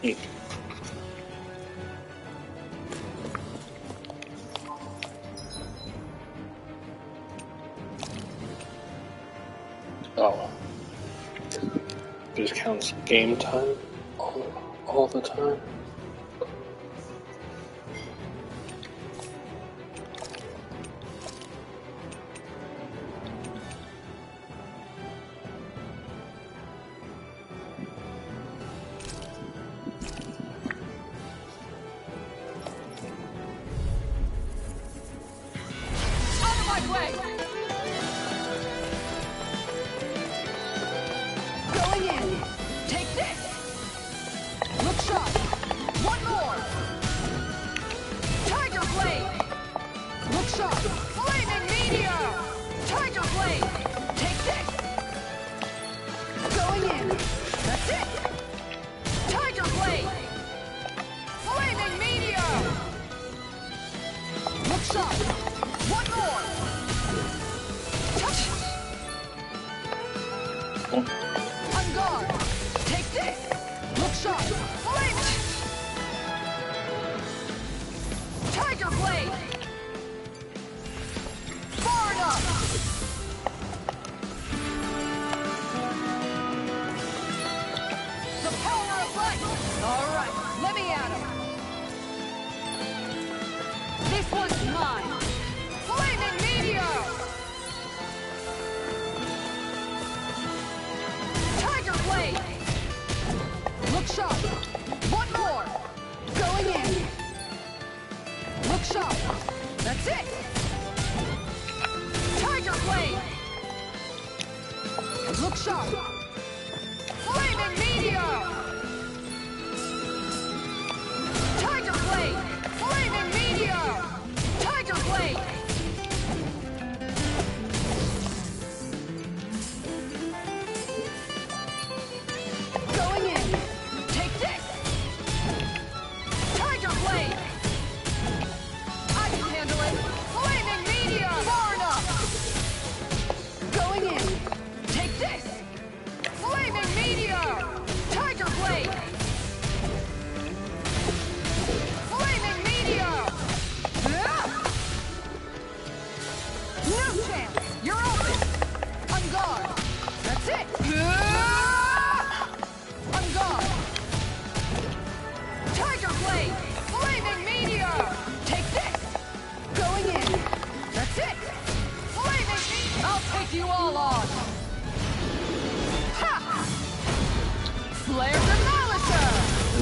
Hey. Oh. It just counts game time all the time.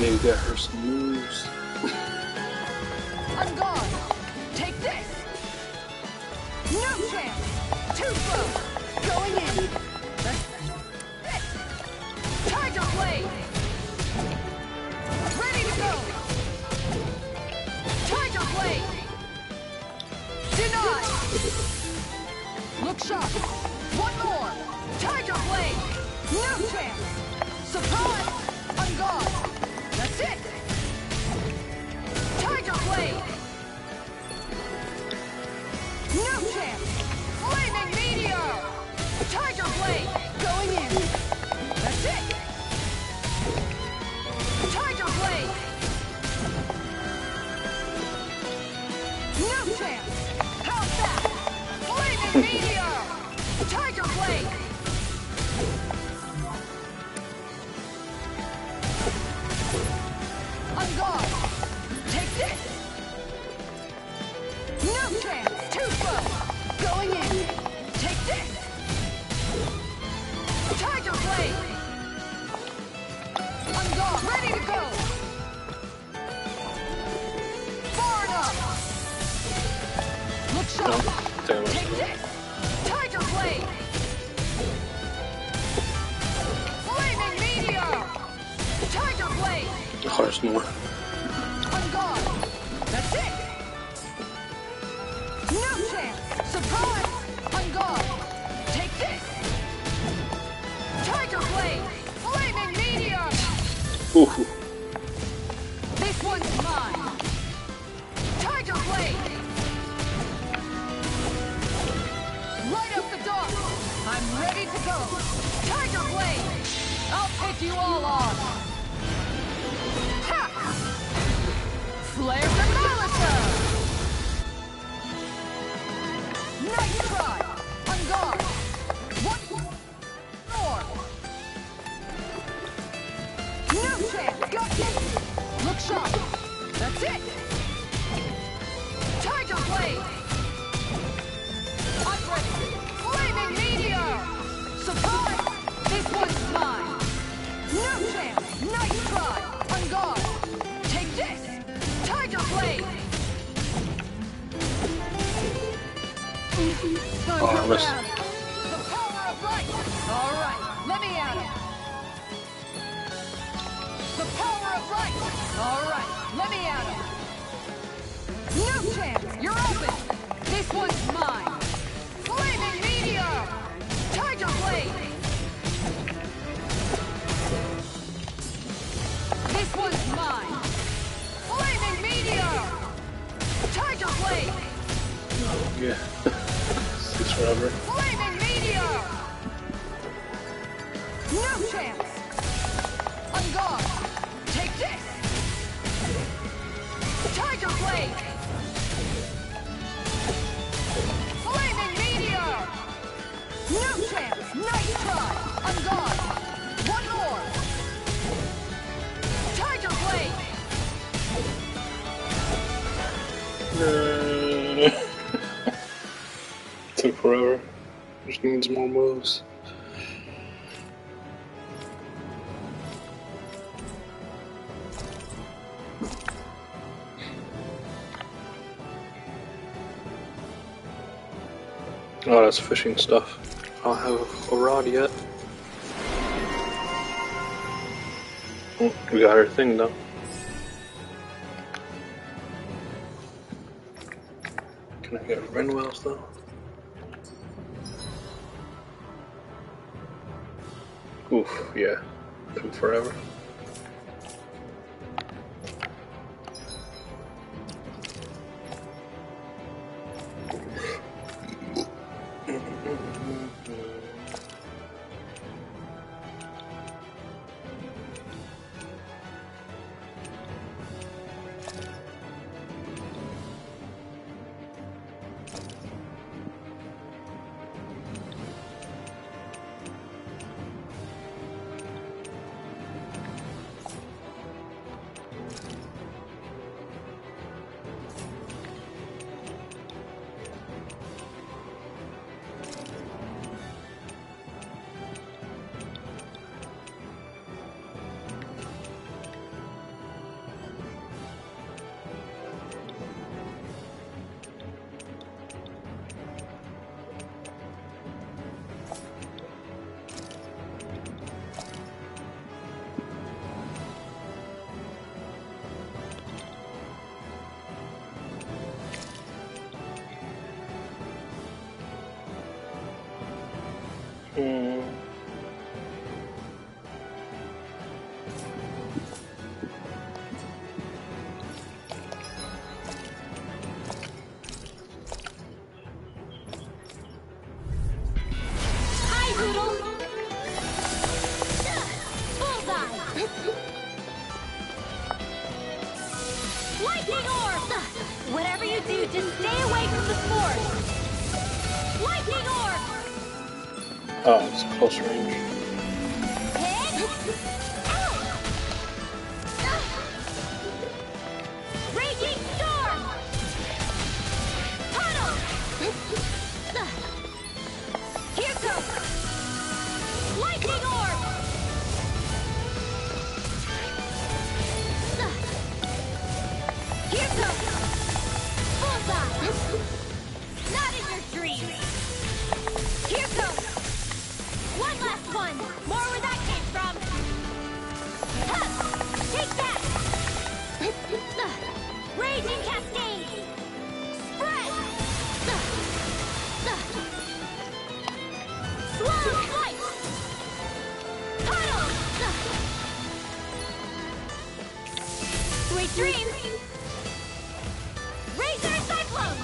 Maybe get her some moves. I'm gone. Take this. No chance. Too slow. Going in. Tiger blade. Ready to go. Tiger blade. Denied. Look sharp. One more. Tiger blade. No chance. Surprise. I'm gone. That's it! Tiger blade! No chance! Flaming meteor! Tiger blade! Going in! That's it! Tiger blade! No chance! How's that? Flaming meteor! Tiger blade! I'm gone. Take this. No chance. Too slow. Going in. Take this. Tiger blade. I'm gone. Ready to go. Far enough. Look sharp. No, take this. Tiger blade. Flaming meteor. Tiger blade. There's more. I'm gone. That's it. No chance. Surprise. I'm gone. Take this. Tiger blade. Flaming meteor. Ooh. This one's mine. Tiger blade. Light up the dark. I'm ready to go. Tiger blade. I'll take you all on. Flare the Malisa! Nice try! On guard! One more! No chance! Got it! Look sharp! That's it! Tiger Blade! I'm ready! Flaming Meteor! Surprise! This one's mine! No chance! Nice try! On guard! Take this! Tiger Blade! Armless. The power of light! Alright, let me at him! The power of light! Alright, let me at him! No chance! You're open! This one's mine! Flaming Meteor! Tiger Blade! This one's mine! Flaming Meteor! Tiger Blade! Yeah. Six forever. Flaming Meteor! No chance! On guard! Take this! Tiger Blade! Flaming Meteor! No chance! Nice try! On guard! One more! Tiger Blade! Took forever. Just needs more moves. Oh, that's fishing stuff. I don't have a rod yet. Oh, we got our thing though. Can I get Renwells though? Oof, yeah. Took forever. Lightning orb! Whatever you do, just stay away from the force! Lightning orb! Oh, it's close range. Hit! Ow! Raging storm! Puddle! Here goes! Lightning orb! Here goes! Bullseye! Not in your dreams! Here goes! One last one! More where that came from! Huh! Take that! Raging cascade! Spread! Swallow flight! Puddle! Sweet dreams! Razor cyclone!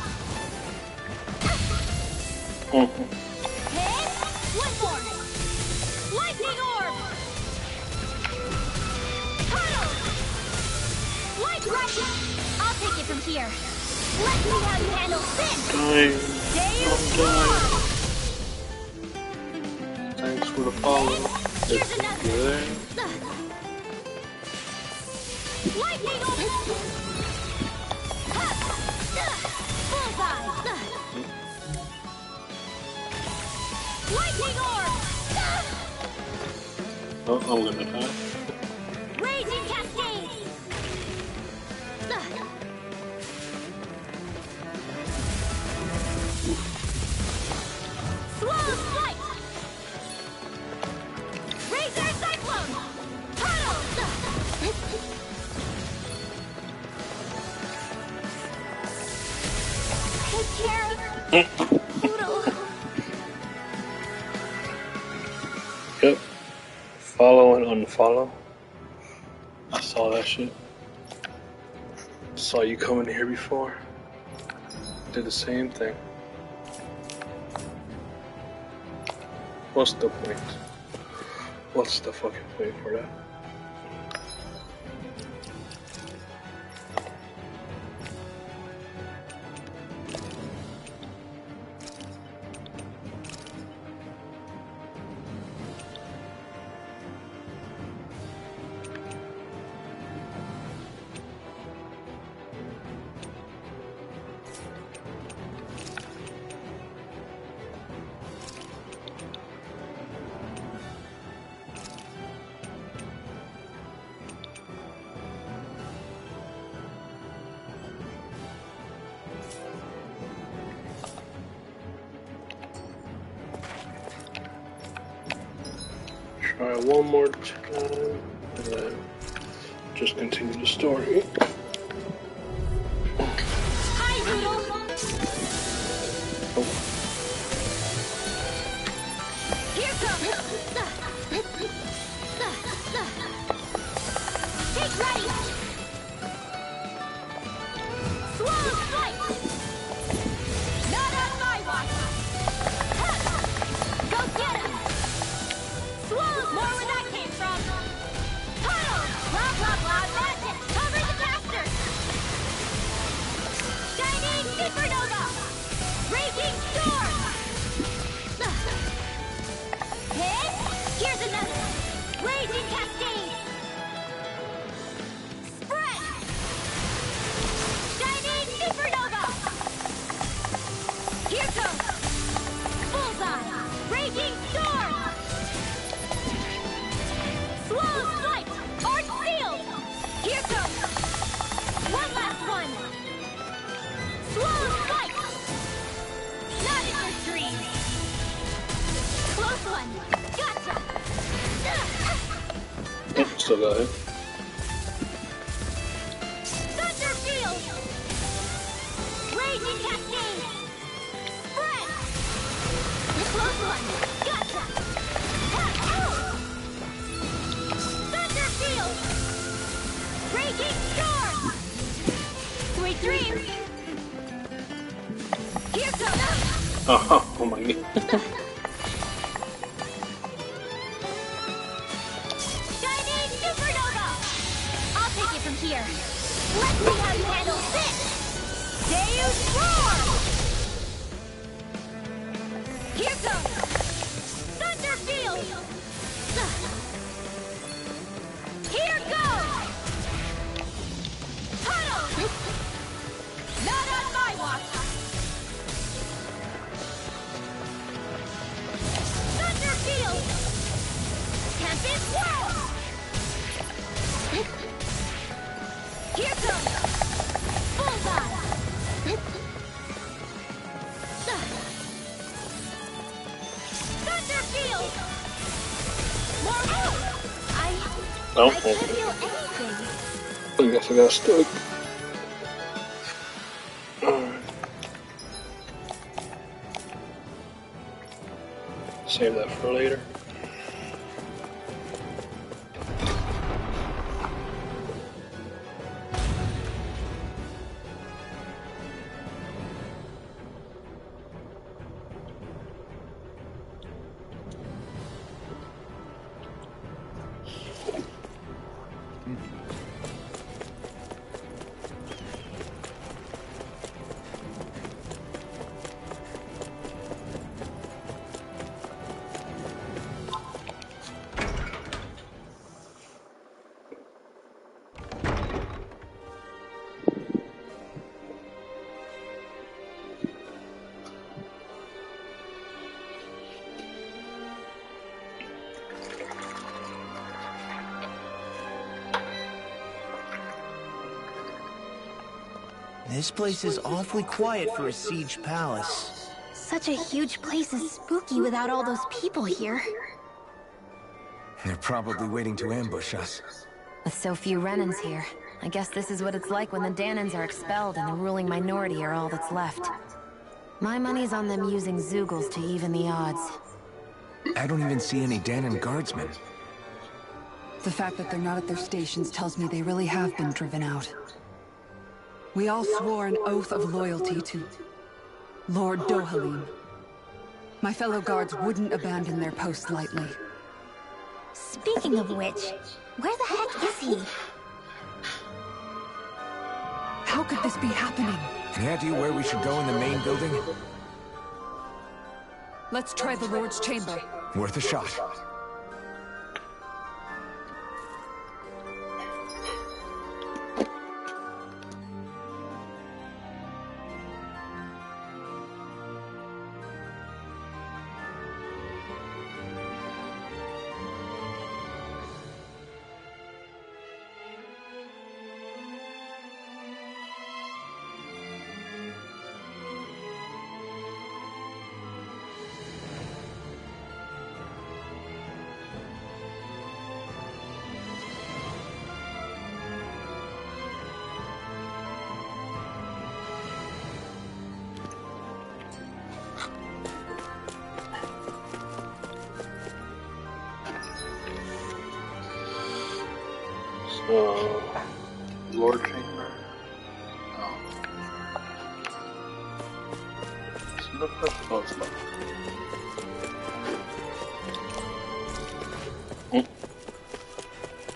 Hit! One more! Lightning orb! Puddle! Light rush! from here. Let's see how you handle this. Thanks for the follow. Here's another. You're there. Lightning orb. Bullseye. Lightning orb. Oh, I'm gonna die. Raging cascade. Slow flight. Razor cyclone. Tunnel. Take care. Poodle. Yep. Follow and unfollow. I saw that shit. Saw you coming here before. Did the same thing. What's the point? What's the fucking point for that? Try one more time, and then just continue the story. Hi, Poodle. Oh, Here comes. Take ready. Slow flight. Not on my watch. Go get him. Slow. More where that came from. Tunnel. Blah blah blah. Magic. Cover the caster. Shining supernova. Raging storm. Hit. Here's another. Raging cascade. Spread. Shining supernova. Here comes. Bullseye. Raging storm. Slow flight. Arc field. Here comes. One last one. Slow flight. Not in your dreams. Close one. Gotcha. oh, still got it. Thunder field. Raging cascade. Spread. Close one. Gotcha. Thunder field. Raging storm. Sweet dreams. Here comes. Oh my god. Shining supernova. I'll take it from here. Let's see how you handle this. Deus roar. Here comes. Thunder field. Here goes. Tunnel. Not on my watch. Thunder field. Tempest whirl. Here comes. Bullseye. Thunder field. More room. I Oh, could okay. feel anything. I guess I got stuck. Alright. Save that for later. This place is awfully quiet for a siege palace. Such a huge place is spooky without all those people here. They're probably waiting to ambush us. With so few Renans here, I guess this is what it's like when the Danans are expelled and the ruling minority are all that's left. My money's on them using Zeugles to even the odds. I don't even see any Danan guardsmen. The fact that they're not at their stations tells me they really have been driven out. We all swore an oath of loyalty to Lord Dohalim. My fellow guards wouldn't abandon their post lightly. Speaking of which, where the heck is he? How could this be happening? Any idea where we should go in the main building? Let's try the Lord's chamber. Worth a shot. Lord Chamber. Oh. So look for close look.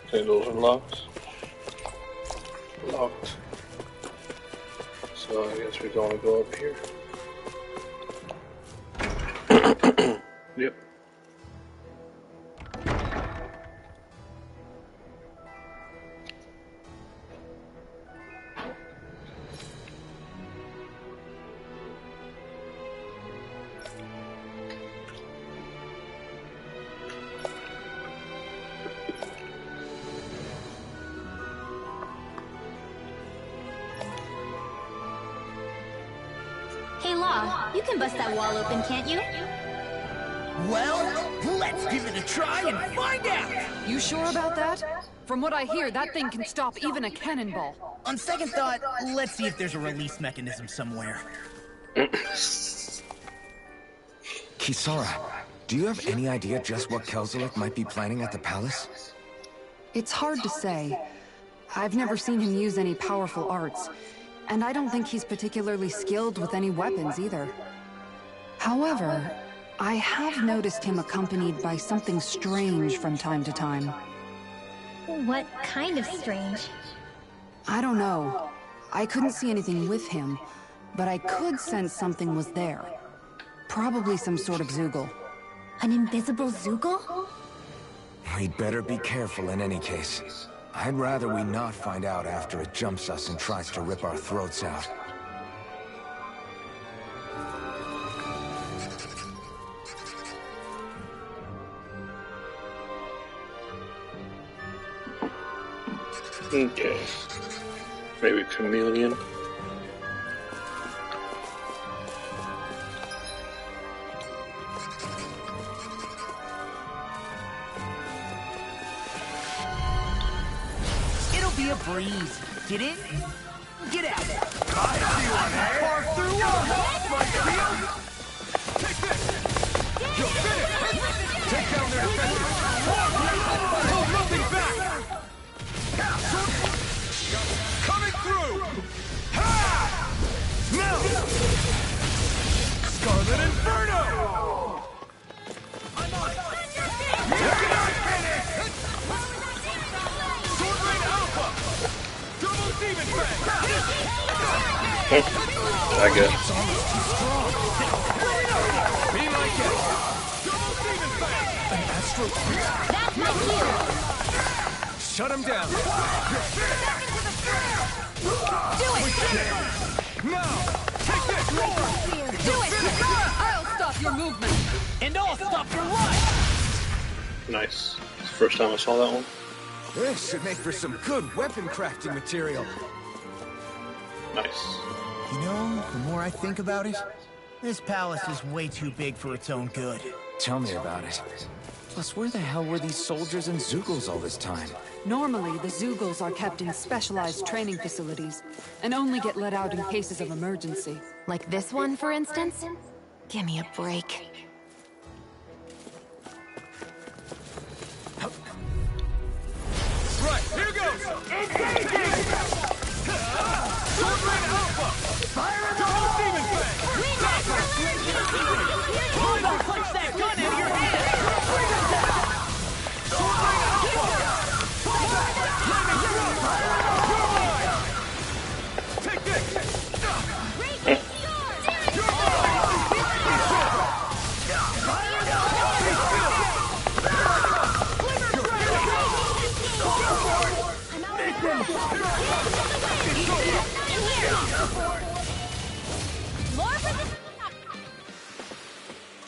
Okay, those are locked. Locked. So I guess we're gonna go up here. Yep. Hey, Law, you can bust that wall open, can't you? Well, let's give it a try and find out! You sure about that? From what I hear, that thing can stop even a cannonball. On second thought, let's see if there's a release mechanism somewhere. Kisara, do you have any idea just what Kelzelik might be planning at the palace? It's hard to say. I've never seen him use any powerful arts, and I don't think he's particularly skilled with any weapons either. However, I have noticed him accompanied by something strange from time to time. What kind of strange? I don't know. I couldn't see anything with him, but I could sense something was there. Probably some sort of Zeugle. An invisible Zeugle? We'd better be careful in any case. I'd rather we not find out after it jumps us and tries to rip our throats out. Okay. Maybe chameleon. It'll be a breeze. Get in, get out. I see one, eh? Far through my field. Take this. You'll finish. Take down their defenses. Hold nothing back. Coming through. Ha! Now. Scarlet Inferno. I'm on. Sword Rain Alpha. Double Demon Fang. I guess. Be my guest. Double Demon Fang. An Astro. That's my cue! Shut him down! Do it! Now, take this! Do it! I'll stop your movement! And I'll stop your life! Nice. It's the first time I saw that one. This should make for some good weapon crafting material. Nice. You know, the more I think about it, this palace is way too big for its own good. Tell me about it. Plus, where the hell were these soldiers and Zeugles all this time? Normally, the Zeugles are kept in specialized training facilities and only get let out in cases of emergency. Like this one, for instance? Give me a break. Right, here goes! Swordblade Alpha! Fire at the whole demon fang! Hold on, punch that gun out of your hand! Swordblade Alpha! Take this!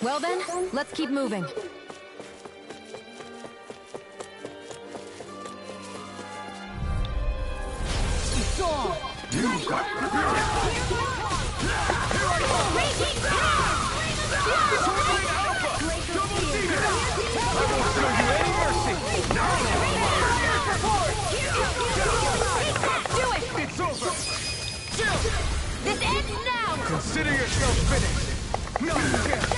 Well then, let's keep moving. It's on! You got Swordblade Alpha! Double demon! I won't show you any mercy! Do it! It's over! Jill! This ends now! Consider yourself finished! No chance!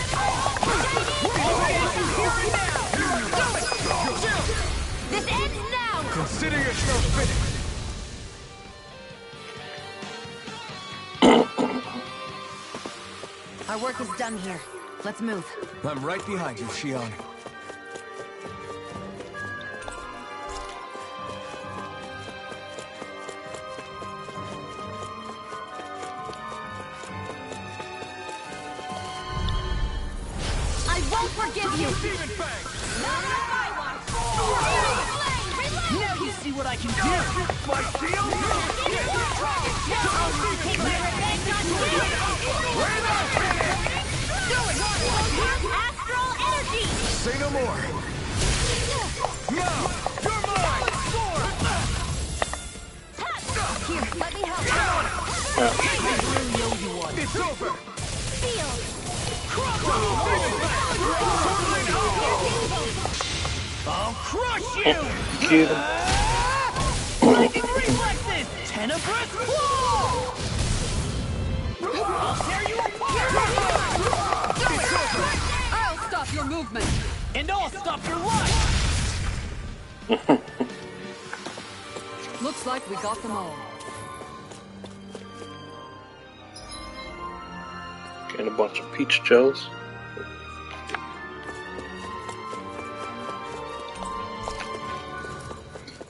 Jill! This ends now! Consider yourself finished! Our work is done here. Let's move. I'm right behind you, Shion. I won't forgive you! Demon Fang! Now you see what I can do! My shield! Take my revenge on you! Astral energy! Say no more! Now! You're mine! Sword! Here, let me help. I really owe you one. It's over! Feel! Swordblade Alpha! I'll crush you! Get him. Lightning reflexes! Tenebrous claw! I'll tear you apart! It's over! I'll stop your movement! And I'll stop your life! Looks like we got them all. Getting a bunch of peach gels.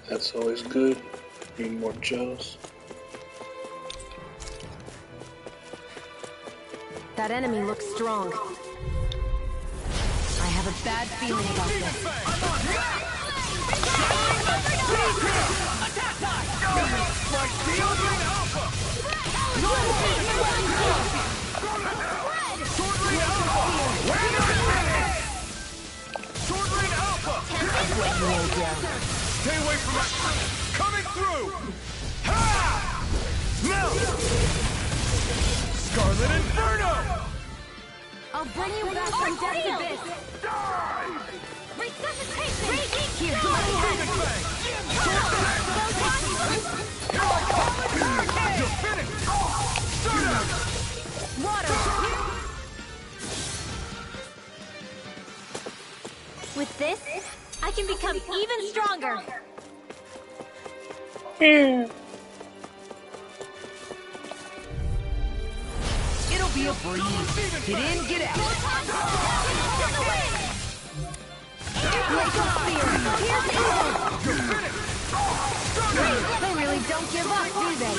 That's always good. Need more gels. That enemy looks strong. I have a bad feeling about this. Attack time! My shield and Alpha! Swordblade Alpha! Wait a minute! Swordblade Alpha! That's what you hold down. Stay away from my... Coming through! Ha! Now! Scarlet Inferno! I'll bring you back from death abyss! Resuscitation! Raging here! Demon Fang! You're finished! Stardust! Water! With this, I can become even stronger! It'll be a breeze. Get in, get out. They really don't give up, do they?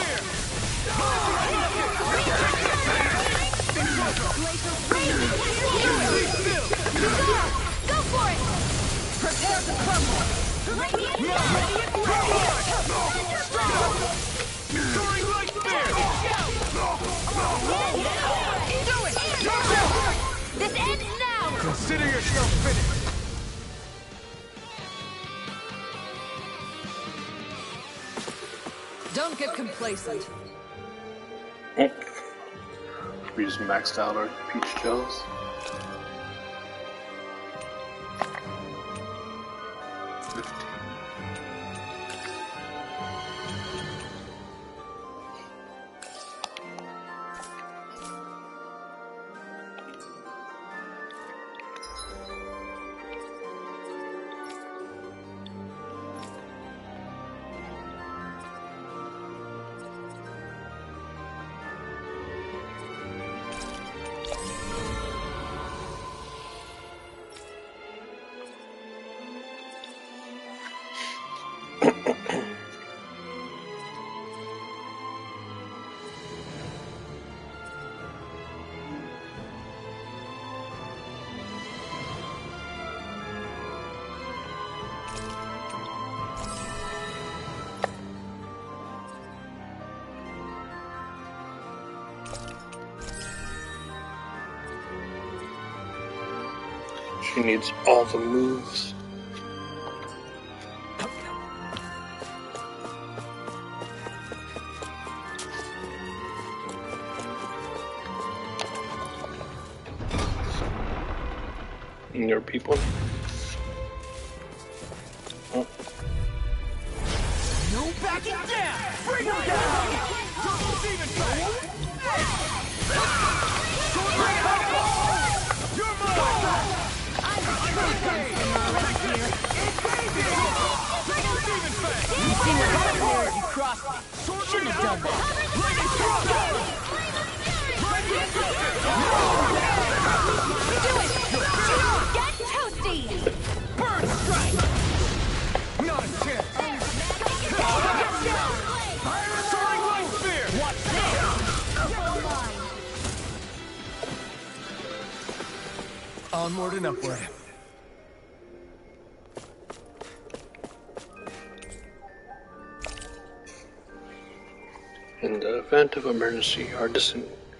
Go for it! Prepare to crumble. Soaring Light Spear! Do it! This ends now! Consider yourself finished! Don't get complacent. We just maxed out our peach gels. She needs all the moves. And there are people. Oh. No backing down! Bring her down! Double demon fang! You're mine! I'm a true gunslinger around here. Double demon fang! You seem like a warrior, you crossed me. Shouldn't have done that. Lightning strike! Do it! Get toasty! Burn strike! Not a chance! Soaring light spear! Watch this! Onward and upward. In the event of emergency,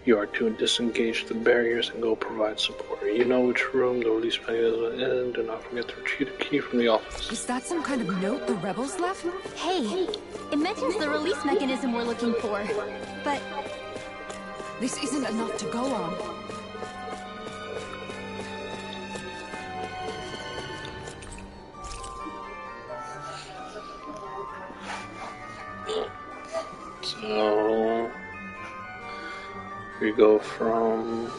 you are to disengage the barriers and go provide support. You know which room the release mechanism is in. Do not forget to retrieve the key from the office. Is that some kind of note the rebels left? Hey, it mentions the release mechanism we're looking for, but This isn't enough to go on. So we go from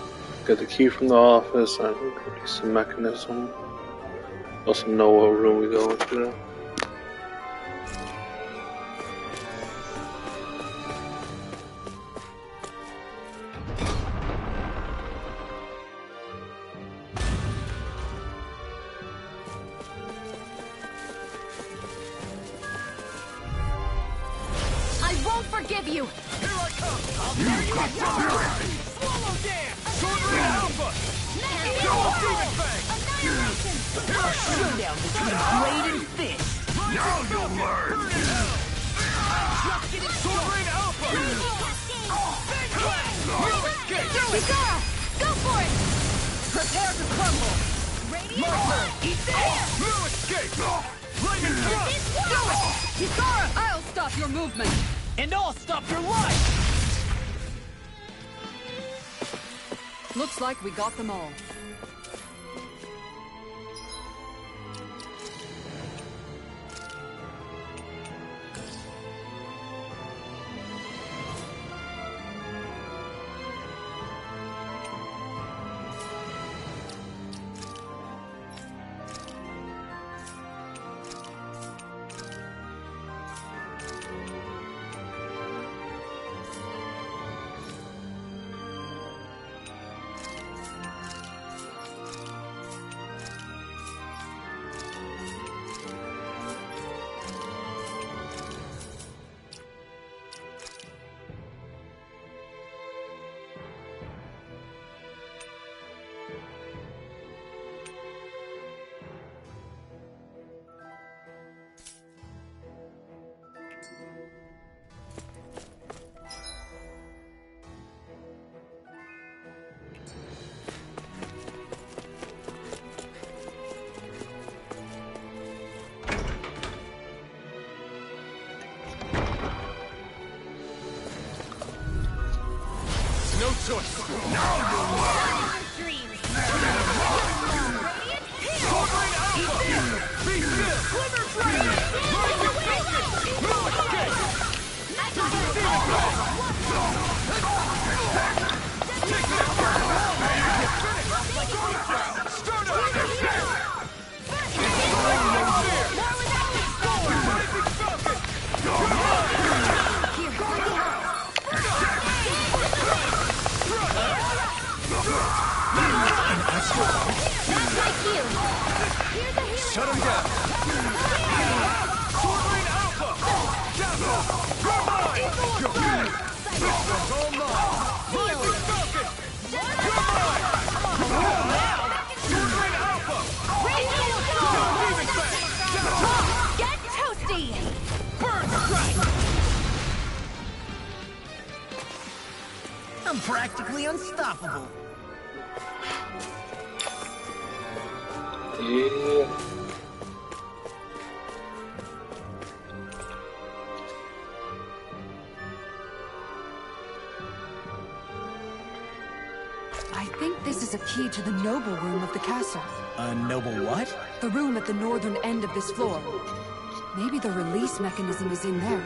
get the key from the office and release the mechanism. Also know what room we go into. I won't forgive you! Here I come! I'll tear you apart! Swallow dance! Sword Ring Alpha! Double demon fang! Annihilation! A showdown between blade and fist! Now you'll learn! Just getting Sword Ring Alpha! Big blast! No escape! Here we go! Go for it! Prepare to crumble! My turn! Eat this! No escape! Lightning thrust! Do it! Kisara, I'll stop your movement! And I'll stop your life! Looks like we got them all. choice. Now you'll learn. Dreams. Sovereign Alpha! Be still! Glimmer Dragon! Rising Focus! No escape! Demon Blast! Take this! Start up! Shut him down! Sovereign Alpha! Castle! You're mine! You're mine! This one's all mine! Rising Falcon! You're mine! Sovereign Alpha! Demon Blast! Castle! Get toasty! Burn Strike! I'm practically unstoppable. Yeah. I think this is a key to the noble room of the castle. A noble what? The room at the northern end of this floor. Maybe the release mechanism is in there.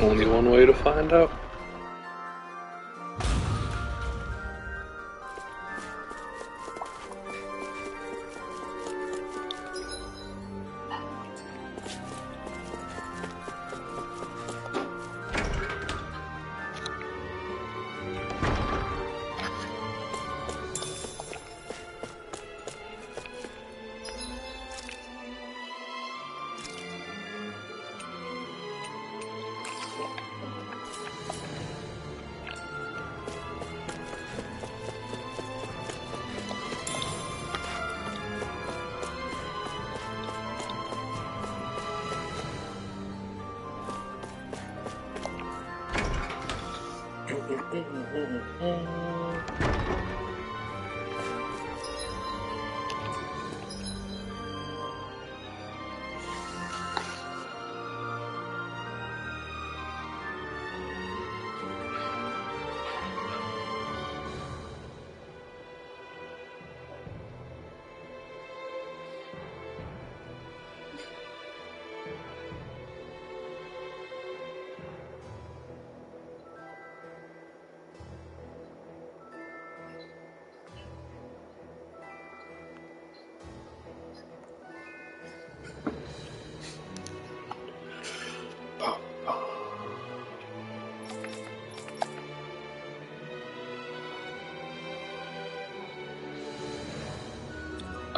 Only one way to find out.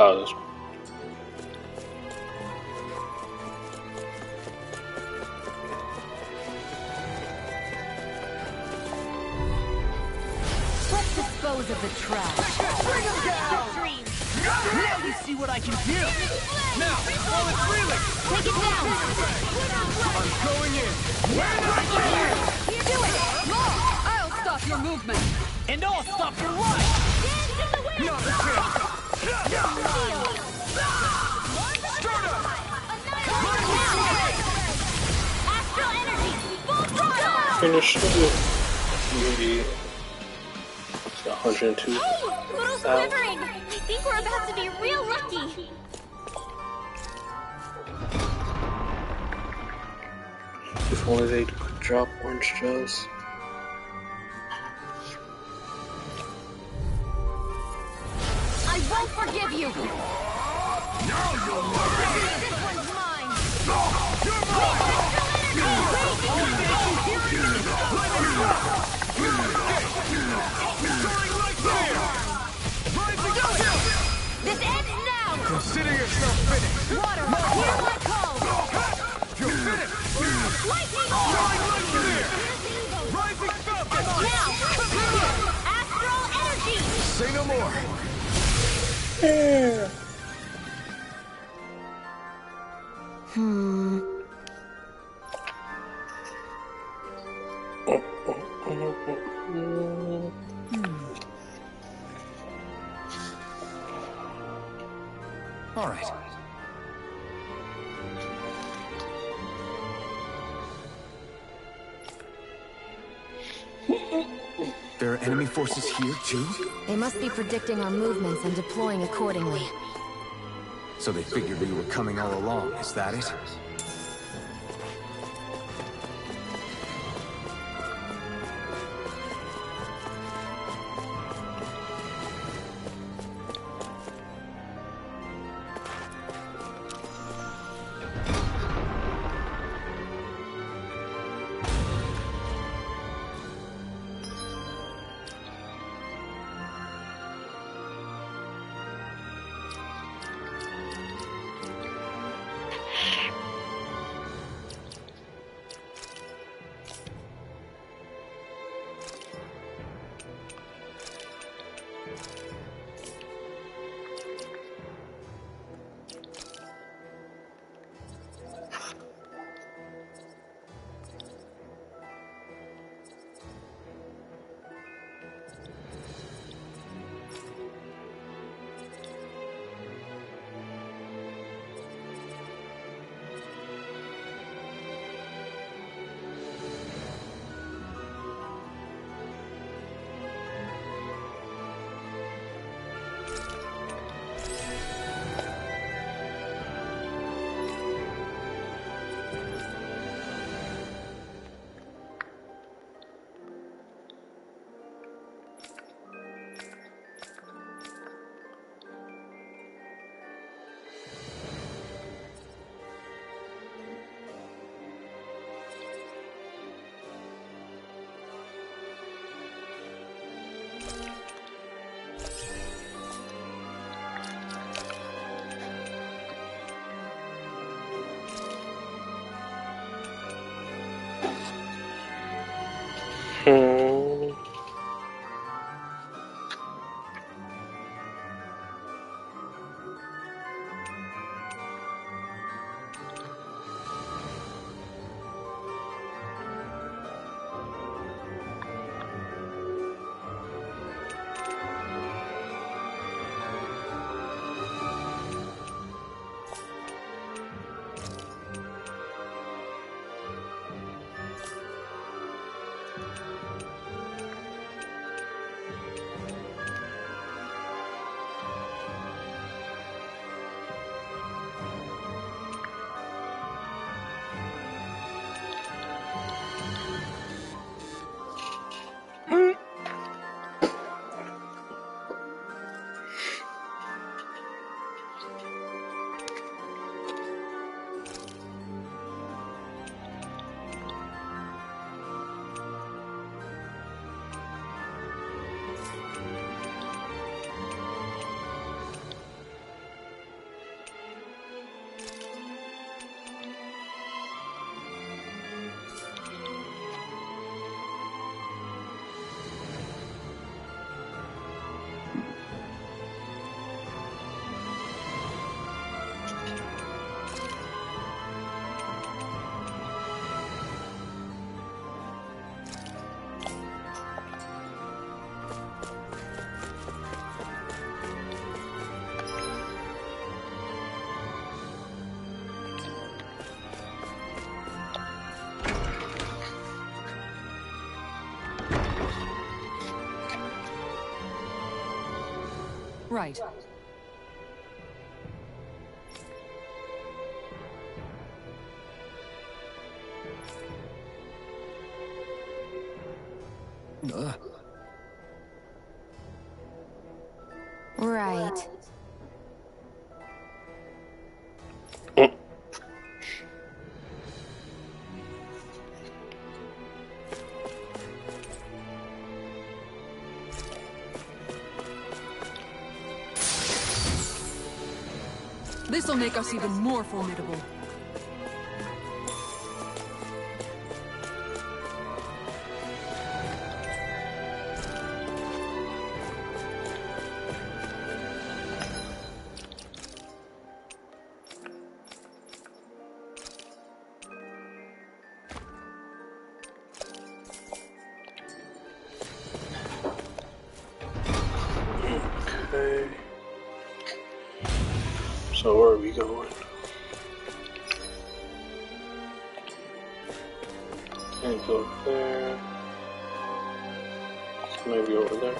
Oh, this one. Let's dispose of the trash. Bring him down! Dreams. Now you see what I can do. Now, while it's reeling! Take it down. I'm going in! When I Do it! More! I'll stop your movement. And I'll stop your life. Dance in the wind. Not a chance! Start up! Astral energy. Full throttle. Finish it. Maybe 102. Hey, little slivering. I think we're about to be real lucky. If only they could drop orange shells. I won't forgive you. Now you'll learn! This one's mine. You're Soaring light spear! Rising skill! This ends now. Consider yourself finished! Water, hear my call. You're finished! Lightning Soaring light spear! Rising falcon! now. Astral energy. Say no more! All right. There are enemy forces here, too? They must be predicting our movements and deploying accordingly. So they figured we were coming all along, is that it? Right. Right. This'll make us even more formidable. Okay. So where are we going? And go there. maybe over there.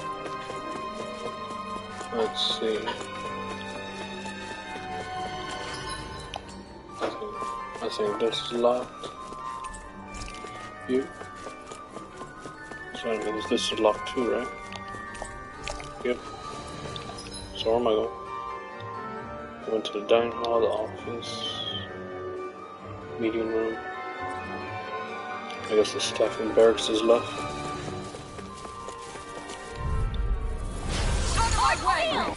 Let's see. I think this is locked. You. So that means this is locked too, right? Yep. So where am I going? I went to the dining hall, the office, meeting room. I guess the staff and barracks is left.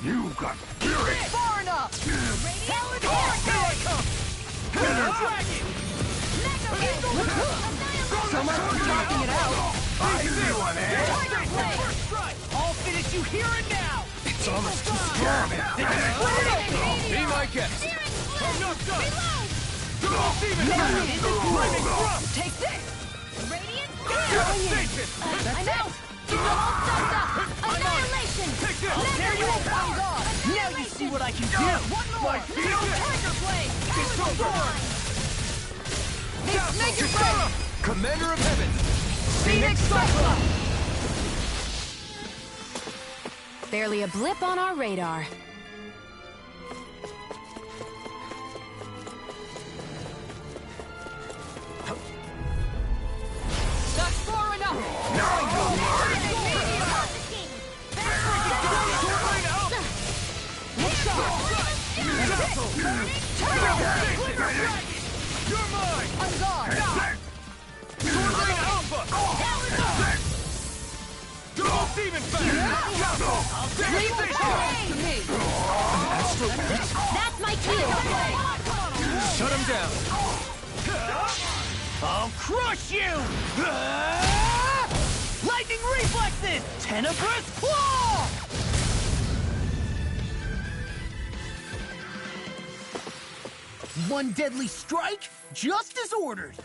You got spirit! Far enough! Here I come! So much for talking it out. I see one, eh? I'll finish you here and now! It's almost too strong. Be my guest. I'm not done. Take this! Devastation! I'm out! Keep them all sucked up! Annihilation! Take this! I'll tear you apart! Now you see what I can do! One more! Tiger Blade! It's over. Make your break! Commander of Heaven. Phoenix Cyclops! Barely a blip on our radar. That's far enough! You're mine. On guard! Double demon fang. Leave the challenge to me! That's my cue! Shut him down. I'll crush you! Lightning reflexes! Tenebrous claw! One deadly strike, just as ordered.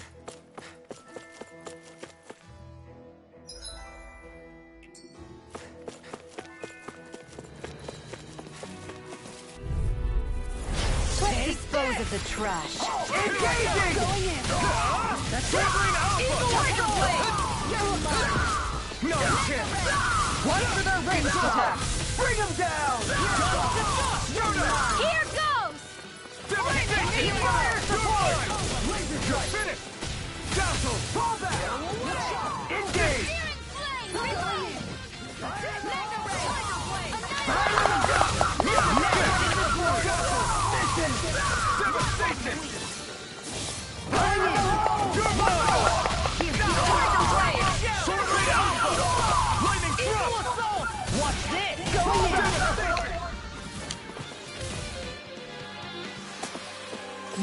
Dispose of the trash. Engaging. That's Covering Evil Tiger Blade! No chance. One for their ranged attack! Bring him down. Here goes! Devastation. Fire support! Laser strike. Finish. Dazzle. Fall back. Engage. Devastation. You're mine. Sword Blade Alpha. Lightning thrust. Watch this!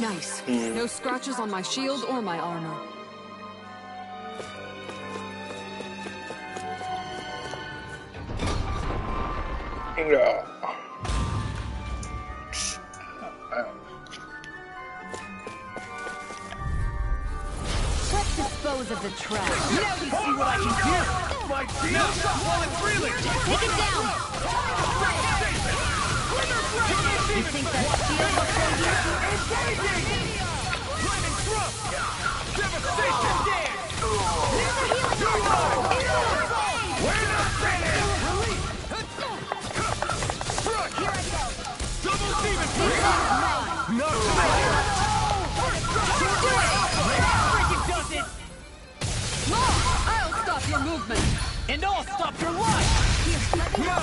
Nice. No scratches on my shield or my armor. Yeah. Let's dispose of the trash. Now you see what I can do! My shield. While it's reeling. Take it down! You think that shield will save you? Engaging. Lightning thrust. Devastation. You're mine. We're not finished. Struck. Double demon blade. No chance. Freaking does it! I'll stop your movement! And I'll stop your life! No.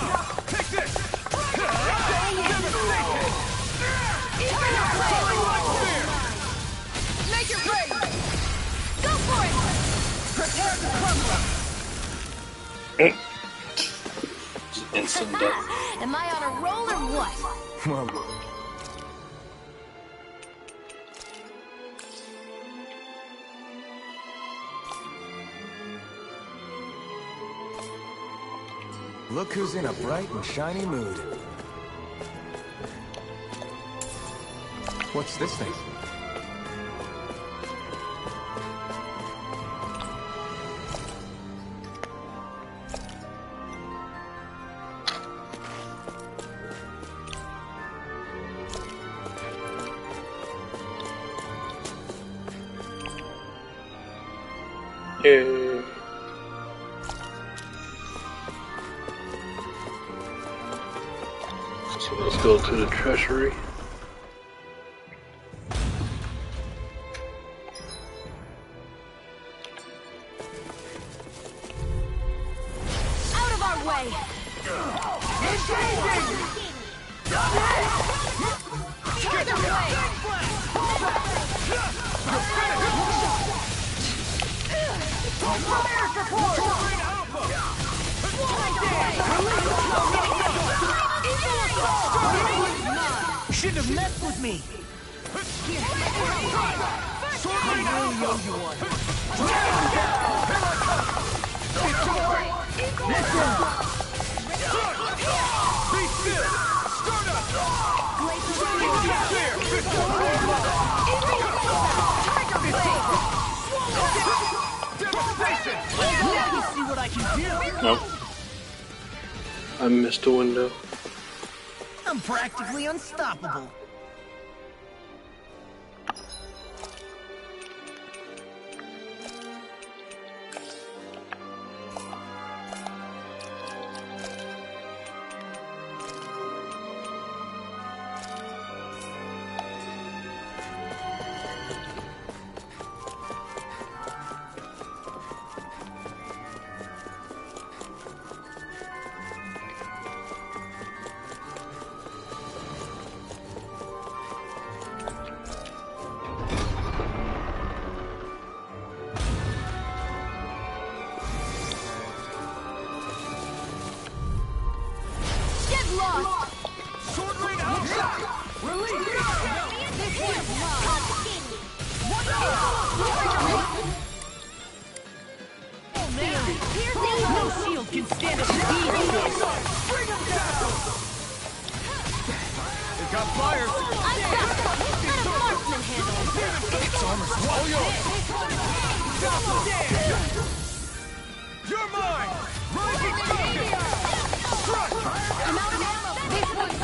Take this. Devastation. Spear. Make your break! Go for it! Prepare to crumble! Instant death. Am I on a roll or what? Well, look who's in a bright and shiny mood. What's this thing? Yay. Go to the treasury. Out of our way! Turn away! Shouldn't have messed with me. I really owe you one. Be still. Start up. Devastation. Let me see what I can do. Nope. I missed a window. I'm practically unstoppable. Sword rain out! Release! This one's No shield can stand up to these. Bring him down! They got fires! Let a marksman handle it. It's almost all yours! Stop him! You're mine! Rising Falcon! Crush! This one's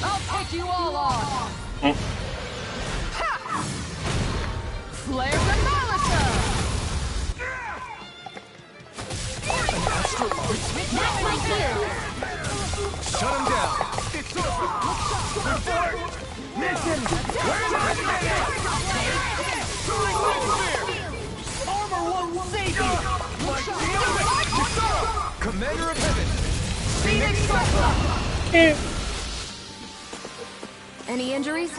I'll take you all on. Ha! Flare the Molotov! Not like you! Shut him down! It's over! Good fire! Mission! Armor won't save you. Commander of Heaven! Phoenix Buster! Any injuries?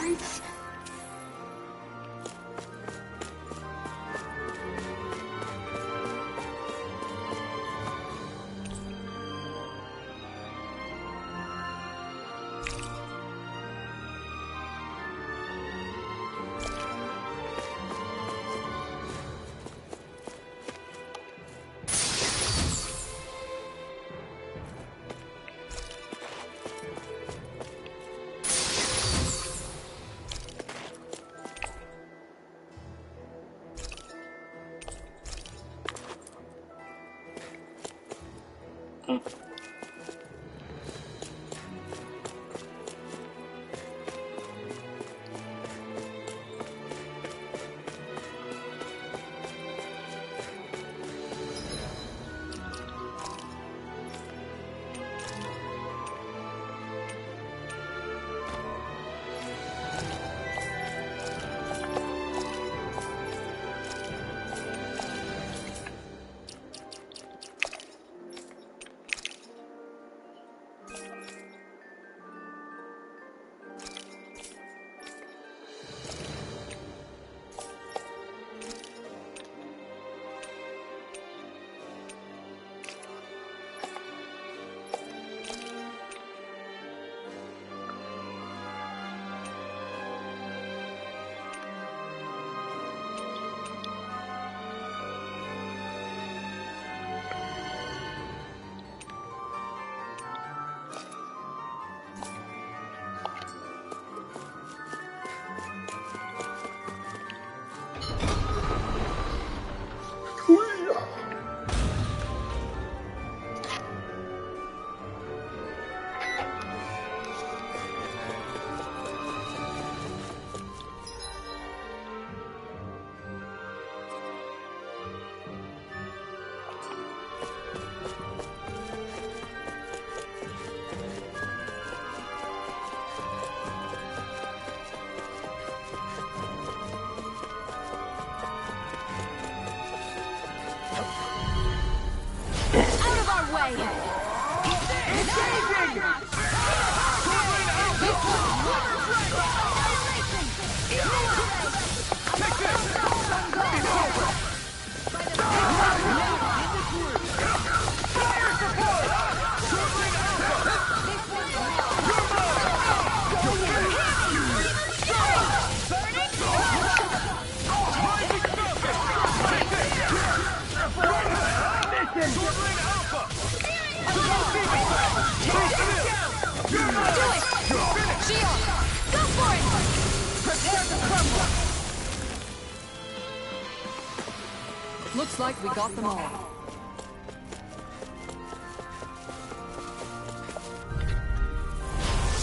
Looks like we got them all.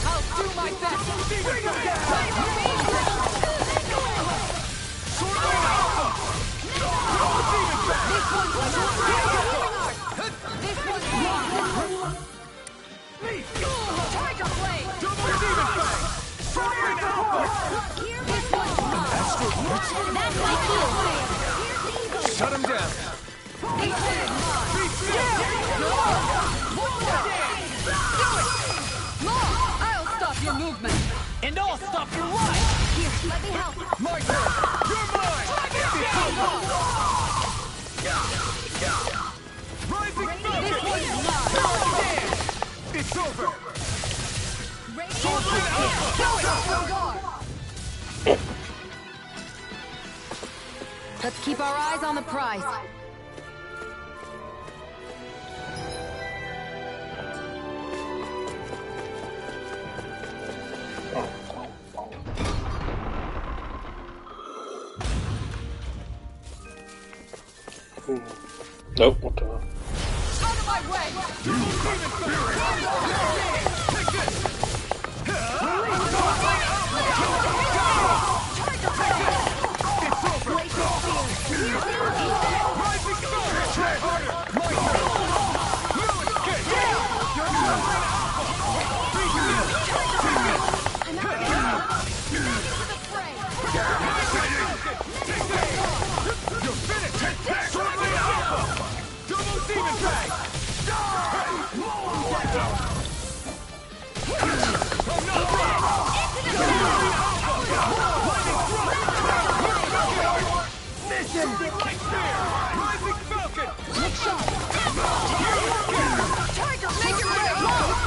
I'll do my best. Bring them down. This one's Tiger Blade. Double Demon Fang. Soaring Alpha. This one's That's my cue. Shut him down. I'll stop your movement. And I'll stop your ride! Here, let me help. My turn! You're mine! Rising Falcon! This one's mine. It's over! Let's keep our eyes on the prize. Nope, what the? Out of my way!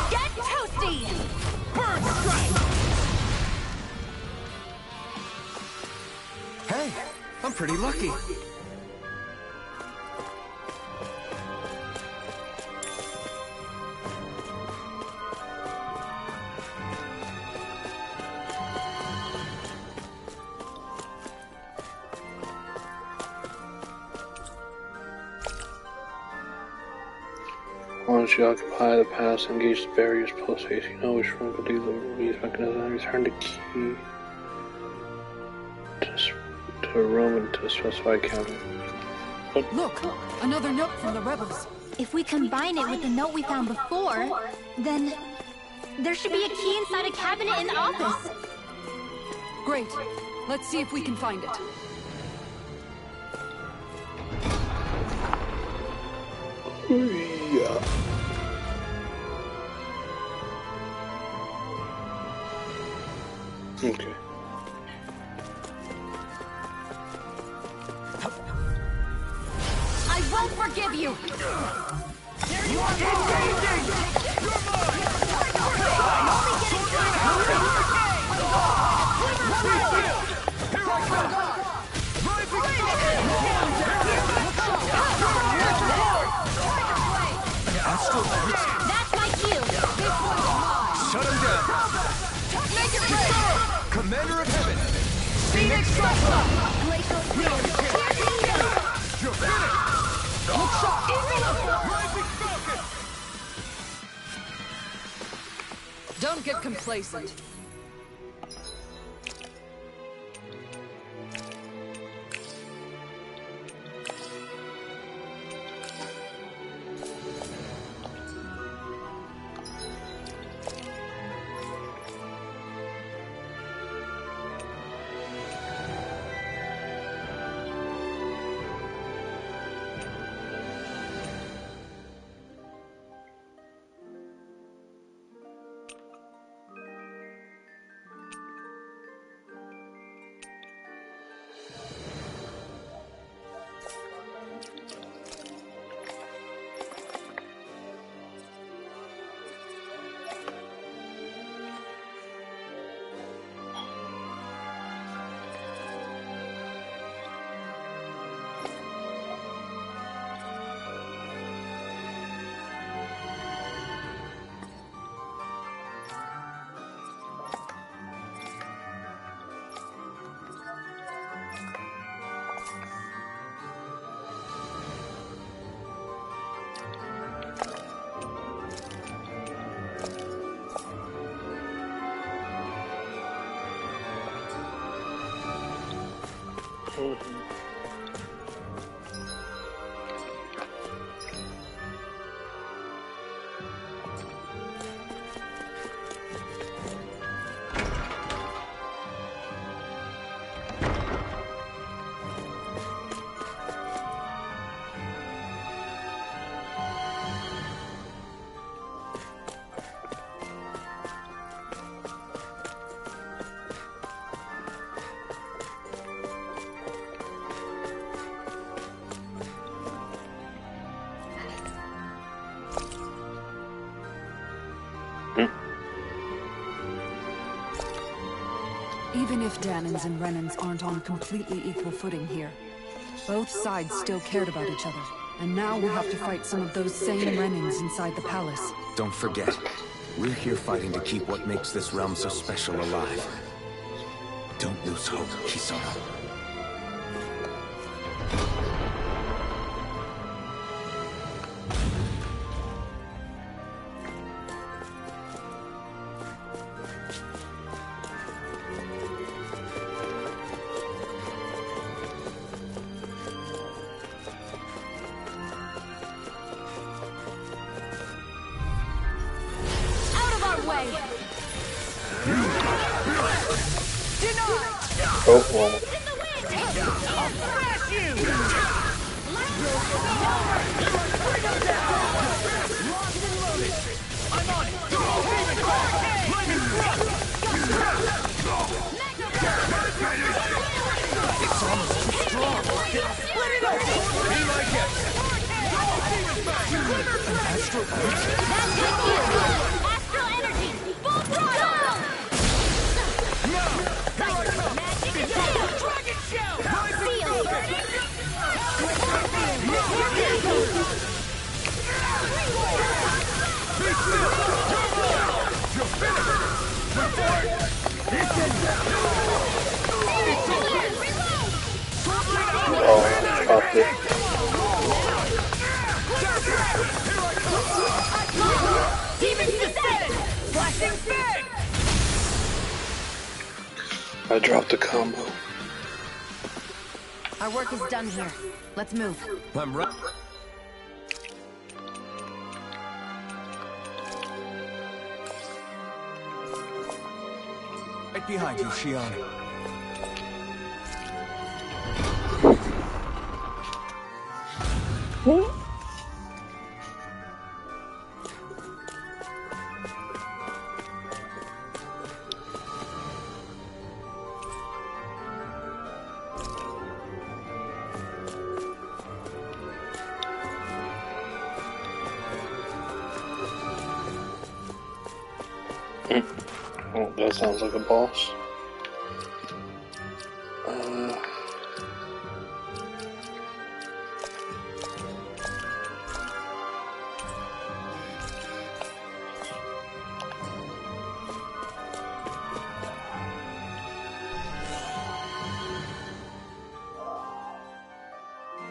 Get toasty! Hey, I'm pretty lucky. Once you occupy the pass, engage the various posts facing out, which room could leave the release mechanism and return the key to a room and to a specified cabinet. Look, another note from the rebels. If we combine it with the note we found before, then there should be a key inside a cabinet in the office. Great. Let's see if we can find it. Yeah. Okay. I won't forgive you! There you are! That's my cue! Shut him down! Make it rain! Commander of Heaven! Phoenix Salsa! Glacial Field! You're finished! Look shot! Rising Falcon! Don't get complacent. Even if Danans and Renans aren't on completely equal footing here, both sides still cared about each other. And now we have to fight some of those same Renans inside the palace. Don't forget, we're here fighting to keep what makes this realm so special alive. Don't lose hope, Kisara. Oh, well. Astral energy! Full throttle! Dragon shell! Oh, dropped it. I dropped a combo. Our work is done here. Let's move. I'm right. Right behind you, Shion. Oh, that sounds like a boss.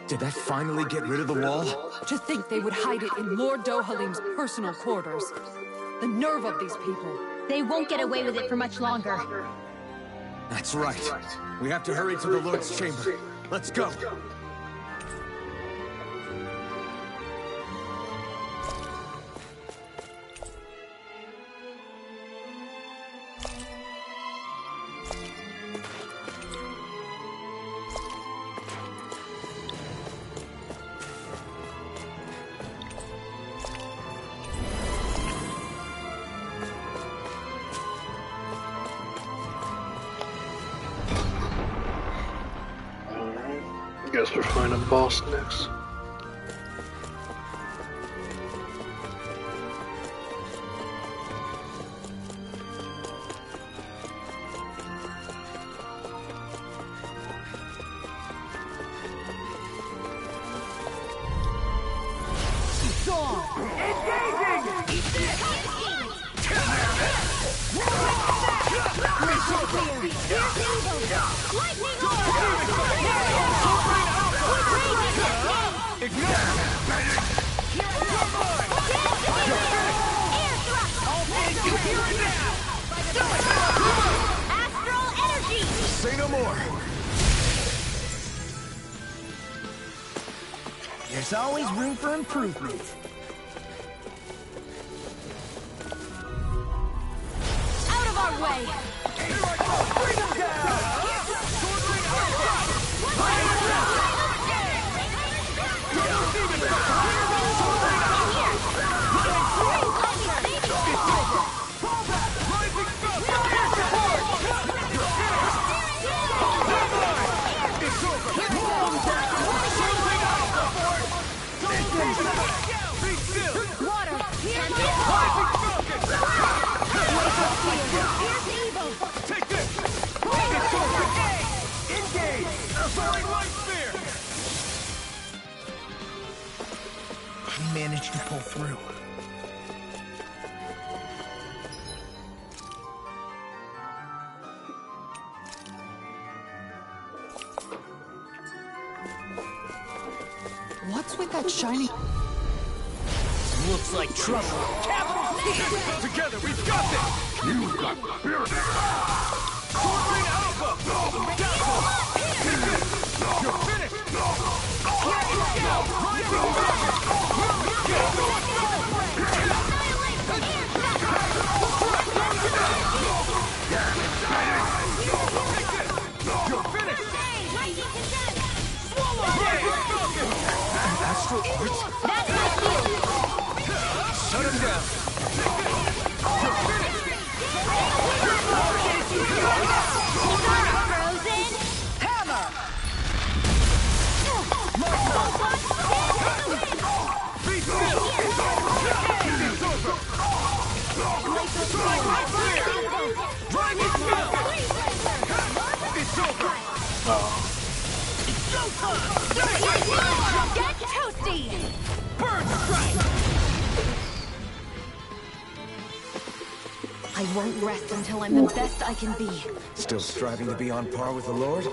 Did that finally get rid of the wall? To think they would hide it in Lord Dohalim's personal quarters. The nerve of these people. They won't get away with it for much longer. That's right. We have to hurry to the Lord's chamber. Let's go. Guess we're finding a boss next. Say no more. There's always room for improvement. Out of our way! Bring him down! Take this! Engage! Soaring light spear! We managed to pull through. What's with that shiny... Looks like trouble. Together, we've got this! You got spirit! Soaring alpha! Take this! You're finished! You're finished! Astral Arts? That's my field! Shut him down! You're finished! Frozen! Hammer! Be still! It's over! Driving spell! It's over! Get toasty! Bird strike! I won't rest until I'm the best I can be. Still striving to be on par with the Lord?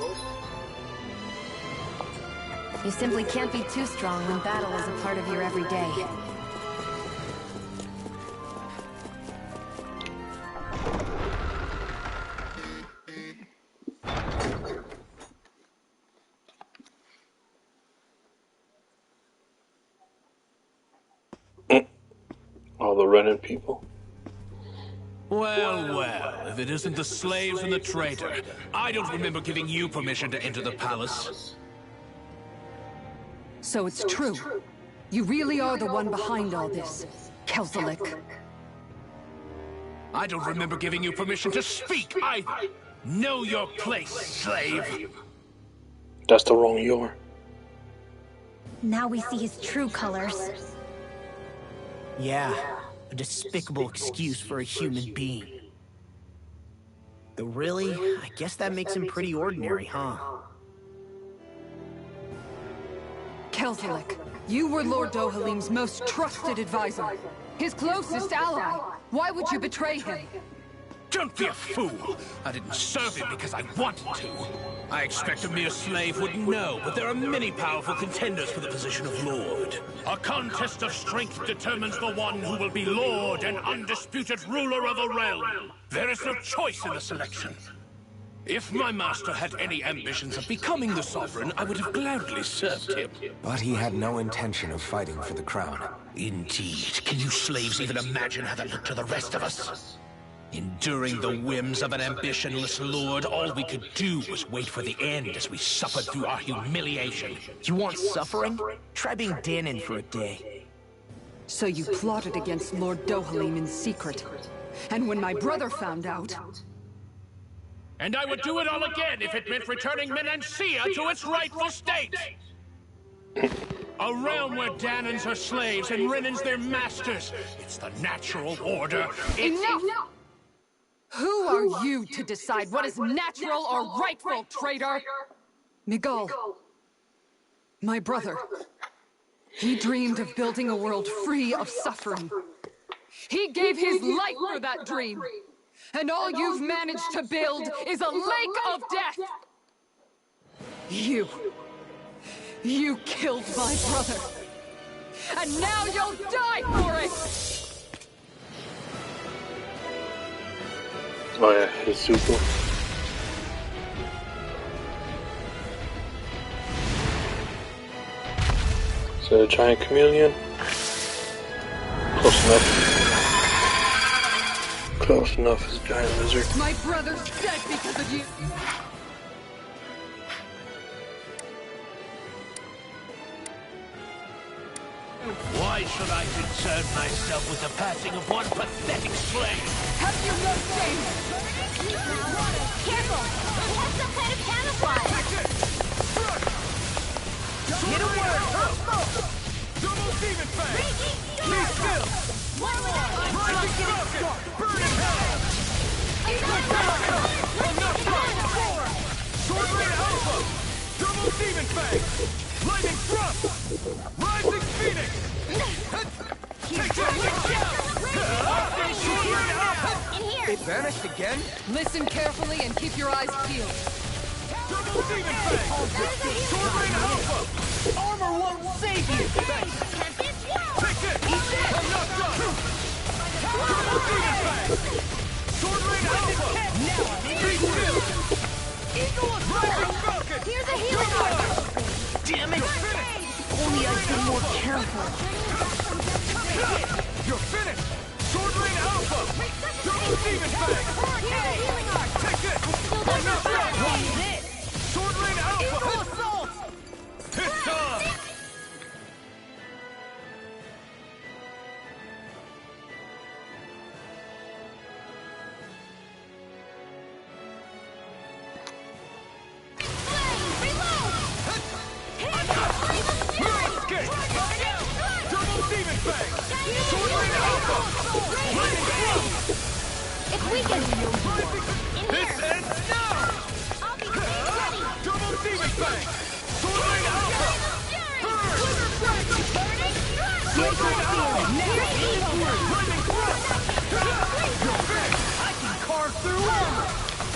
You simply can't be too strong when battle is a part of your everyday. All the Renan people. Well, well, if it isn't the slaves and the traitor. I don't remember giving you permission to enter the palace. So it's true. You really are the one behind all this, Kelzelik. I don't remember giving you permission to speak either. Know your place, slave. That's the wrong Yor. Now we see his true colors. Yeah, a despicable excuse for a human being. Though really, I guess that makes him pretty ordinary, huh? Kelzelik, you were Lord Dohalim's most trusted advisor. His closest ally. Why would you betray him? Don't be a fool. I didn't serve him because I wanted to. I expect a mere slave wouldn't know, but there are many powerful contenders for the position of Lord. A contest of strength determines the one who will be Lord and undisputed ruler of a realm. There is no choice in the selection. If my master had any ambitions of becoming the sovereign, I would have gladly served him. But he had no intention of fighting for the crown. Indeed. Can you slaves even imagine how that looked to the rest of us? Enduring the whims of an ambitionless lord, all we could do was wait for the end as we suffered through our humiliation. You want suffering? Try being Danon for a day. So you plotted against Lord Dohalim in secret. And when my brother found out... And I would do it all again if it meant returning Menancia to its rightful state! A realm where Danons are slaves and Renans their masters. It's the natural order. Enough! Who are you to decide what is natural or rightful, traitor? Miguel, my brother, he dreamed of building a world free of suffering. He gave his life for that dream. And all you've managed to build is a lake of death! You killed my brother. And now you'll die for it! Oh yeah, his super. The giant chameleon. Close enough. Close enough as a giant lizard. My brother's dead because of you. Why should I concern myself with the passing of one pathetic slave? Have you no shame? Careful! It has some kind of camouflage! Get a word! Double demon fang! Be still! One more! Rising rocket! Burn in hell! Enough time! Sword Rain Alpha! Double demon fang! Lightning thrust! Rising phoenix! Take that! Sword Rain Alpha! In here! It vanished again? Listen carefully and keep your eyes peeled. Double demon fang! Sword Rain Alpha! Armor won't save you! Thanks! Take this! I'm not done! Double demon fang! Sword Rain Alpha! Now I'm in Be still! Eagle Rising falcon! Here's a healing armor! Damn it! You're finished! Only I'd been more careful. You're finished! Sword Rain Alpha! Double demon fang! Here's a healing armor! Take it! I'm not done! Sword Rain Alpha! Assault! It's time! Escape! Double demon fang! Sword Rain Alpha! Lightning thrust! It's weakened! In This here! ends now! I'll be ready! Double demon fang! Sword Rain Alpha! Burn! Sword Rain Alpha! Lightning thrust! You're finished! I can carve through armor!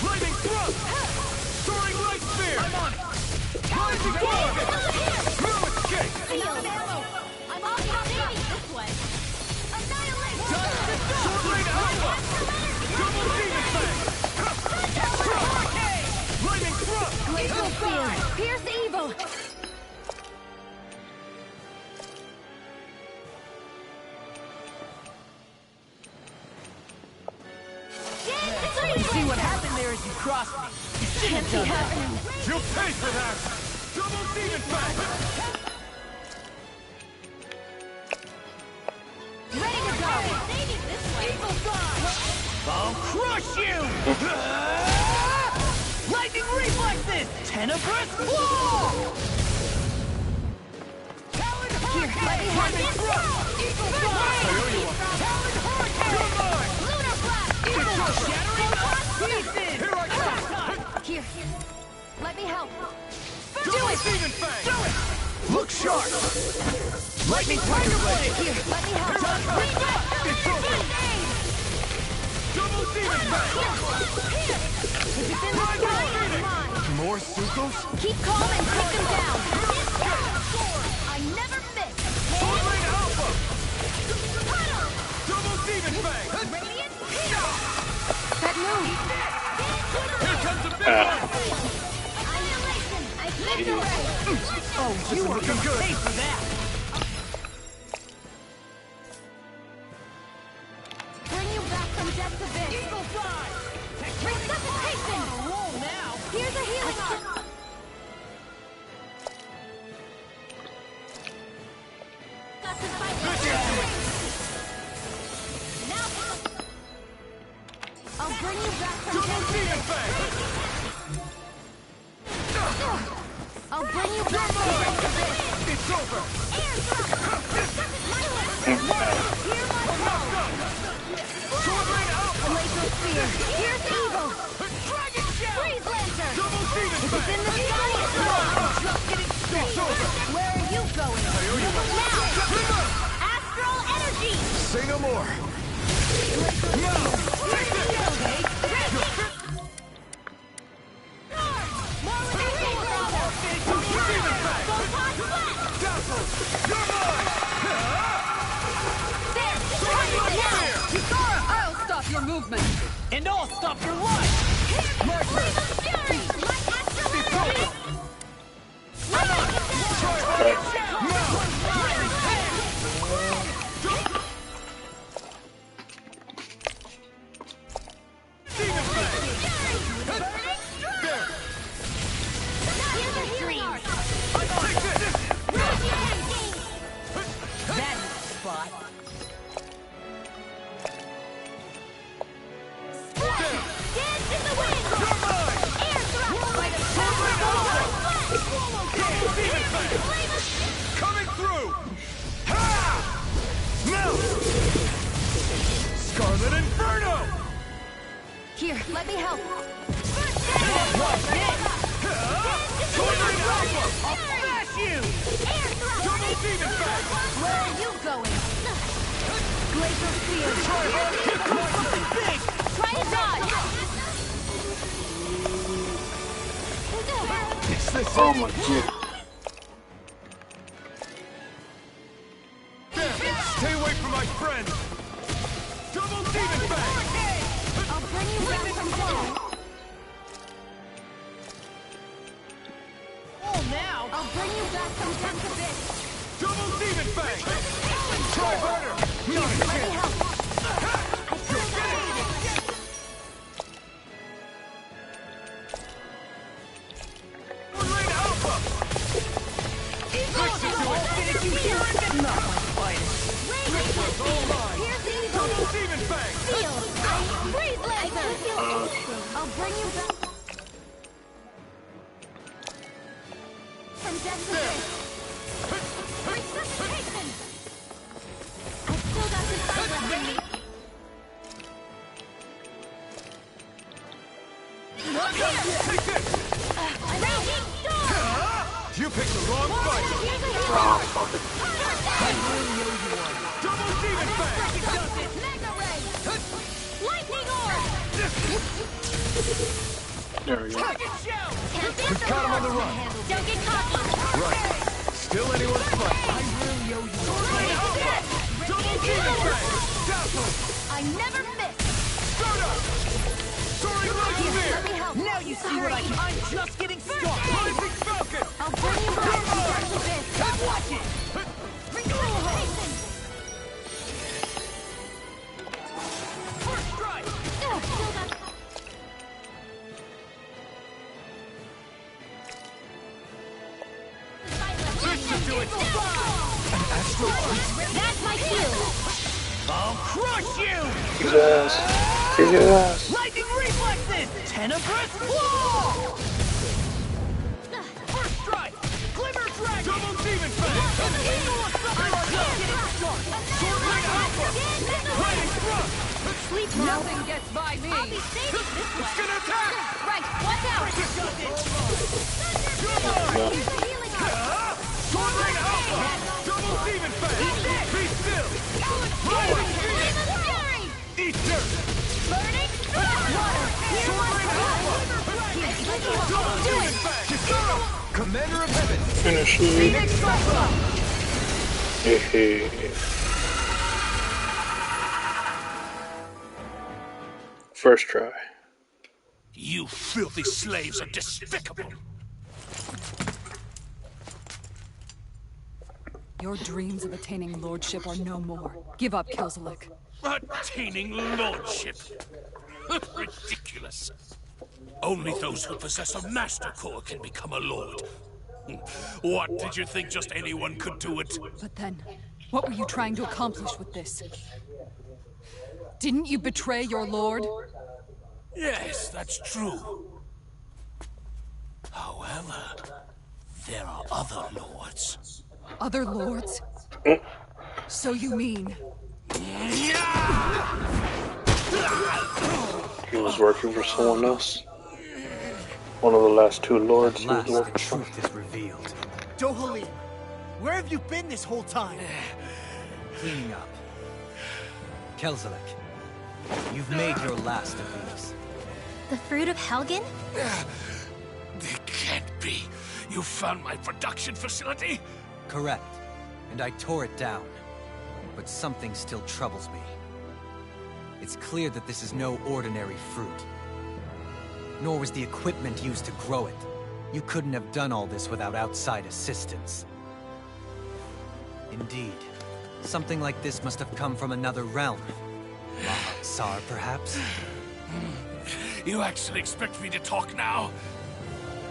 Lightning thrust! Soaring light spear! I'm on it! Rising target! No escape! I'm all saving this way! Annihilation! Sword Rain Alpha! Double demon fang! Lightning thrust! Glacial field! Pierce evil! See what happened there as you crossed me. You shouldn't have done that. You'll pay for that! Double demon fang! Ready to go! Saving this way! I'll crush you! Lightning reflexes! Tenebrous claw! Here, let me have this! Eagle fly! Talon hurricane! Lunar blast! Eagle Shattering pieces! Here I come! Here, let me help! Double demon fang! Look sharp! Lightning tiger blade! Here, let me help! It's over! Double demon fang! If it's in the sky, it's mine! More Sukos? Keep calm and take them down! I never miss! Sword Rain Alpha! Double demon fang! Radiant Peter! That move! Here comes a big one! Annihilation! I can't direct! Oh, you are looking gonna good. pay for that! Bring you back from death's abyss! Eagle fly! Resuscitation! Roll now! Here's a healing arm! Got to fight this way! Now I'll bring you back from Double death's demon abyss! fang! I'll bring you back from death's abyss! It's over! Hear my call! Sword Rain Alpha! Glacial spear! Here's evil! Dragon Shell! Freeze Lancer! Double demon It's fang! in the sky! It's mine! Just getting It's over! Where are you going? Now! Astral energy! Say no more! Now! Take this! More with the Freeze Lancer! Double demon fang! Photon blast! Dazzle! You're mine! There! Try it now! Kisara, I'll stop your movement. And I'll stop your life! Freeze Fury! My astral energy! Try it! Now! Try a dodge! It's this Oh my god. Stay away from my friend! Double demon bang! I'll bring you back from death. Oh, now! I'll bring you back from death to this. Double demon bang! Try harder! Not a Let me chance! help. I feel like I made it. Lane Alpha! Fix it to it! Did you hear it? Not my finest. Double demon bang! Freeze laser! I'll bring you back from death to this. Resuscitation! I've still got some time left in me. Take this! Raging storm! You picked the wrong fight! Here's a Oh, fuck it. Double demon bang! Mega ray! Lightning orb! There we go. Can't We've got him on the run! Don't get cocky! Right. Still anyone's fight! Double demon bang! Dazzle! I never miss! Stardust! Soaring like Let me spear! help! Now you see what I'm just getting started! Rising falcon! I'll bring you back from death to this! Come watch it! Resuscitation! First strike! Still got... Listen to it! Astro That's my cue! I'll crush you! Kick his ass. Kick his ass. Lightning reflexes! Tenebrous claw! First strike! Glimmer dragon! Double demon bang! Soaring alpha! Riding thrust! Sleep now! Nothing gets by me. I'll be saving this It's one! gonna attack! Right, watch out! Yeah. Here's a healing arm! Soaring alpha! Double demon bang! Be still! Rising Flame phoenix! of fury! Eat dirt! Burning water! Soaring alpha! Double demon bang! Commander of heaven! Finish it. Hey. First try. You filthy slaves are despicable. Your dreams of attaining lordship are no more. Give up, Kelzelik. Attaining lordship. Ridiculous. Only those who possess a master core can become a lord. What, did you think just anyone could do it? But then, what were you trying to accomplish with this? Didn't you betray your lord? Yes, that's true. However, there are other lords. Other lords? So you mean... He was working for someone else. One of the last two lords he was Last, the working for. truth is revealed. Dohalim, where have you been this whole time? Cleaning up. Kelzelik, you've made your last of these. The fruit of Helgen? It can't be. You found my production facility? Correct. And I tore it down. But something still troubles me. It's clear that this is no ordinary fruit. Nor was the equipment used to grow it. You couldn't have done all this without outside assistance. Indeed. Something like this must have come from another realm. Tsar, perhaps? You actually expect me to talk now?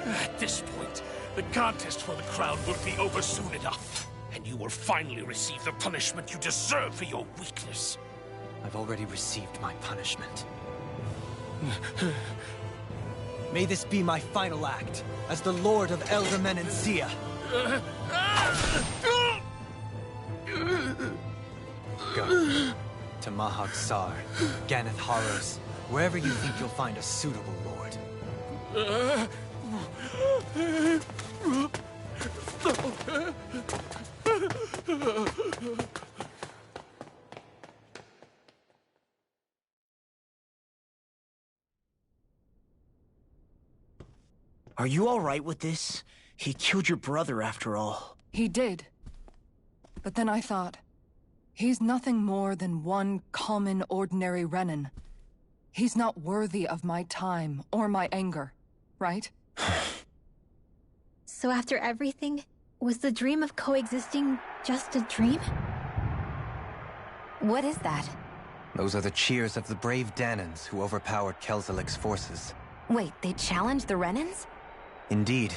At this point, the contest for the crown will be over soon enough. And you will finally receive the punishment you deserve for your weakness. I've already received my punishment. May this be my final act, as the Lord of Elder Menancia. Go. To Mahag Sar, Ganeth Haros, wherever you think you'll find a suitable lord. Are you alright with this? He killed your brother after all. He did. But then I thought, he's nothing more than one common, ordinary Renin. He's not worthy of my time or my anger, right? So after everything, was the dream of coexisting just a dream? What is that? Those are the cheers of the brave Danans who overpowered Kelzelik's forces. Wait, they challenged the Renins? Indeed.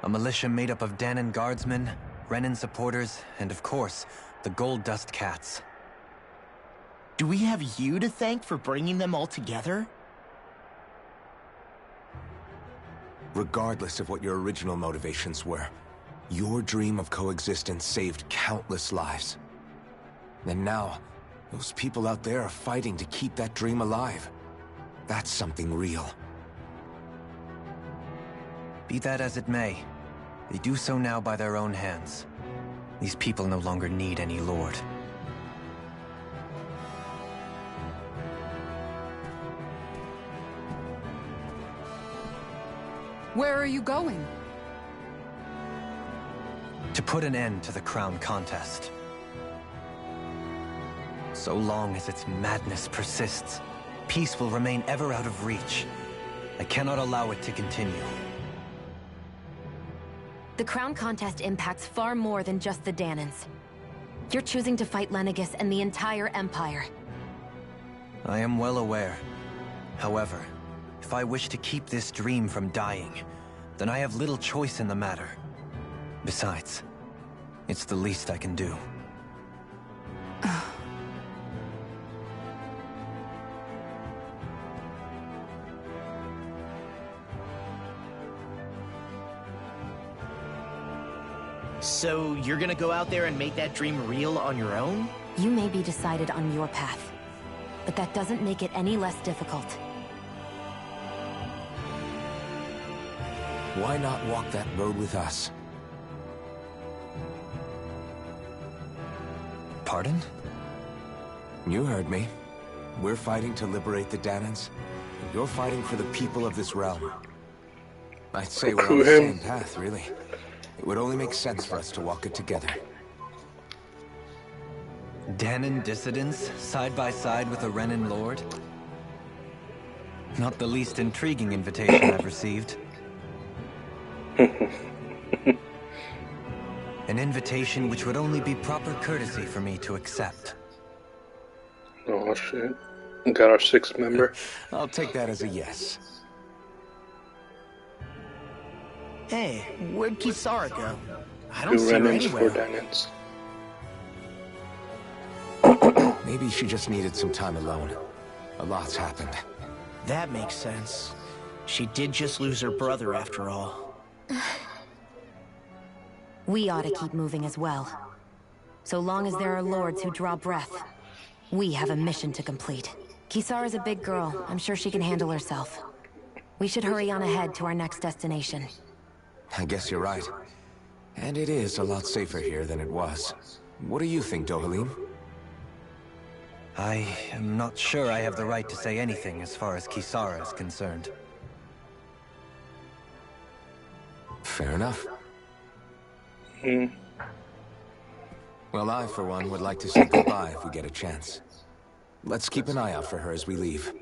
A militia made up of Danan guardsmen, Renin supporters, and of course, the Gold Dust Cats. Do we have you to thank for bringing them all together? Regardless of what your original motivations were, your dream of coexistence saved countless lives. And now, those people out there are fighting to keep that dream alive. That's something real. Be that as it may, they do so now by their own hands. These people no longer need any lord. Where are you going? To put an end to the crown contest. So long as its madness persists, peace will remain ever out of reach. I cannot allow it to continue. The crown contest impacts far more than just the Danans. You're choosing to fight Lenegis and the entire Empire. I am well aware. However, if I wish to keep this dream from dying, then I have little choice in the matter. Besides, it's the least I can do. So you're gonna go out there and make that dream real on your own? You may be decided on your path, but that doesn't make it any less difficult. Why not walk that road with us? Pardon? You heard me. We're fighting to liberate the Danans. You're fighting for the people of this realm. I'd say we're on the same path, really. It would only make sense for us to walk it together. Danan dissidents, side by side with a Renin lord? Not the least intriguing invitation I've received. An invitation which would only be proper courtesy for me to accept. Oh shit. We got our sixth member. I'll take that as a yes. Hey, where'd Kisara go? I don't Two see her Renins, four anywhere. Danans. Maybe she just needed some time alone. A lot's happened. That makes sense. She did just lose her brother after all. We ought to keep moving as well. So long as there are lords who draw breath, we have a mission to complete. Kisara's a big girl. I'm sure she can handle herself. We should hurry on ahead to our next destination. I guess you're right. And it is a lot safer here than it was. What do you think, Dohalim? I am not sure I have the right to say anything as far as Kisara is concerned. Fair enough. Well, I, for one, would like to say goodbye if we get a chance. Let's keep an eye out for her as we leave.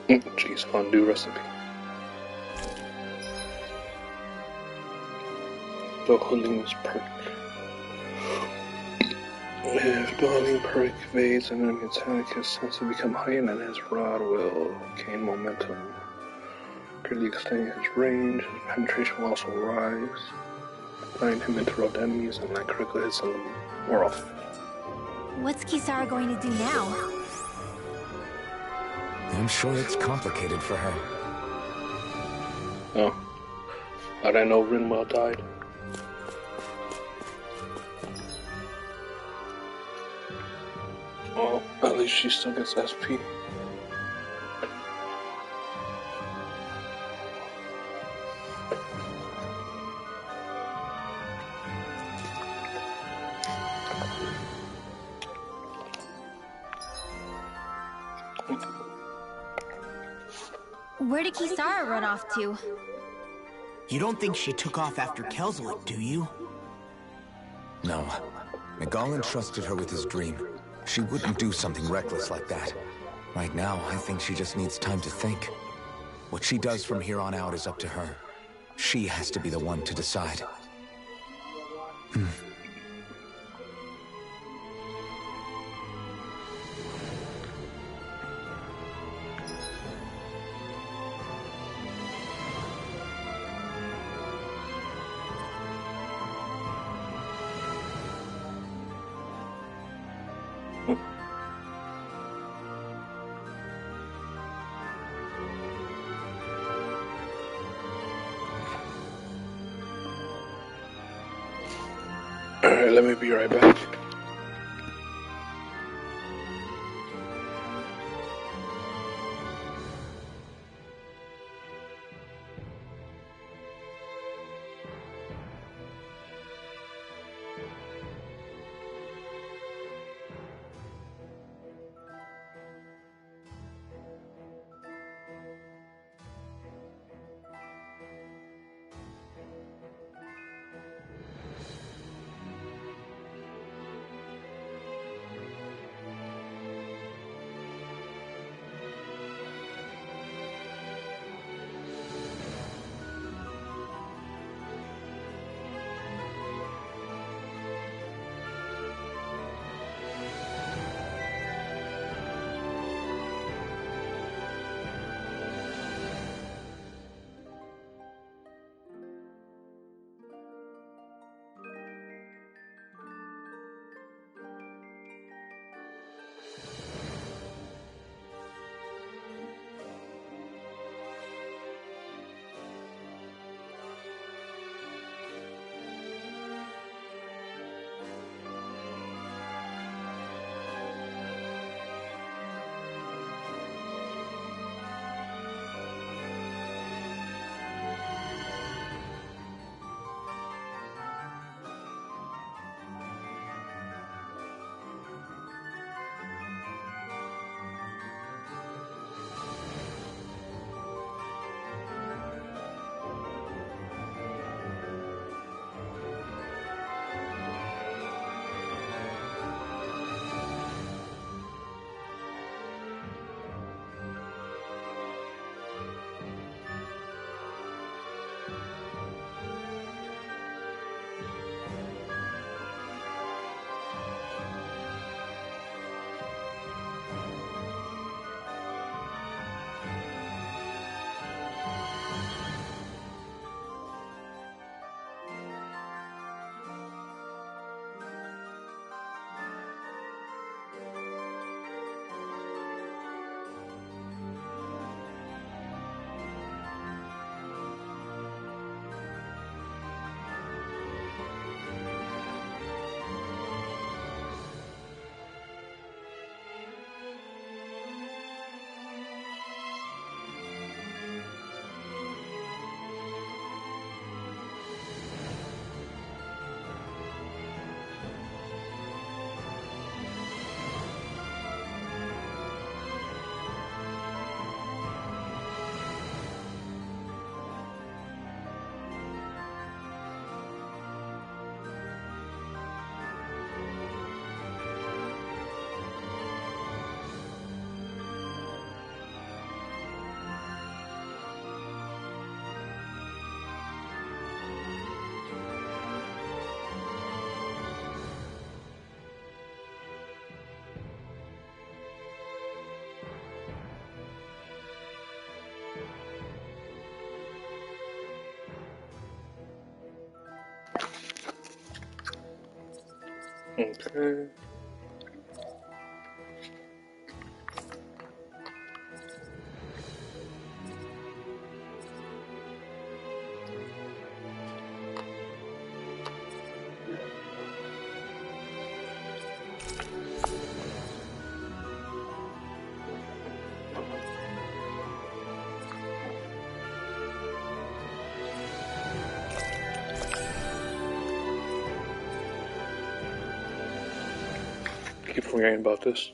Jeez, fondue recipe. Dohalim's perk. If Dohalim perk evades an enemy attack, his sense will become heightened and his rod will gain momentum. Greatly extending his range, his penetration will also rise, allowing him to interrupt enemies and land critical hits on them more often. What's Kisara going to do now? I'm sure it's complicated for her. Oh. How'd I know Rinwell died? Well, at least she still gets SP. Where did Kisara run off to? You don't think she took off after Kelzelik, do you? No. Miguel entrusted her with his dream. She wouldn't do something reckless like that. Right now, I think she just needs time to think. What she does from here on out is up to her. She has to be the one to decide. Alright, let me be right back. Okay. Keep forgetting about this.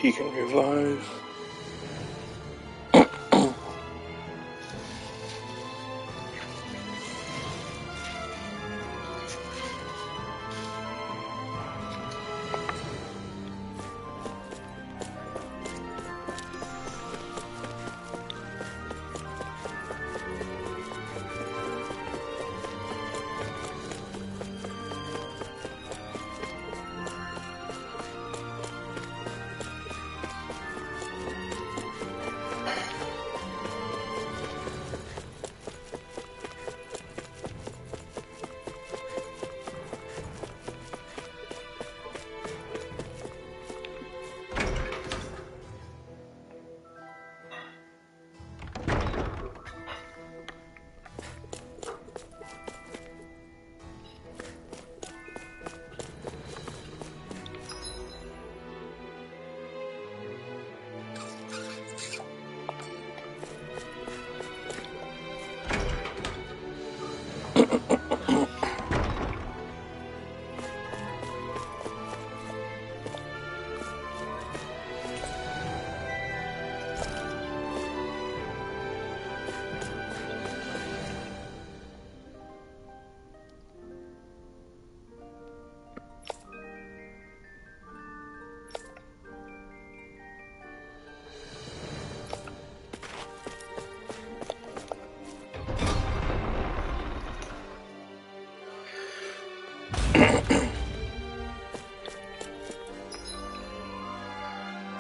He can revive.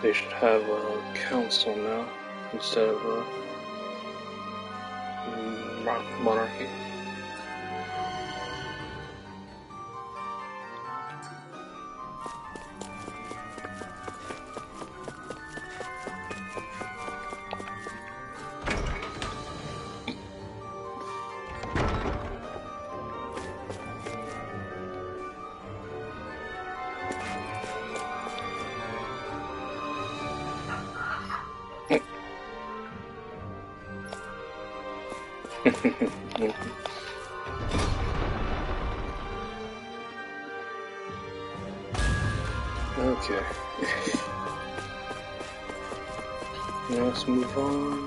They should have a council now instead of a monarchy. Okay. Now let's move on.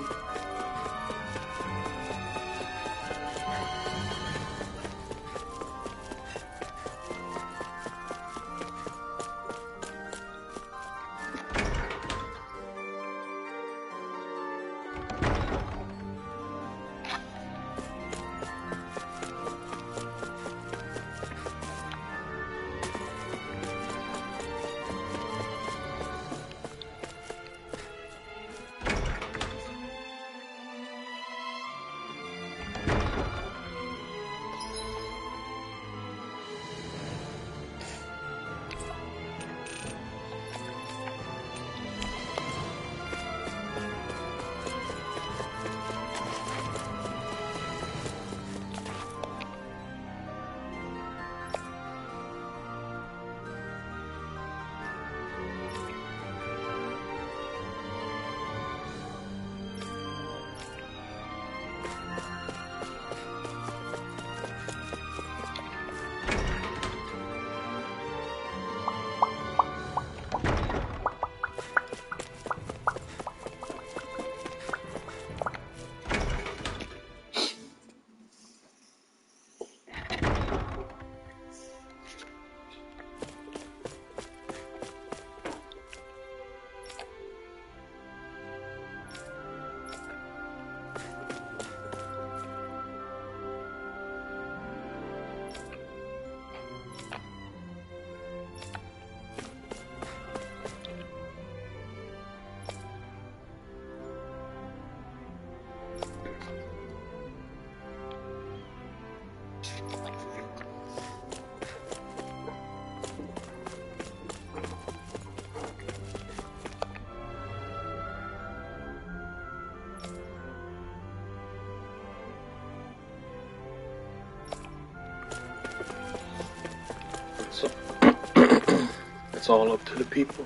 It's all up to the people.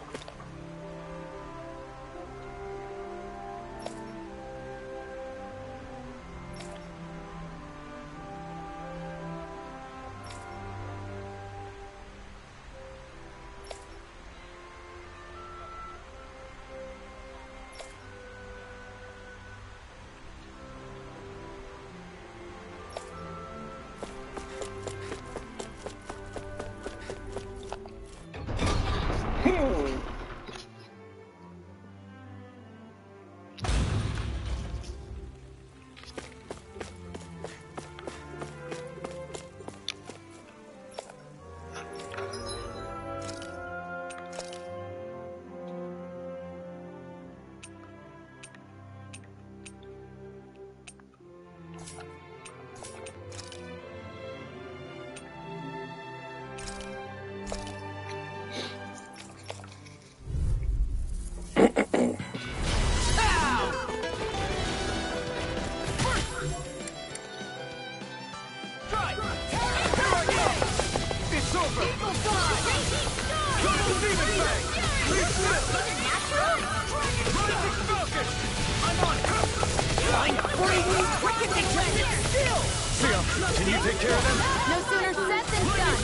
Can you take care of them? No sooner said than done.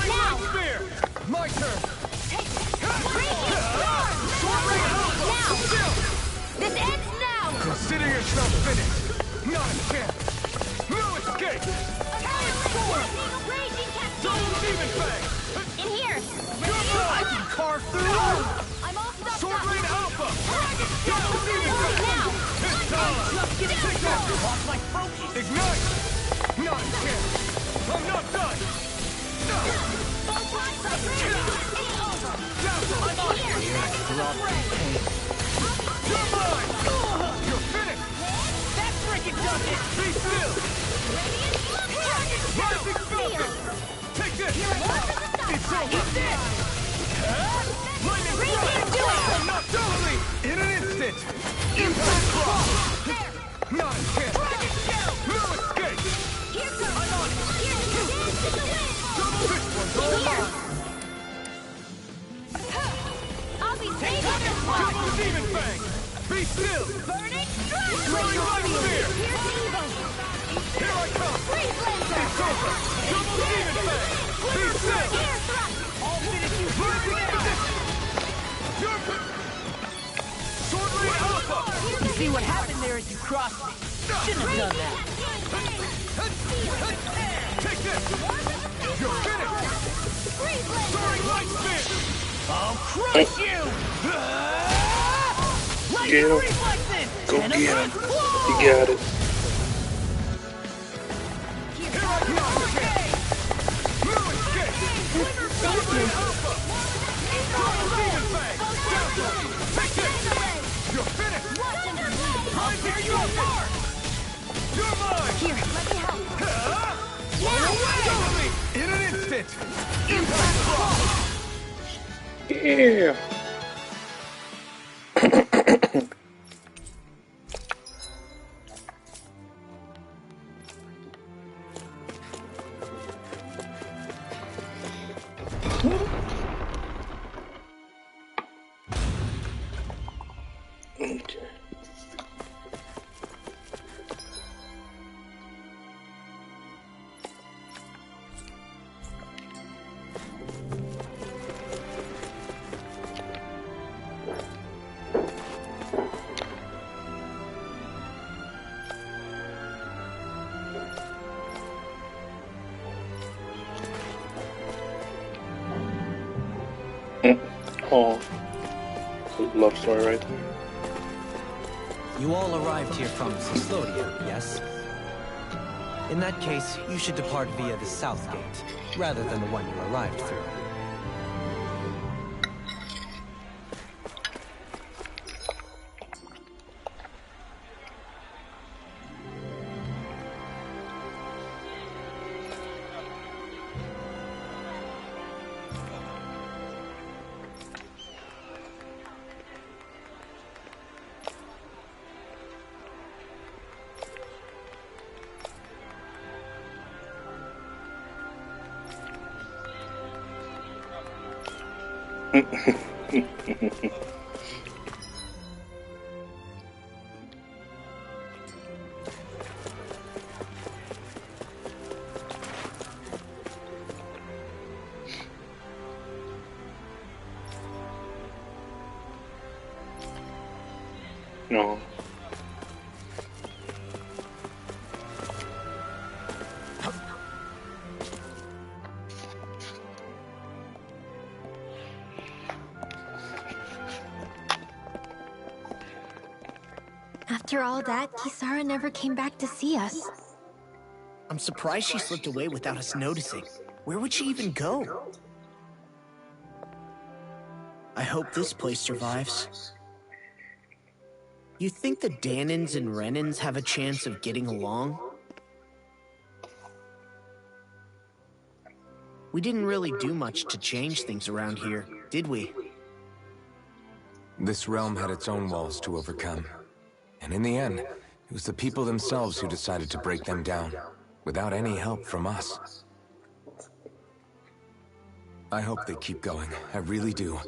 Now. Spear! My turn! Now. This ends now. Consider yourself finished. Not a chance. No escape. Double demon fang. In here. I can carve through. I'm all stuffed Sword up. Rain Alpha. Double demon fang. Now. It's time. Take that. Lost my focus. Ignite. Not a chance. I'm not done. You're mine. You're finished. That freaking does it. Be still. Rising Falcon. Take this. It's over. Lightning strike. I'm not totally. In an instant. Impact cross. Not a chance. No escape. I'm on it. This one's all mine. I'll be saving this one. Double demon fang. Be still. Burning strike. Throwing light spear. Here's evil. Here I come. Freeze laser. It's over. Double demon fang. Be still. Air thrust. I'll finish you Rising now. position. You're... Sword Rain Alpha. You see what happened there as you crossed me. Shouldn't have done that. Take this. You're finished. Freeze laser. Soaring light spear. I'll crush you! Get him. Reflexes! Go get him. You got it. Here I come. No escape. Sword Rain Alpha. Double demon fang. Take this. You're finished. Rising Falcon. You're mine. Here, let me help. Double me. In an instant. Impact cross. Yeah. Okay. Oh, love story right there. You all arrived here from Ciclodia, yes? In that case, you should depart via the south gate, rather than the one you arrived through. No. After all that, Kisara never came back to see us. I'm surprised she slipped away without us noticing. Where would she even go? I hope this place survives. You think the Danans and Renans have a chance of getting along? We didn't really do much to change things around here, did we? This realm had its own walls to overcome. And in the end, it was the people themselves who decided to break them down, without any help from us. I hope they keep going. I really do.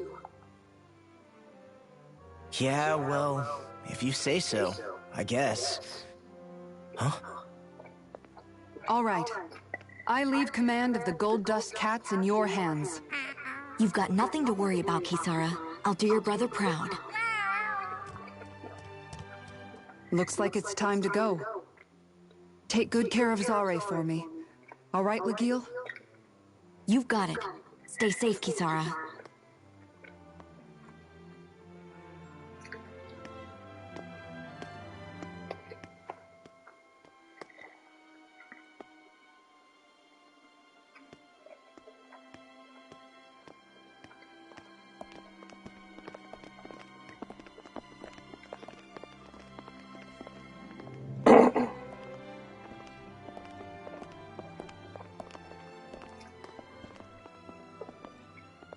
Yeah, well, if you say so, I guess. Huh? All right. I leave command of the Gold Dust Cats in your hands. You've got nothing to worry about, Kisara. I'll do your brother proud. Looks like it's time to go. Take good care of Zare for me. All right, Legil? You've got it. Stay safe, Kisara.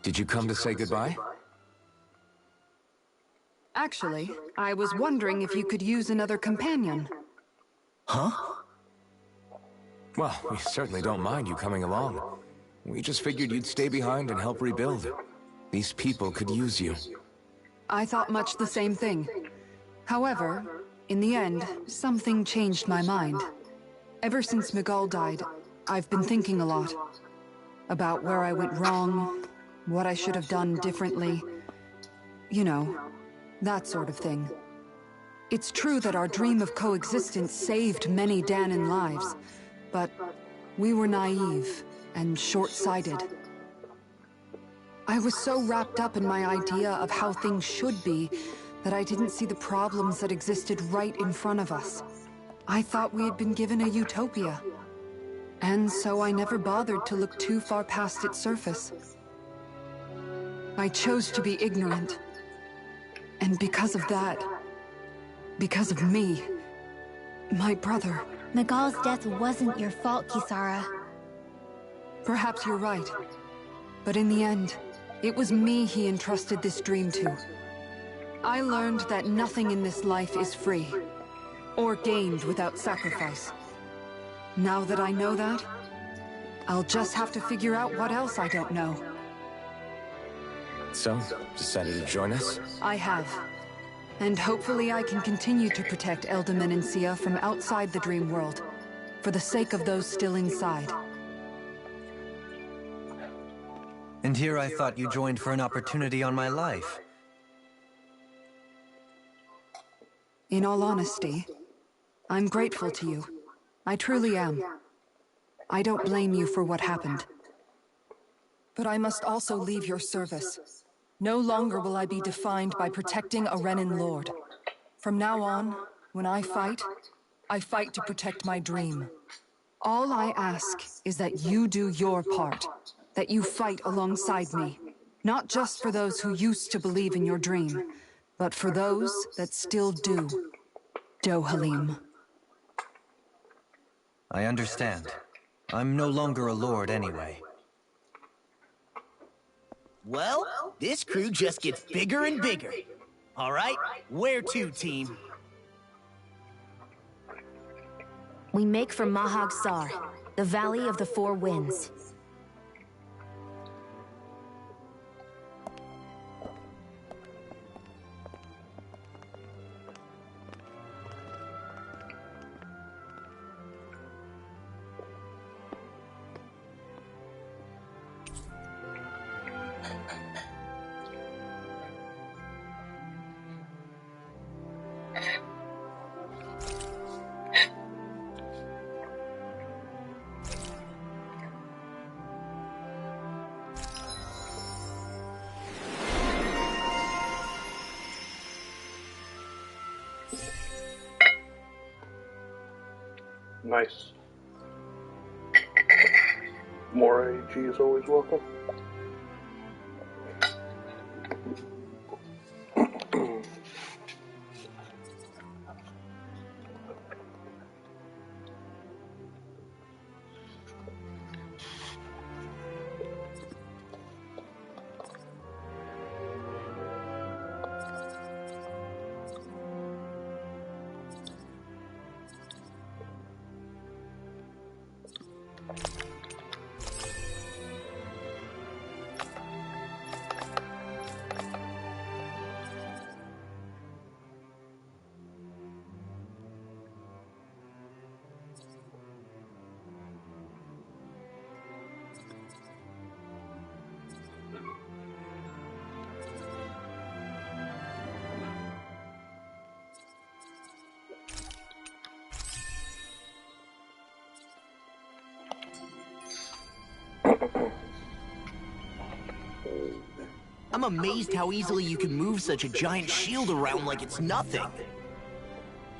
Did you come to say goodbye? Actually, I was wondering if you could use another companion. Huh? Well, we certainly don't mind you coming along. We just figured you'd stay behind and help rebuild. These people could use you. I thought much the same thing. However, in the end, something changed my mind. Ever since Miguel died, I've been thinking a lot. About where I went wrong, what I should have done differently. You know, that sort of thing. It's true that our dream of coexistence saved many Danan lives, but we were naive and short-sighted. I was so wrapped up in my idea of how things should be that I didn't see the problems that existed right in front of us. I thought we had been given a utopia. And so I never bothered to look too far past its surface. I chose to be ignorant. And because of that, because of me, my brother... Miguel's death wasn't your fault, Kisara. Perhaps you're right. But in the end, it was me he entrusted this dream to. I learned that nothing in this life is free, or gained without sacrifice. Now that I know that, I'll just have to figure out what else I don't know. So, decided to join us? I have. And hopefully I can continue to protect Eldaman and Sia from outside the dream world, for the sake of those still inside. And here I thought you joined for an opportunity on my life. In all honesty, I'm grateful to you. I truly am. I don't blame you for what happened. But I must also leave your service. No longer will I be defined by protecting a Renan Lord. From now on, when I fight to protect my dream. All I ask is that you do your part, that you fight alongside me. Not just for those who used to believe in your dream, but for those that still do. Dohalim. I understand. I'm no longer a lord anyway. Well, this crew just gets bigger and bigger. All right, where to, team? We make for Mahag Sar, the Valley of the Four Winds. Nice. More AG is always welcome. I'm amazed how easily you can move such a giant shield around like it's nothing.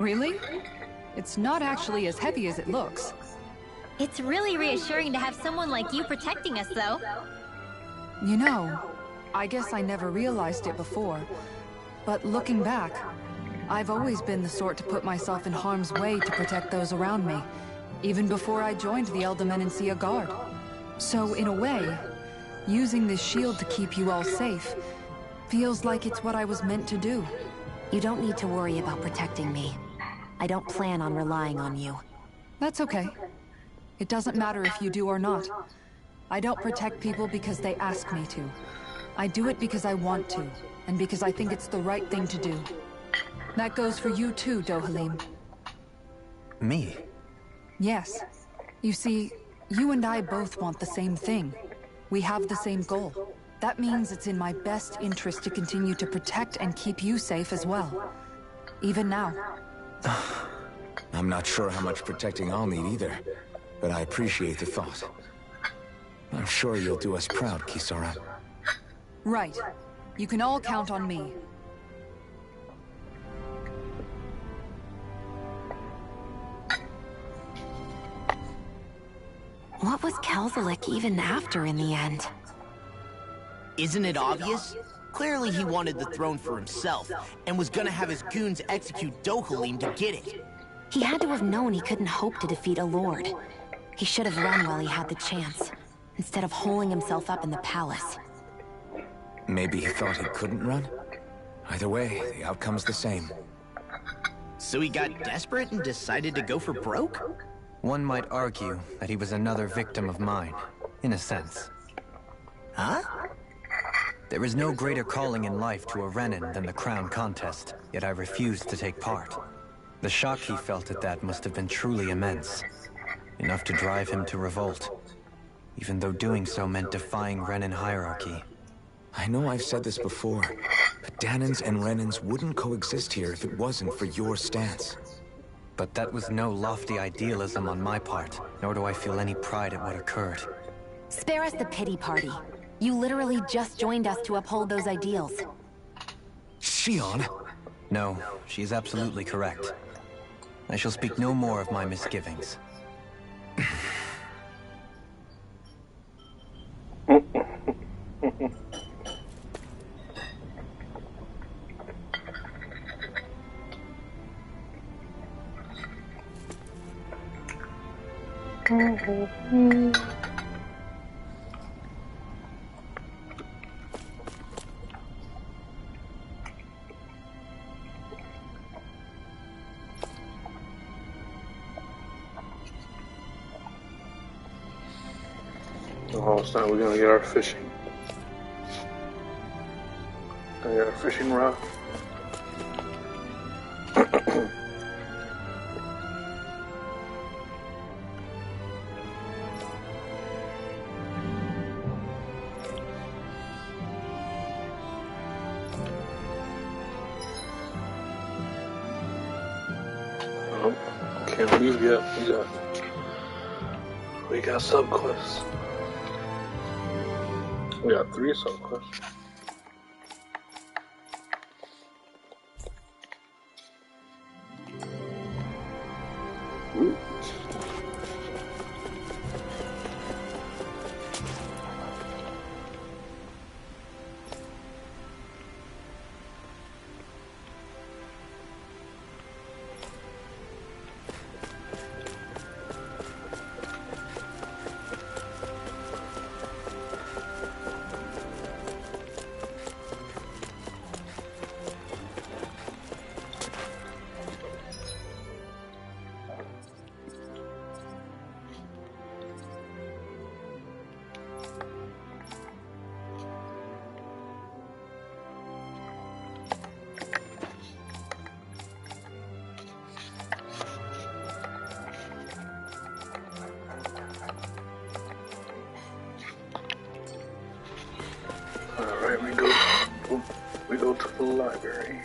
Really? It's not actually as heavy as it looks. It's really reassuring to have someone like you protecting us, though. You know, I guess I never realized it before, but looking back, I've always been the sort to put myself in harm's way to protect those around me, even before I joined the Eldomenencia Guard. So in a way, using this shield to keep you all safe feels like it's what I was meant to do. You don't need to worry about protecting me. I don't plan on relying on you. That's okay. It doesn't matter if you do or not. I don't protect people because they ask me to. I do it because I want to, and because I think it's the right thing to do. That goes for you too, Dohalim. Me? Yes. You see, you and I both want the same thing. We have the same goal. That means it's in my best interest to continue to protect and keep you safe as well. Even now. I'm not sure how much protecting I'll need either, but I appreciate the thought. I'm sure you'll do us proud, Kisara. Right. You can all count on me. What was Kelzelik even after in the end? Isn't it obvious? Clearly he wanted the throne for himself, and was gonna have his goons execute Dohalim to get it. He had to have known he couldn't hope to defeat a lord. He should have run while he had the chance, instead of holding himself up in the palace. Maybe he thought he couldn't run? Either way, the outcome's the same. So he got desperate and decided to go for broke? One might argue that he was another victim of mine, in a sense. Huh? There is no greater calling in life to a Renin than the crown contest, yet I refused to take part. The shock he felt at that must have been truly immense. Enough to drive him to revolt, even though doing so meant defying Renin hierarchy. I know I've said this before, but Danans and Renins wouldn't coexist here if it wasn't for your stance. But that was no lofty idealism on my part, nor do I feel any pride at what occurred. Spare us the pity party. You literally just joined us to uphold those ideals. Shion? No, she is absolutely correct. I shall speak no more of my misgivings. Oh, it's not. We're gonna get our fishing. Gonna get our fishing rod. Oh, can't leave yet. We got subquests. We got 3 subquests. Ooh. Alright, we go to the library.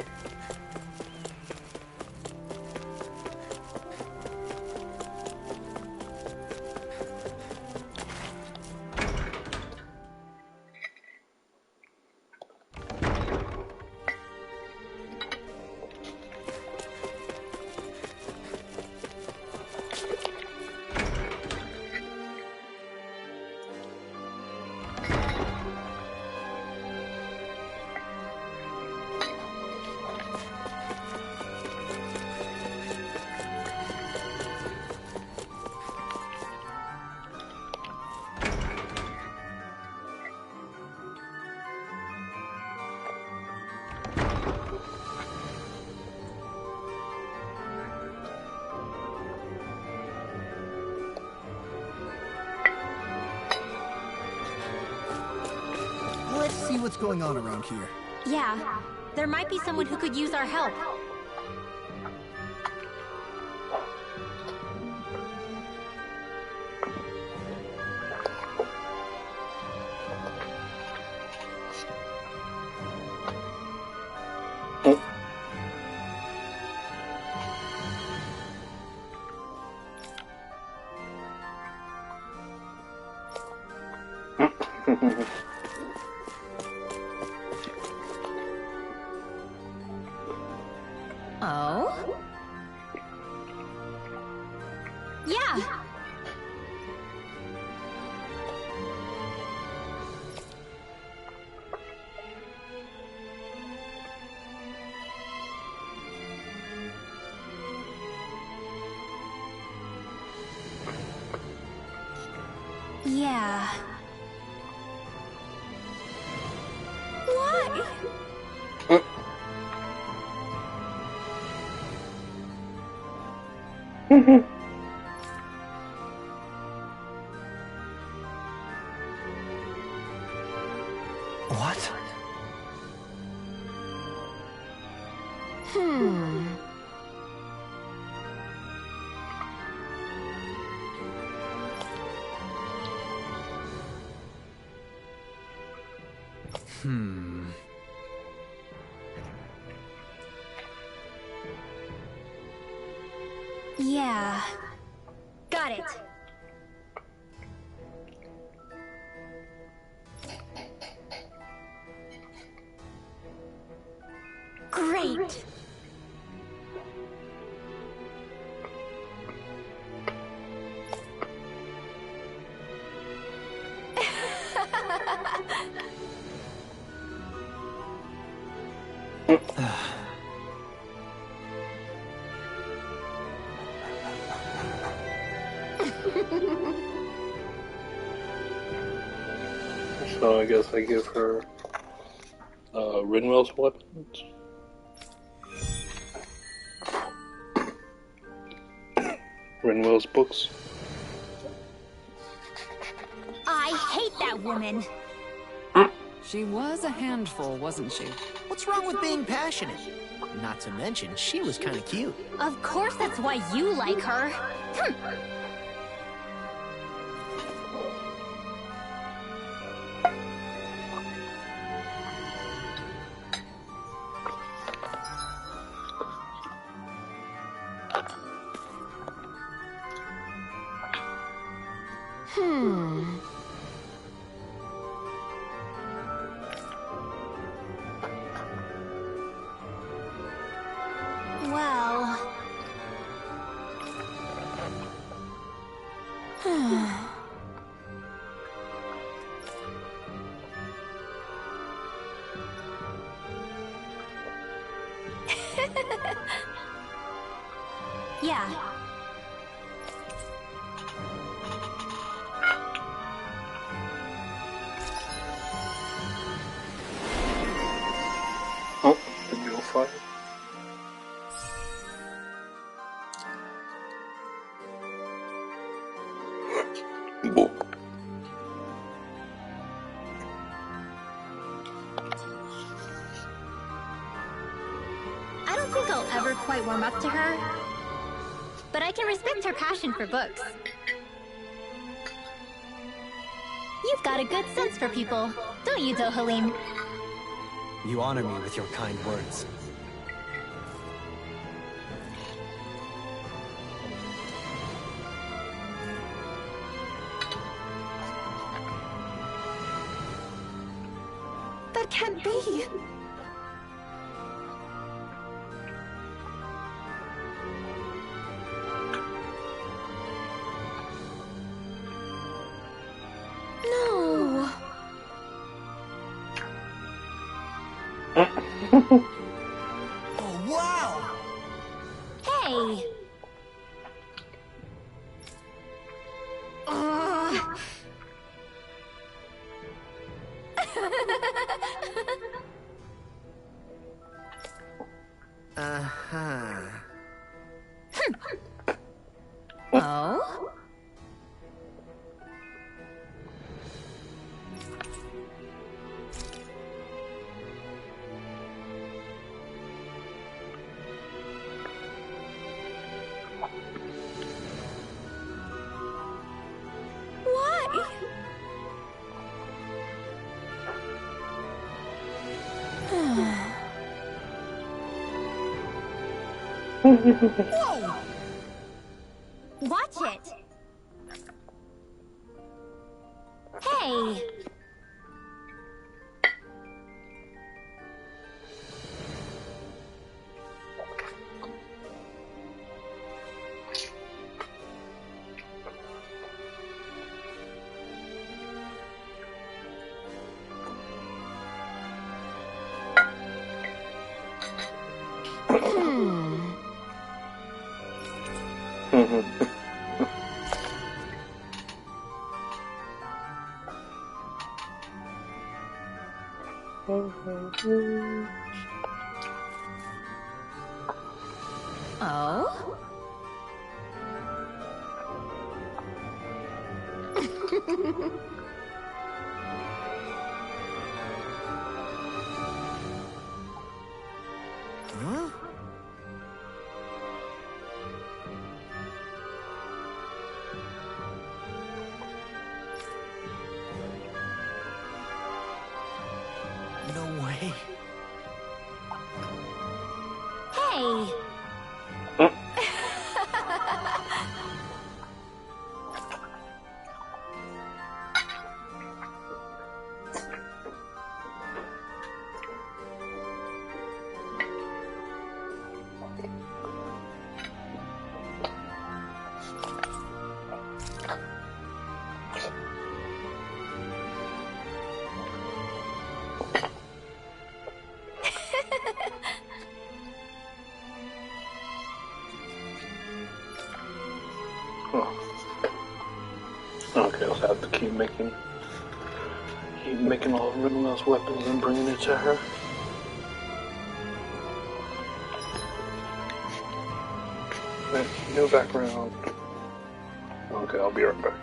Let's see what's going on around here. Yeah, there might be someone who could use our help. Oh? Yeah. Yeah. Why? What? Yeah. Got it. Great. So I guess I give her Rinwell's weapons. Rinwell's books. I hate that woman. She was a handful, wasn't she? What's wrong with being passionate? Not to mention, she was kind of cute. Of course that's why you like her. Well... yeah. Oh, the middle fire. Boom. I don't think I'll ever quite warm up to her, but I can respect her passion for books. You've got a good sense for people, don't you, Dohalim? You honor me with your kind words. That can't be! No! Oh, wow! Hey! Uh-huh. Oh? Why? Whoa! Watch it! Hey! Oh? Huh? No way. Hey! Okay, I'll have to keep making all of those weapons and bringing it to her. Right, new background. Okay, I'll be right back.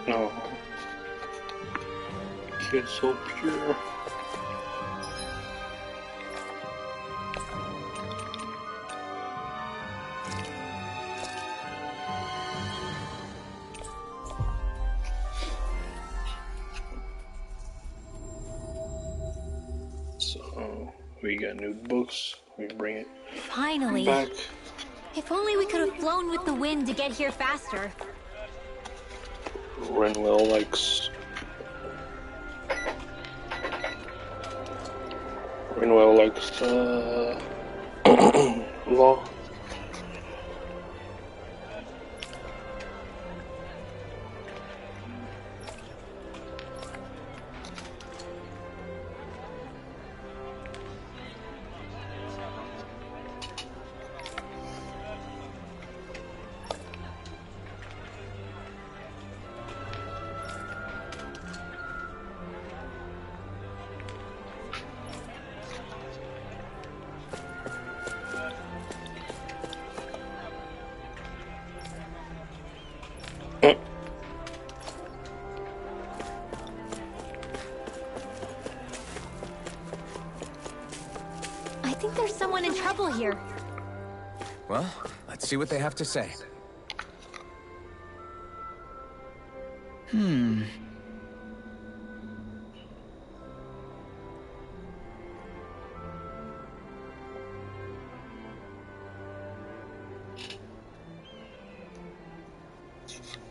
No. Kid's so pure. So we got new books. We bring it Finally. back. If only we could have flown with the wind to get here faster. Renwell likes law. I think there's someone in trouble here. Well, let's see what they have to say.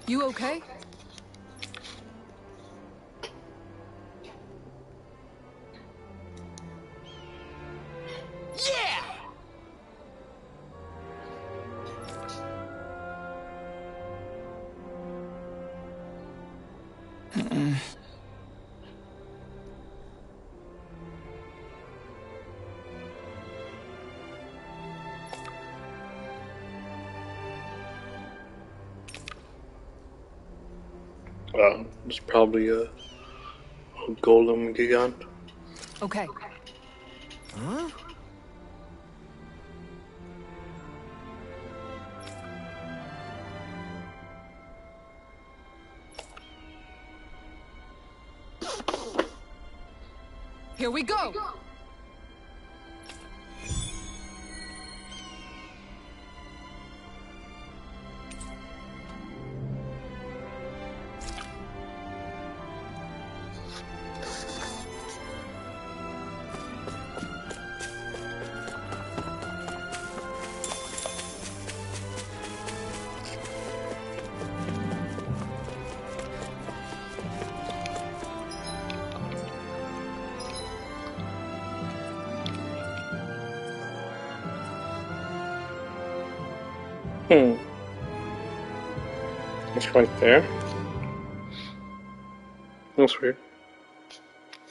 You okay? Yeah! It's probably a golem gigant. Okay. Huh? Here we go! It's right there. That's weird.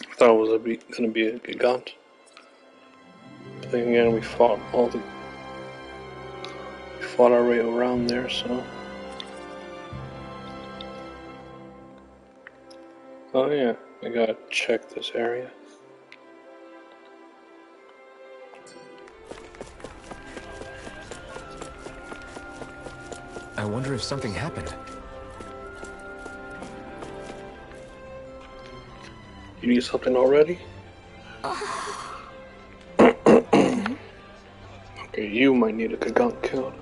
I thought it was gonna be a gigant. But then again, we fought our way around there, so. Oh yeah, I gotta check this area. I wonder if something happened. You need something already? Okay, you might need a gigant killed.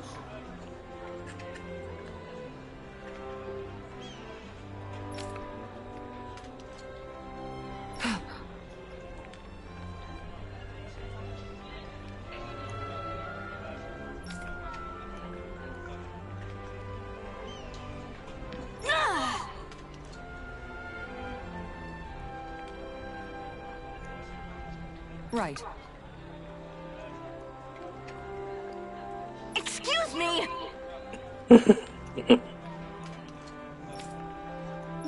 Right. Excuse me!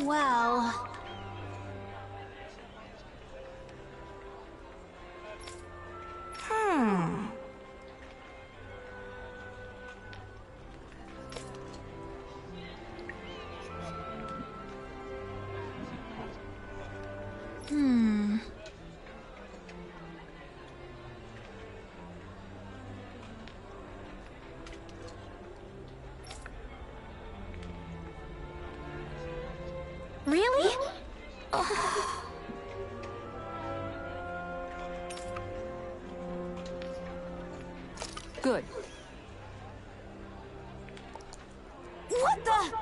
Well... Really? Good. What the?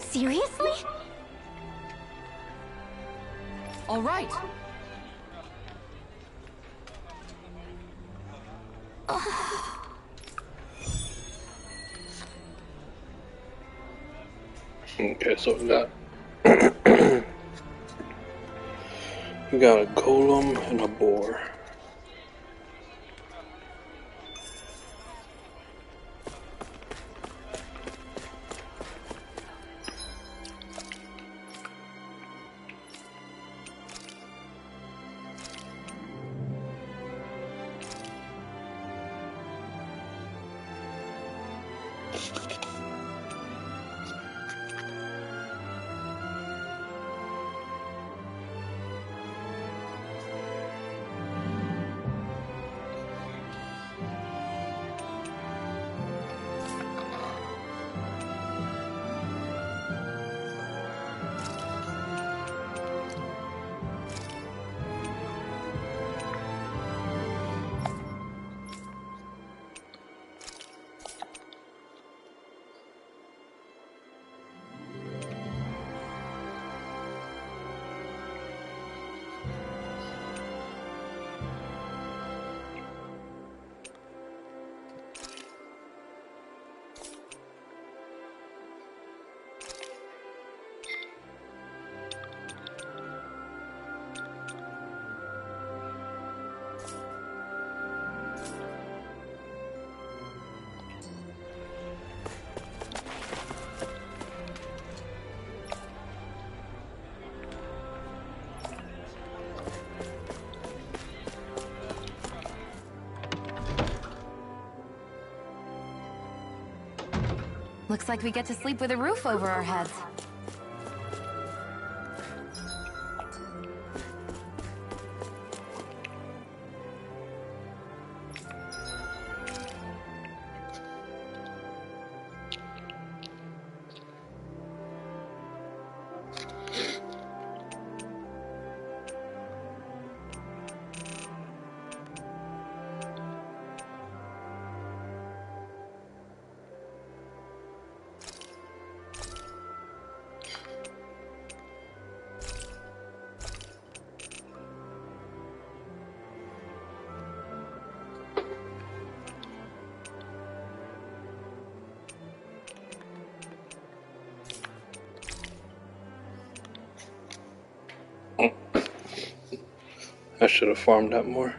Seriously? All right. Okay, so we got a golem and a boar. Looks like we get to sleep with a roof over our heads. I should have farmed that more.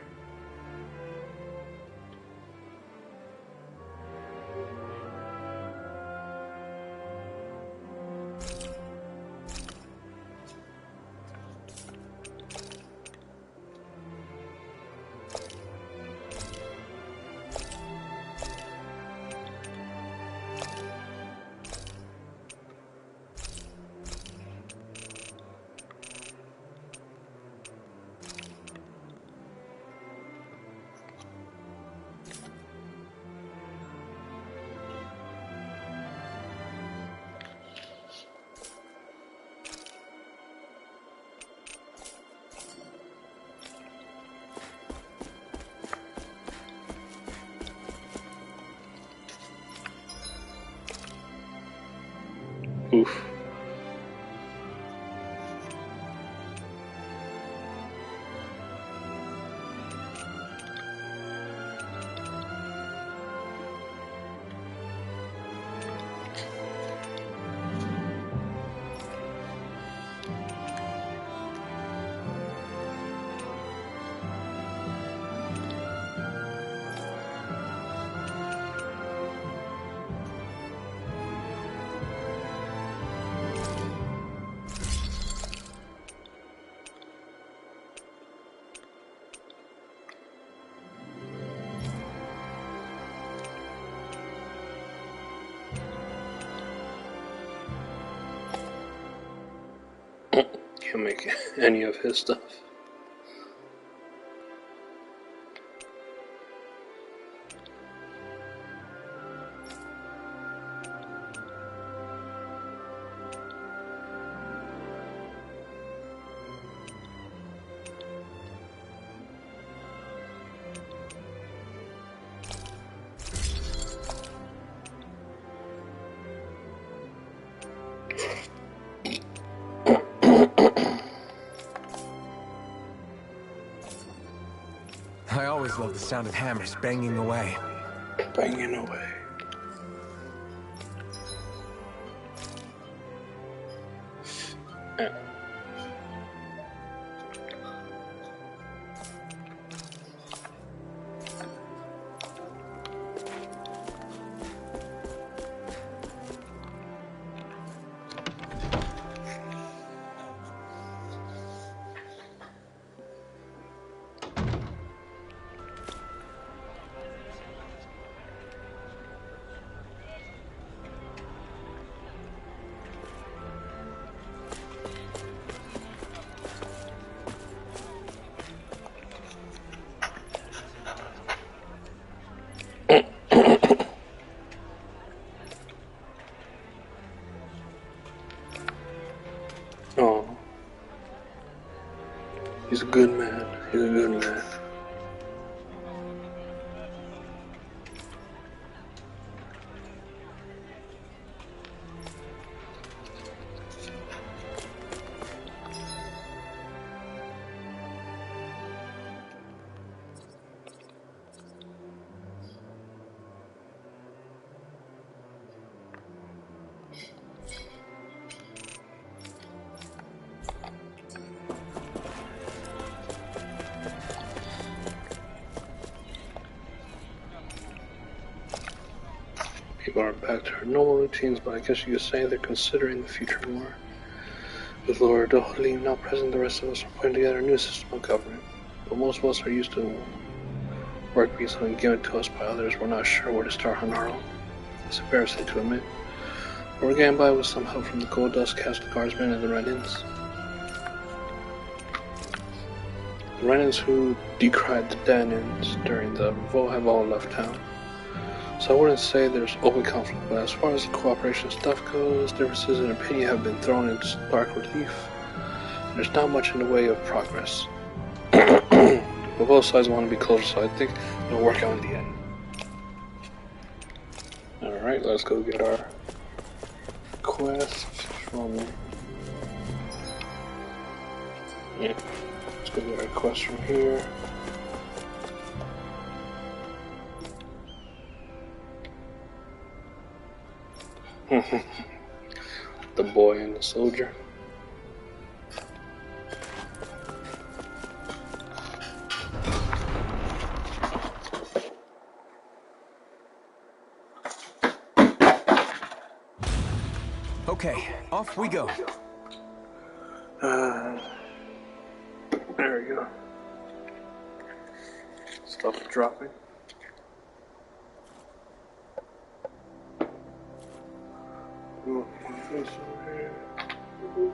Oof. Can't make any of his stuff. just love the sound of hammers banging away. Banging away. Yeah. Oh, he's a good man. He's a good man. People are back to their normal routines, but I guess you could say they're considering the future more. With Lord Dohalim now present, the rest of us are putting together a new system of government. But most of us are used to work being something given to us by others. We're not sure where to start on our own. It's embarrassing to admit. But we're getting by with some help from the Gold Dust Cast Guardsmen and the Renans. The Renans who decried the Danans during the revolt have all left town. So I wouldn't say there's open conflict, but as far as the cooperation stuff goes, differences in opinion have been thrown into stark relief. There's not much in the way of progress. But both sides want to be closer, so I think it'll work out in the end. Alright, let's go get our quest from... Yeah, let's go get our quest from here. The boy and the soldier. Okay, off we go. There we go. Stop it dropping.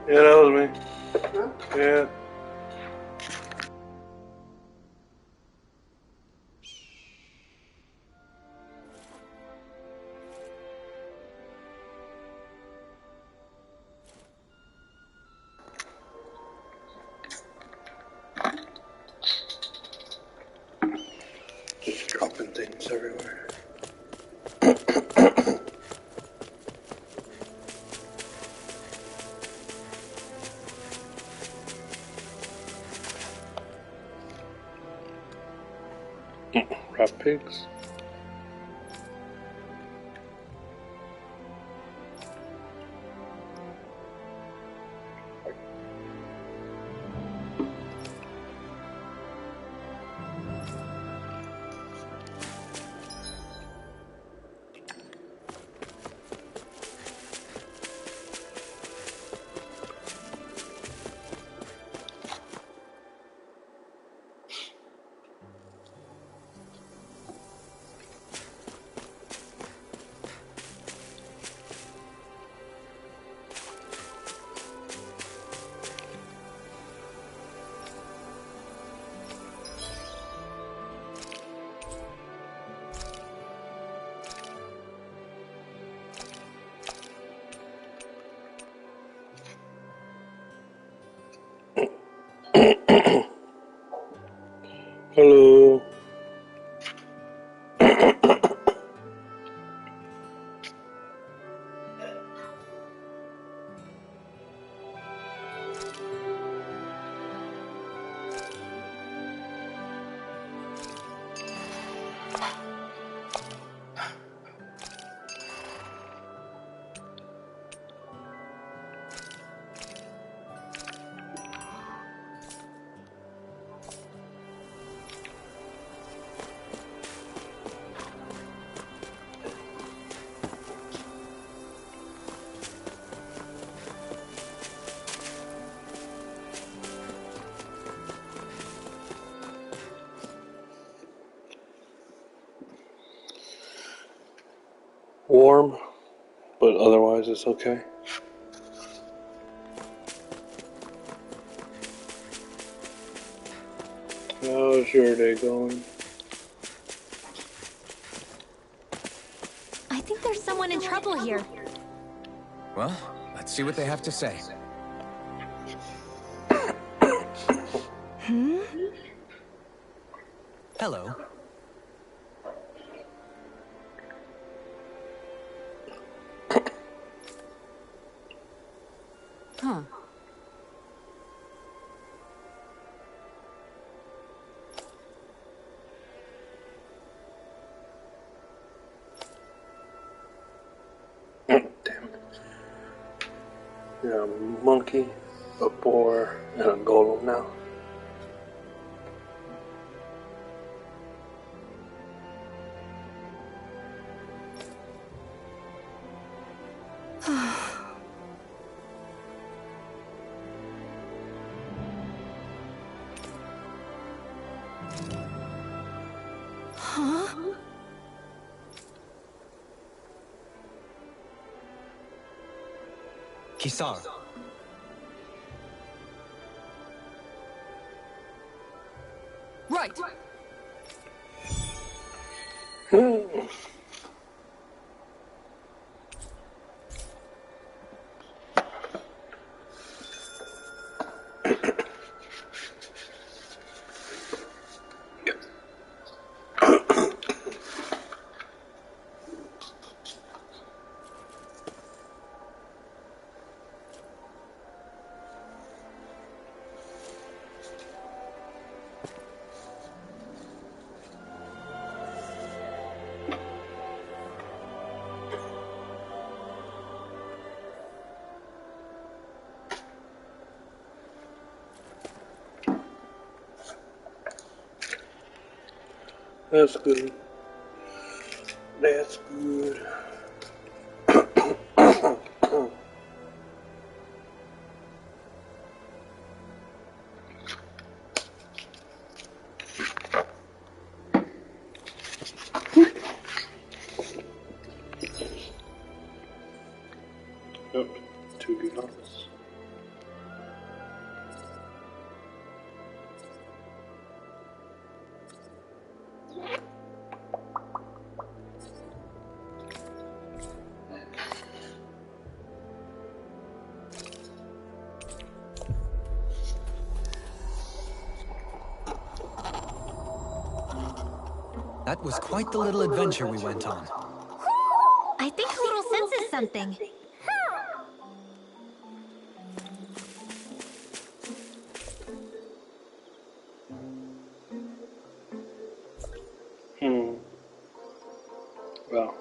Yeah, that was me. Huh? Yeah. Just dropping things everywhere. Rat pigs. warm, but otherwise it's okay. How's your day going? I think there's someone in trouble here. Well, let's see what they have to say. Hello. Huh. Damn it. You're a monkey, a boar, and a golem now. Kisar. Right. That's good. That's good. Yep, to be honest. That was quite the little adventure we went on. I think Hoodle senses something. Well,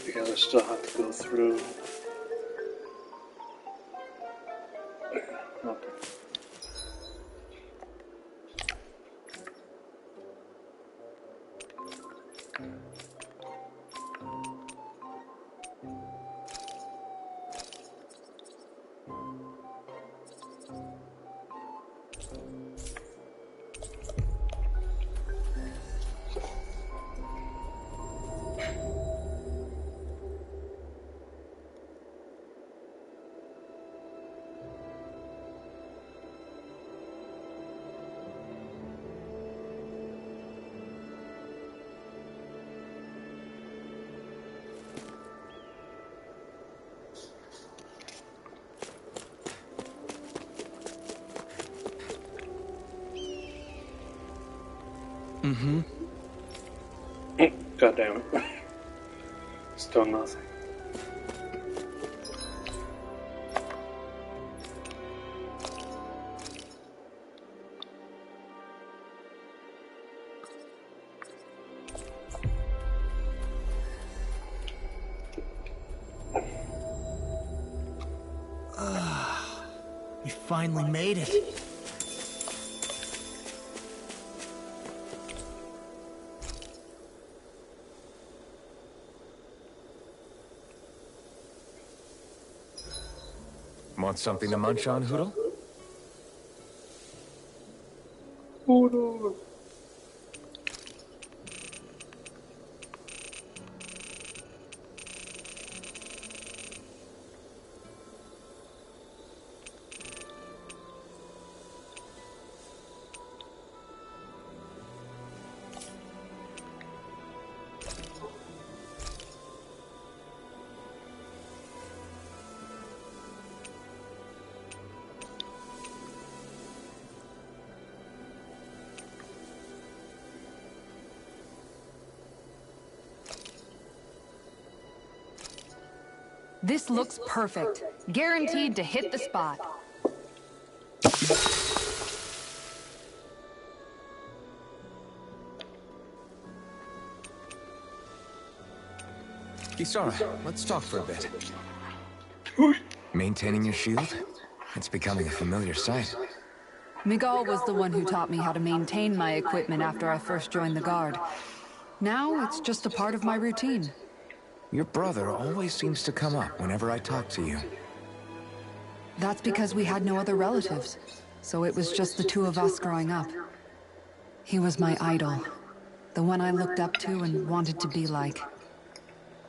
yeah, I still have to go through. Okay. Mm-hmm. God damn it. Still nothing. We finally made it. Want something to munch on, Hoodle? Hoodle. This looks perfect. Guaranteed to hit the spot. Kisara, let's talk for a bit. Maintaining your shield? It's becoming a familiar sight. Miguel was the one who taught me how to maintain my equipment after I first joined the Guard. Now it's just a part of my routine. Your brother always seems to come up whenever I talk to you. That's because we had no other relatives, so it was just the two of us growing up. He was my idol, the one I looked up to and wanted to be like.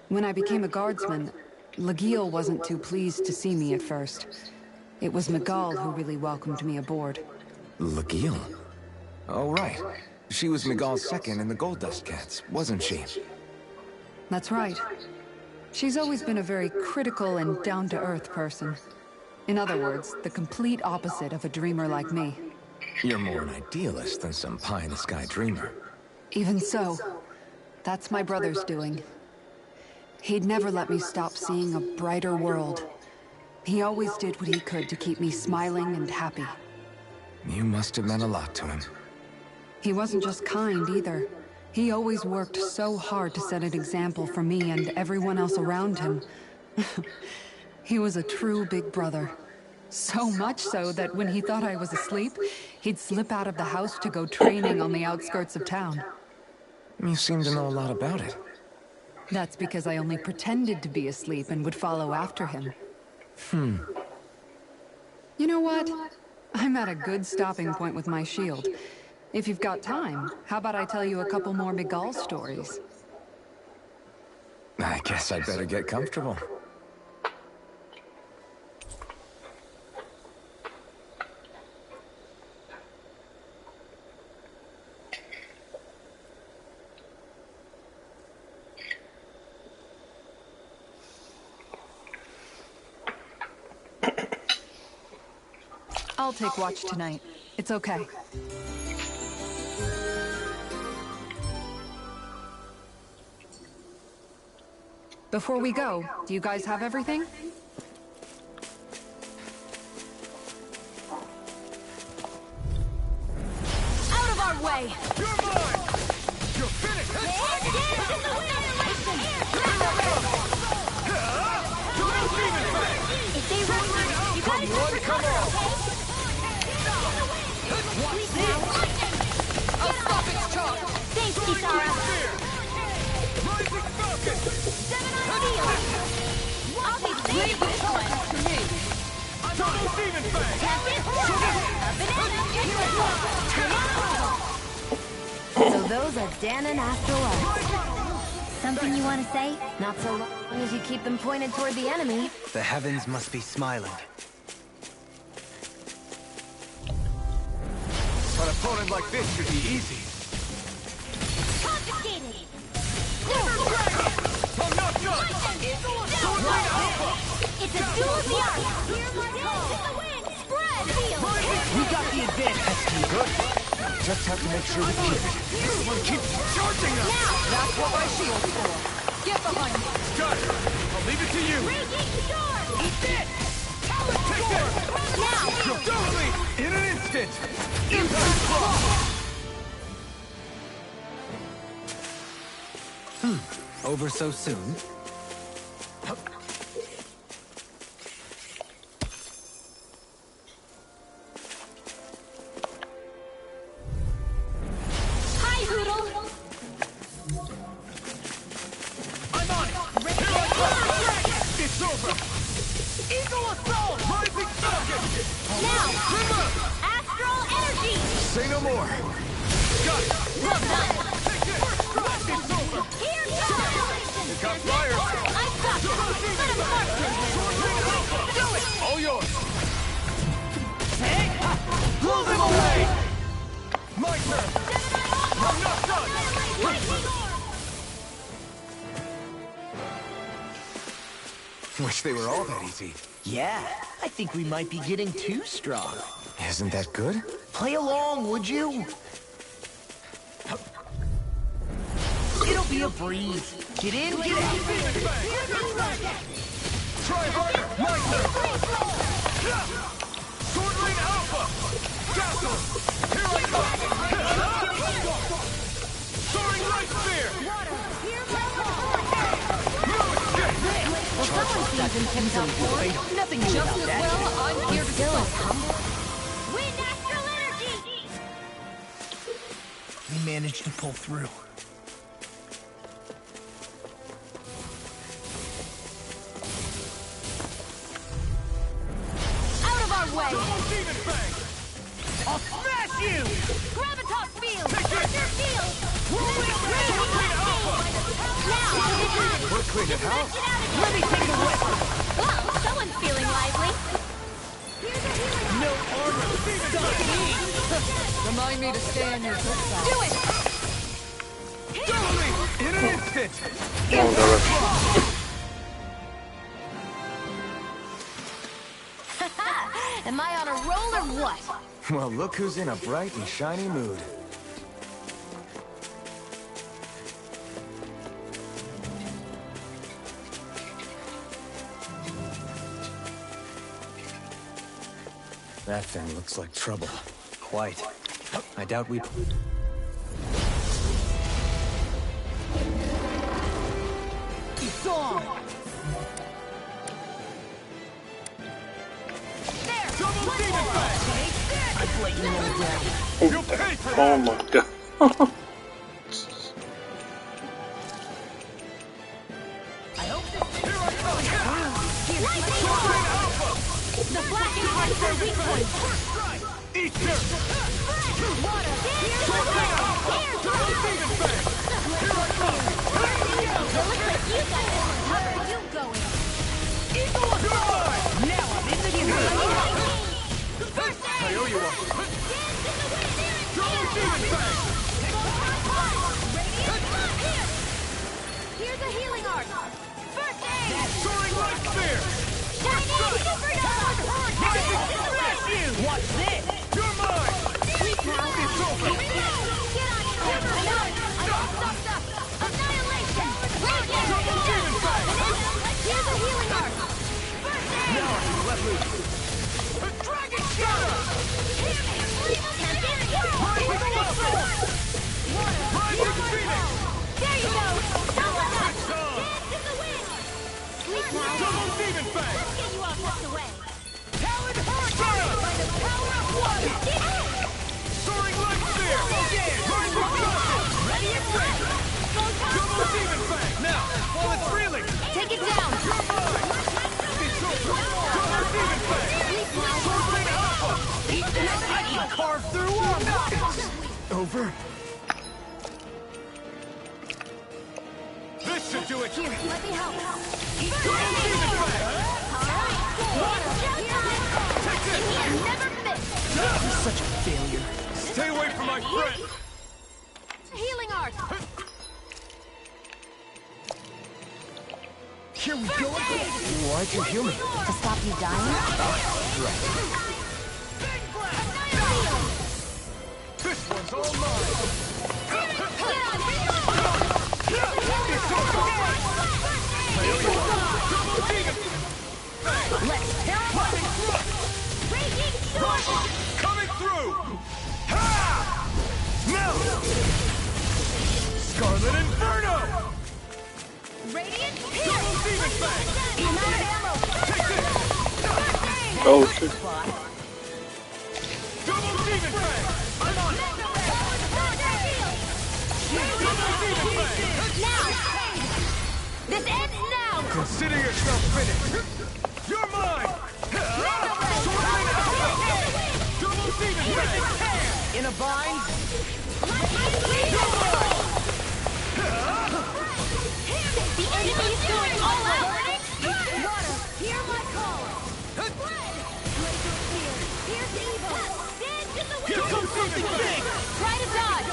When I became a guardsman, Lagiel wasn't too pleased to see me at first. It was Miguel who really welcomed me aboard. Lagiel? Oh, right. She was Miguel's second in the Gold Dust Cats, wasn't she? That's right. She's always been a very critical and down-to-earth person. In other words, the complete opposite of a dreamer like me. You're more an idealist than some pie-in-the-sky dreamer. Even so, that's my brother's doing. He'd never let me stop seeing a brighter world. He always did what he could to keep me smiling and happy. You must have meant a lot to him. He wasn't just kind either. He always worked so hard to set an example for me and everyone else around him. He was a true big brother. So much so that when he thought I was asleep, he'd slip out of the house to go training on the outskirts of town. You seem to know a lot about it. That's because I only pretended to be asleep and would follow after him. You know what? I'm at a good stopping point with my shield. If you've got time, how about I tell you a couple more Miguel stories? I guess I'd better get comfortable. I'll take watch tonight. It's okay. Before we go, do you guys have everything? Out of our way! You're mine! You're finished! If they run, you gotta Come on, come on! I'll stop its charge! Thanks, Kisara! Rising Falcon! 7 on steel! I'll be Leave the charge to me! Double Demon Fang! So those are Dan and Astrolite. Something you want to say? Not so long as you keep them pointed toward the enemy. The heavens must be smiling. An opponent like this should be easy. Confiscated! I'm not done! It's a duel of the arts! Hear my call! In the wind! Spread! We got the advantage. Good. Just have to make sure we keep it. This one keeps charging us! That's what my shield's for. Get behind me! Got it. I'll leave it to you. Raging storm! Eat this! Take this! Now! Totally! In an instant! Impact block! Over so soon? Hi, Hoodle! I'm on it! Here I come! It's over! Eagle Assault! Rising Falcon! Now! Astral energy! Say no more! Got it! Well done! Take this! It's over! Here goes! Got fire! I've got you! Let him march! Do it! All yours! Blow them away! My turn! I'm not done! Wish they were all that easy. Yeah, I think we might be getting too strong. Isn't that good? Play along, would you? It'll be a breeze. Get in, get out. Try harder! My turn! Sword Lane Alpha! Dazzle! Here I come! Soaring Light Spear! Well, someone seems intent on board. Nothing just as well. I'm here to stop. Wind astral energy! We managed to pull through. Out of our way! Demon Fang! I'll smash you! Gravitas field! Take this! Thunder field! We're clean at house! Let me take the weapon! Well, someone's feeling lively. No armor! Stop me! Remind me to stay on your good side. Do it! Totally! In an instant! Wrong direction. Am I on a roll or what? Well, look who's in a bright and shiny mood. That thing looks like trouble. Quite. I doubt we... It's on! Double Demon Fang! I let you roll down. You'll pay for Oh my god. I hope this Here I come! Sword Lane Alpha! The flashing parts are weak points. First strike! Easter! Water! Sword Lane Alpha! Double Demon Fang! Here I come! It looks like you got it. Where are you going? Eagle Assault! Now I'm in the game! First I aid! owe you one. Double Demon Fang! Here's a healing arc. First aid! Soaring Light Spear! Shiny supernova! Smash you! Watch this! You're mine! Sweet now. It's over! Get on it! I'm all stuffed up! Annihilation! Double Demon Fang! Here's a healing arc. First aid! Now I can let loose. A Dragon Shadow! Rising Assault! Rising Phoenix! There you go! Don't let up! It's on! Dance in the wind! Sleep now! Double Demon Fang! Let's get you all tucked away! Talon Hurricane! By the power of one! Soaring Light Spear! Rising Sunset! Ready and ready! Double Demon Fang! Now, while it's reeling! Take it down! You're mine! It's over! Double Demon Fang! Sword Lane Alpha! I can carve through armor! Over? This should do it! Here, let me help. Double Demon Fang! Take this! Never miss! You're such a failure. Stay away from my friend! Healing art! Here we go again! Why'd you heal me? To stop you dying? This one's all mine! Double Demon Fang! Let's tear them up! Raging sword! Coming through! Ha! Now! Scarlet Inferno! Radiant Double Demon Fang! Take this! Oh shit. Double Demon Fang! I'm on it! Double Demon Fang! Now! This ends now! Consider yourself finished! You're mine! Sword Lane Alpha! Double Demon Fang! In a bind? The enemy is going all out! Water, hear my call! Laser spear, here's evil! Dance in the wind! Here comes something big! Try to dodge!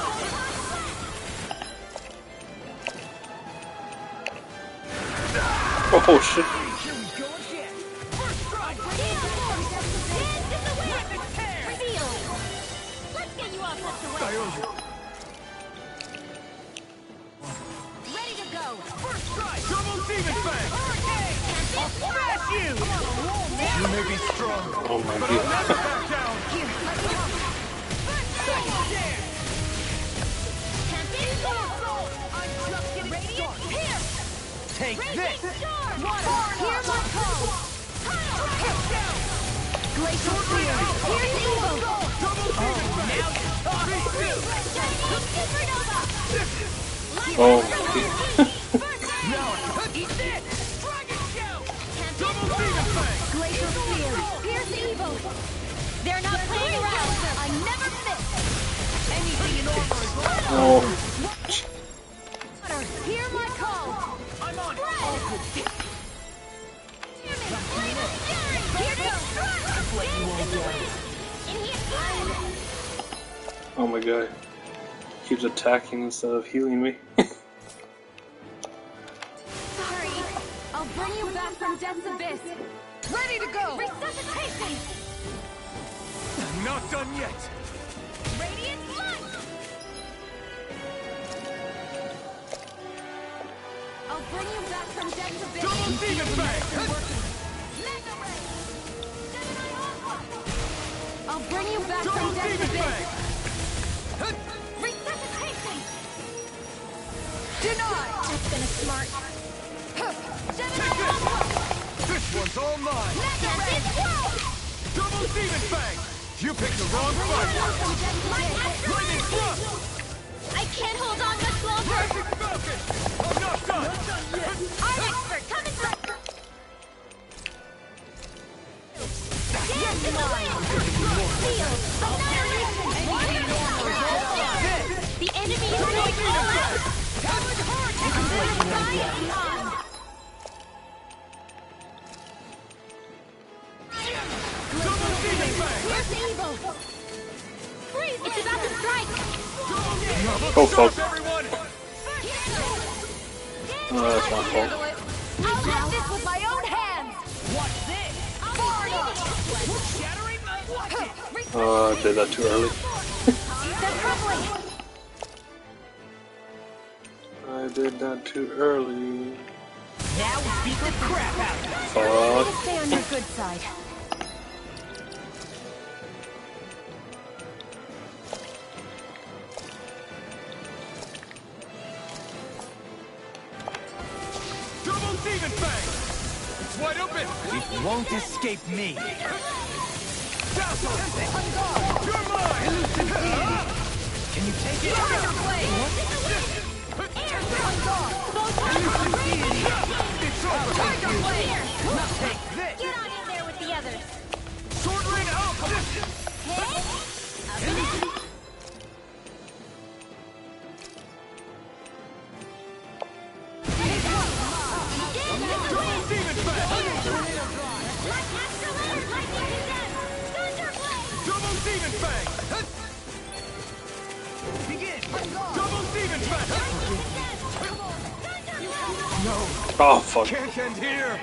Oh shit. Here we go again! First strike! Dance in the wind! Tear! Reveal! Let's get you all tucked I away! owe you. Ready to go! First strike! Double Demon Fang! Hurricane! I'll smash you! You may be strong, Oh my but I'll god. never back down! Here, let me help. Second dance! I'm just getting started. Here! Take this! Water, hear my call! Glacial Spear, here's evil! Double demon now you're talking! Oh Now eat this! Dragon Shout! Double demon fang! Glacial Spear, here's evil! They're not playing around. I never miss! Anything in armor is oh. water, hear my call! I'm on! Oh my god. Keeps attacking instead of healing me. Sorry, I'll bring you back from Death's Abyss. Ready to go! Resuscitation! I'm not done yet! Radiant Light! I'll bring you back from Death's Abyss. Double demon fang! Mega Ray! Gemini Aqua! I'll bring you back Double from Death's demon Abyss. fang! Resuscitation! Denied! That's been a smart. Gemini Aqua! This one's all mine! Mega Ray! Double demon fang! You picked the wrong fight! Lightning thrust! I can't hold on much longer! Rising falcon! I'm not done! Art expert, coming through! Dance in the wind! Field! Annihilation! The enemy is going all out! Double demon fang! Here's evil! Freeze! It's about to strike! Oh fuck. Everyone! Oh, that's my fault. I'll lift this with my own hands! What's this? Far enough! Shattering? Watch it! I did that too early. They're crumbling! I did that too early. Now we beat the crap out of them! Fuck. Stay on your good side. Double demon fang! It's wide open! It won't escape me! Dazzle! You're mine! Can you take it? It's over! Now take this! Get on in there with the others! Sword Ring Alpha! Double demon fang! Double demon fang! Begin! Double demon fang! No! Oh fuck. Can't end here!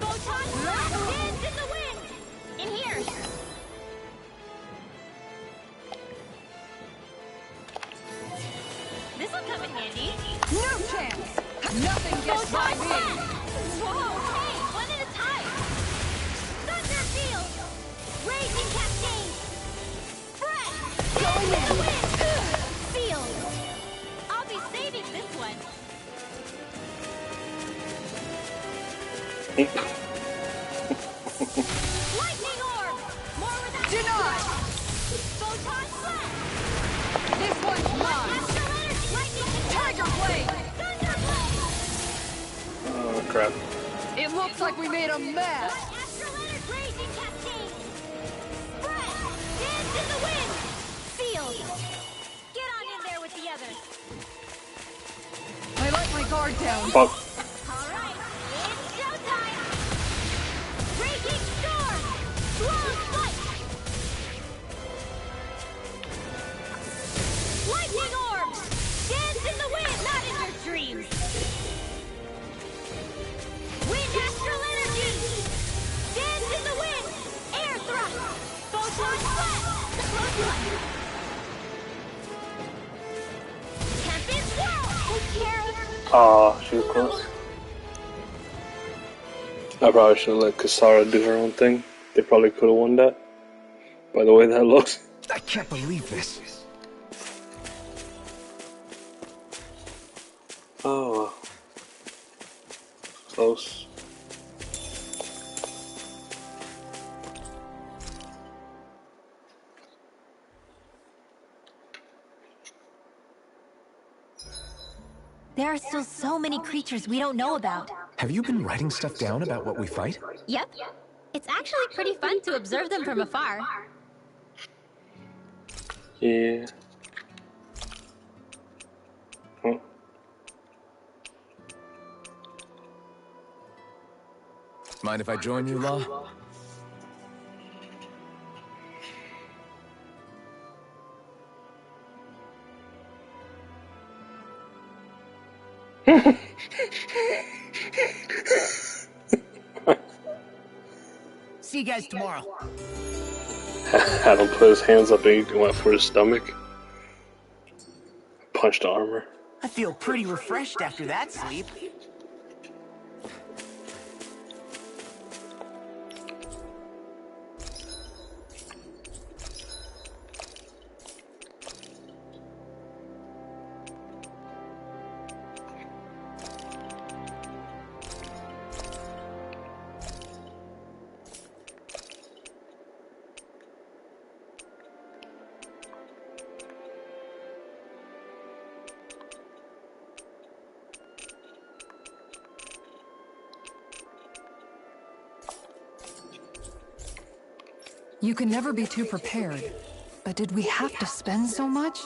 Photon blast dance in the wind! In here! This'll come in handy. No chance! Nothing gets by Photon me! blast! Whoa, hey, one at a time! Thunder field! Raging cascade! Crest! Dance in the wind! Field! I'll be saving this one. Lightning orb! More with that. Denied! Photon blast! This one's mine! Astral energy! Lightning Tiger Blade! Thunder blade! Oh crap. It looks like we made a mess! Astral energy! Raging cascade! Spread! Dance in the wind! Field! Get on in there with the others! I let my guard down. Fuck. Alright, it's showtime! Raging storm! Long flight! Lightning orb! Dance in the wind! Not in your dreams! Ah, she was close. I probably should have let Kisara do her own thing. They probably could have won that. By the way that looks. I can't believe this. Oh. Close. There are still so many creatures we don't know about. Have you been writing stuff down about what we fight? Yep. It's actually pretty fun to observe them from afar. Yeah. Huh. Mind if I join you, Law? See you guys tomorrow. Had him put his hands up and he went for his stomach. Punched the armor. I feel pretty refreshed after that sleep. You can never be too prepared. But did we have to spend so much?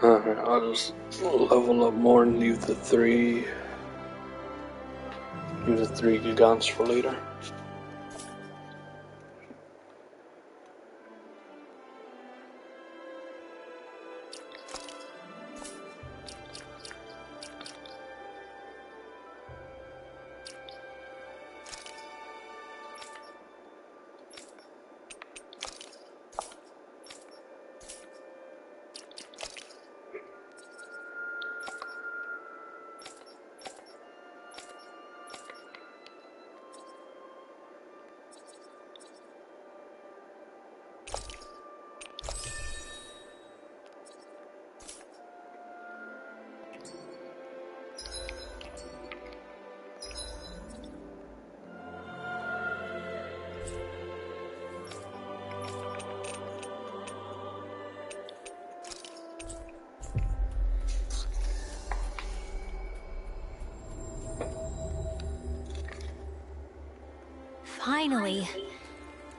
Alright, I'll just level up more and leave the three Gigants for later. Finally.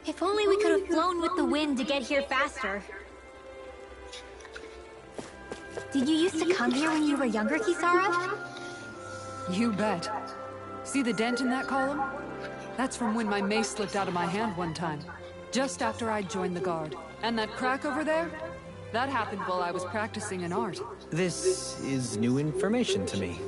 If only we could have flown with the wind to get here faster. Did you used to come here when you were younger, Kisara? You bet. See the dent in that column? That's from when my mace slipped out of my hand one time. Just after I joined the guard. And that crack over there? That happened while I was practicing an art. This is new information to me.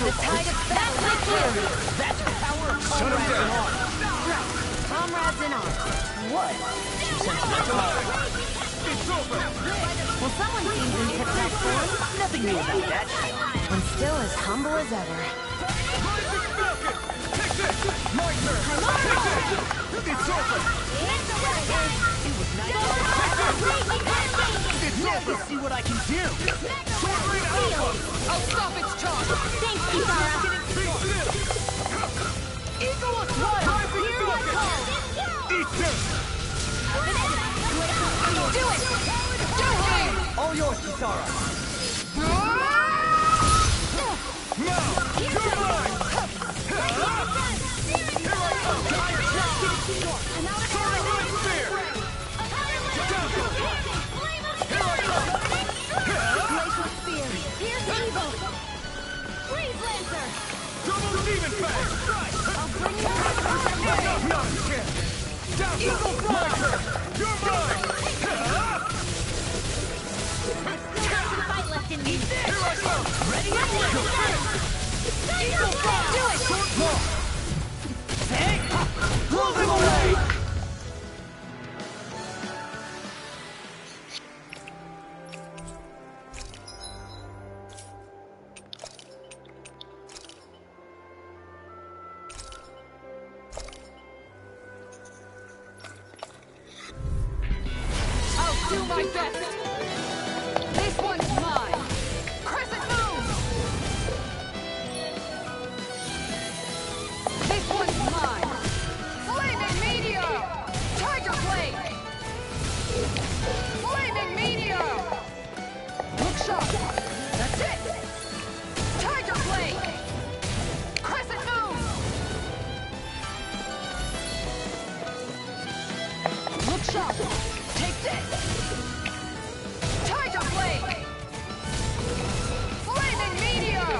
The tide of battle is clear. That's the power of comrades in arms. Right. Comrades in arms. What? She sends my power. Well, someone seems in tip-top form. Nothing new about that. And still as humble as ever. My turn! It's over! It was nice. Now you see what I can do. I'll stop its charge. Thanks, Kisara. Eagle of Fire! Here I come. Eat this! Do it! Do it! All yours, Kisara. Now! You're mine! Starlight Spear! Glacial Spear. Here's Eagle. Freeze Lancer. Double Demon Fang! I'll bring you back. Not a chance! Eagle my turn! You're mine! Fight left in me. Here I come! Ready? Eagle Fly! Do it. Short ball! Blow them away! I'll do my best. This one's mine. Crescent Moon. This one's mine. Flaming Meteor. Tiger Blade. Flaming Meteor. Look sharp. That's it. Tiger Blade. Crescent Moon. Look sharp. Take this. Tiger Blade. Flaming Meteor.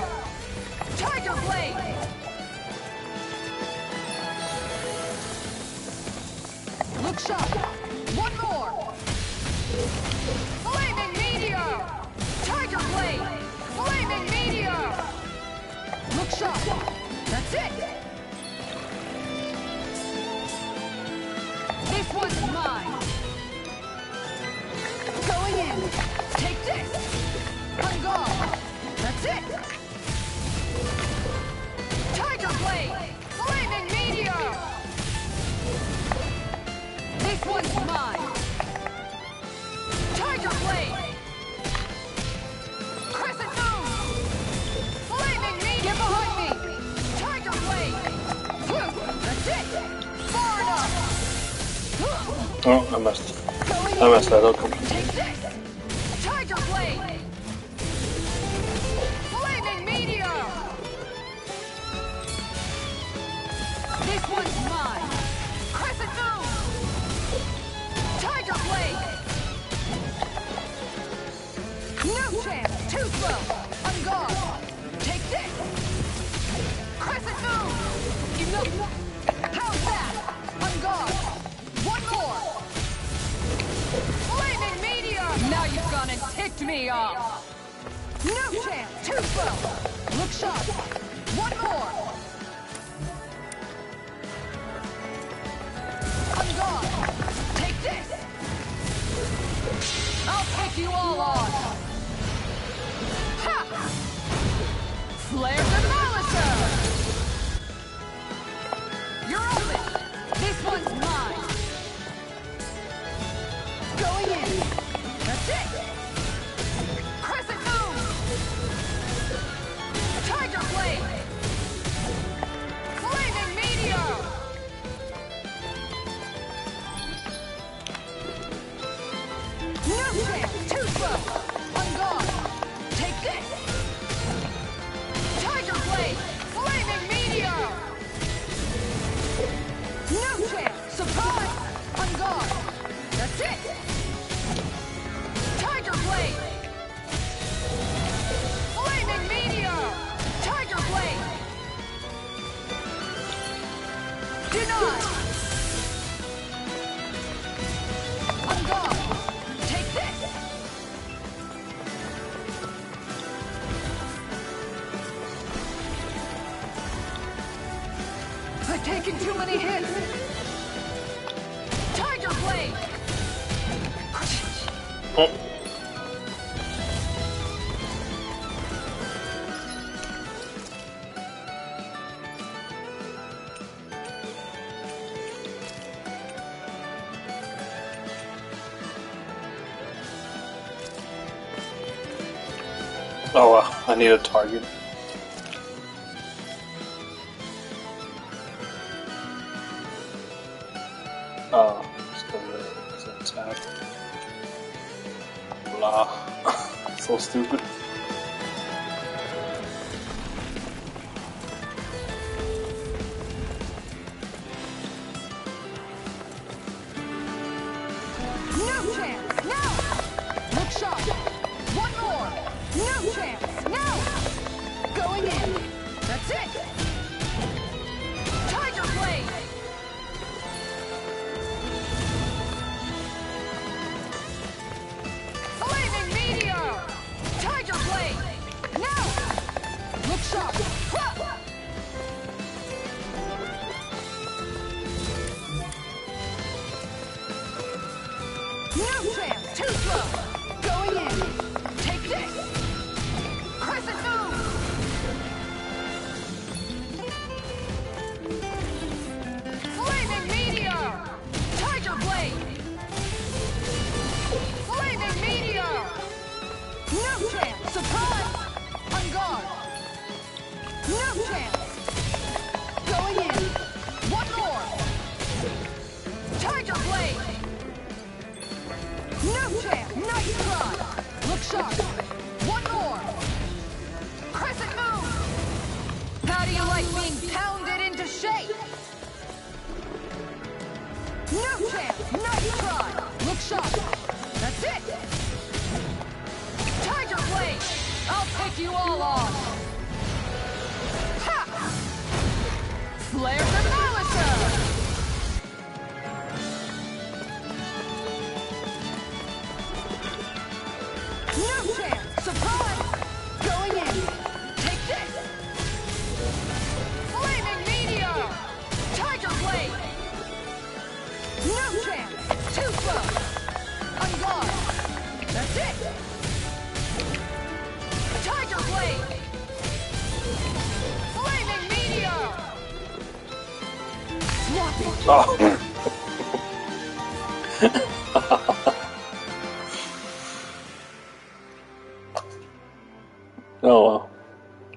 Tiger Blade. Look sharp. One more. Flaming Meteor. Tiger Blade. Flaming Meteor. Look sharp. That's it. This one's mine. Going in. Take this. On guard. That's it. Tiger Blade. Flaming Meteor. This one's mine. Tiger Blade. Crescent Moon. Flaming Meteor. Get behind me. Tiger Blade. That's it. Far enough. Oh, I messed that up completely. Take this! Tiger Blade! Flaming Meteor! This one's mine! Crescent Moon! Tiger Blade! No chance! Too slow! On guard! Take this! Crescent Moon! Enough! How's that? On guard! One more! Flaming Meteor! Now you've gone and ticked me off! No chance! Too slow! Look sharp! One more! On guard! Take this! I'll take you all on! Ha! Flare Demolisher! You're open! This one's mine! Going in. That's it. Crescent Moon. Tiger Blade. Flaming Meteor. No chance. Too slow. On guard. Take this. Tiger Blade. Flaming Meteor. No chance. Surprise. On guard. That's it. Tiger Blade! Flaming Meteor! Tiger Blade! Denied! On guard! Take this! I've taken too many hits. Tiger Blade. Oh. Oh, I need a target. Oh, it's gonna attack. Blah. So stupid. No chance. No. Look sharp. One more. No chance. No. Going in. That's it. Tiger Blade. Flaming Meteor. Tiger Blade. No. Look sharp. Ha! No chance. Too slow. Going in. Take this. Crescent move. Flaming Meteor. Tiger Blade. Flaming Meteor. No chance. Surprise. On guard. No chance. Going in. One more. Tiger Blade. No chance! Nice try! Look sharp! One more! Crescent move! How do you like being pounded into shape? No chance! Nice try! Look sharp! That's it! Tiger Blade! I'll take you all on! Ha! Flare Demolisher! No chance! Surprise! Going in! Take this! Flaming Meteor! Tiger Blade! No chance! Too slow! On guard! That's it! Tiger Blade! Flaming Meteor! Swapping! Oh. Oh well.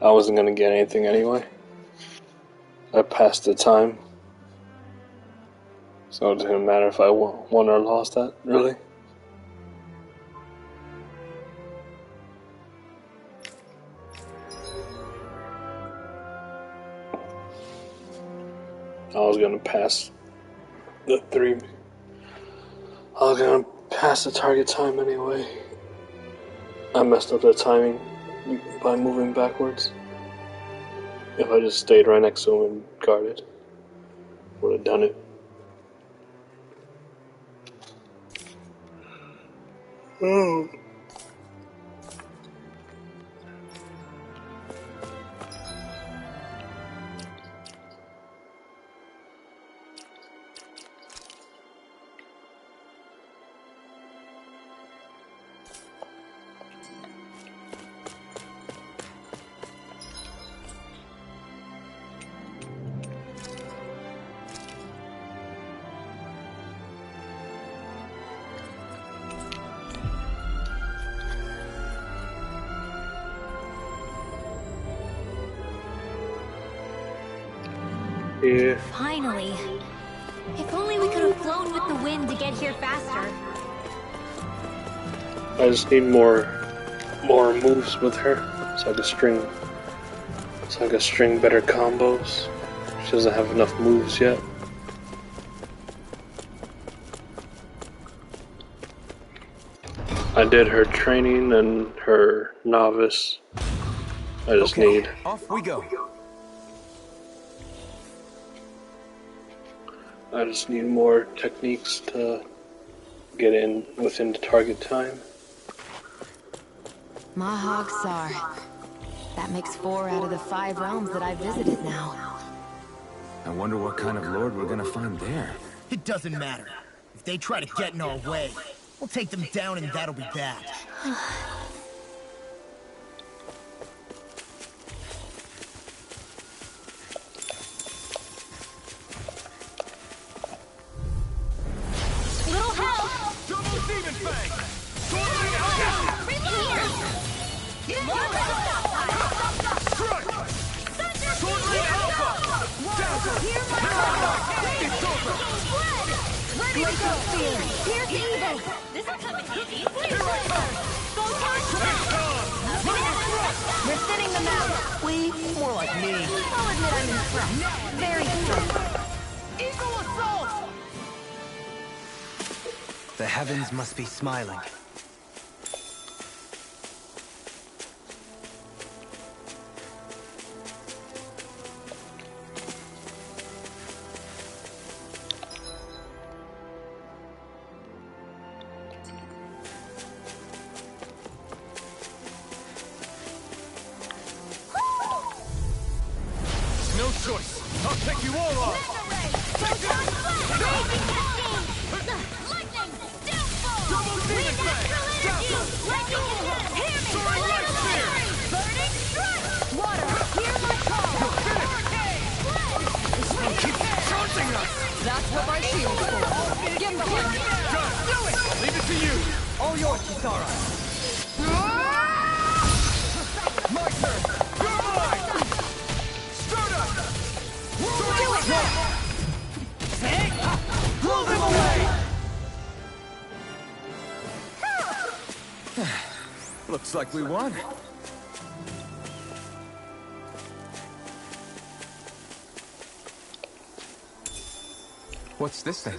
I wasn't gonna get anything anyway. I passed the time. So it didn't matter if I won or lost that, really. I was gonna pass the 3. I was gonna pass the target time anyway. I messed up the timing by moving backwards. If I just stayed right next to him and guarded, would have done it. Oh. Yeah. Finally. If only we could have flown with the wind to get here faster. I just need more moves with her, so I can string better combos. She doesn't have enough moves yet. I did her training and her novice. I just need. Off we go. I just need more techniques to get in within the target time. Mahag Sar. That makes 4 out of the 5 realms that I've visited now. I wonder what kind of lord we're gonna find there. It doesn't matter. If they try to get in our way, we'll take them down and that'll be that. Little help! Double demon fang! Strike! Swordling Alpha! Dazzle! It's over! Ready to go! Here's evil! This'll come in handy. Here I come! Go touch! You're thinning them out. We? More like me. I'll admit I'm impressed. Very impressed. Equal assault! The heavens must be smiling. No choice! I'll take you all off! Double demon fang! Dazzle! Soaring light spear! Water, hear my call! Keep taunting us! That's what my shield's for. Give the one. Done! Do it! Leave it to you! All yours, Kisara. My turn! You're mine! Start up! Do it! Blow them away! Looks like we won. What's this thing?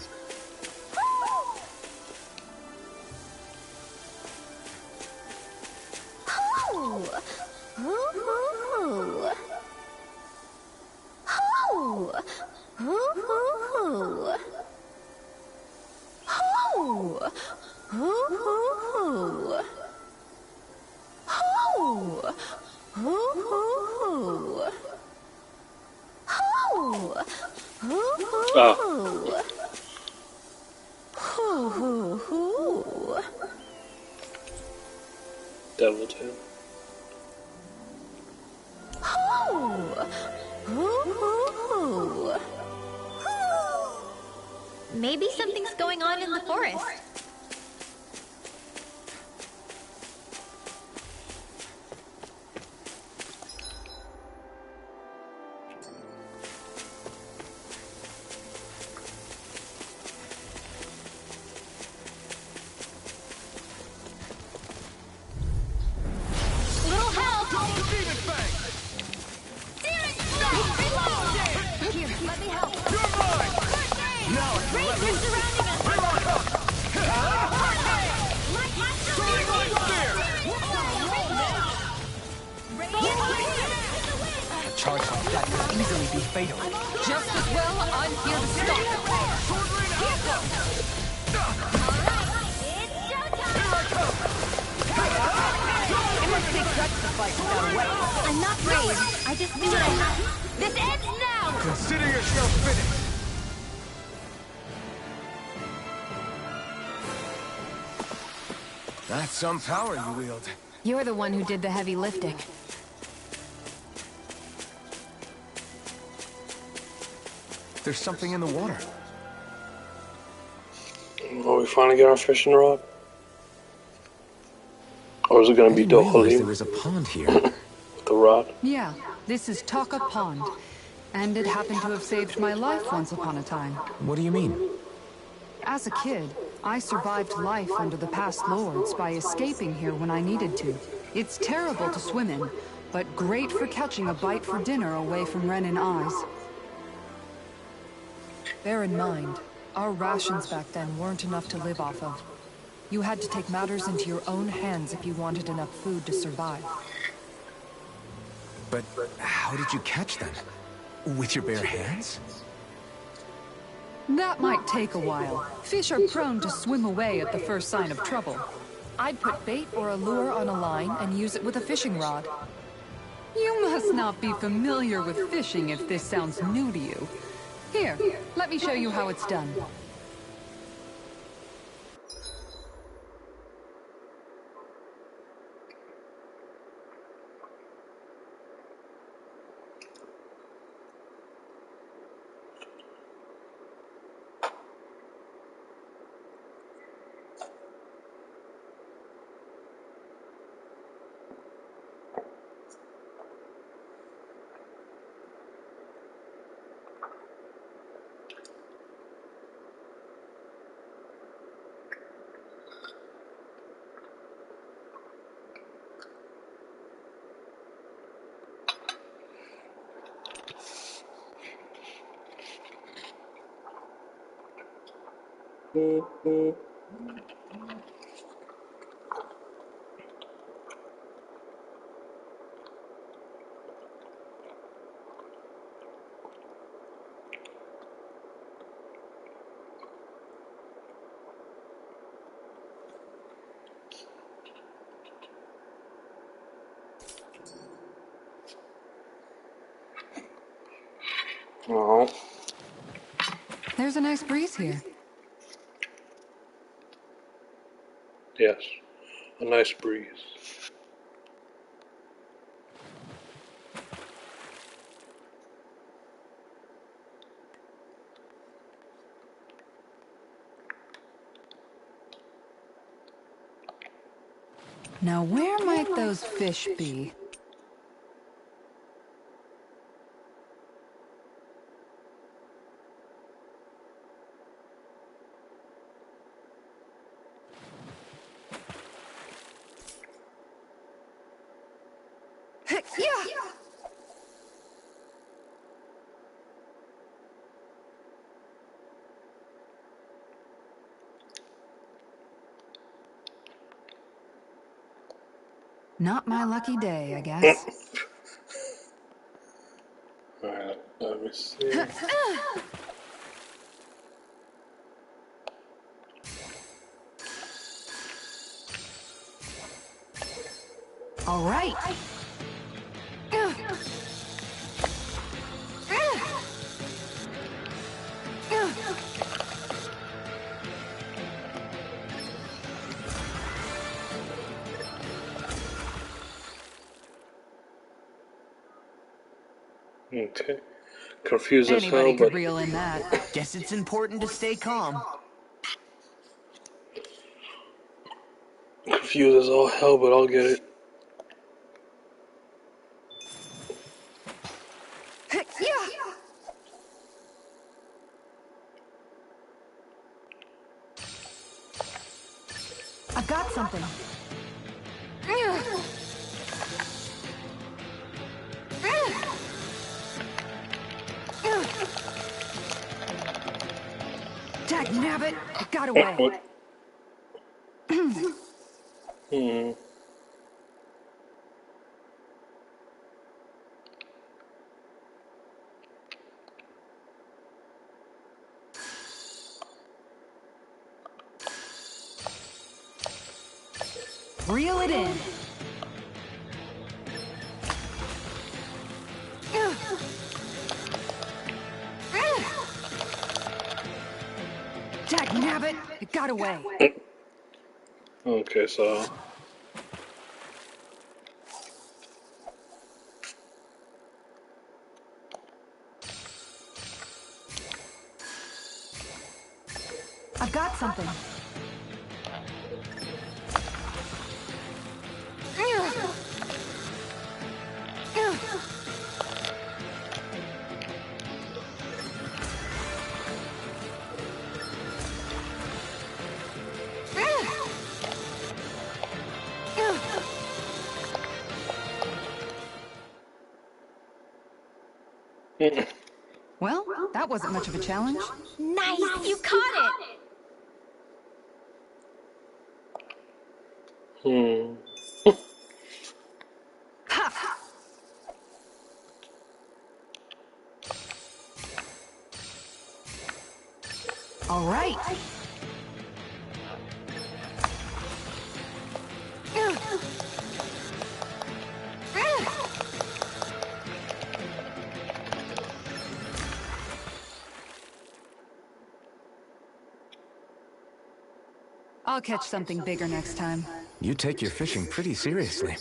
Devil tail. Maybe something's going on in the forest. Little help! Double demon fang! Here, let me help. You're mine! Now I can let loose! Surrounding us! Here I come! Soaring light spear! A charge like that could easily be fatal. Just as well, I'm here to stop it. Swordling Alpha! Here I come! It must take guts to fight without a weapon. I'm not brave. I just do what I have. This ends now! Consider yourself finished! That's some power you wield. You're the one who did the heavy lifting. There's something in the water. Will we finally get our fishing rod? Or is it going to be I didn't realize there Dohalim was a pond here. with the rod? Yeah, this is Taka Pond. And it happened to have saved my life once upon a time. What do you mean? As a kid, I survived life under the past lords by escaping here when I needed to. It's terrible to swim in, but great for catching a bite for dinner away from Ren and eyes. Bear in mind, our rations back then weren't enough to live off of. You had to take matters into your own hands if you wanted enough food to survive. But how did you catch them? With your bare hands? That might take a while. Fish are prone to swim away at the first sign of trouble. I'd put bait or a lure on a line and use it with a fishing rod. You must not be familiar with fishing if this sounds new to you. Here, let me show you how it's done. Oh. There's a nice breeze here. Yes, a nice breeze. Now where might those fish be? Not my lucky day, I guess. Alright, let me see. All right. Okay. Confused as Anybody hell, could but reel in that. Guess it's important to stay calm. confused as all hell, but I'll get it. I've got something. Dag nabbit, it got away. Reel it in. Dag nabbit, it got away. Okay, so I've got something. Well, that wasn't much of a challenge. Nice, you caught it! Ha! All right. I'll catch something bigger next time. You take your fishing pretty seriously.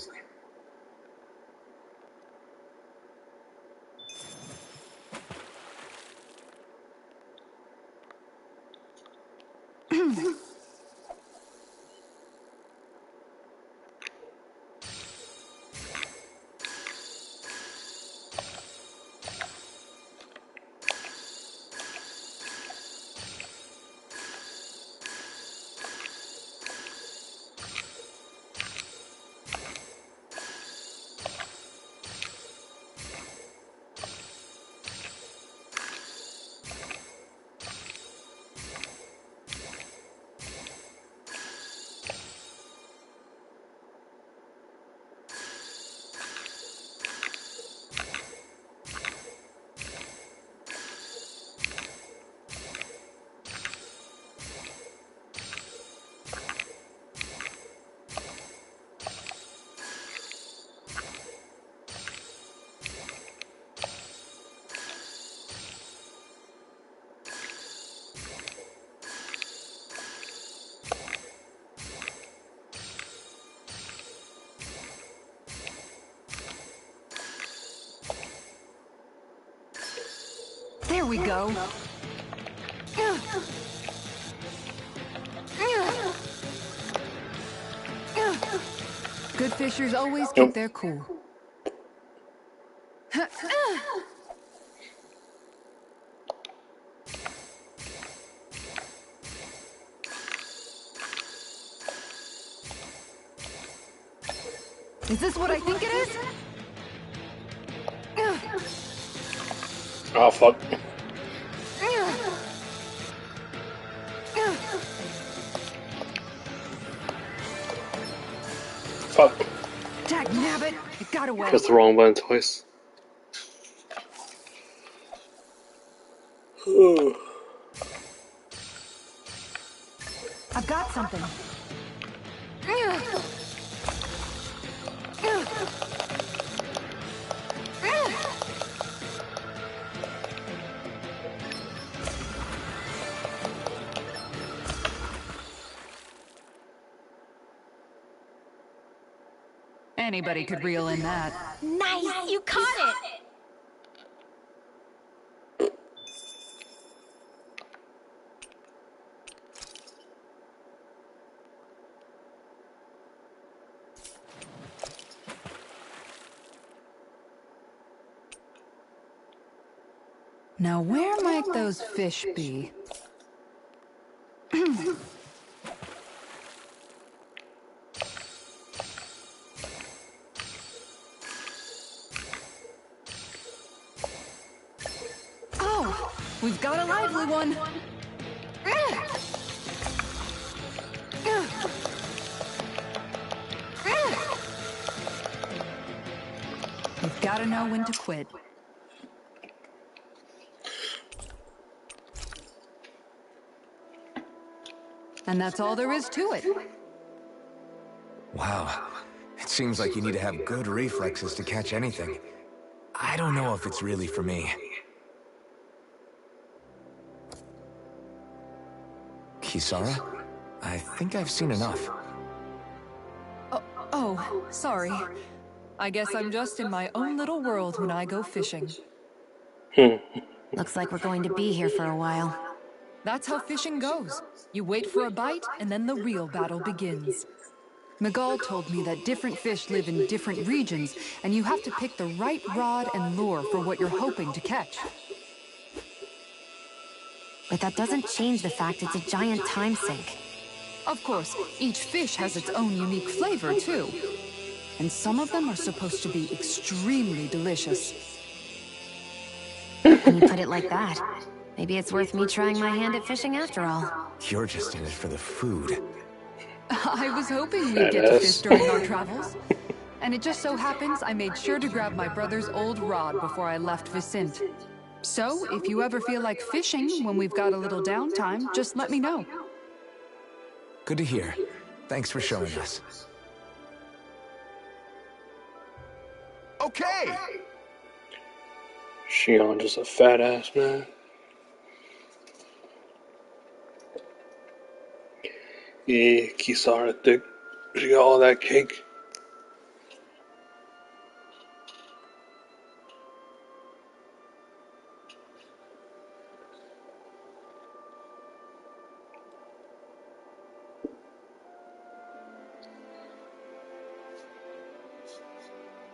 There we go. Good fishers always keep their cool. Is this what I think it is? Oh, fuck. Fuck. Dagnabbit, it got away. Pressed the wrong button twice. I've got something. Anybody could reel in that. Nice, you caught it! Now where might those fish be? Oh, we've got a lively one. You've got to know when to quit. And that's all there is to it. Wow. It seems like you need to have good reflexes to catch anything. I don't know if it's really for me. Kisara? I think I've seen enough. Oh, sorry. I guess I'm just in my own little world when I go fishing. Looks like we're going to be here for a while. That's how fishing goes. You wait for a bite, and then the real battle begins. Miguel told me that different fish live in different regions, and you have to pick the right rod and lure for what you're hoping to catch. But that doesn't change the fact it's a giant time sink. Of course, each fish has its own unique flavor, too. And some of them are supposed to be extremely delicious. When you put it like that, maybe it's worth me trying my hand at fishing after all. You're just in it for the food. I was hoping we'd get to fish during our travels. And it just so happens I made sure to grab my brother's old rod before I left Vicente. So, if you ever feel like fishing when we've got a little downtime, just let me know. Good to hear. Thanks for showing us. Okay! Shion just a fat ass man. Yeah, Kisara thick. She got all that cake.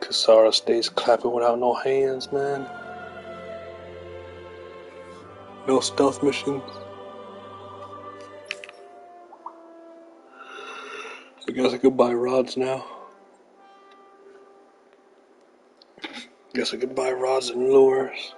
Kisara stays clapping without no hands, man. No stealth missions. I guess I could buy rods now. Guess I could buy rods and lures.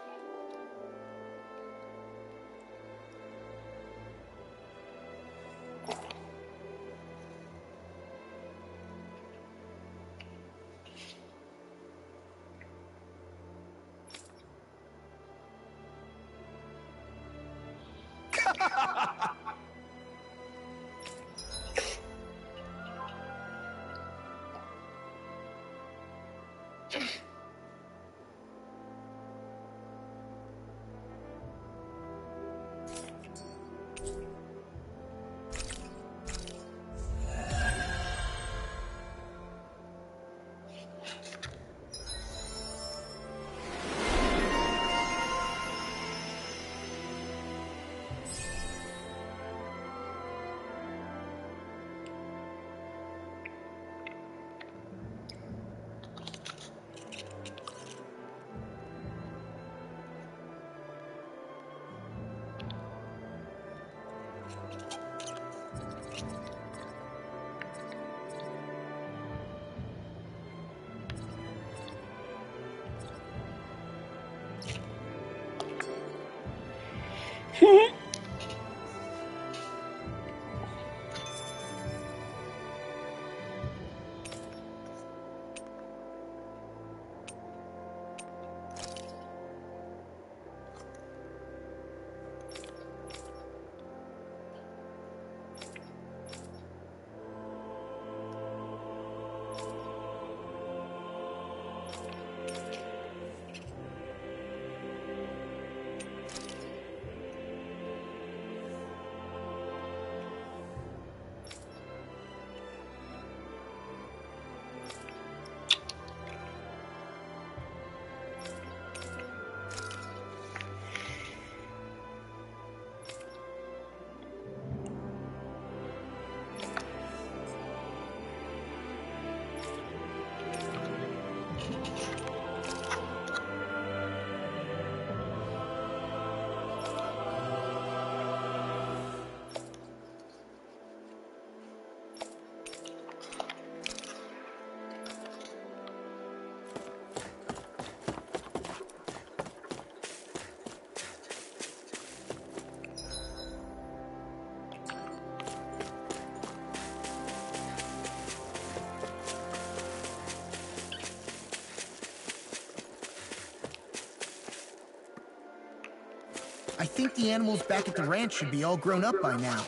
I think the animals back at the ranch should be all grown up by now.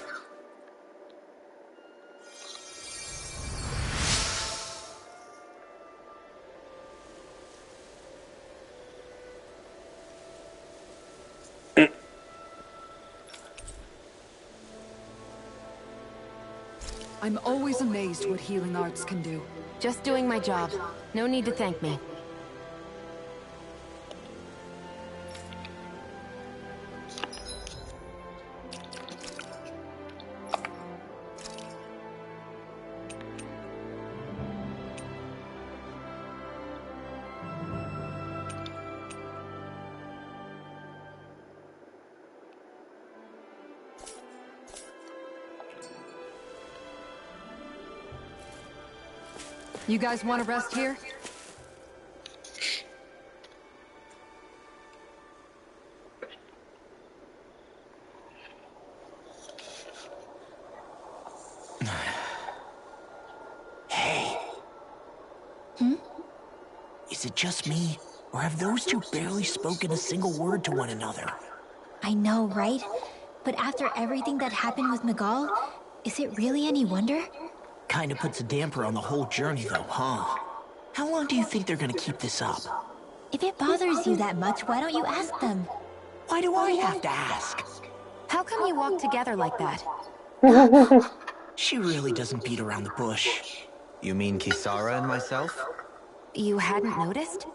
I'm always amazed what healing arts can do. Just doing my job. No need to thank me. You guys want to rest here? Hey. Is it just me, or have those two barely spoken a single word to one another? I know, right? But after everything that happened with Miguel, is it really any wonder? Kinda puts a damper on the whole journey though, huh? How long do you think they're gonna keep this up? If it bothers you that much, why don't you ask them? Why do I have to ask? How come you walk together like that? She really doesn't beat around the bush. You mean Kisara and myself? You hadn't noticed?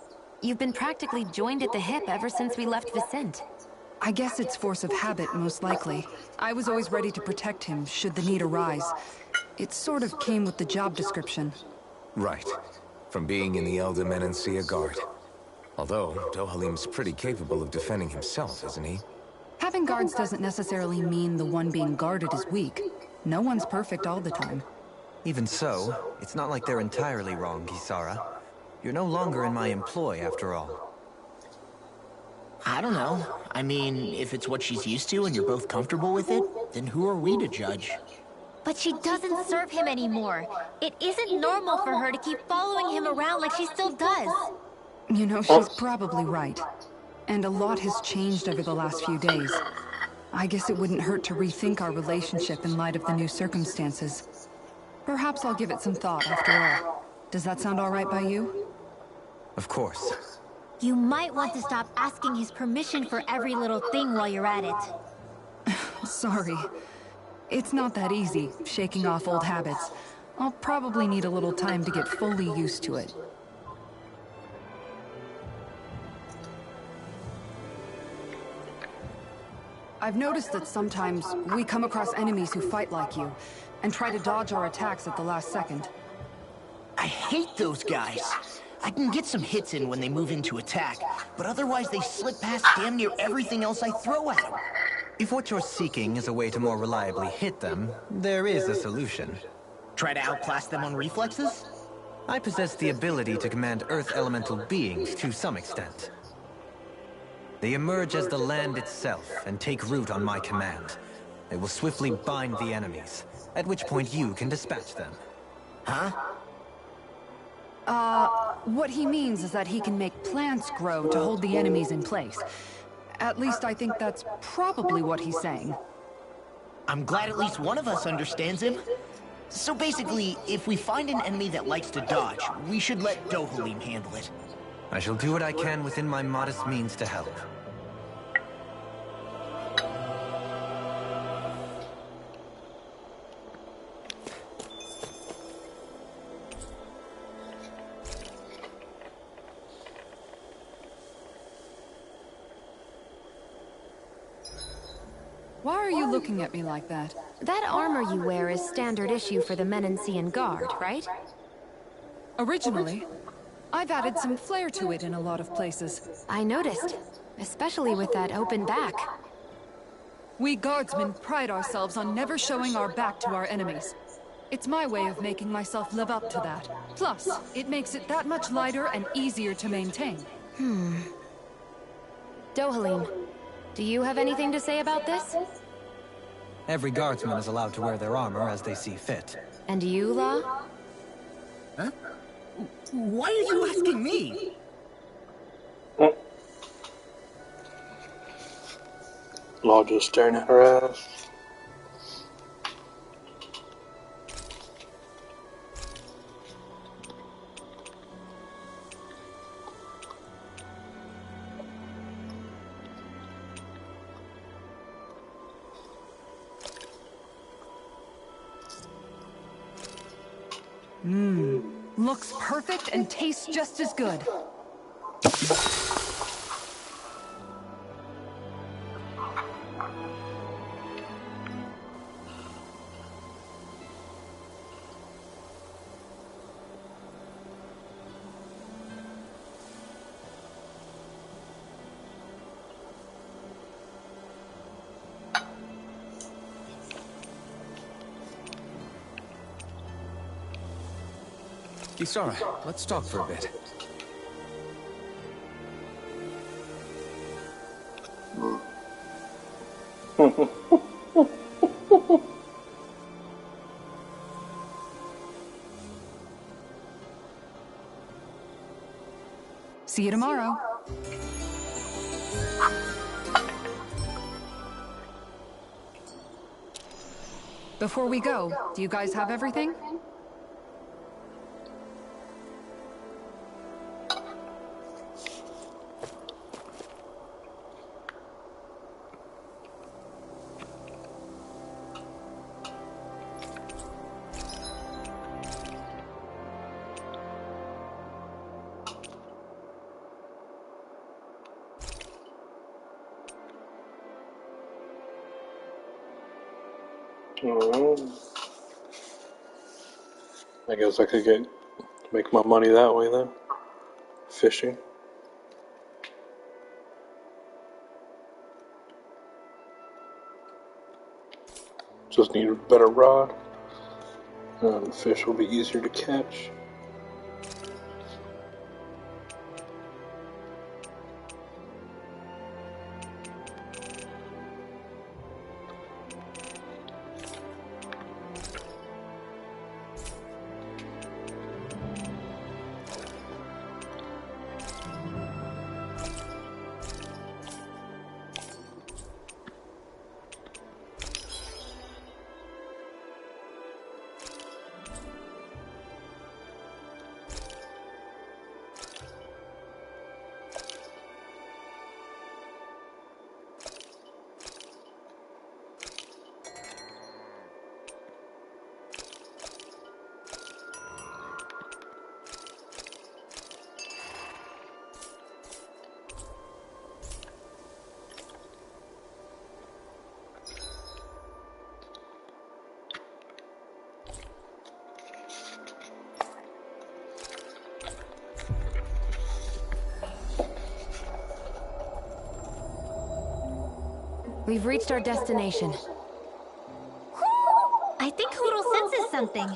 You've been practically joined at the hip ever since we left Vicente. I guess it's force of habit, most likely. I was always ready to protect him, should the need arise. It sort of came with the job description. Right. From being in the Elder Menancia Guard. Although, Dohalim's pretty capable of defending himself, isn't he? Having guards doesn't necessarily mean the one being guarded is weak. No one's perfect all the time. Even so, it's not like they're entirely wrong, Kisara. You're no longer in my employ, after all. I don't know. I mean, if it's what she's used to and you're both comfortable with it, then who are we to judge? But she doesn't serve him anymore. It isn't normal for her to keep following him around like she still does. You know, she's probably right. And a lot has changed over the last few days. I guess it wouldn't hurt to rethink our relationship in light of the new circumstances. Perhaps I'll give it some thought after all. Does that sound all right by you? Of course. You might want to stop asking his permission for every little thing while you're at it. Sorry. It's not that easy, shaking off old habits. I'll probably need a little time to get fully used to it. I've noticed that sometimes we come across enemies who fight like you, and try to dodge our attacks at the last second. I hate those guys. I can get some hits in when they move into attack, but otherwise they slip past damn near everything else I throw at them. If what you're seeking is a way to more reliably hit them, there is a solution. Try to outclass them on reflexes? I possess the ability to command Earth elemental beings to some extent. They emerge as the land itself and take root on my command. They will swiftly bind the enemies, at which point you can dispatch them. Huh? What he means is that he can make plants grow to hold the enemies in place. At least I think that's probably what he's saying. I'm glad at least one of us understands him. So basically, if we find an enemy that likes to dodge, we should let Dohalim handle it. I shall do what I can within my modest means to help. Why are you looking at me like that? That armor you wear is standard issue for the Menancian Guard, right? Originally, I've added some flair to it in a lot of places. I noticed, especially with that open back. We guardsmen pride ourselves on never showing our back to our enemies. It's my way of making myself live up to that. Plus, it makes it that much lighter and easier to maintain. Dohalim, do you have anything to say about this? Every guardsman is allowed to wear their armor as they see fit. And you, La? Huh? Why are you asking me? Law just staring at her ass. Looks perfect and tastes just as good. Kisara, let's talk for a bit. See you tomorrow. Before we go, do you guys have everything? I guess I could make my money that way then. Fishing. Just need a better rod. The fish will be easier to catch. We've reached our destination. I think Hoodle senses something.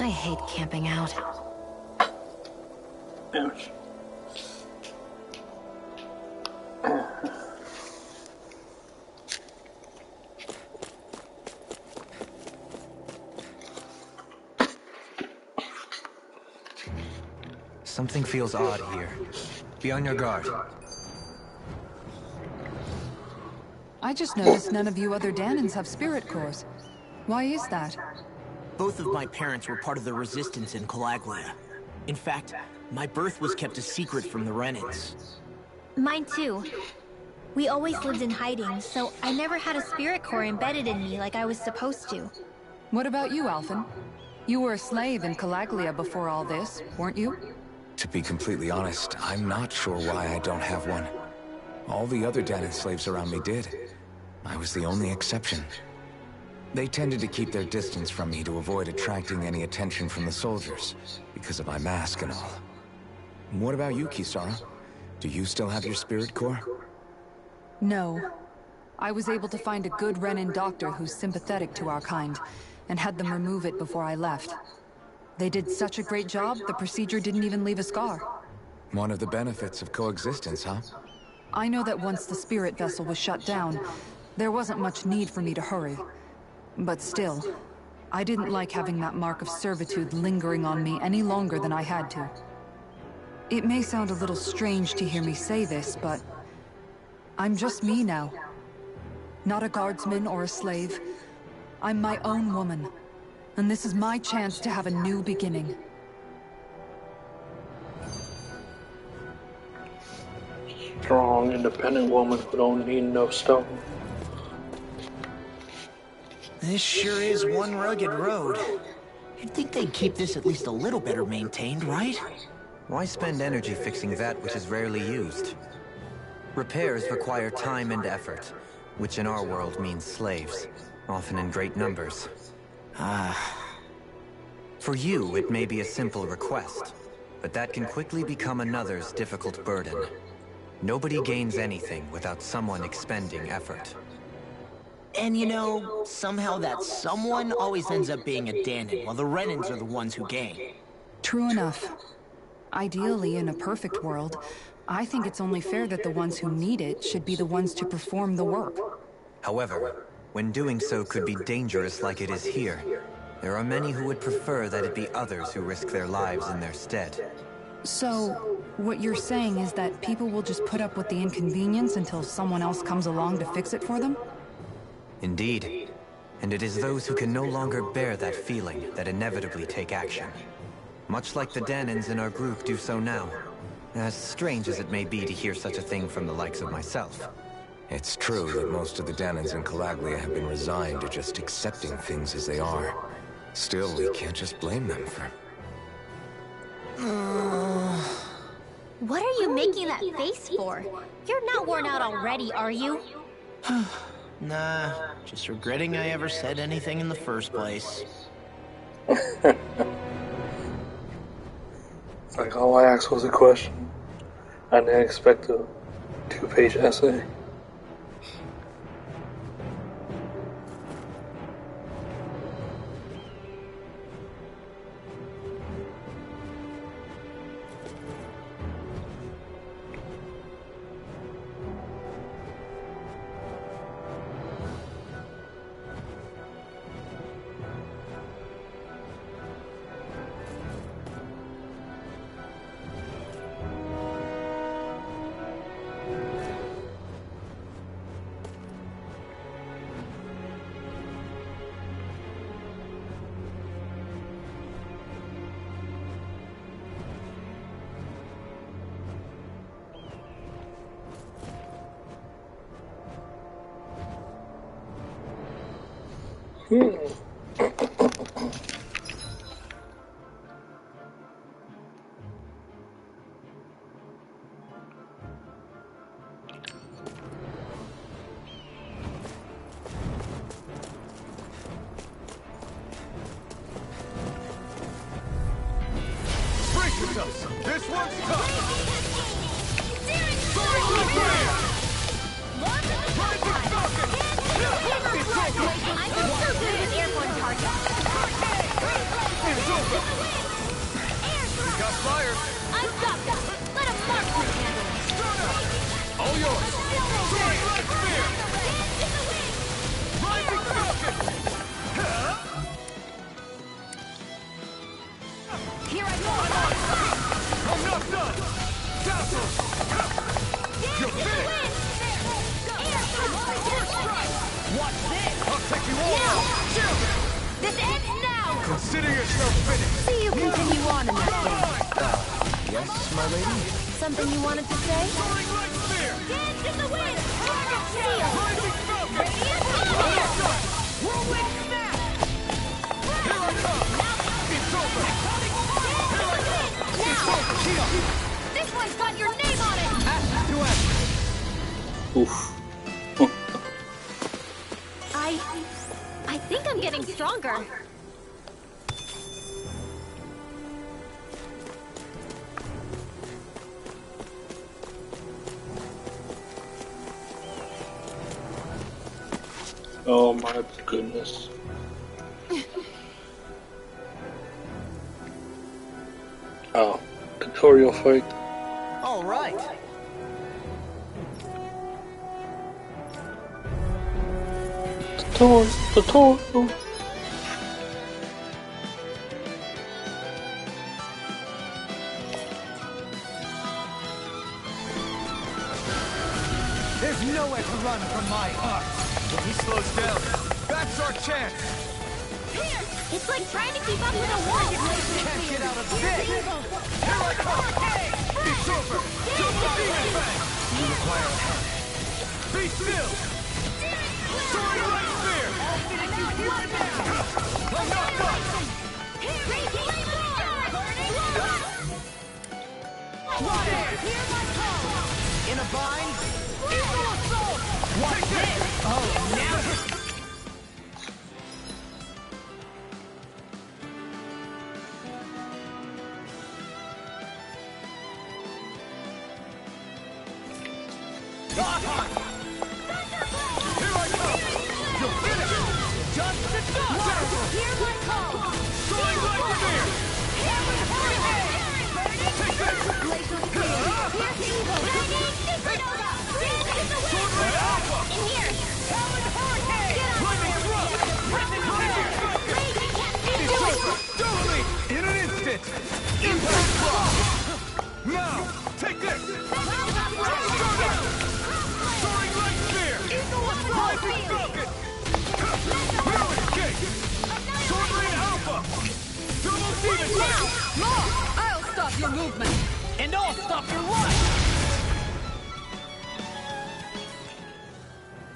I hate camping out. Ouch. Something feels odd here. Be on your guard. I just noticed none of you other Danans have spirit cores. Why is that? Both of my parents were part of the resistance in Calaglia. In fact, my birth was kept a secret from the Renans. Mine too. We always lived in hiding, so I never had a spirit core embedded in me like I was supposed to. What about you, Alphen? You were a slave in Calaglia before all this, weren't you? To be completely honest, I'm not sure why I don't have one. All the other Danan slaves around me did. I was the only exception. They tended to keep their distance from me to avoid attracting any attention from the soldiers, because of my mask and all. What about you, Kisara? Do you still have your spirit core? No. I was able to find a good Renan doctor who's sympathetic to our kind, and had them remove it before I left. They did such a great job, the procedure didn't even leave a scar. One of the benefits of coexistence, huh? I know that once the spirit vessel was shut down, there wasn't much need for me to hurry. But still, I didn't like having that mark of servitude lingering on me any longer than I had to. It may sound a little strange to hear me say this, but I'm just me now. Not a guardsman or a slave. I'm my own woman, and this is my chance to have a new beginning. Strong, independent woman who don't need no stone. This sure is one rugged road. You'd think they'd keep this at least a little better maintained, right? Why spend energy fixing that which is rarely used? Repairs require time and effort, which in our world means slaves, often in great numbers. For you, it may be a simple request, but that can quickly become another's difficult burden. Nobody gains anything without someone expending effort. And you know, somehow that someone always ends up being a Danan, while the Renans are the ones who gain. True enough. Ideally, in a perfect world, I think it's only fair that the ones who need it should be the ones to perform the work. However, when doing so could be dangerous like it is here, there are many who would prefer that it be others who risk their lives in their stead. So, what you're saying is that people will just put up with the inconvenience until someone else comes along to fix it for them? Indeed. And it is those who can no longer bear that feeling that inevitably take action. Much like the Danans in our group do so now. As strange as it may be to hear such a thing from the likes of myself. It's true that most of the Danans in Calaglia have been resigned to just accepting things as they are. Still, we can't just blame them for... What are you making that face for? You're not worn out already, are you? Nah, just regretting I ever said anything in the first place. It's like all I asked was a question. I didn't expect a 2-page essay. This one's tough! I'm so good with airborne targets. Consider yourself finished. See you continue on in that game. Yes, my lady? Something you wanted to say? Soaring light spear. Dance in the wind! Target shield! Rising falcon. Radiant fire! Whirlwind snap! Here I come. It's over. This one's got your name on it! Oof. I think I'm getting stronger. Oh my goodness. Oh, tutorial fight. All right. Tutorial. There's nowhere to run from my heart. If he slows down, that's our chance. It's like trying to keep up with a wall. Can't get out of this. Here I come. It's over. Double demon fang. You require a hand. Be still. Soaring light spear. I'm not done. In a bind? Watch this. Oh, now. Here I come. You're finished. Just to dust. Hear my call. Soaring light spear. Take this. Glacial spear. Here's evil. Supernova. Dance in the wind. Sword ray alpha. In here. Talon hurricane! Lightning thrust. Lightning falcon. Do it. Totally. In an instant. Impact block. Now, take this. Soaring light spear. Rising falcon. Now escape. Sword ray alpha. Double demon Now! fang. More! I'll stop your movement! And I'll stop your life!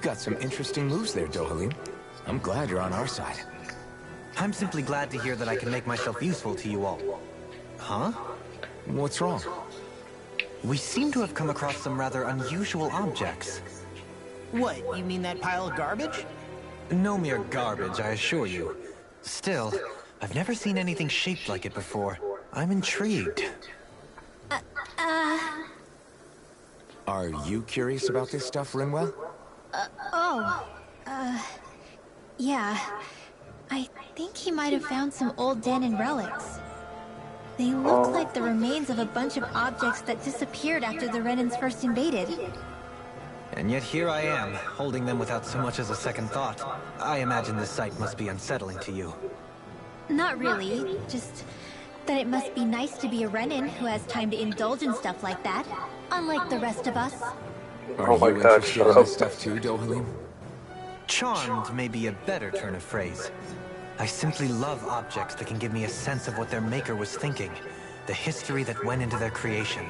Got some interesting moves there, Dohalim. I'm glad you're on our side. I'm simply glad to hear that I can make myself useful to you all. Huh? What's wrong? We seem to have come across some rather unusual objects. What, you mean that pile of garbage? No mere garbage, I assure you. Still, I've never seen anything shaped like it before. I'm intrigued. Are you curious about this stuff, Rinwell? Yeah. I think he might have found some old Danon relics. They look like the remains of a bunch of objects that disappeared after the Renans first invaded. And yet here I am, holding them without so much as a second thought. I imagine this sight must be unsettling to you. Not really, just that it must be nice to be a Renan who has time to indulge in stuff like that, unlike the rest of us. Are Oh my you God, interested shut in up. this stuff too, Dohalim? Charmed may be a better turn of phrase. I simply love objects that can give me a sense of what their maker was thinking, the history that went into their creation.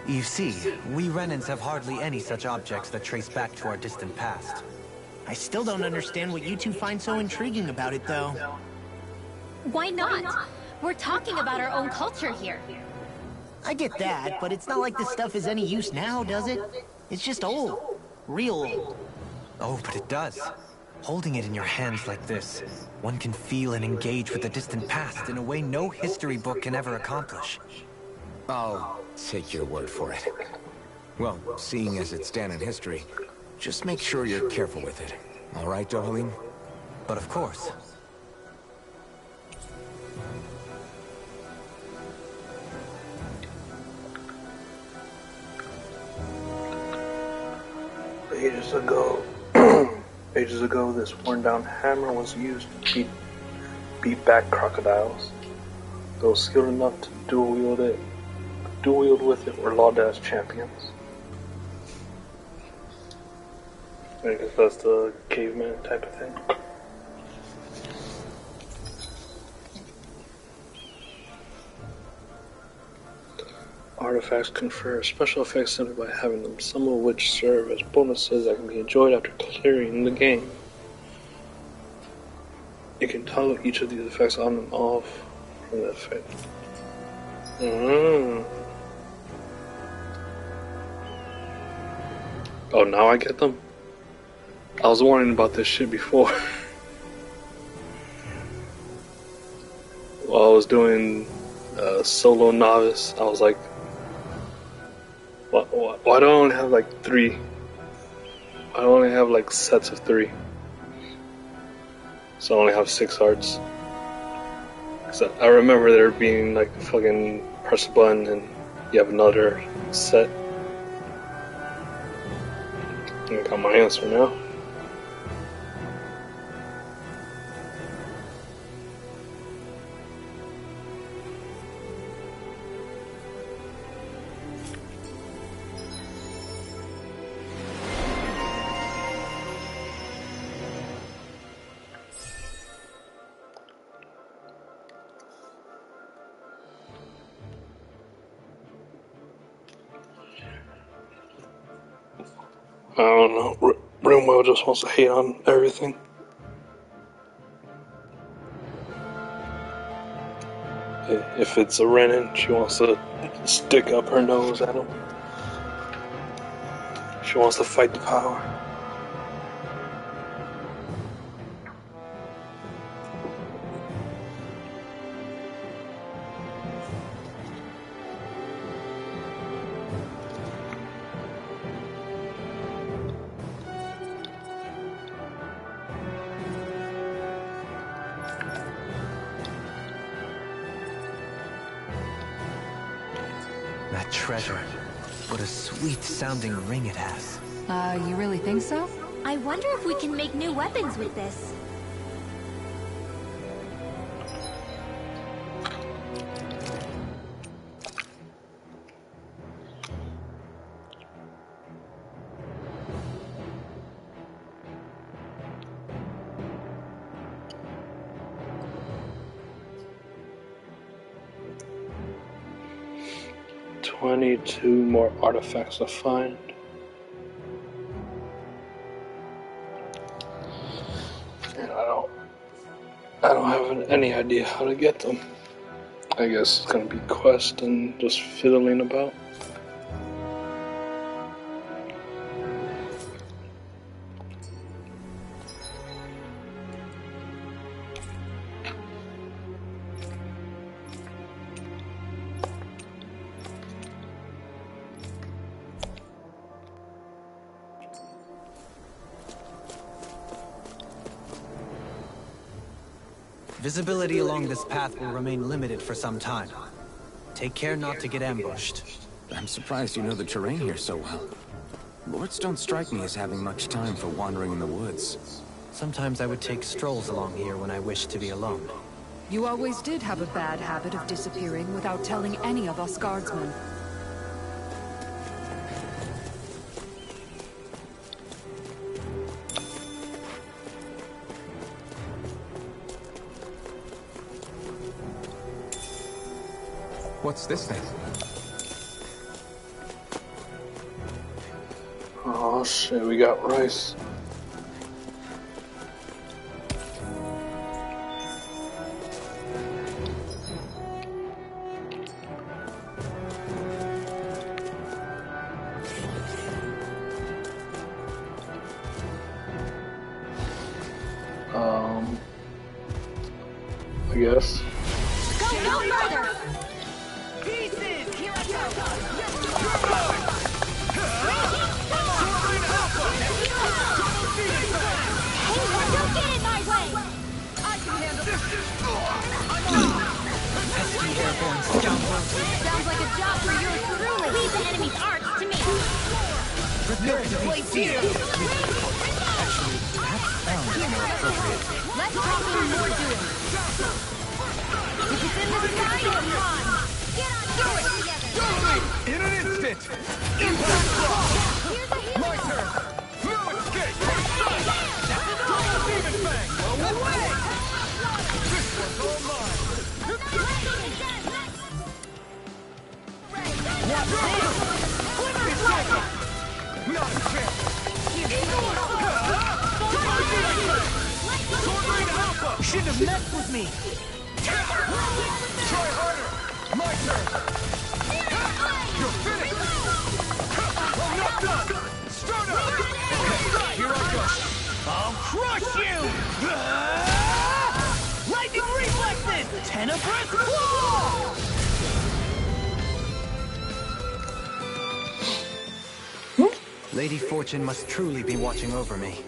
You see, we Renans have hardly any such objects that trace back to our distant past. I still don't understand what you two find so intriguing about it, though. Why not? We're talking about our own culture here. I get that, but it's not like this stuff is any use now, does it? It's just old. Real old. Oh, but it does. Holding it in your hands like this, one can feel and engage with the distant past in a way no history book can ever accomplish. I'll take your word for it. Well, seeing as it's Danon history, just make sure you're careful with it. All right, Dohalim? But of course. Ages ago, this worn-down hammer was used to beat back crocodiles. Those skilled enough to dual wield with it were lauded as champions. I guess that's the caveman type of thing. Artifacts confer special effects simply by having them, some of which serve as bonuses that can be enjoyed after clearing the game. You can toggle each of these effects on and off from the effect. Oh, now I get them? I was warning about this shit before. While I was doing solo novice, I was like, why do I only have like 3? I only have like sets of 3. So I only have 6 hearts. Cause I remember there being like fucking press a button and you have another set. I got my answer now. I don't know. Rimwell just wants to hate on everything. If it's a Renin, she wants to stick up her nose at him. She wants to fight the power. That treasure. What a sweet-sounding ring it has. You really think so? I wonder if we can make new weapons with this. Two more artifacts to find. And I don't have any idea how to get them. I guess it's gonna be quest and just fiddling about. Visibility along this path will remain limited for some time. Take care not to get ambushed. I'm surprised you know the terrain here so well. Lords don't strike me as having much time for wandering in the woods. Sometimes I would take strolls along here when I wished to be alone. You always did have a bad habit of disappearing without telling any of us guardsmen. What's this thing? Oh shit, we got rice. I guess. Go no further! Don't get in my way! I can handle this. Pesky airborne scoundrels. Sounds like a job for yours truly. Leave the enemy's arts to me. Prepare to be feared. Actually, that sounds more appropriate. Let's talk some more doing. If it's in the sky, come on. Get on together. In an instant! Impact block! My turn! No escape! Double demon fang! Away! This one's all mine! shouldn't have messed with me! Try harder! My turn! You're finished! I'm not done! Start up! Here I go! I'll crush you! Lightning reflexes! Tenebrous claw! Lady Fortune must truly be watching over me.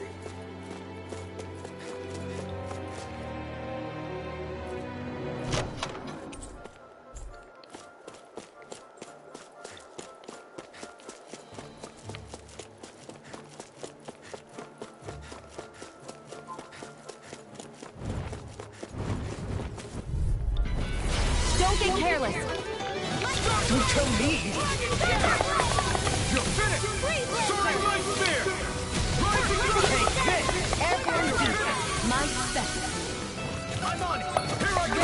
Don't get careless. Don't tell me! You're finished! Soaring light spear! Rising Take this! Airborne juice! My specimen. I'm on it! Here I go!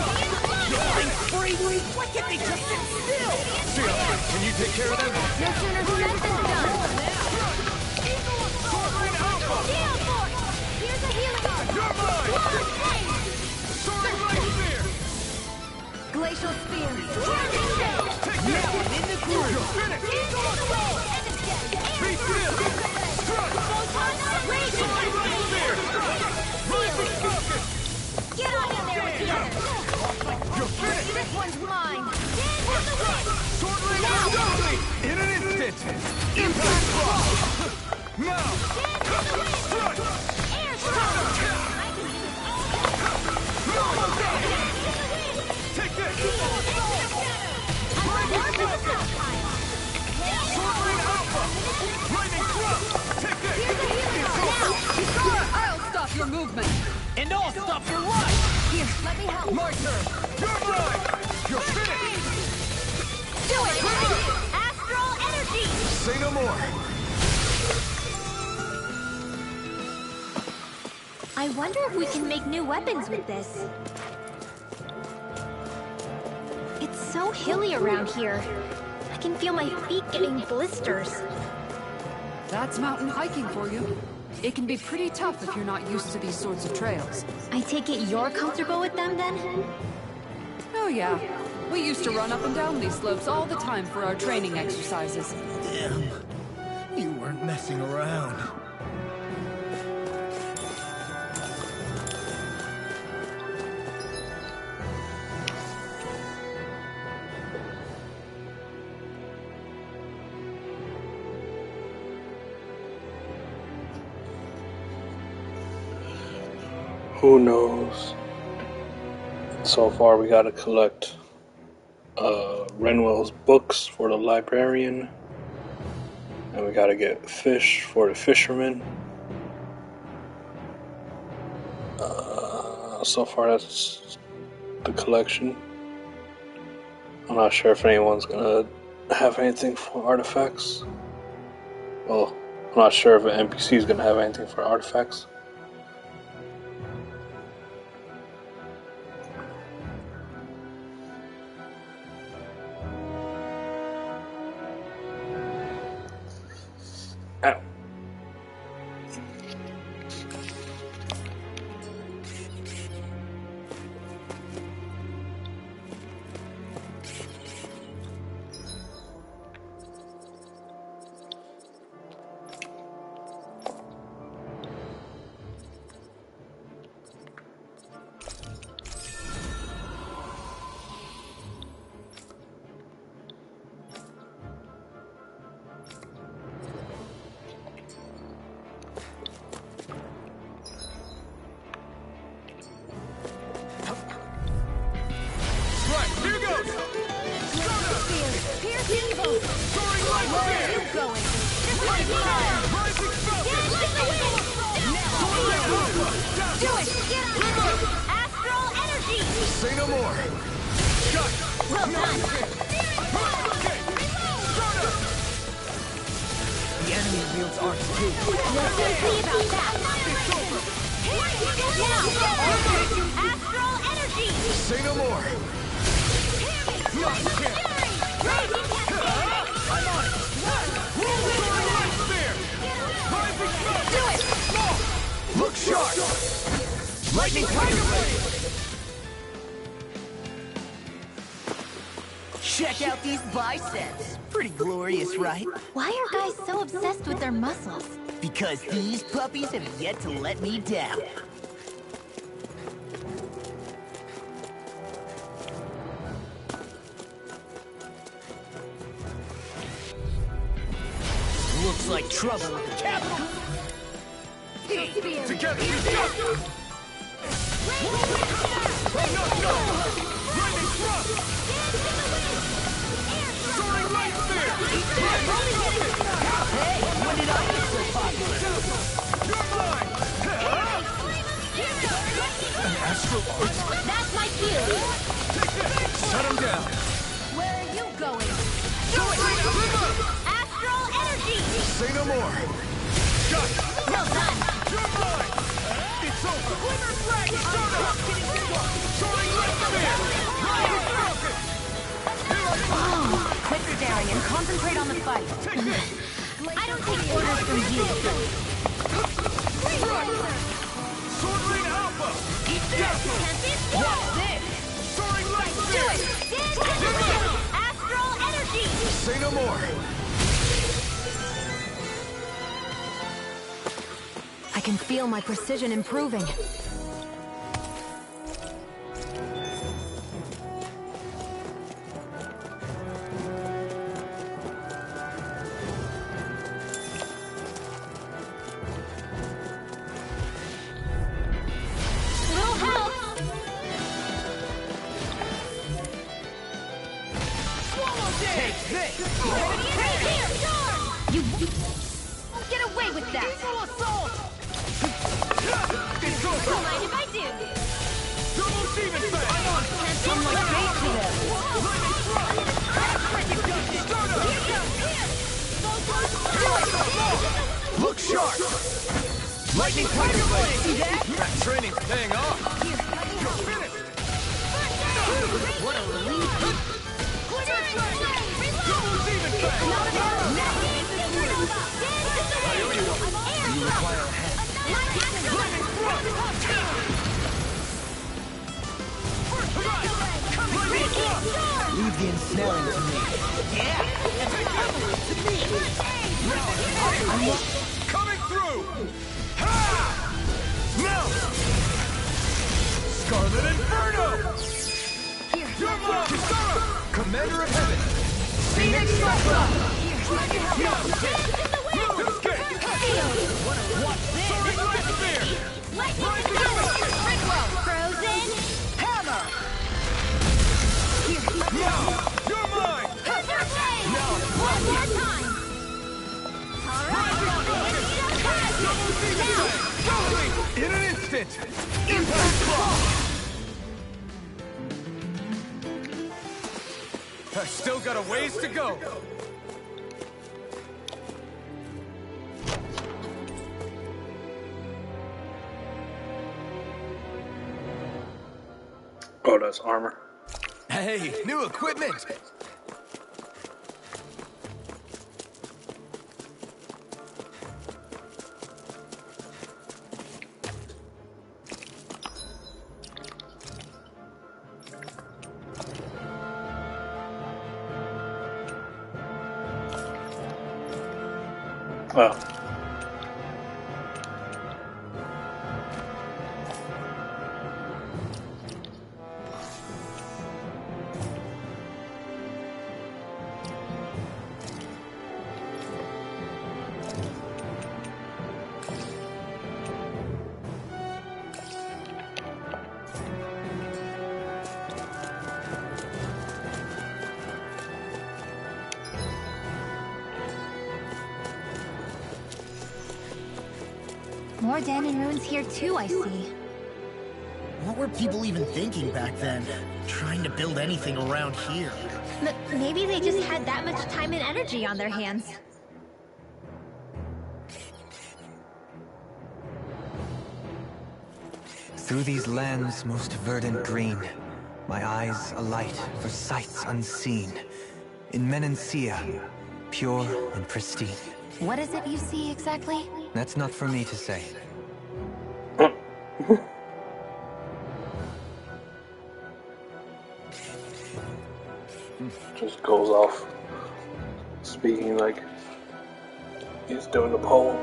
I'm free! Why can't they just sit still? Seal, can you take care of them? No sooner said than done. Soaring Alpha! Deal Force! Here's a healing arm! You're mine! Soaring light spear! Glacial spear. Take this! I'm in the groove! You're finished! Be still! Strike! Soaring light spear! Rising focus! Get on in there with you! You're finished! This one's mine. Sword Ring Alpha! In an instant! Impact block! Now! Strike! Air strike! Take this! Sword Ring Alpha! Lightning thrust! Take this! I'll stop your movement. And I'll stop your life! Here, let me help. My turn! You're mine! You're finished! Do it! Astral energy! Say no more! I wonder if we can make new weapons with this. It's so hilly around here. I can feel my feet getting blisters. That's mountain hiking for you. It can be pretty tough if you're not used to these sorts of trails. I take it you're comfortable with them then? Oh yeah. We used to run up and down these slopes all the time for our training exercises. Damn. You weren't messing around. Who knows? So far we gotta collect Renwell's books for the librarian, and we gotta get fish for the fisherman. So far that's the collection. I'm not sure if anyone's gonna have anything for artifacts. Well, I'm not sure if an NPC is gonna have anything for artifacts. Ow. Say no more. Shut. Well done. Okay. Start up. The enemy wields arts too. We'll soon see about that. It's over. Now, astral energy. Say no more. Not here. I'm on it. Soaring light spear. Rising smoke. Do it. Look sharp. Lightning Tiger Blade! Check out these biceps. Pretty glorious, right? Why are guys so obsessed with their muscles? Because these puppies have yet to let me down. Looks like trouble with the capital. Together we go! No! Lightning thrust! Soaring light spear! Hey, when did I get so popular? You're mine! An astral arts? That's my cue. Shut him down! Where are you going? Astral energy! Say no more! Got it! Well done! You're mine! It's over! Glimmer flag! Shut up! Soaring light spear! Lightning broken! Quit staring and concentrate on the fight. I don't take orders from you. Sword Ring Alpha! What's this? Soaring light spear! Astral energy! Say no more! I can feel my precision improving. Little help! Take this! Here, Storm! You won't get away with that! It's over! Don't mind if I do. Double demon fang! I'm like bait to them. Look sharp! Lightning Tiger Blade! See that? That training's paying off! You're finished! What a relief! Double demon fang! I owe you one. You require a hand. Lightning thrust! Lightning thrust! Leave the ensnaring to me. Yeah! And the power to me! Coming through! Ha! Now! Scarlet Inferno! You're mine! Kisara! Commander of Heaven! Phoenix Striker! Escape! What's this? Soaring Light Spear! Lightning Frozen! Hammer! Now! You're mine! Thunder Blade! One more time! In an instant! Impact Claw! I've still got a ways to go! Oh, that's armor. Hey, new equipment! Oh. More Danon ruins here too, I see. What were people even thinking back then? Trying to build anything around here. Maybe they just had that much time and energy on their hands. Through these lands most verdant green, my eyes alight for sights unseen. In Menancia, pure and pristine. What is it you see exactly? That's not for me to say. Just goes off speaking like he's doing a poem.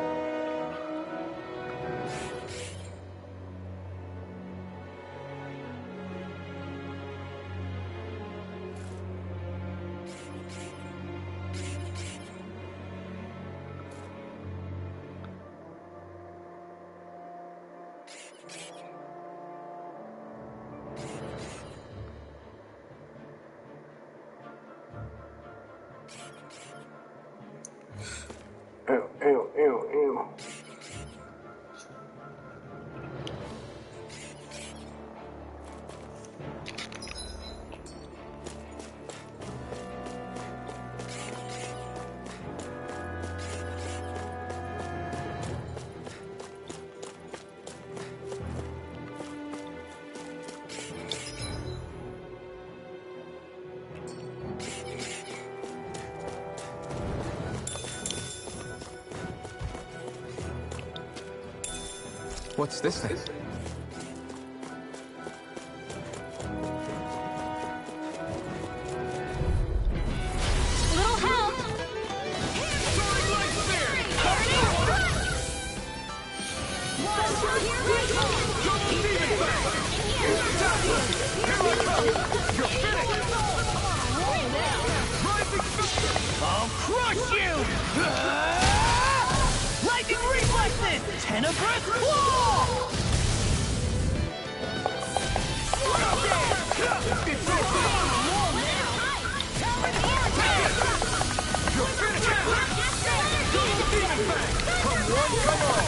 Ew, ew, ew, ew. What's this thing? Little help! I'll crush you! Lightning reflexes! Tenebrous claw! It's over! You're finished! Double demon bang! Come one, come all!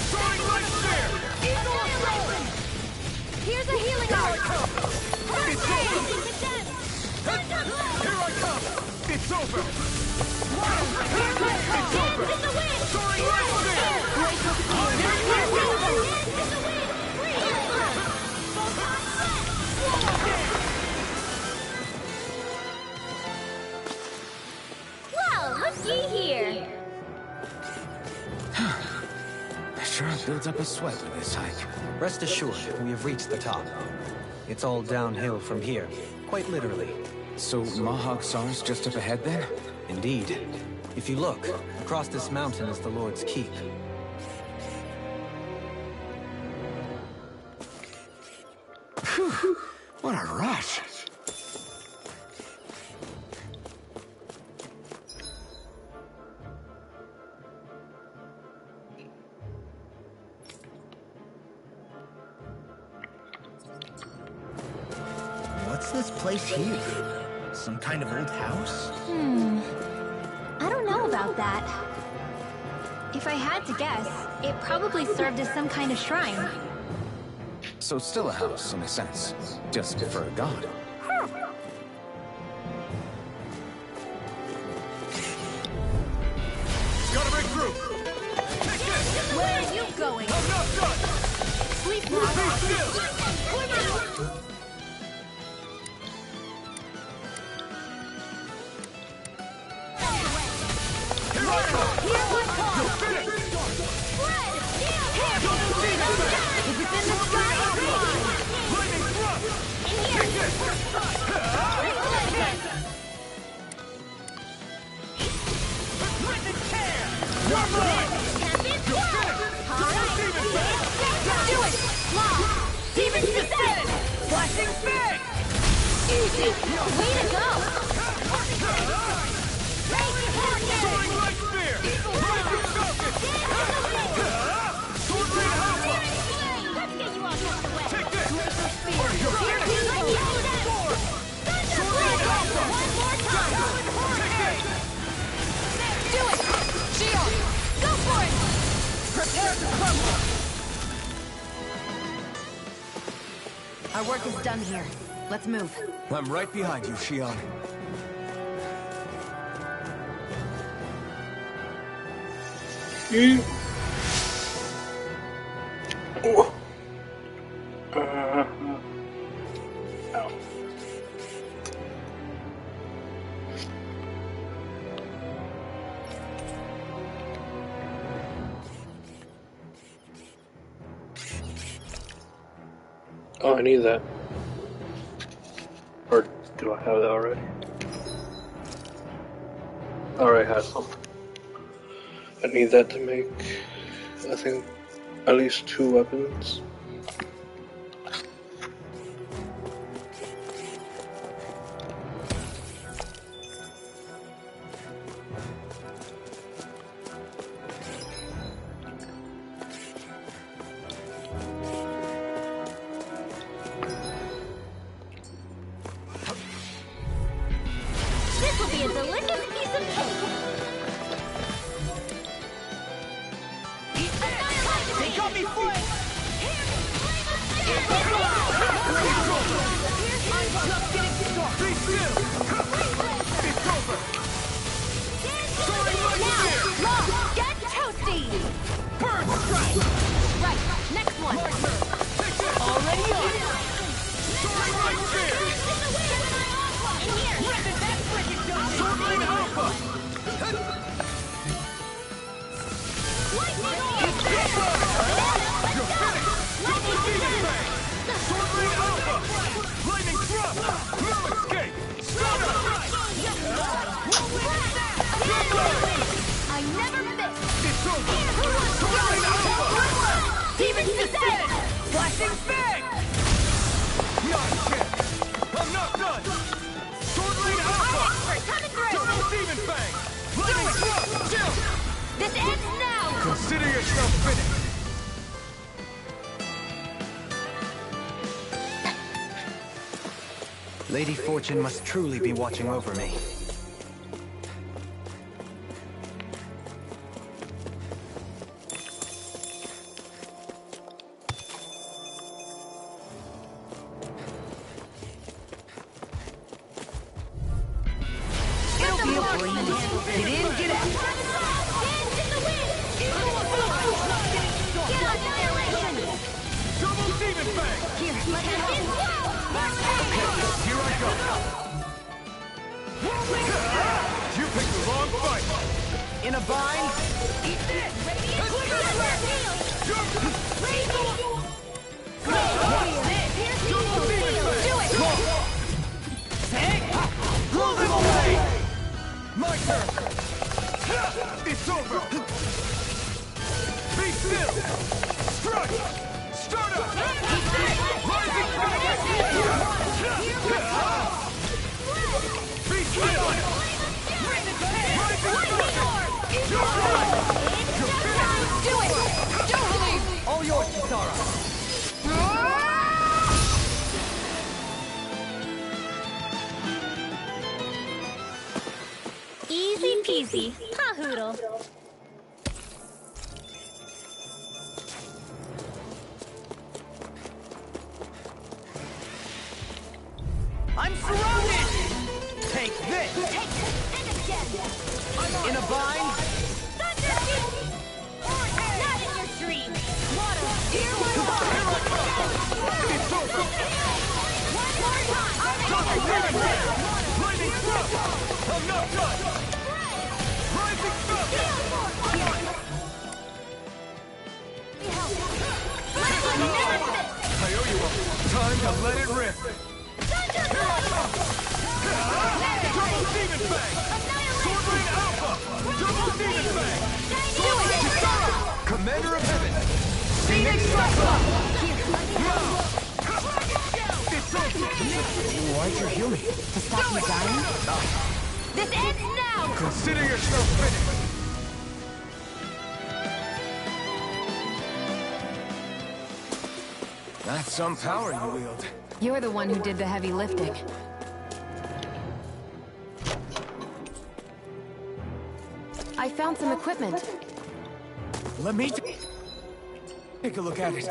Soaring light spear! Here's a healing arc! It's over! Here I come! It's over! It's over! Soaring light spear! Well, looky here! Sure builds up a sweat with this hike. Rest assured, we have reached the top. It's all downhill from here, quite literally. So Mahag Sar's just up ahead then? Indeed. If you look, across this mountain is the Lord's Keep. Phew, what a rush! What's this place here? Some kind of old house? I don't know about that. If I had to guess, it probably served as some kind of shrine. So still a house, in a sense. Just for a god. Gotta break through! Where are you going? I'm not done! Sleep Be still! Here I come! You're finished! Double demon bang! If it's in the sky, it's mine! Lightning thrust! Take this! Lightning can! You're mine! You're finished! Double demon bang! Do it! Law! Demon descent! Flashing bang! Easy! Way to go! Soaring light spear! Rising falcon! Sword rain alpha! Let's get you all tucked away! Take this! You're Here, finished! like you did! Sword rain alpha! One more time! Take this! Do it! Shield! Go for it! Prepare to crumble! Our work is done here. Let's move. I'm right behind you, Shion. Oh. Ow. Oh, I need that. do I have that already? I already had some. I need that to make, I think, at least 2 weapons. This will be a delicious piece of cake. They got me flanked! Be still! It's over! Now, get toasty! Burn strike! Right, next one. Already on! Soaring right spear! In here. Soaring alpha! Lightning orb! You're finished! Double demon fang! Soaring alpha! Lightning thrust! No escape! Stunner! I never miss! It's over! Soaring alpha! Demon success! Flashing fang! Not a chance! I'm not done! Soaring alpha! Coming through! Double demon fang! Lightning thrust! Chill! This ends now! Consider yourself finished! Lady Fortune must truly be watching over me. It'll be a breeze. Get in, get out! Dance in the wind! Get annihilation! Double demon fang! Here, let him in! Here I go! You picked the wrong fight! In a bind? Blow them away! My turn! It's over! Be still! Strike! Start up! Rising Phoenix! Be still! Rising Phoenix! You're right! Do it! Don't All yours, Kisara. Easy peasy. Pahoodle. I'm surrounded! Take this! And again. In a bind? Thunder Beat! Not in your dreams. Water. Here we go. It's over! One more time. Double demon fang! Lightning thrust! I'm not done! Rising thrust! I owe you one. Time to let it rip! Double demon fang! Sword Rain Alpha! Double demon fang! Kisara! Commander of Heaven! Phoenix Alpha! It's over! Why'd you heal me? To stop you dying? This ends now! Consider yourself finished! That's some power you wield. You're the one who did the heavy lifting. I found some equipment. Let me take a look at it.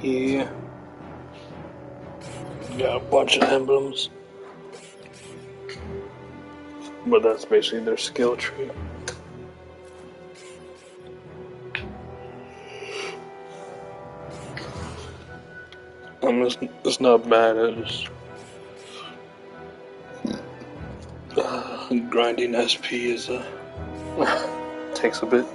Yeah. Got a bunch of emblems. But that's basically their skill tree. It's not bad, it's grinding SP is takes a bit.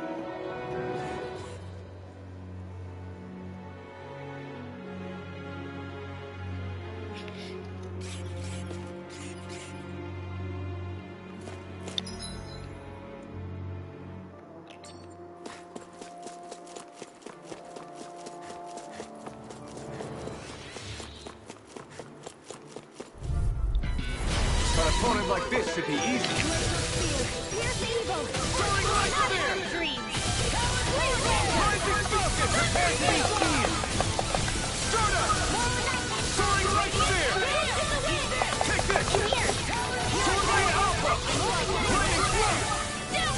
An opponent like this should be easy. Here's evil. Not in your dreams. Rising Falcon, prepare to be seen. Stardust! Soaring Light Spear! Take this! Sword Rain Alpha! Lightning Strike! Your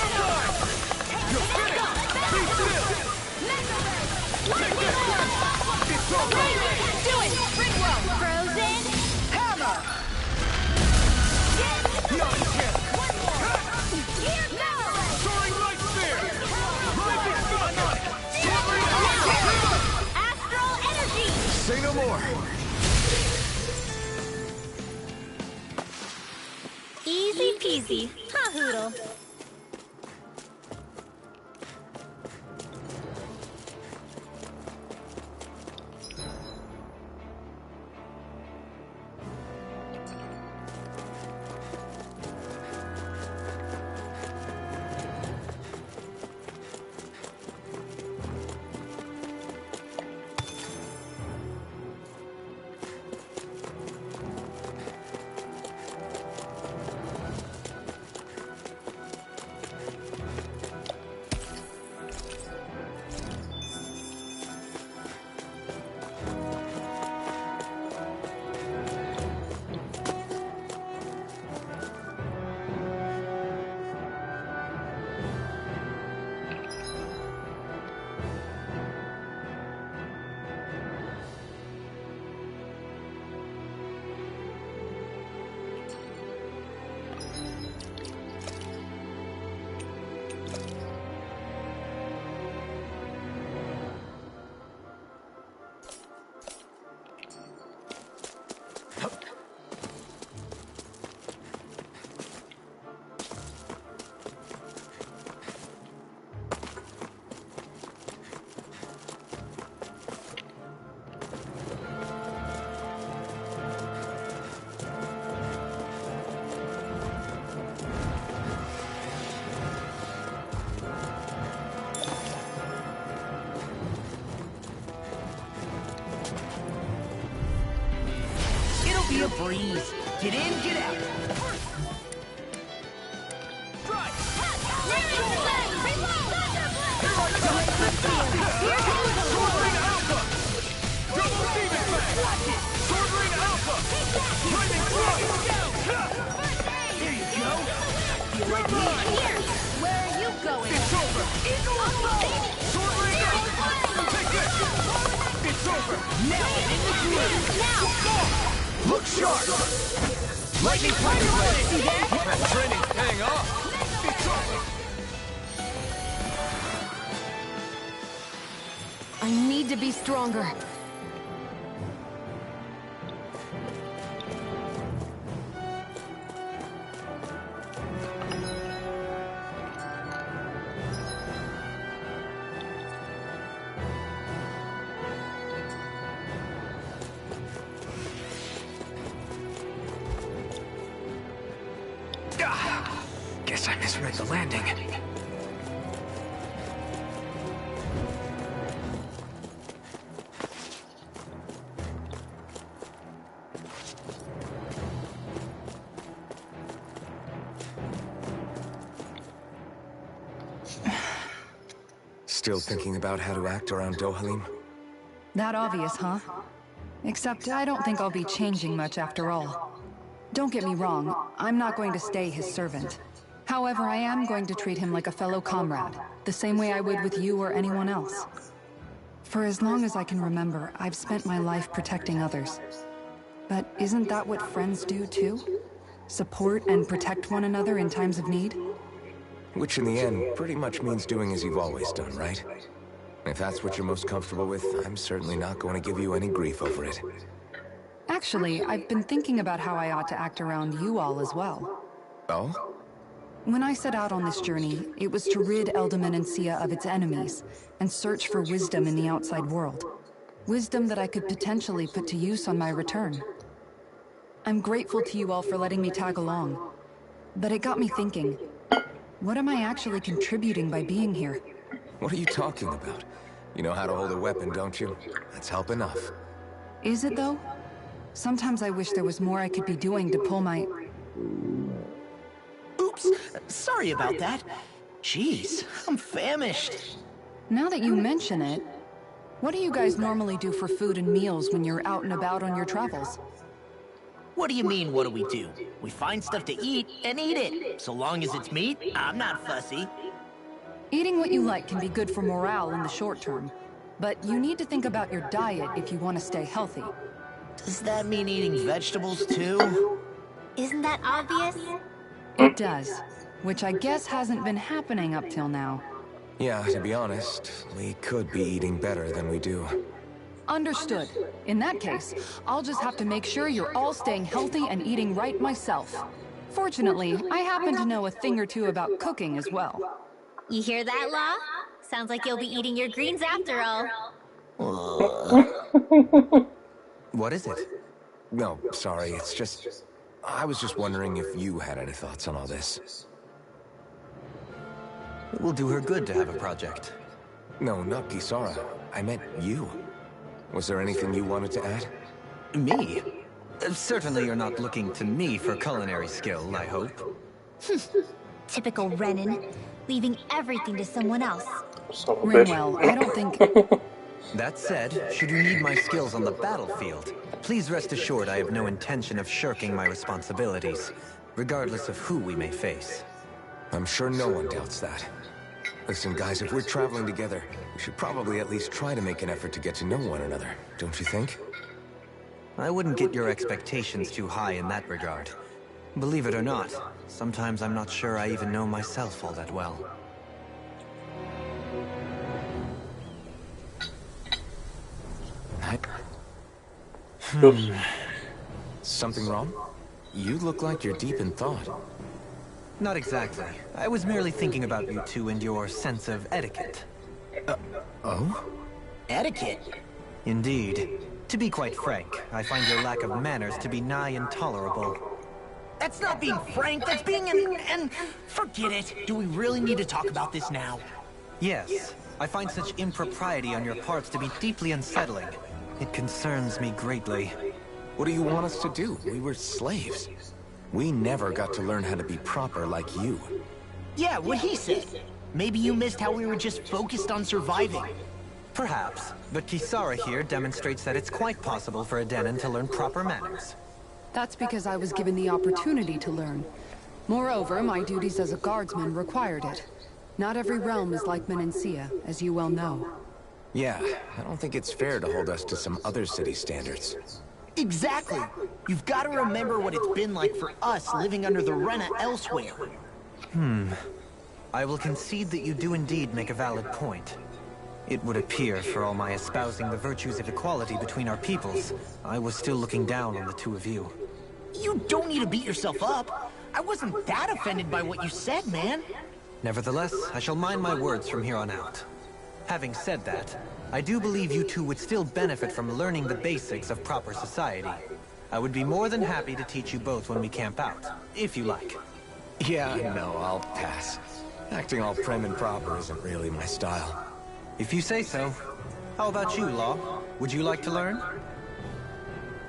time! You're finished! Be still! Take this! It's over! Do it! Frozen! Hammer! Not again! Here goes! Soaring Light Spear! Rising Falcon! Sword Rain Alpha! Astral energy! Say no more! Easy peasy. Ha hoodle. Be a breeze. Get in, get out. Sword Rain Alpha! Double Demon Fang! Sword Rain Alpha! Lightning Strike! There you go. Feel like me. Here! Where are you going? It's over! Sword Rain Alpha! Take this! It's over! Now in the groove. Look sharp! Lightning Tiger Blade! See that? That training's paying off! It's over! I need to be stronger. Guess I misread the landing. Still thinking about how to act around Dohalim? That obvious, huh? Except I don't think I'll be changing much after all. Don't get me wrong, I'm not going to stay his servant. However, I am going to treat him like a fellow comrade, the same way I would with you or anyone else. For as long as I can remember, I've spent my life protecting others. But isn't that what friends do too? Support and protect one another in times of need? Which in the end pretty much means doing as you've always done, right? If that's what you're most comfortable with, I'm certainly not going to give you any grief over it. Actually, I've been thinking about how I ought to act around you all as well. Oh? When I set out on this journey, it was to rid Eldaman and Sia of its enemies, and search for wisdom in the outside world. Wisdom that I could potentially put to use on my return. I'm grateful to you all for letting me tag along. But it got me thinking, what am I actually contributing by being here? What are you talking about? You know how to hold a weapon, don't you? That's help enough. Is it though? Sometimes I wish there was more I could be doing to pull my... Oops, sorry about that. Jeez, I'm famished. Now that you mention it, what do you guys normally do for food and meals when you're out and about on your travels? What do you mean, what do we do? We find stuff to eat and eat it. So long as it's meat, I'm not fussy. Eating what you like can be good for morale in the short term, but you need to think about your diet if you want to stay healthy. Does that mean eating vegetables too? Isn't that obvious? It does, which I guess hasn't been happening up till now. Yeah, to be honest, we could be eating better than we do. Understood. In that case, I'll just have to make sure you're all staying healthy and eating right myself. Fortunately, I happen to know a thing or two about cooking as well. You hear that, Law? Sounds like you'll be eating your greens after all. What is it? No, sorry, it's just... I was just wondering if you had any thoughts on all this. It will do her good to have a project. No, not Kisara. I meant you. Was there anything you wanted to add? Me? Certainly you're not looking to me for culinary skill, I hope. Typical Renan, leaving everything to someone else. Son of a bitch. Ringwell, I don't think... That said, should you need my skills on the battlefield, please rest assured I have no intention of shirking my responsibilities, regardless of who we may face. I'm sure no one doubts that. Listen, guys, if we're traveling together, we should probably at least try to make an effort to get to know one another, don't you think? I wouldn't get your expectations too high in that regard. Believe it or not, sometimes I'm not sure I even know myself all that well. Something wrong? You look like you're deep in thought. Not exactly. I was merely thinking about you two and your sense of etiquette. Oh? Etiquette? Indeed. To be quite frank, I find your lack of manners to be nigh intolerable. That's not being frank, that's being and forget it. Do we really need to talk about this now? Yes. I find such impropriety on your parts to be deeply unsettling. It concerns me greatly. What do you want us to do? We were slaves. We never got to learn how to be proper like you. Yeah, what he said. Maybe you missed how we were just focused on surviving. Perhaps, but Kisara here demonstrates that it's quite possible for a Denon to learn proper manners. That's because I was given the opportunity to learn. Moreover, my duties as a guardsman required it. Not every realm is like Menancia, as you well know. Yeah, I don't think it's fair to hold us to some other city standards. Exactly. You've got to remember what it's been like for us living under the Rena elsewhere. I will concede that you do indeed make a valid point. It would appear, for all my espousing the virtues of equality between our peoples, I was still looking down on the two of you. You don't need to beat yourself up. I wasn't that offended by what you said, man. Nevertheless, I shall mind my words from here on out. Having said that, I do believe you two would still benefit from learning the basics of proper society. I would be more than happy to teach you both when we camp out, if you like. Yeah, no, I'll pass. Acting all prim and proper isn't really my style. If you say so. How about you, Law? Would you like to learn?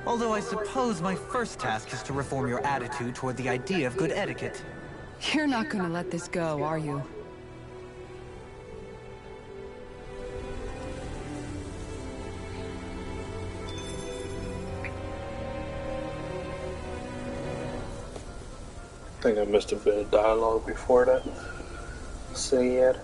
Although I suppose my first task is to reform your attitude toward the idea of good etiquette. You're not gonna let this go, are you? I think I missed a bit of dialogue before that. Say yet.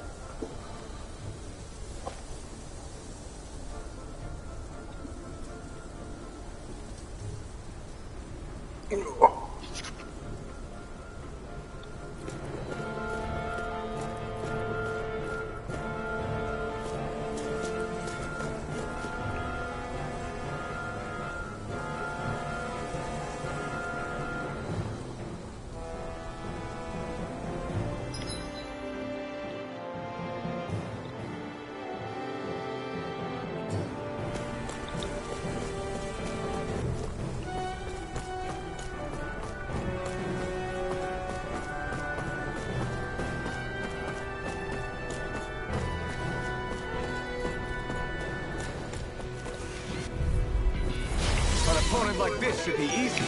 Opponent like this should be easy.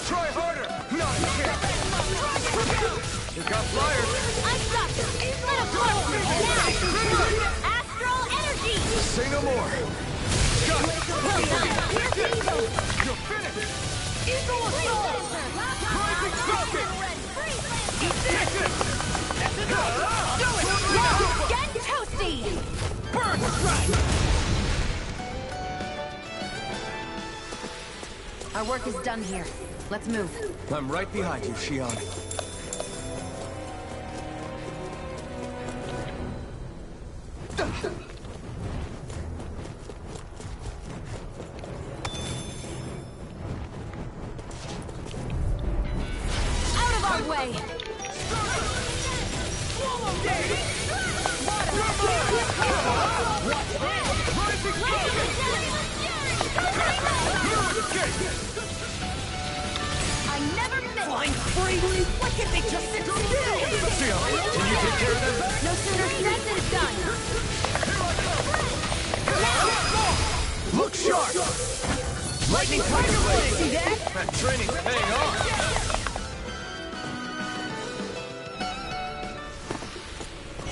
Try harder. Not a chance. You got flyers. Unstoppable. Astral energy. Say no more. You're finished. Eagle assault. Rising falcon. Get toasty! Burn strike! Our work is done here. Let's move. I'm right behind you, Shion. Out of our way! I never miss! Flying free? Why can't they just sit still? Shion, can you take care of them? No sooner said than done! Look sharp! Lightning Tiger Blade! See that? That training's paying off!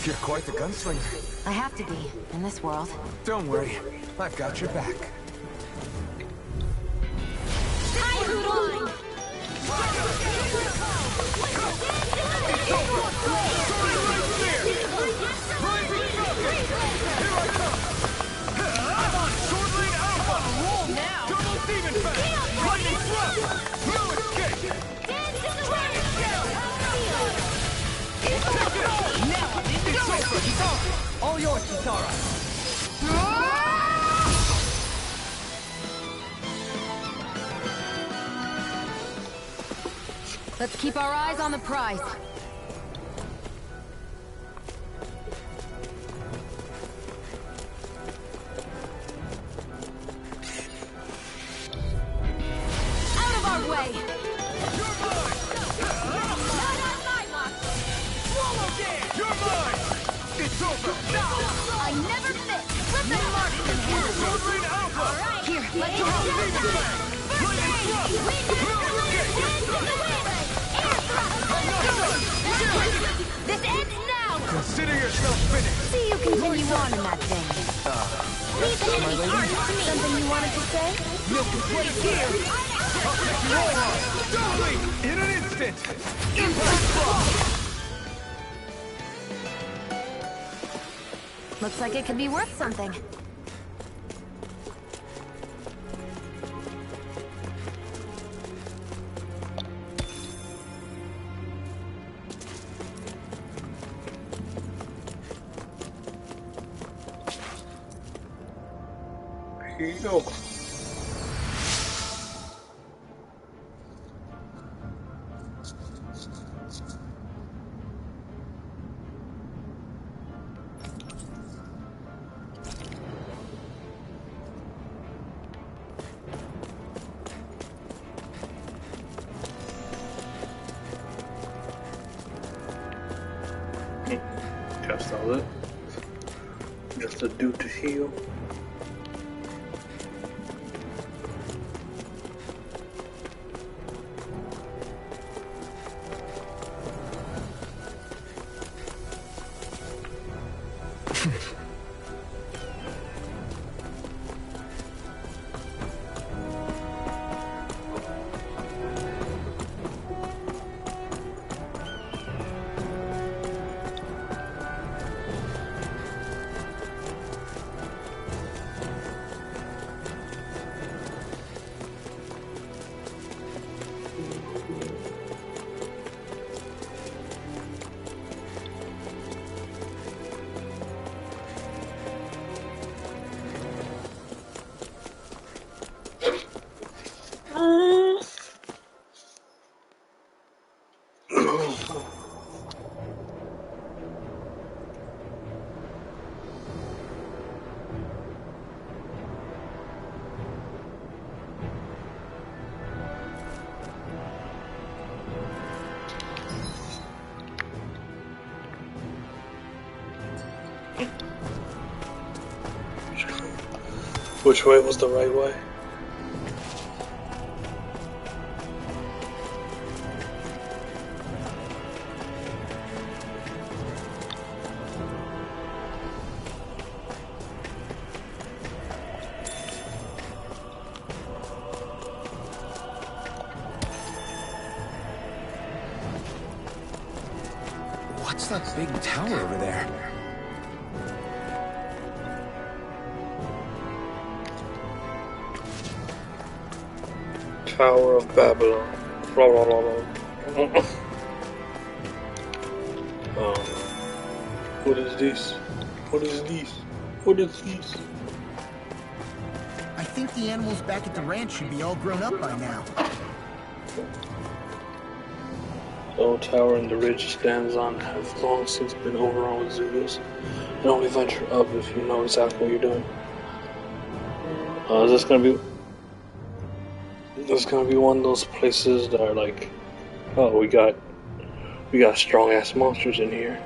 You're quite the gunslinger. I have to be, in this world. Don't worry, I've got your back. All yours, Kitara. Let's keep our eyes on the prize. Out of our way! Not on my watch! Swallow dance! You're mine! It's over! I never miss! Flip and marksman! Sword Alpha! Alright! Here, let's go! This ends now! Consider yourself finished! See you continue on in that thing. Leave the enemy arms to me! Something you wanted to say? Milk is right here! I'll take you all on! Doubly! In an instant! Impact block! Looks like it could be worth something. Here you go. Just all it. Just a dude to heal. Which way was the right way? What's that big tower over there? Tower of Babylon. Blah, blah, blah, blah. What is this? What is this? What is this? I think the animals back at the ranch should be all grown up by now. The old tower and the ridge it stands on have long since been overrun with Zulus, and only venture up if you know exactly what you're doing. Is this gonna be? This is gonna be one of those places that are like, oh, we got strong ass monsters in here.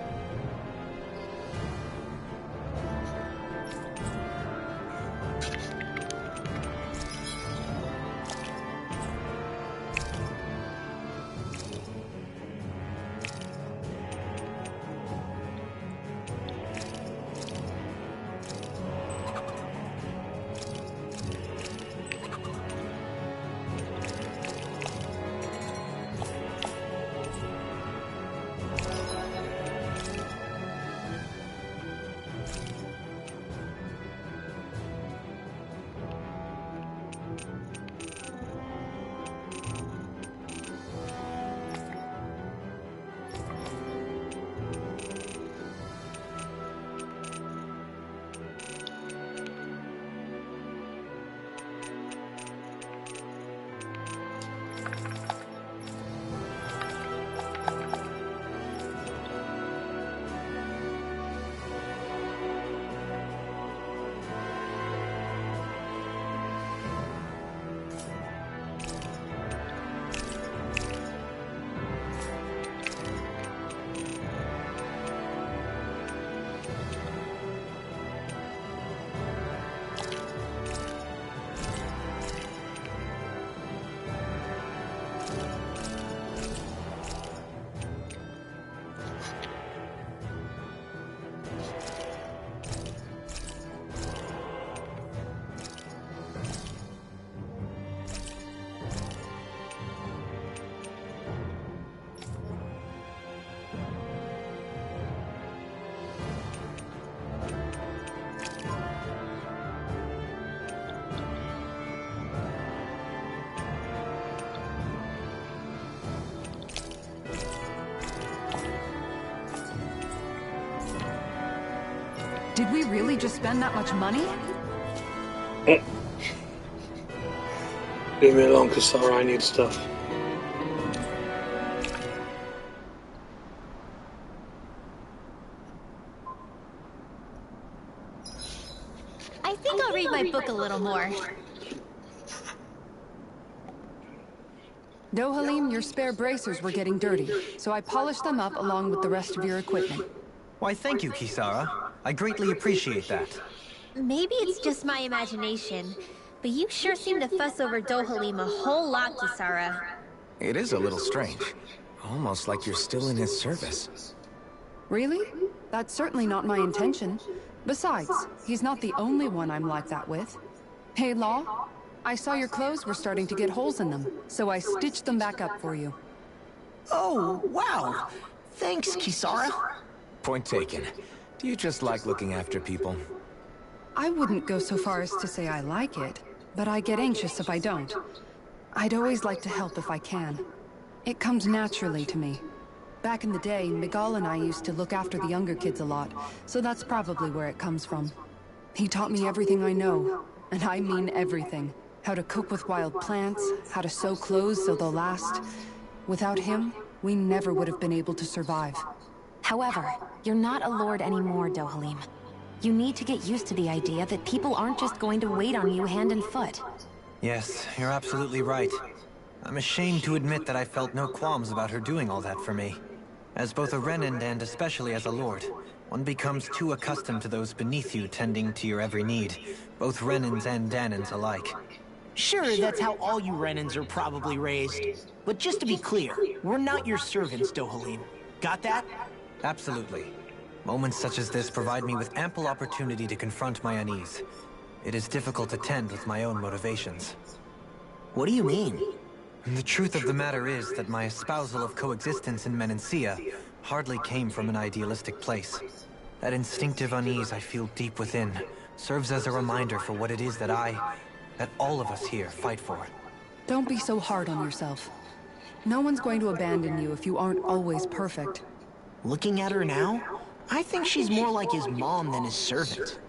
Did we really just spend that much money? Leave me alone, Kisara, I need stuff. I think I'll read my book a little more. Dohalim, your spare bracers were getting dirty, so I polished them up along with the rest of your equipment. Why, thank you, Kisara. I greatly appreciate that. Maybe it's just my imagination, but you sure seem to fuss over Dohalim a whole lot, Kisara. It is a little strange. Almost like you're still in his service. Really? That's certainly not my intention. Besides, he's not the only one I'm like that with. Hey, Law, I saw your clothes were starting to get holes in them, so I stitched them back up for you. Oh, wow. Thanks, Kisara. Point taken. Do you just like looking after people? I wouldn't go so far as to say I like it, but I get anxious if I don't. I'd always like to help if I can. It comes naturally to me. Back in the day, Miguel and I used to look after the younger kids a lot, so that's probably where it comes from. He taught me everything I know, and I mean everything. How to cook with wild plants, how to sew clothes so they'll last. Without him, we never would have been able to survive. However, you're not a lord anymore, Dohalim. You need to get used to the idea that people aren't just going to wait on you hand and foot. Yes, you're absolutely right. I'm ashamed to admit that I felt no qualms about her doing all that for me. As both a Renan and especially as a lord, One becomes too accustomed to those beneath you tending to your every need, both Renans and Danans alike. Sure, that's how all you Renans are probably raised. But just to be clear, we're not your servants, Dohalim. Got that? Absolutely. Moments such as this provide me with ample opportunity to confront my unease. It is difficult to tend with my own motivations. What do you mean? The truth of the matter is that my espousal of coexistence in Menancia hardly came from an idealistic place. That instinctive unease I feel deep within serves as a reminder for what it is that all of us here fight for. Don't be so hard on yourself. No one's going to abandon you if you aren't always perfect. Looking at her now, I think she's more like his mom than his servant.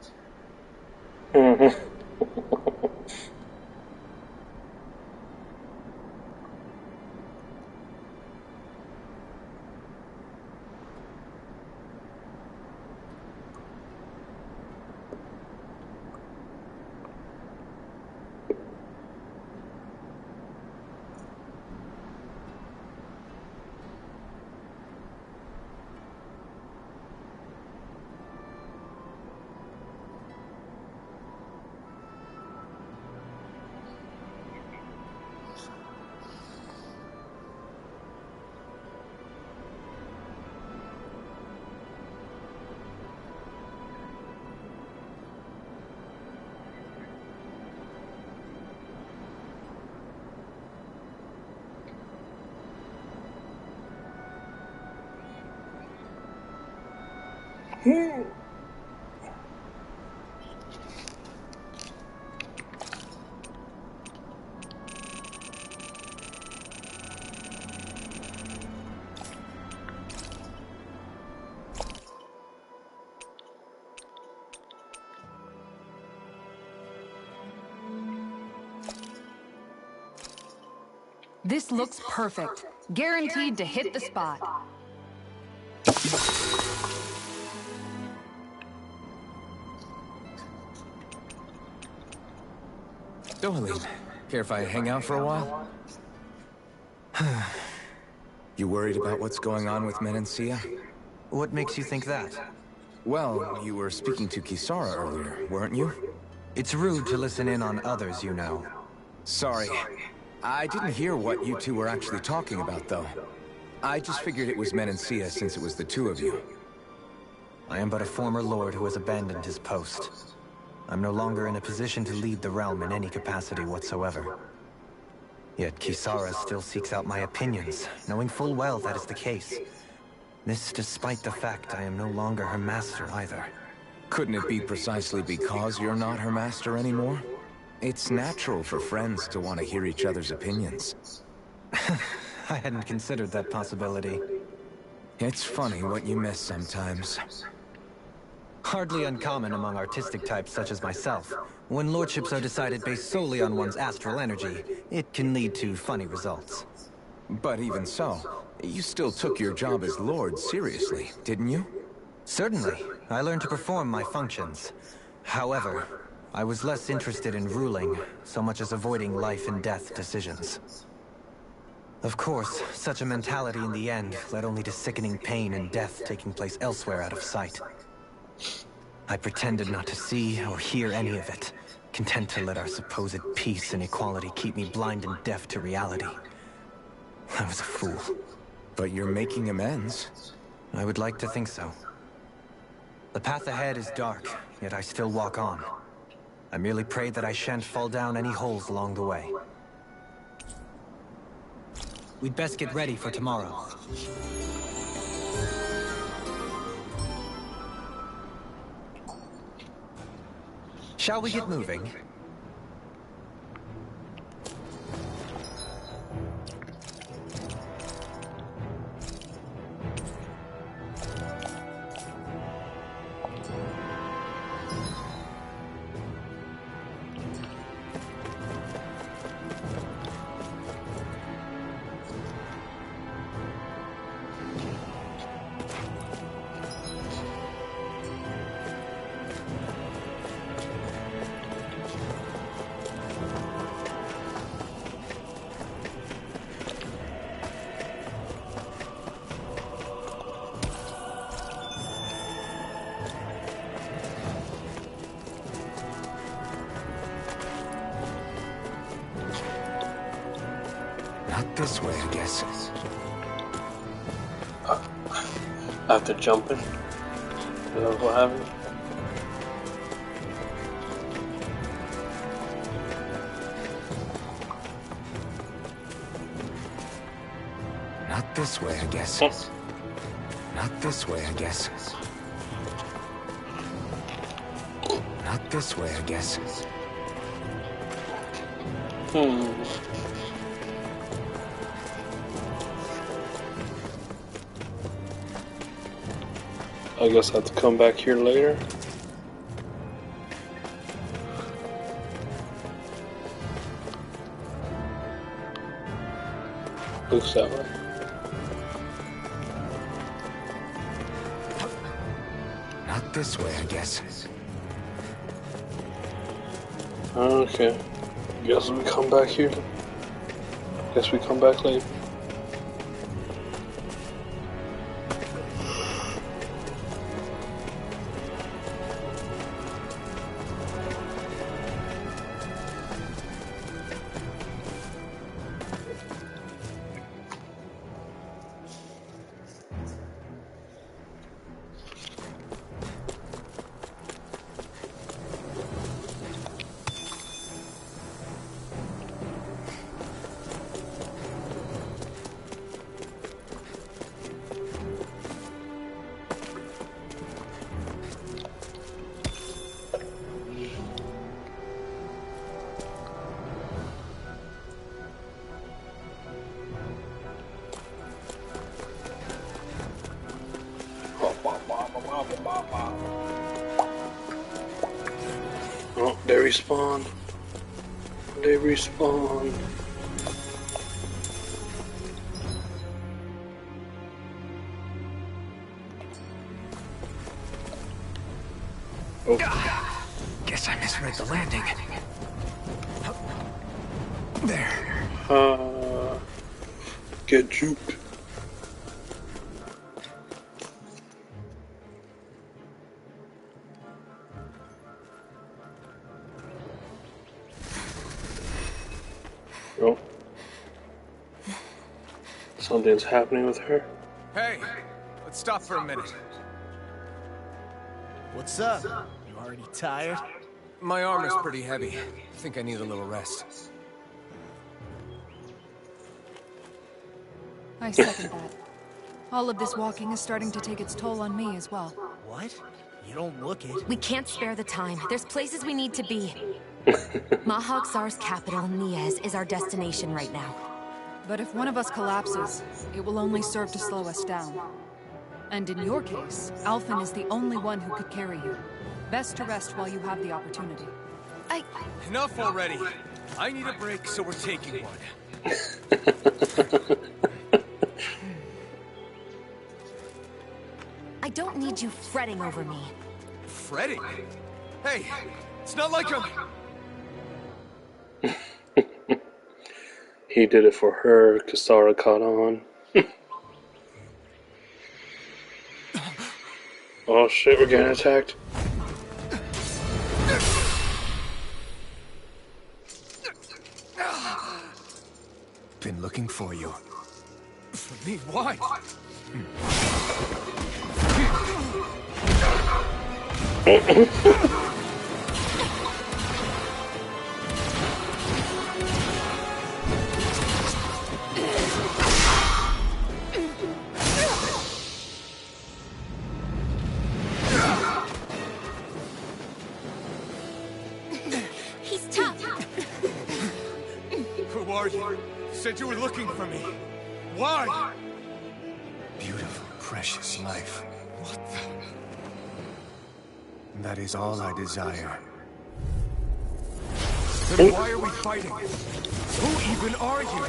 This looks perfect. Guaranteed to hit the spot. Dohalim, care if I hang out for a while? You worried about what's going on with Menancia? What makes you think that? Well, you were speaking to Kisara earlier, weren't you? It's rude to listen in on others, you know. Sorry. I didn't hear what you two were actually talking about, though. I just figured it was Menancia since it was the two of you. I am but a former lord who has abandoned his post. I'm no longer in a position to lead the realm in any capacity whatsoever. Yet Kisara still seeks out my opinions, knowing full well that is the case. This despite the fact I am no longer her master either. Couldn't it be precisely because you're not her master anymore? It's natural for friends to want to hear each other's opinions. I hadn't considered that possibility. It's funny what you miss sometimes. Hardly uncommon among artistic types such as myself. When lordships are decided based solely on one's astral energy, it can lead to funny results. But even so, you still took your job as lord seriously, didn't you? Certainly. I learned to perform my functions. However, I was less interested in ruling, so much as avoiding life and death decisions. Of course, such a mentality in the end led only to sickening pain and death taking place elsewhere out of sight. I pretended not to see or hear any of it, content to let our supposed peace and equality keep me blind and deaf to reality. I was a fool. But you're making amends. I would like to think so. The path ahead is dark, yet I still walk on. I merely pray that I shan't fall down any holes along the way. We'd best get ready for tomorrow. Shall we get moving? Not this way, I guess. After jumping? Is that what happened? Not this way, I guess. Not this way, I guess. Not this way, I guess. I guess I have to come back here later. Looks that way. Not this way, I guess. Okay. Guess we come back here. Guess we come back later. Oh, they respawn. They respawn. Oh. Guess I misread the landing. There. Get juked. Oh. Something's happening with her. Hey, let's stop for a minute. What's up? You already tired? My arm is pretty heavy. I think I need a little rest. I second that. All of this walking is starting to take its toll on me as well. What? You don't look it. We can't spare the time. There's places we need to be. Mahag Sar's capital, Niez, is our destination right now. But if one of us collapses, it will only serve to slow us down. And in your case, Alphen is the only one who could carry you. Best to rest while you have the opportunity. Enough already. I need a break, so we're taking one. I don't need you fretting over me. Fretting? Hey, it's not like I'm... He did it for her, Kisara caught on. Oh shit, we're getting attacked. Been looking for you. For me? Why? He's tough. Who are you? You said you were looking for me. Why? Beautiful, precious life. What the... That is all I desire. Then why are we fighting? Who even are you?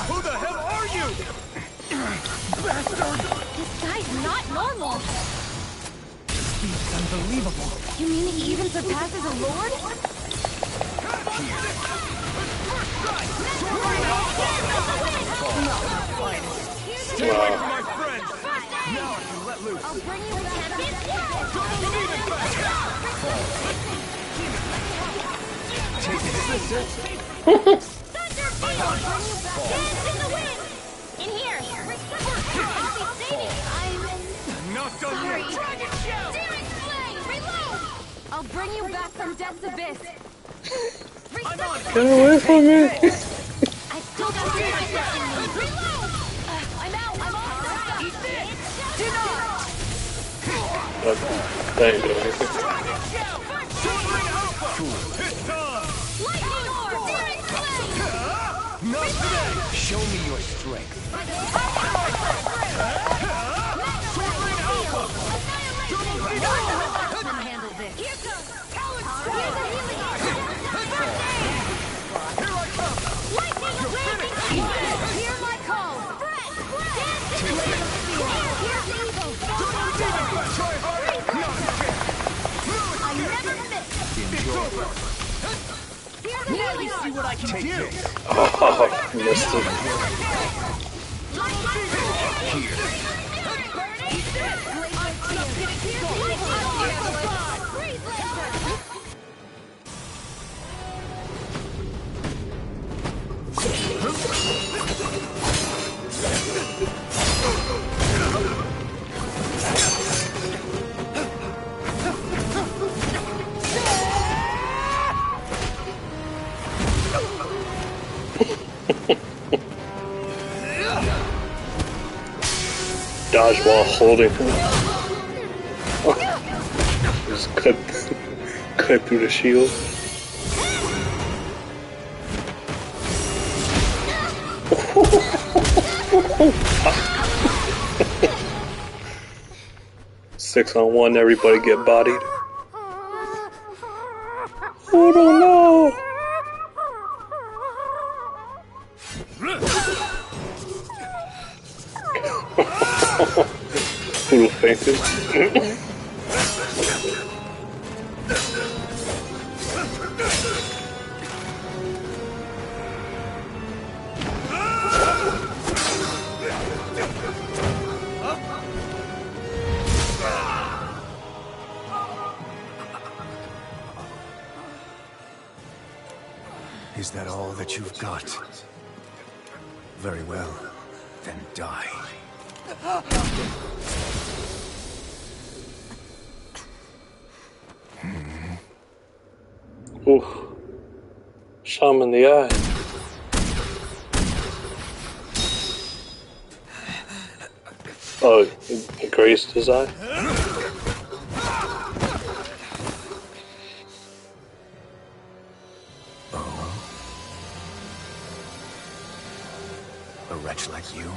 Who the hell are you? This guy's not normal. It's unbelievable. You mean he even surpasses a lord? Stay away from my friends! Now loose. I'll bring you back. Take this. Thunder Field! Dance in the wind! In here! I'll be saving. Not done Sorry. yet. Dragon Show! Searing Flame! Reload! I'll bring you back from Death's Abyss. I'm on it. Get away from me! I still don't see myself in me. Reload! I'm out. I'm off the stuff. Eat this! Do not! That ain't doing anything. Dragon Show! Tumbling Alpha. It's time. Lightning Orb! Searing Flame! Not today. Show me your strength. Tumbling Alpha! Annihilation! Handle this. Here comes! Here's a healing orb! Here I come. Lightning Blazing Fire! Hear my call! Spread! Dance in the wind! Here's evil! Try harder. Not again. I never miss! It's over. Here's a healing orb! See what I can Take do. this. Oh, missed it. Dodge while holding him. Just cut through the shield. Six on one, everybody get bodied. Oh no! Little fainted. Is that all that you've got? Very well, then die. Oof. Shot him in the eye. Oh, it grazed his eye? A wretch like you?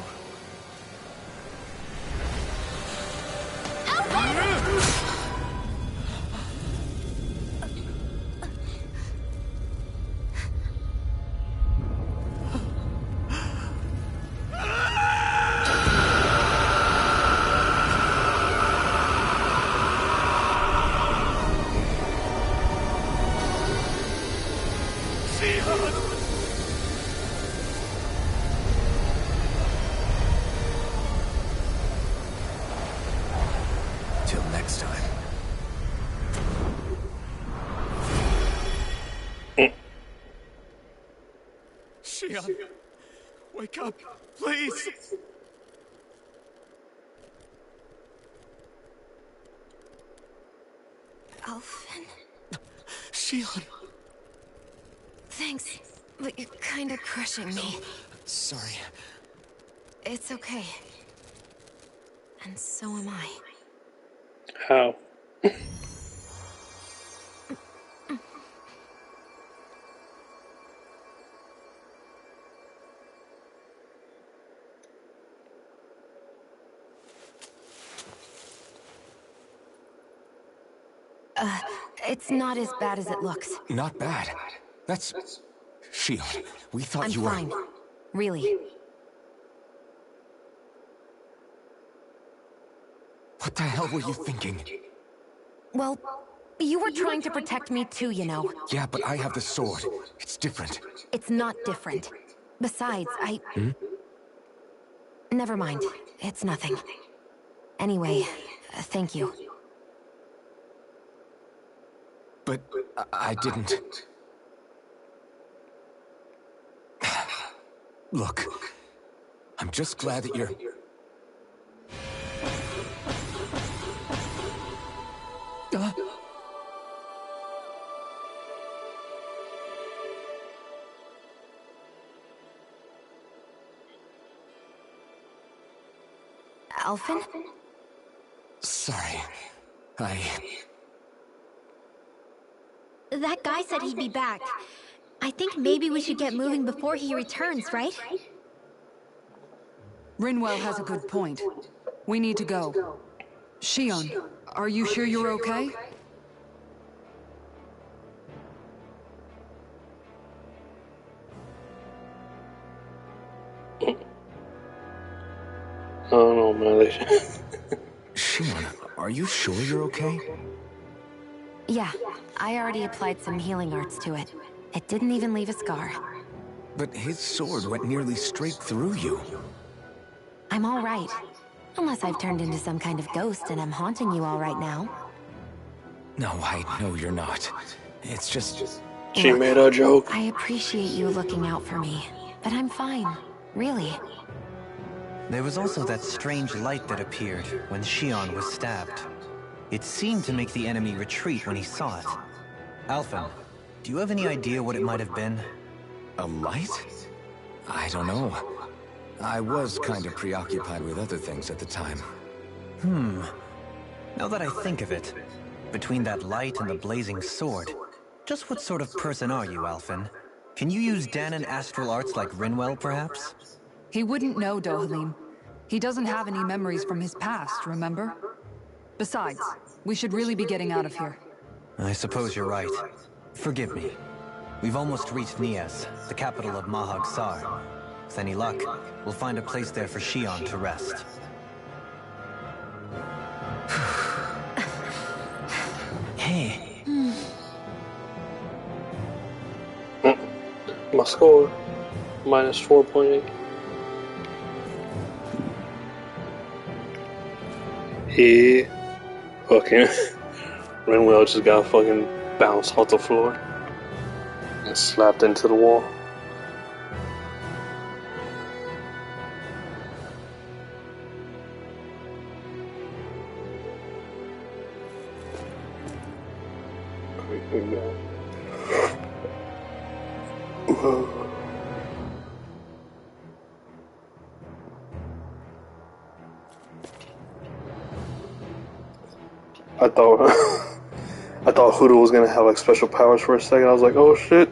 Till next time. Shion, wake up, please. Alphen, Shion. thanks, but you're kind of crushing me. Sorry. It's okay. And so am I. How? It's not as bad as it looks. Not bad. That's... Shion, we thought I'm you were... fine. Really. What the hell were you thinking? Well, you were trying to protect me too, you know. Yeah, but I have the sword. It's different. It's not different. Besides, Never mind. It's nothing. Anyway, thank you. But I didn't. Look, I'm just glad that you're... Alphen? Sorry. That guy said he'd be back. I think maybe we should get moving before he returns, right? Rinwell has a good point. We need to go. Shion, are you sure you're okay? I don't know, man. Shion, are you sure you're okay? Yeah, I already applied some healing arts to it. It didn't even leave a scar. But his sword went nearly straight through you. I'm all right. Unless I've turned into some kind of ghost and I'm haunting you all right now. No, I know you're not. It's just... She made a joke. I appreciate you looking out for me, but I'm fine. Really. There was also that strange light that appeared when Shion was stabbed. It seemed to make the enemy retreat when he saw it. Alphen, do you have any idea what it might have been? A light? I don't know. I was kind of preoccupied with other things at the time. Now that I think of it, between that light and the blazing sword, just what sort of person are you, Alphen? Can you use Danon astral arts like Rinwell, perhaps? He wouldn't know, Dohalim. He doesn't have any memories from his past, remember? Besides, we should really be getting out of here. I suppose you're right. Forgive me. We've almost reached Nias, the capital of Mahag Sar. With any luck, we'll find a place there for Shion to rest. Hey. My score, minus 4.8. He fucking Rinwell just got fucking bounced off the floor and slapped into the wall. I thought Hoodoo was gonna have like special powers for a second. I was like, oh shit.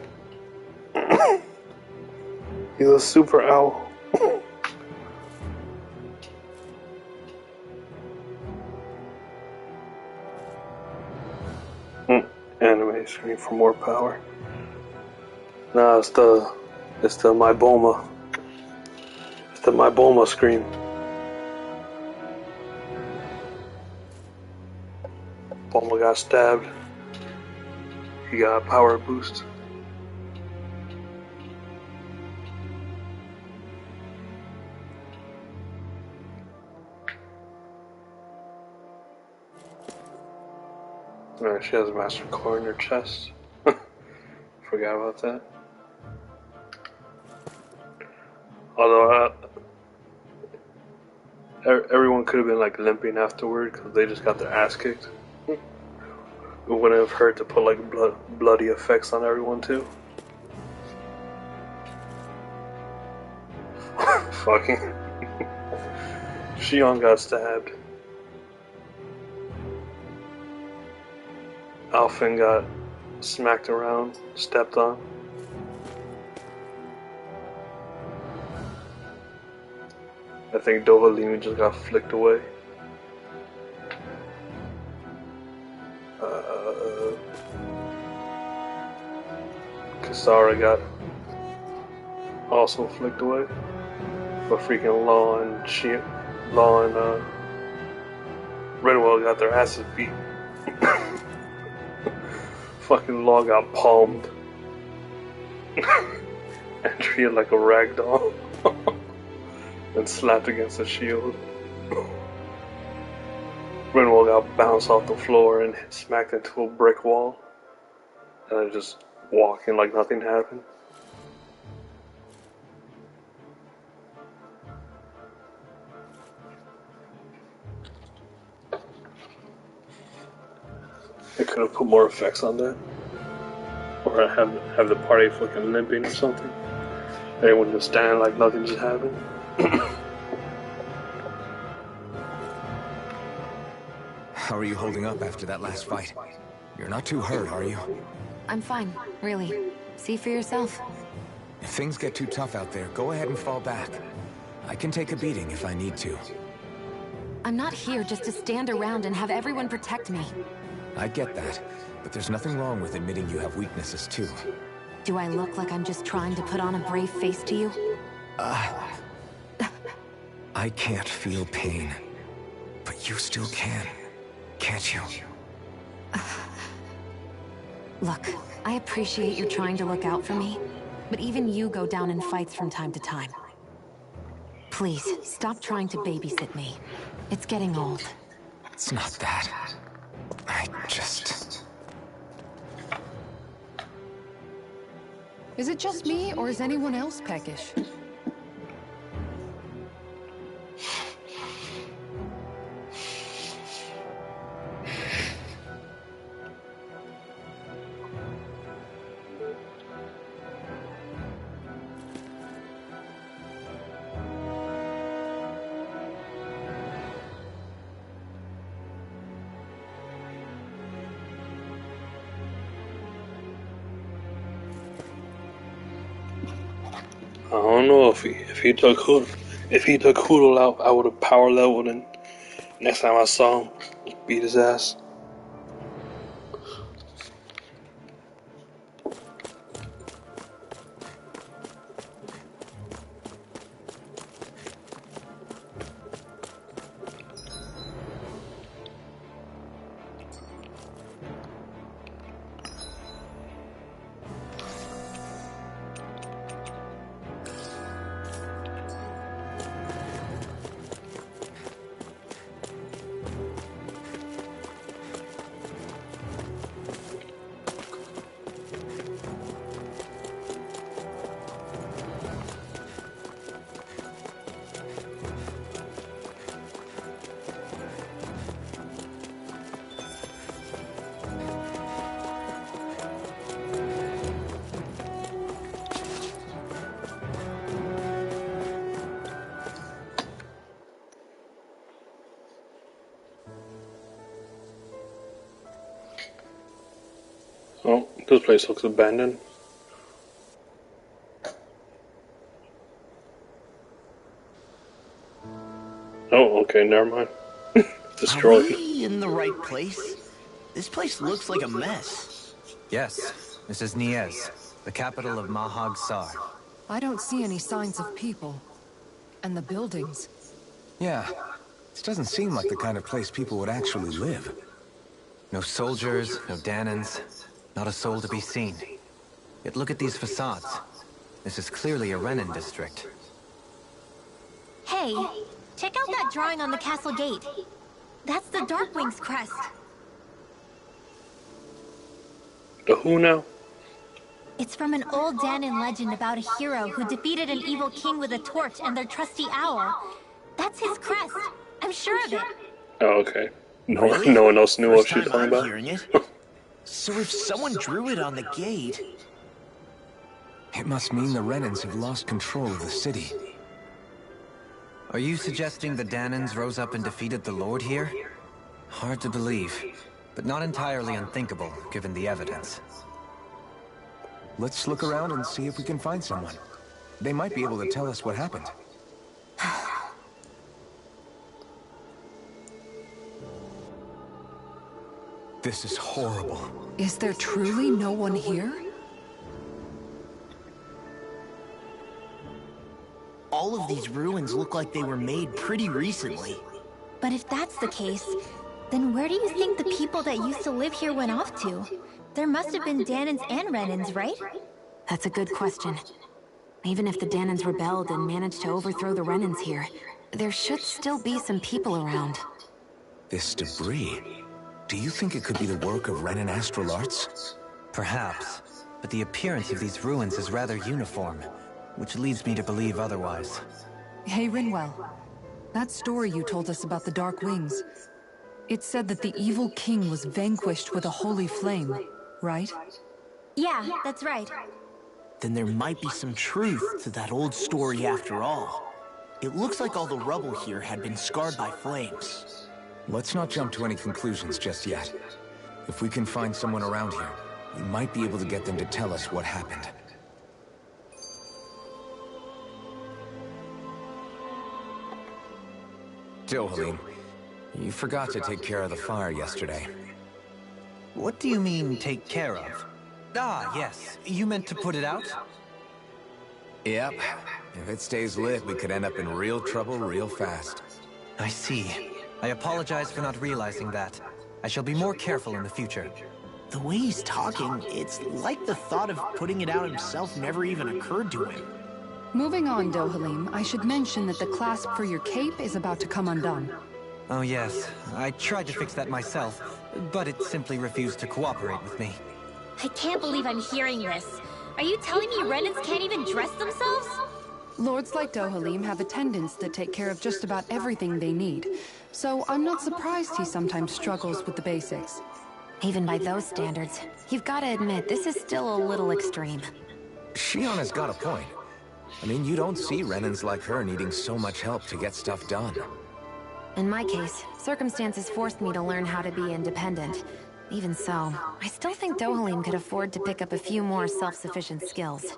He's a super owl. Anime screen for more power. Nah, it's the My Bulma. It's the My Bulma screen. Bulma got stabbed. He got a power boost. Alright, she has a master core in her chest. Forgot about that. Although everyone could have been like limping afterward because they just got their ass kicked. It wouldn't have hurt to put like bloody effects on everyone too. Fucking Shion got stabbed. Alphen got smacked around, stepped on. I think Dovalim just got flicked away. Kisara got also flicked away. But freaking Law and Rinwell got their asses beat. Fucking Law got palmed and treated like a rag doll and slapped against the shield. Grinwell got bounced off the floor and smacked into a brick wall. And then just walking like nothing happened. They could have put more effects on that. Or have the party fucking limping or something. Everyone just stand like nothing just happened. How are you holding up after that last fight? You're not too hurt, are you? I'm fine, really. See for yourself. If things get too tough out there, go ahead and fall back. I can take a beating if I need to. I'm not here just to stand around and have everyone protect me. I get that, but there's nothing wrong with admitting you have weaknesses too. Do I look like I'm just trying to put on a brave face to you? I can't feel pain, but you still can, can't you? Look, I appreciate you're trying to look out for me, but even you go down in fights from time to time. Please, stop trying to babysit me. It's getting old. It's not that. I just... Is it just me, or is anyone else peckish? I don't know if he took Hoodle out, I would have power leveled, and next time I saw him, beat his ass. Oh, this place looks abandoned. Oh, okay, never mind. Destroyed. Are we in the right place? This place looks like a mess. Yes, this is Niez, the capital of Mahag Sar. I don't see any signs of people. And the buildings. Yeah, this doesn't seem like the kind of place people would actually live. No soldiers, no Danans, not a soul to be seen. Yet look at these facades. This is clearly a Renin district. Hey, check out that drawing on the castle gate. That's the Darkwing's crest. The who now? It's from an old Danan legend about a hero who defeated an evil king with a torch and their trusty owl. That's his crest. I'm sure of it. Oh, okay. No, Really? no one else knew what First she was time talking I'm about. hearing it. So if someone drew it on the gate... It must mean the Renins have lost control of the city. Are you suggesting the Danans rose up and defeated the Lord here? Hard to believe, but not entirely unthinkable, given the evidence. Let's look around and see if we can find someone. They might be able to tell us what happened. This is horrible. Is there truly no one here? All of these ruins look like they were made pretty recently. But if that's the case, then where do you think the people that used to live here went off to? There must have been Danans and Renins, right? That's a good question. Even if the Danans rebelled and managed to overthrow the Renins here, there should still be some people around. This debris... Do you think it could be the work of Renin astral arts? Perhaps, but the appearance of these ruins is rather uniform, which leads me to believe otherwise. Hey, Rinwell. That story you told us about the Dark Wings, it said that the evil king was vanquished with a holy flame, right? Yeah, that's right. Then there might be some truth to that old story after all. It looks like all the rubble here had been scarred by flames. Let's not jump to any conclusions just yet. If we can find someone around here, we might be able to get them to tell us what happened. Dohalim, you forgot to take care of the fire yesterday. What do you mean, take care of? Ah, yes. You meant to put it out? Yep. If it stays lit, we could end up in real trouble real fast. I see. I apologize for not realizing that. I shall be more careful in the future. The way he's talking, it's like the thought of putting it out himself never even occurred to him. Moving on, Dohalim, I should mention that the clasp for your cape is about to come undone. Oh yes, I tried to fix that myself, but it simply refused to cooperate with me. I can't believe I'm hearing this. Are you telling me Renans can't even dress themselves? Lords like Dohalim have attendants that take care of just about everything they need, so I'm not surprised he sometimes struggles with the basics. Even by those standards, you've got to admit, this is still a little extreme. Shion has got a point. I mean, you don't see Renans like her needing so much help to get stuff done. In my case, circumstances forced me to learn how to be independent. Even so, I still think Dohalim could afford to pick up a few more self-sufficient skills.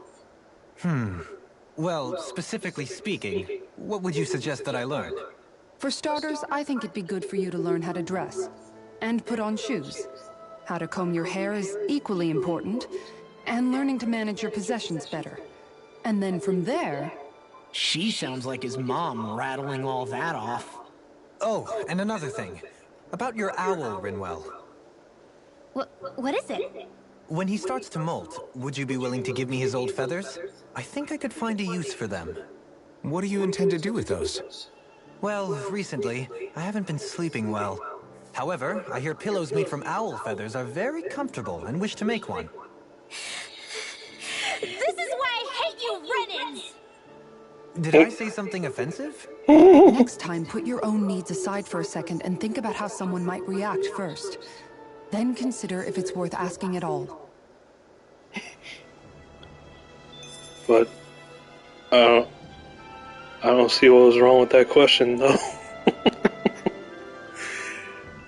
Well, specifically speaking, what would you suggest that I learn? For starters, I think it'd be good for you to learn how to dress. And put on shoes. How to comb your hair is equally important. And learning to manage your possessions better. And then from there... She sounds like his mom rattling all that off. Oh, and another thing. About your owl, Rinwell. What is it? When he starts to molt, would you be willing to give me his old feathers? I think I could find a use for them. What do you intend to do with those? Well, recently, I haven't been sleeping well. However, I hear pillows made from owl feathers are very comfortable and wish to make one. This is why I hate you, Renans! Did I say something offensive? Next time, put your own needs aside for a second and think about how someone might react first. Then consider if it's worth asking at all. But I don't see what was wrong with that question, though.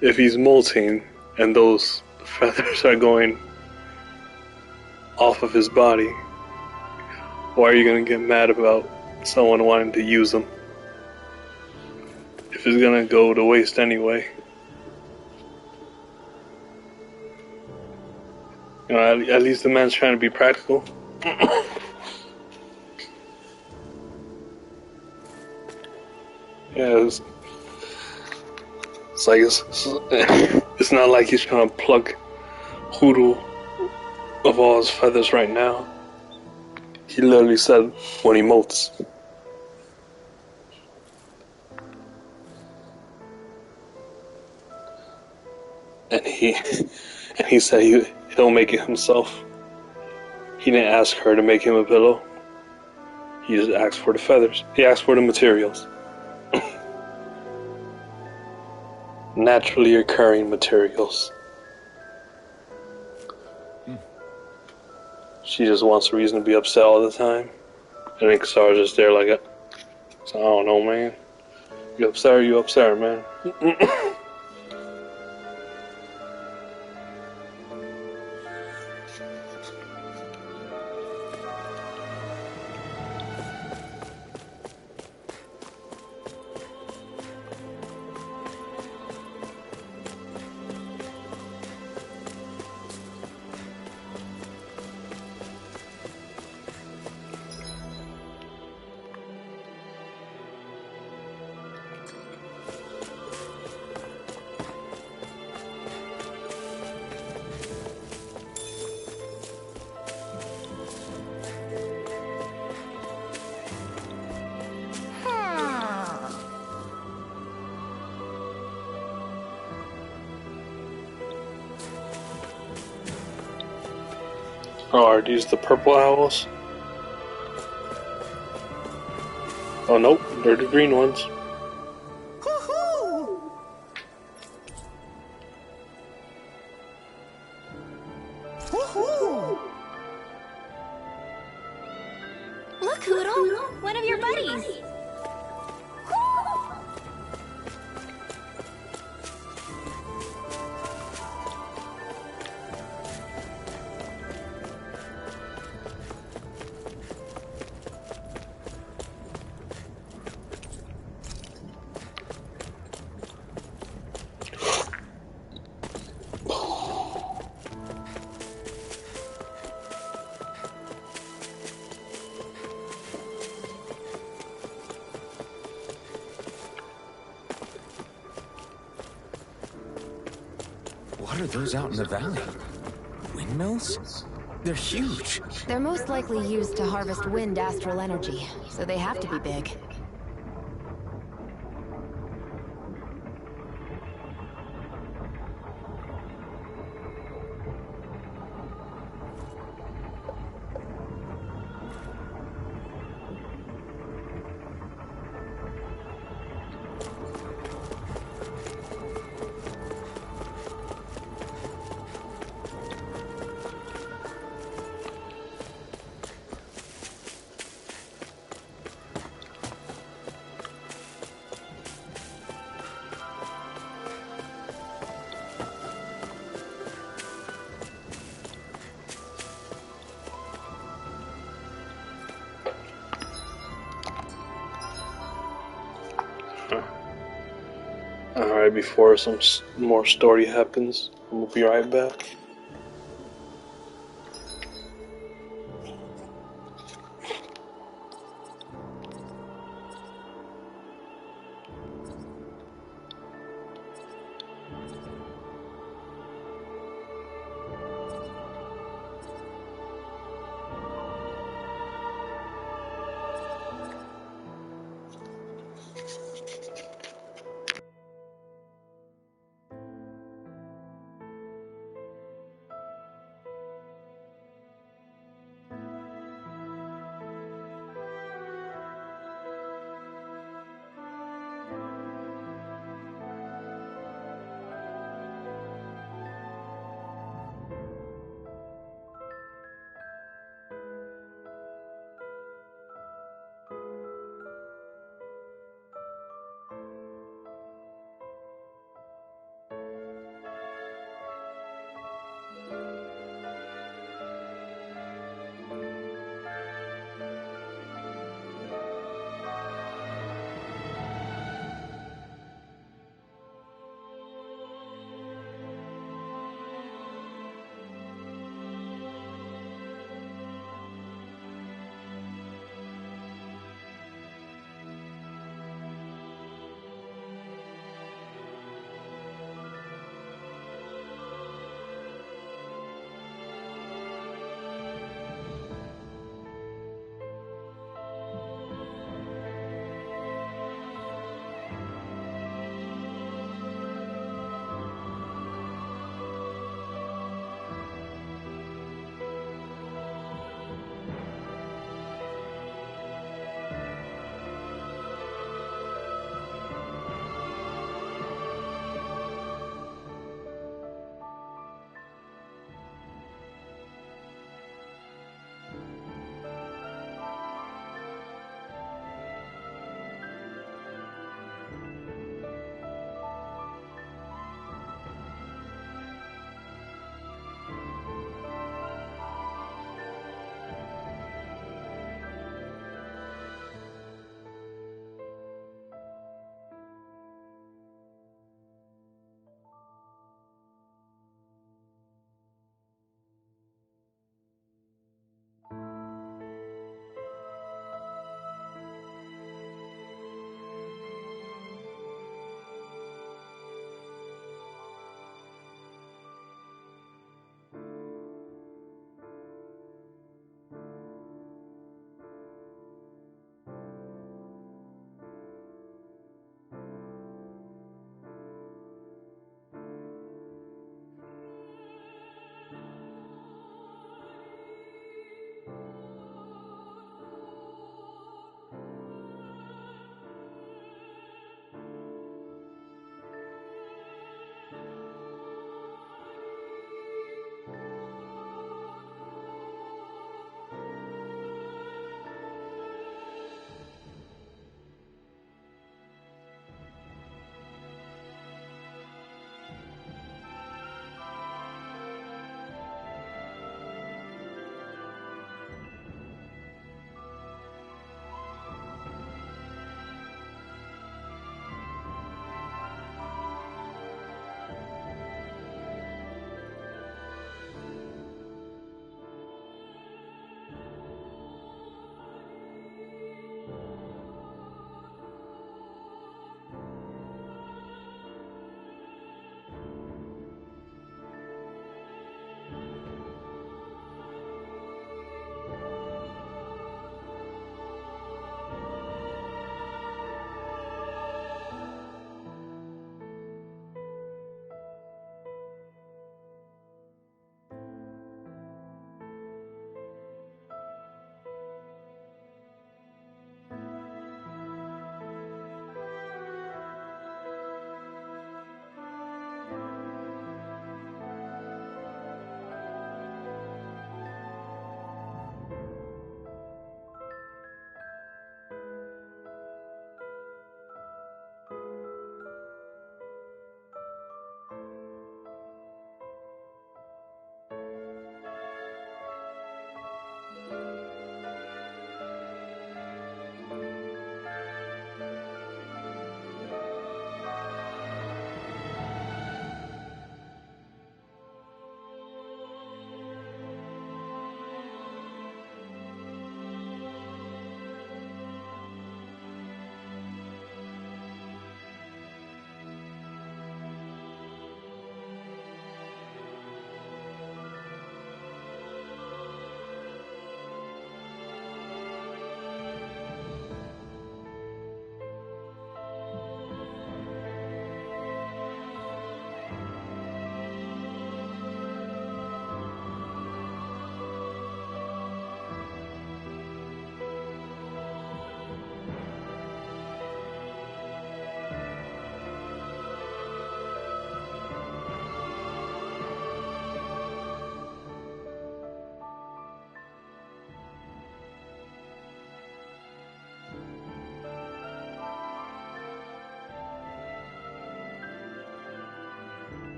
If he's molting and those feathers are going off of his body, why are you gonna get mad about someone wanting to use them? If it's gonna go to waste anyway. You know, at least the man's trying to be practical. Yeah, it's like it's not like he's trying to pluck Hoodoo of all his feathers right now. He literally said when he molts. And he said he'll make it himself. He didn't ask her to make him a pillow. He just asked for the feathers. He asked for the materials. Naturally occurring materials. She just wants a reason to be upset all the time. And then Kasara's just there like, so I don't know, man. You upset, man. Oh, are these the purple owls? Oh nope, they're the green ones. Look, Hoodle! One of your buddies! What are those out in the valley? Windmills? They're huge. They're most likely used to harvest wind astral energy, so they have to be big. Alright, before some more story happens, we'll be right back.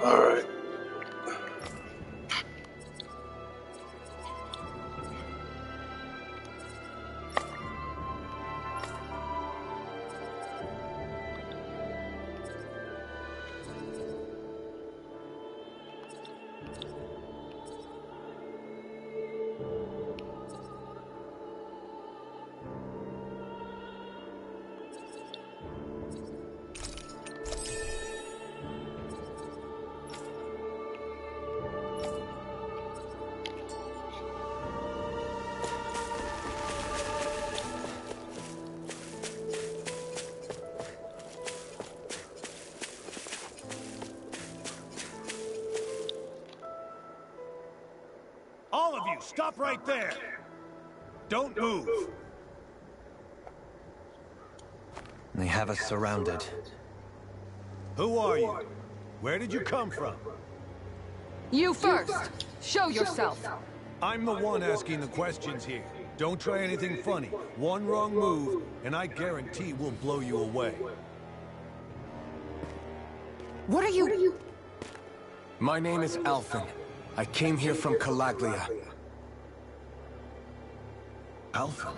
Alright. All of you, stop right there! Don't move! They have us surrounded. Who are you? Where did you come from? You first! Show yourself! I'm the one asking the questions here. Don't try anything funny. One wrong move, and I guarantee we'll blow you away. What are you... My name is Alphen. I came here from Calaglia. Alphen?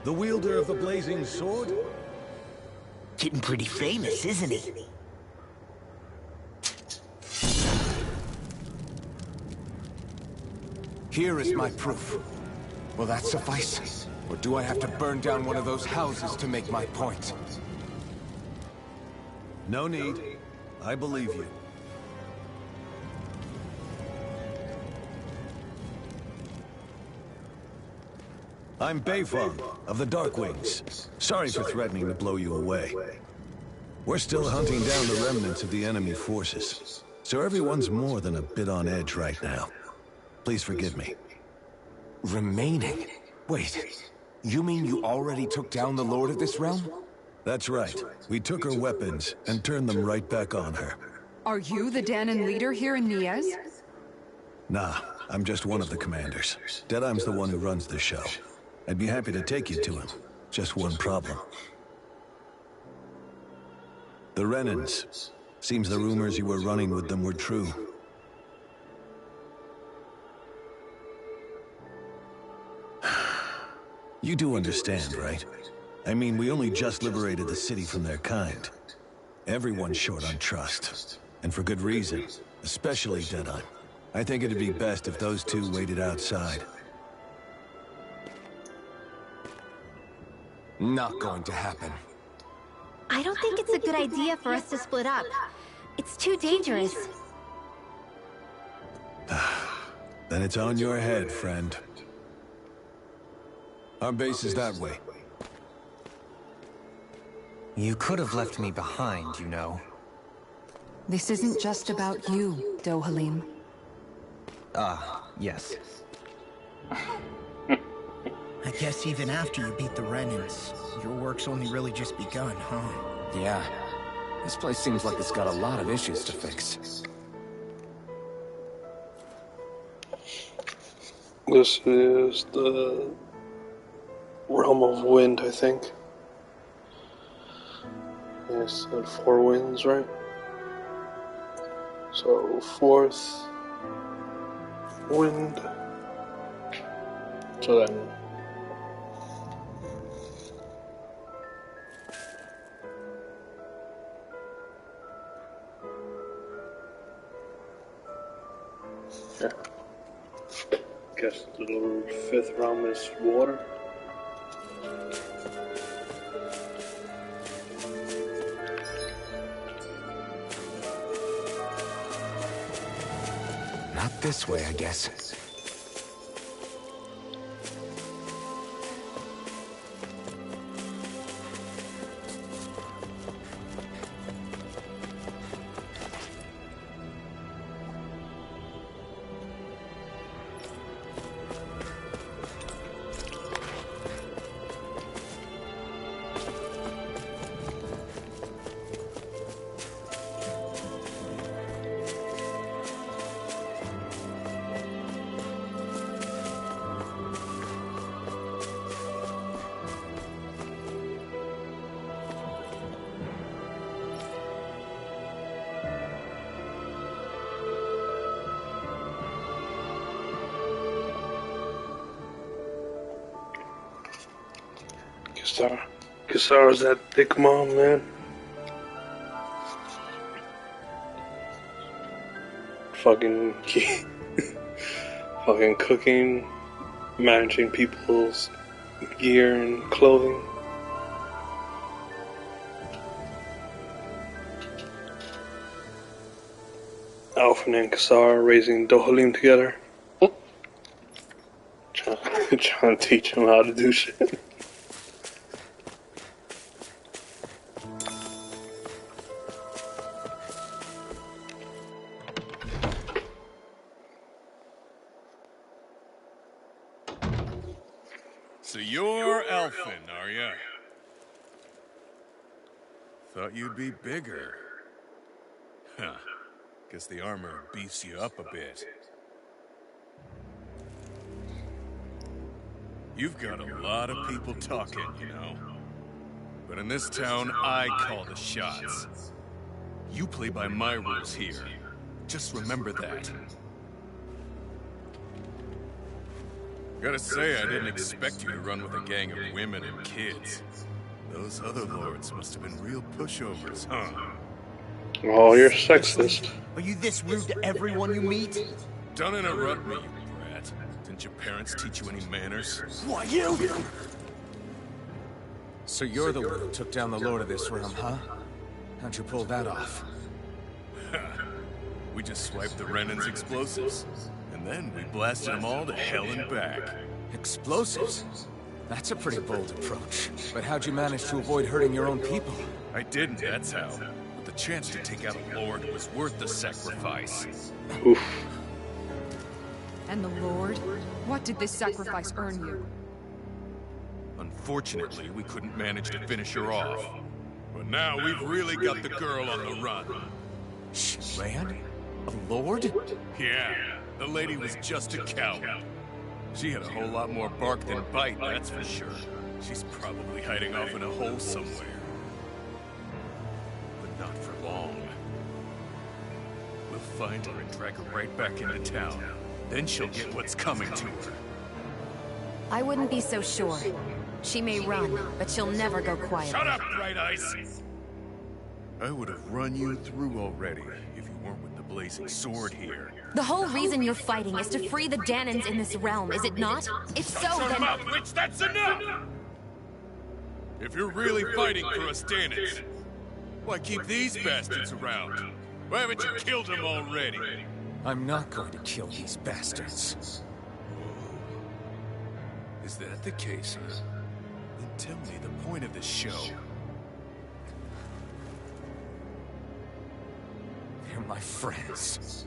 The wielder of the blazing sword? Getting pretty famous, isn't he? Here is my proof. Will that suffice? Or do I have to burn down one of those houses to make my point? No need. I believe you. I'm Beifong, of the Darkwings. Sorry for threatening to blow you away. We're still hunting down the remnants of the enemy forces, so everyone's more than a bit on edge right now. Please forgive me. Remaining? Wait, you mean you already took down the Lord of this realm? That's right. We took her weapons and turned them right back on her. Are you the Danon leader here in Niez? Nah, I'm just one of the commanders. Deadeye's the one who runs the show. I'd be happy to take you to him. Just one problem. The Renans. Seems the rumors you were running with them were true. You do understand, right? I mean, we only just liberated the city from their kind. Everyone's short on trust. And for good reason. Especially Deadeye. I think it'd be best if those two waited outside. Not going to happen. I don't think it's a good idea for us to split up. It's too dangerous. Then it's on your head, friend. Our base is that way. You could have left me behind, you know. This isn't just about you, Dohalim. Yes. I guess even after you beat the Renans, your work's only really just begun, huh? Yeah. This place seems like it's got a lot of issues to fix. This is the Realm of Wind, I think. Yes, and 4 winds, right? So, 4th wind. So then... yeah. Guess the 5th realm is water. Not this way, I guess. Kisara's that thick mom, man. Fucking cooking, managing people's gear and clothing. Alphen and Kisara raising Dohalim together. Trying to teach him how to do shit. So you're Alphen, are ya? Thought you'd be bigger. Huh. Guess the armor beefs you up a bit. You've got a lot of people talking, you know. But in this town, I call the shots. You play by my rules here. Just remember that. Gotta say, I didn't expect you to run with a gang of women and kids. Those other lords must have been real pushovers, huh? Oh, you're sexist. Are you this rude to everyone you meet? Don't interrupt me, you brat. Didn't your parents teach you any manners? Why, you? So you're the one who took down the lord of this realm, huh? How'd you pull that off? We just swiped the Renan's explosives. And then we blasted them all to hell and back. Explosives? That's a pretty bold approach. But how'd you manage to avoid hurting your own people? I didn't, that's how. But the chance to take out a lord was worth the sacrifice. Oof. And the Lord? What did this sacrifice earn you? Unfortunately, we couldn't manage to finish her off. But now we've really got the girl on the run. She ran? A lord? Yeah, the lady was just a coward. She had a whole lot more bark than bite, that's for sure. She's probably hiding off in a hole somewhere. But not for long. We'll find her and drag her right back into town. Then she'll get what's coming to her. I wouldn't be so sure. She may run, but she'll never go quiet. Shut up, Bright Eyes! I would have run you through already if you weren't with the blazing sword here. The whole reason you're fighting is to free the Danans in this realm, is it not? If so, Shut then... mouth, witch, that's enough! If you're really fighting for us Danans, why keep these bastards around? Why haven't you killed them already? I'm not going to kill these bastards. Is that the case, huh? Then tell me the point of the show. They're my friends.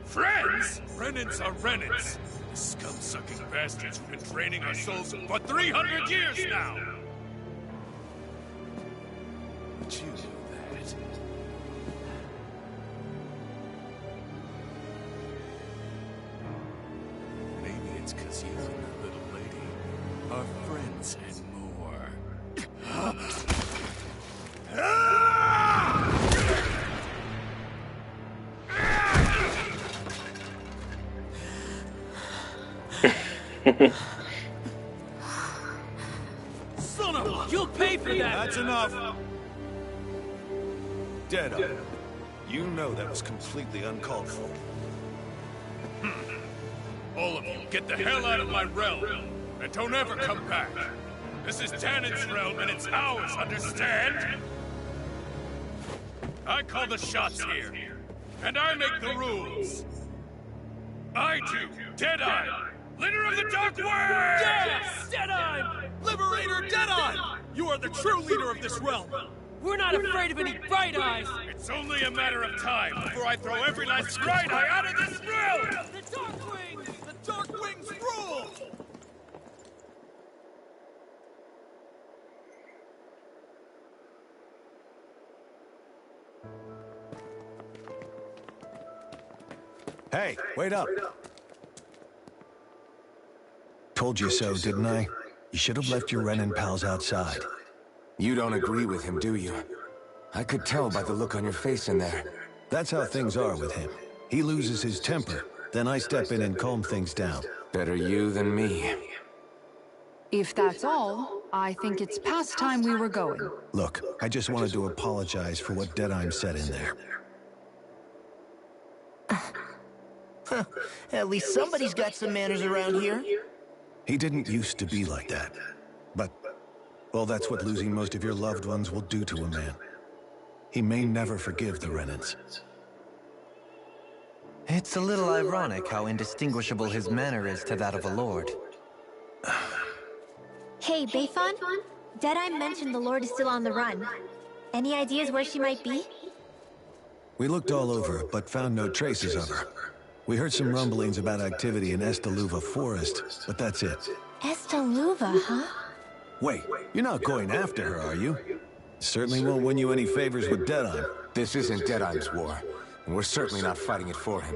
Friends? Renans are Renans. The scum-sucking bastards who've been draining our souls for 300 years now! But you know that. Maybe it's because you and the little lady are friends and more. Son of a... You'll pay for that! That's enough! Deadeye, you know that was completely uncalled for. All of you, get the hell out of my realm! And don't ever come back! This is Danan's realm and it's ours, understand? I call the shots here. And I make the rules! I do, Deadeye! Leader of the Dark Wings! Yes! Deadeye! Liberator Deadeye! You are the true leader of this realm! We're not afraid of any Bright Eyes! It's only a matter of time before I throw every last Bright Eye out of this realm! The Dark Wings! The Dark Wings rule! Hey, wait up! Told you so, didn't I? You should have left your Renan pals outside. You don't agree with him, do you? I could tell by the look on your face in there. That's how things are with him. He loses his temper, then I step in and calm things down. Better you than me. If that's all, I think it's past time we were going. Look, I just wanted to apologize for what Deadeye said in there. At least somebody's got some manners around here. He didn't used to be like that. But, well, that's what losing most of your loved ones will do to a man. He may never forgive the Renans. It's a little ironic how indistinguishable his manner is to that of a lord. Hey, Bayfon? Deadeye mentioned the Lord is still on the run. Any ideas where she might be? We looked all over, but found no traces of her. We heard some rumblings about activity in Estaluva Forest, but that's it. Estaluva, huh? Wait, you're not going after her, are you? Certainly won't win you any favors with Deadeye. This isn't Deadeye's war, and we're certainly not fighting it for him.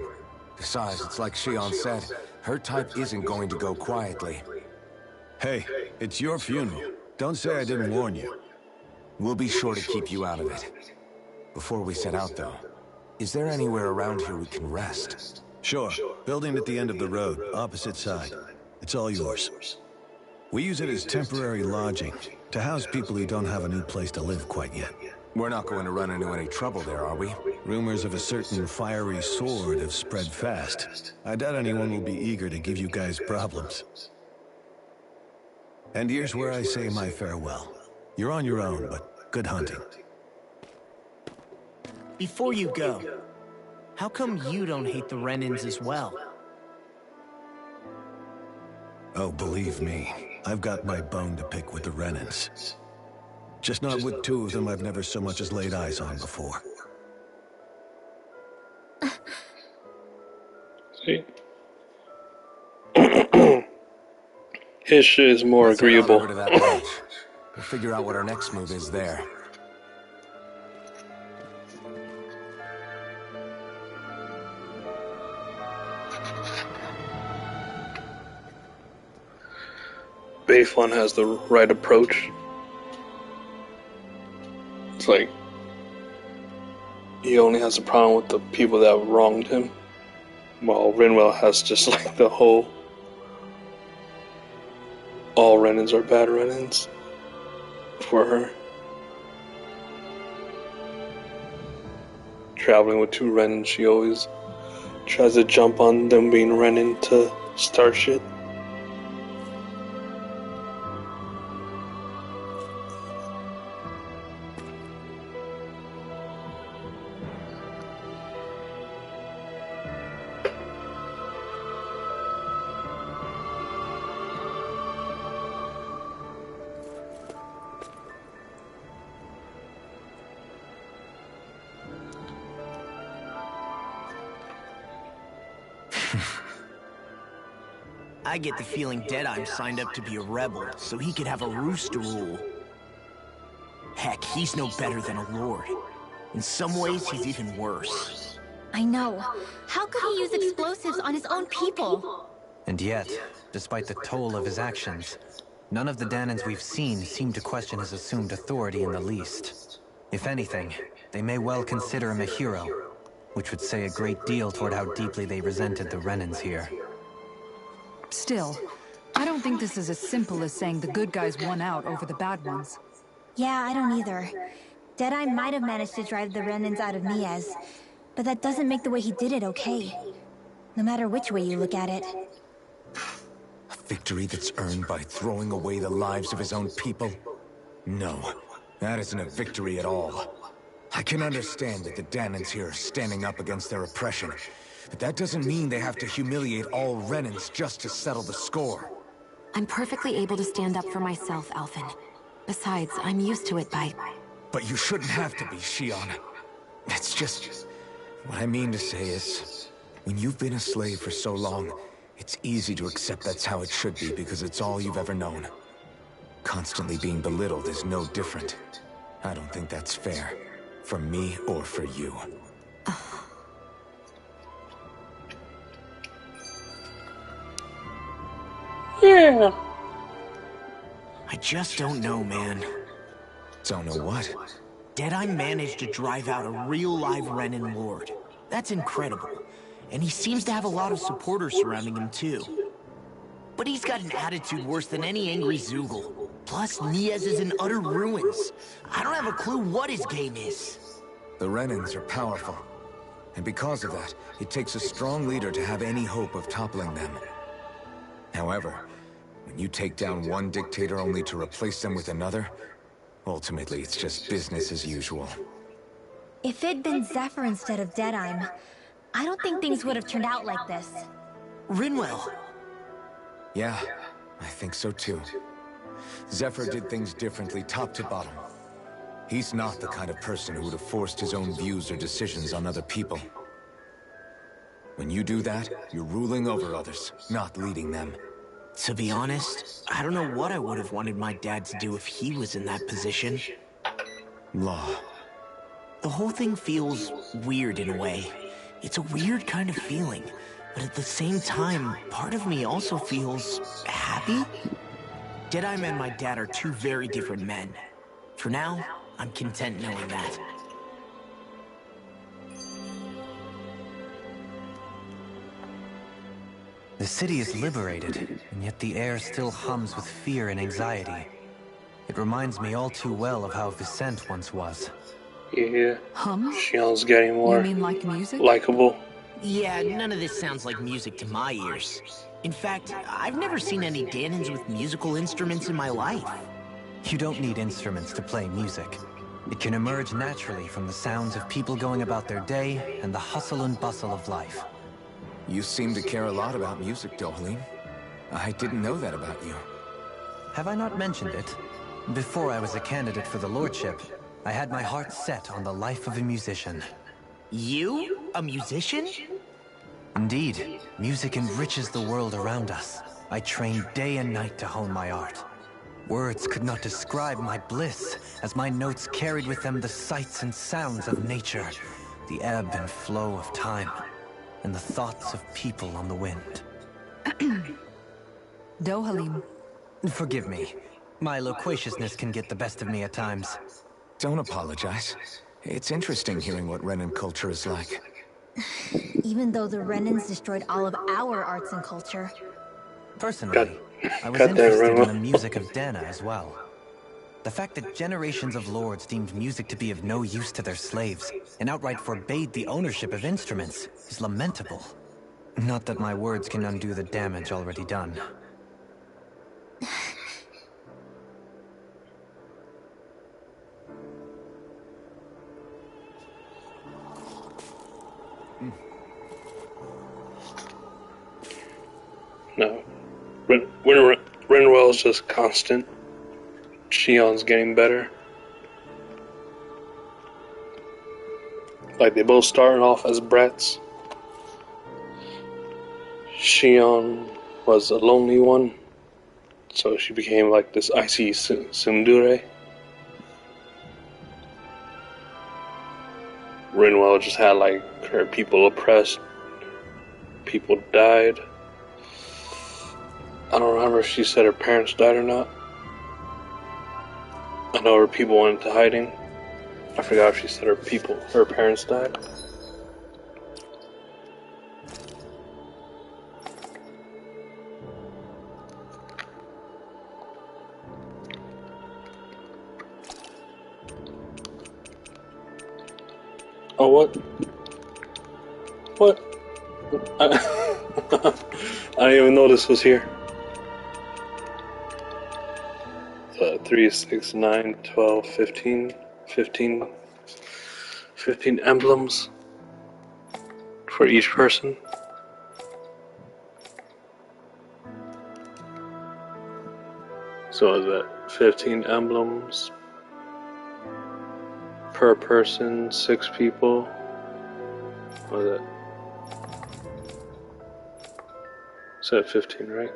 Besides, it's like Shion said, her type isn't going to go quietly. Hey, it's your funeral. Don't say I didn't warn you. We'll be sure to keep you out of it. Before we set out, though, is there anywhere around here we can rest? Sure. Building at the end of the road, opposite side. It's all yours. We use it as temporary lodging, to house people who don't have a new place to live quite yet. We're not going to run into any trouble there, are we? Rumors of a certain fiery sword have spread fast. I doubt anyone will be eager to give you guys problems. And here's where I say my farewell. You're on your own, but good hunting. Before you go, how come you don't hate the Renans as well? Oh, believe me, I've got my bone to pick with the Renans. Just not with two of them I've never so much as laid eyes on before. See? His shit is more agreeable. Over to that ledge. We'll figure out what our next move is there. Bayfon has the right approach. It's like he only has a problem with the people that wronged him, while Rinwell has just like the whole all Renans are bad Renans for her. Traveling with two Renans, she always tries to jump on them being Renan to start shit. I get the feeling Deadeye signed up to be a rebel, so he could have a rooster rule. Heck, he's no better than a lord. In some ways, he's even worse. I know. How could he use explosives on his own people? And yet, despite the toll of his actions, none of the Danans we've seen seem to question his assumed authority in the least. If anything, they may well consider him a hero, which would say a great deal toward how deeply they resented the Renans here. Still, I don't think this is as simple as saying the good guys won out over the bad ones. Yeah, I don't either. Deadeye might have managed to drive the Renans out of Niaz, but that doesn't make the way he did it okay. No matter which way you look at it. A victory that's earned by throwing away the lives of his own people? No, that isn't a victory at all. I can understand that the Danans here are standing up against their oppression, but that doesn't mean they have to humiliate all Renans just to settle the score. I'm perfectly able to stand up for myself, Alphen. Besides, I'm used to it by... But you shouldn't have to be, Shion. It's just... What I mean to say is, when you've been a slave for so long, it's easy to accept that's how it should be because it's all you've ever known. Constantly being belittled is no different. I don't think that's fair. For me or for you. Yeah. I just don't know, man. Don't know what? Deadeye managed to drive out a real live Renan lord. That's incredible. And he seems to have a lot of supporters surrounding him, too. but he's got an attitude worse than any angry Zoogle. Plus, Niaz is in utter ruins. I don't have a clue what his game is. The Renans are powerful. And because of that, it takes a strong leader to have any hope of toppling them. However, when you take down one dictator only to replace them with another, ultimately it's just business as usual. If it'd been Zephyr instead of Deadime, I don't think things would have turned out like this. Rinwell. Yeah, I think so too. Zephyr did things differently top to bottom. He's not the kind of person who would have forced his own views or decisions on other people. When you do that, you're ruling over others, not leading them. To be honest, I don't know what I would have wanted my dad to do if he was in that position. Law. The whole thing feels weird in a way. It's a weird kind of feeling, but at the same time, part of me also feels happy. Deadeye and my dad are two very different men. For now, I'm content knowing that. The city is liberated, and yet the air still hums with fear and anxiety. It reminds me all too well of how Vicente once was. Yeah. Hum? Shion's getting more You mean like music? likable. Yeah, none of this sounds like music to my ears. In fact, I've never seen any Danans with musical instruments in my life. You don't need instruments to play music. It can emerge naturally from the sounds of people going about their day and the hustle and bustle of life. You seem to care a lot about music, Dohalim. I didn't know that about you. Have I not mentioned it? Before I was a candidate for the lordship, I had my heart set on the life of a musician. You? A musician? Indeed, music enriches the world around us. I trained day and night to hone my art. Words could not describe my bliss, as my notes carried with them the sights and sounds of nature, the ebb and flow of time, and the thoughts of people on the wind. Dohalim. Forgive me. My loquaciousness can get the best of me at times. Don't apologize. It's interesting hearing what Renan culture is like. Even though the Renans destroyed all of our arts and culture. Personally, I was interested in the music of Dana as well. The fact that generations of lords deemed music to be of no use to their slaves, and outright forbade the ownership of instruments, is lamentable. Not that my words can undo the damage already done. No. Rinwell's just constant. Shion's getting better. Like, they both started off as brats. Shion was a lonely one, so she became like this icy tsundere. Rinwell just had like her people oppressed. People died. I don't remember if she said her parents died or not. I know her people went into hiding. I forgot if she said her parents died. Oh, what? What? I didn't even know this was here. 3, 6, 9, 12, 15 emblems for each person. So is that 15 emblems per person, 6 people? What is that? So 15, right?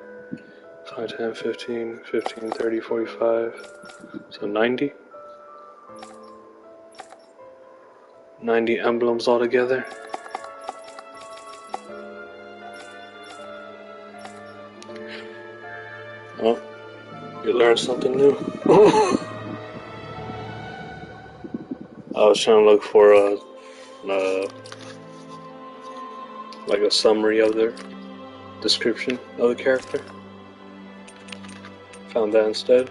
5, 10, 15, 30, 45. So 90? 90 emblems altogether. Oh, you learned something new. I was trying to look for like a summary of their description of the character. Found that instead.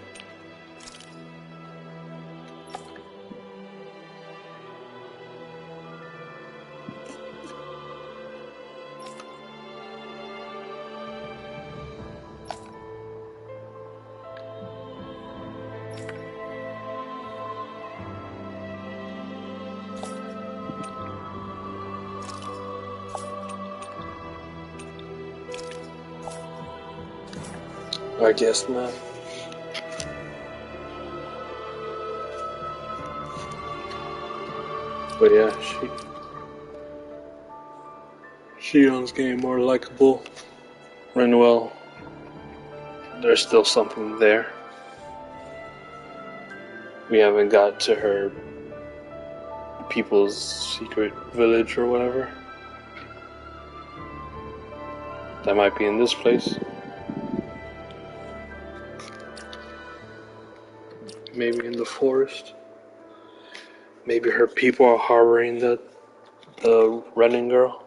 I guess not. But yeah, Shion's getting more likable. Renwell, there's still something there. We haven't got to her people's secret village or whatever. That might be in this place. Maybe in the forest. Maybe her people are harboring the running girl.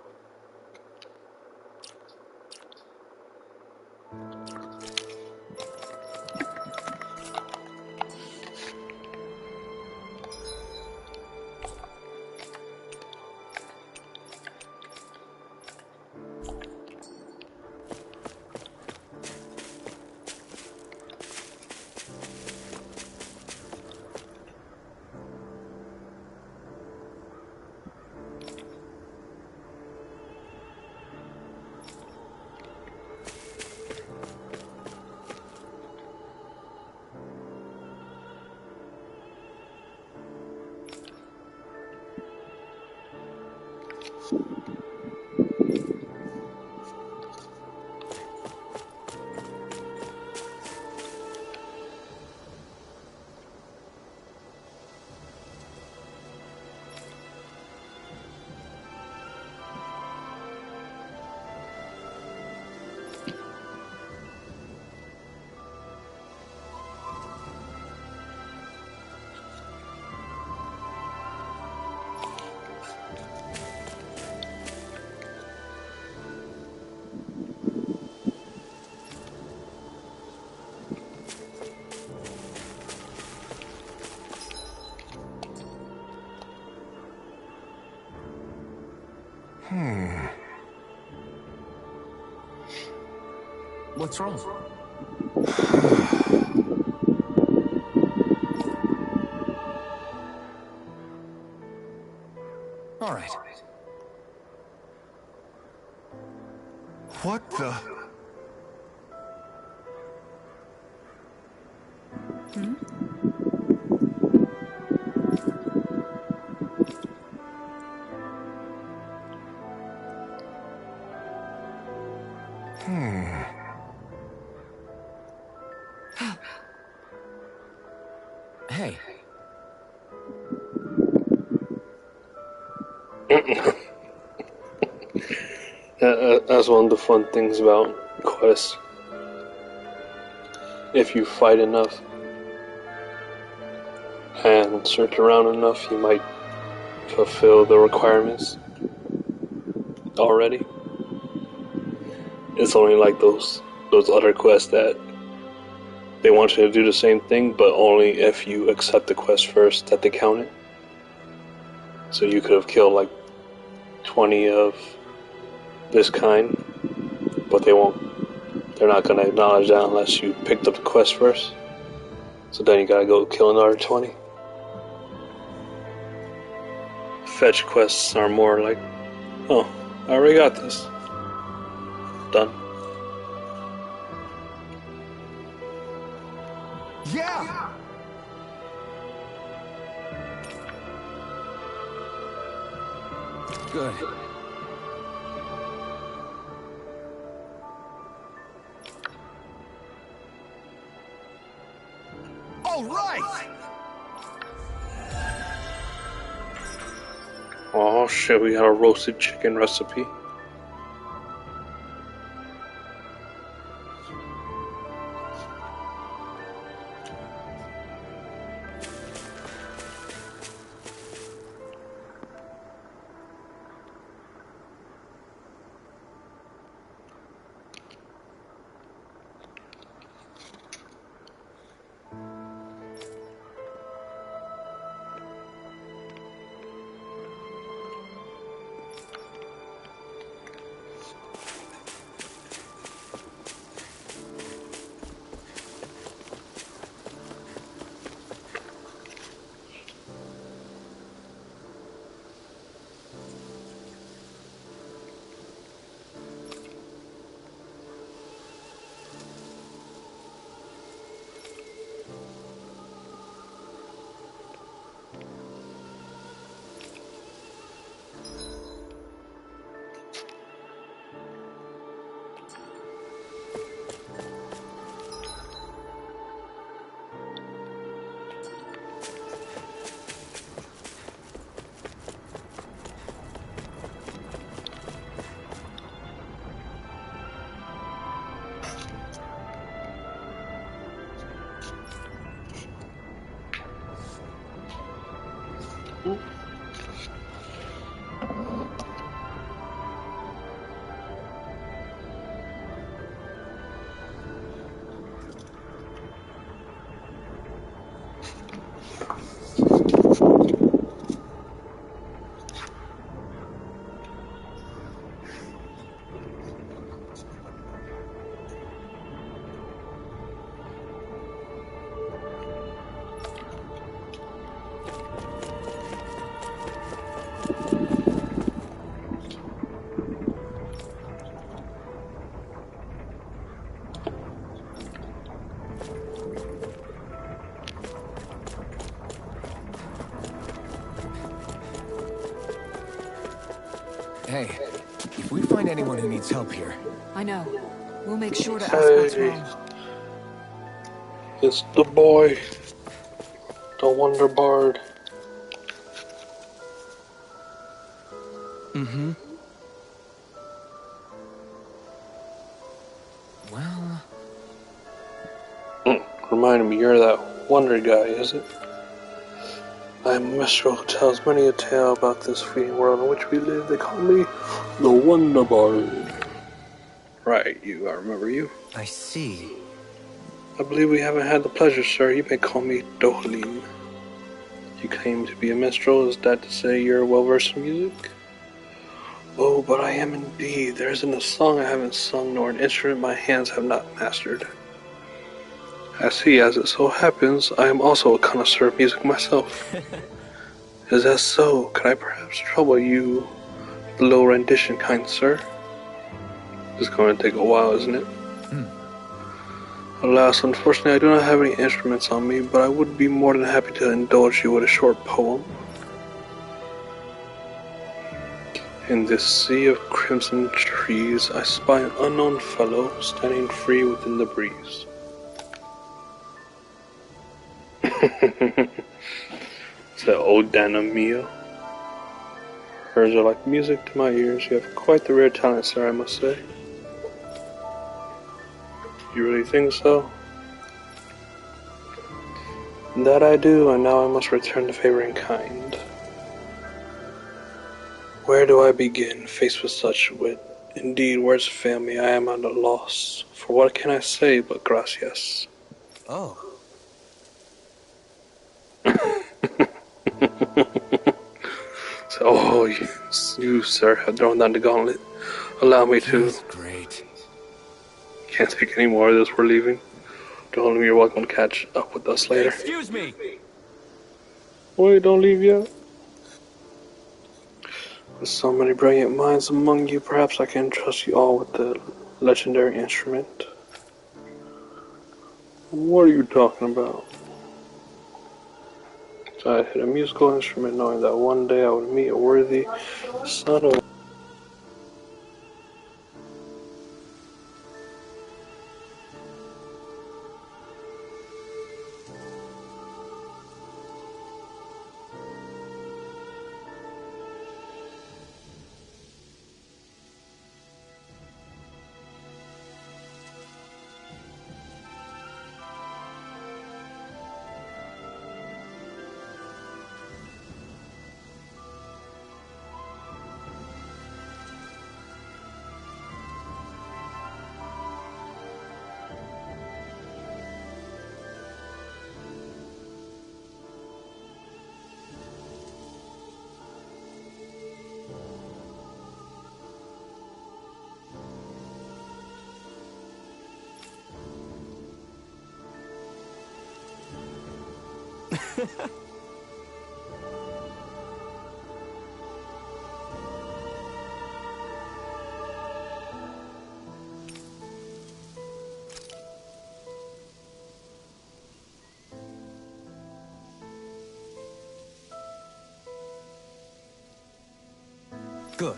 What's wrong? All right. What the? Hey. That's one of the fun things about quests. If you fight enough and search around enough, you might fulfill the requirements already. It's only like those other quests that they want you to do the same thing, but only if you accept the quest first that they count it. So you could have killed like 20 of this kind, but they won't. They're not going to acknowledge that unless you picked up the quest first. So then you gotta go kill another 20. Fetch quests are more like, oh, I already got this. Done. Yeah! Good. All right! Oh shit, we got a roasted chicken recipe. Hey, if we find anyone who needs help here... I know. We'll make sure to ask what's Hey, wrong. it's the boy, the Wonder Bard. Mm-hmm. Well... Reminded me, you're that Wonder guy, is it? I am a minstrel who tells many a tale about this fleeting world in which we live. They call me the Wonder Bard. Right, I remember you. I see. I believe we haven't had the pleasure, sir. You may call me Dohalim. You claim to be a minstrel. Is that to say you're well-versed in music? Oh, but I am indeed. There isn't a song I haven't sung, nor an instrument my hands have not mastered. As it so happens, I am also a connoisseur of music myself. Is that so? Could I perhaps trouble you with a low rendition, kind sir? It's going to take a while, isn't it? Alas, unfortunately, I do not have any instruments on me, but I would be more than happy to indulge you with a short poem. In this sea of crimson trees, I spy an unknown fellow standing free within the breeze. Is that old Dana Mia? Hers are like music to my ears. You have quite the rare talent, sir, I must say. You really think so? That I do, and now I must return the favor in kind. Where do I begin, faced with such wit? Indeed, words fail me, I am at a loss. For what can I say but gracias? Oh. So, you, sir, have thrown down the gauntlet. Allow me to... That's great. Can't take any more of this, we're leaving. Don't you're welcome to catch up with us later. Excuse me! Wait, don't leave yet. With so many brilliant minds among you, perhaps I can trust you all with the legendary instrument. What are you talking about? So I hit a musical instrument knowing that one day I would meet a worthy son of... Good.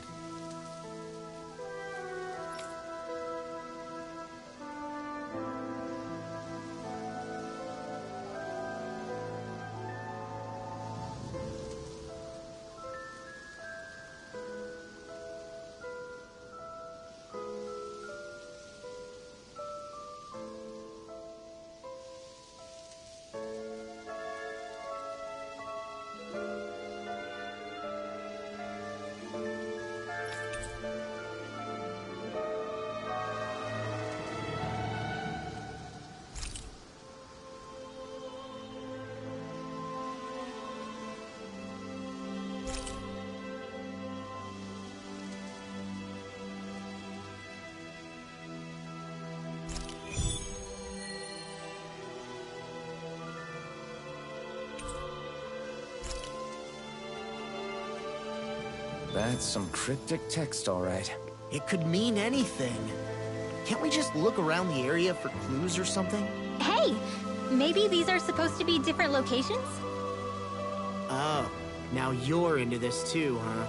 That's some cryptic text, all right. It could mean anything. Can't we just look around the area for clues or something? Hey, maybe these are supposed to be different locations? Oh, now you're into this too, huh?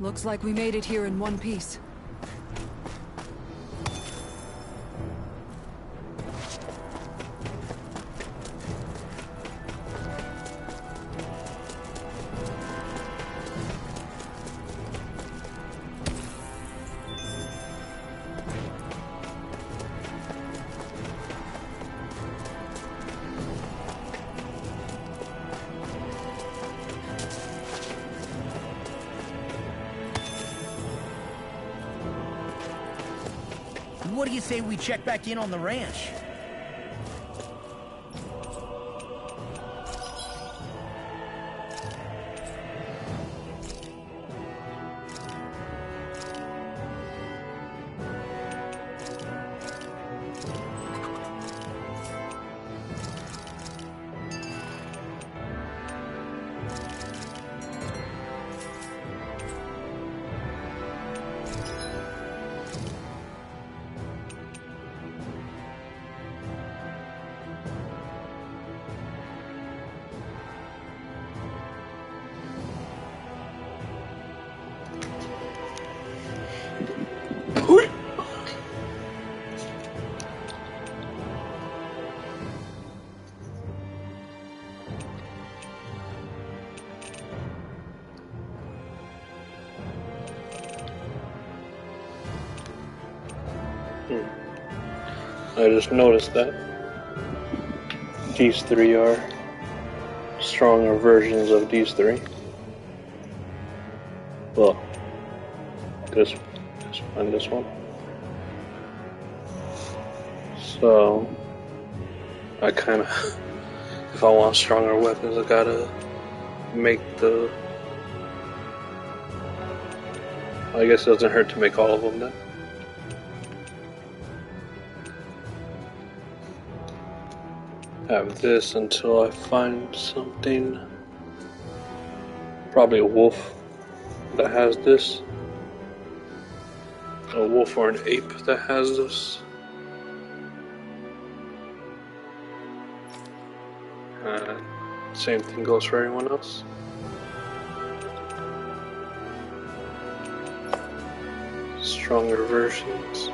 Looks like we made it here in one piece. What do you say we check back in on the ranch? I just noticed that these three are stronger versions of these three. Well, this and this one. So, I kind of, if I want stronger weapons, I gotta make the. I guess it doesn't hurt to make all of them then. Have this until I find something. Probably a wolf that has this. A wolf or an ape that has this. Same thing goes for everyone else. Stronger versions.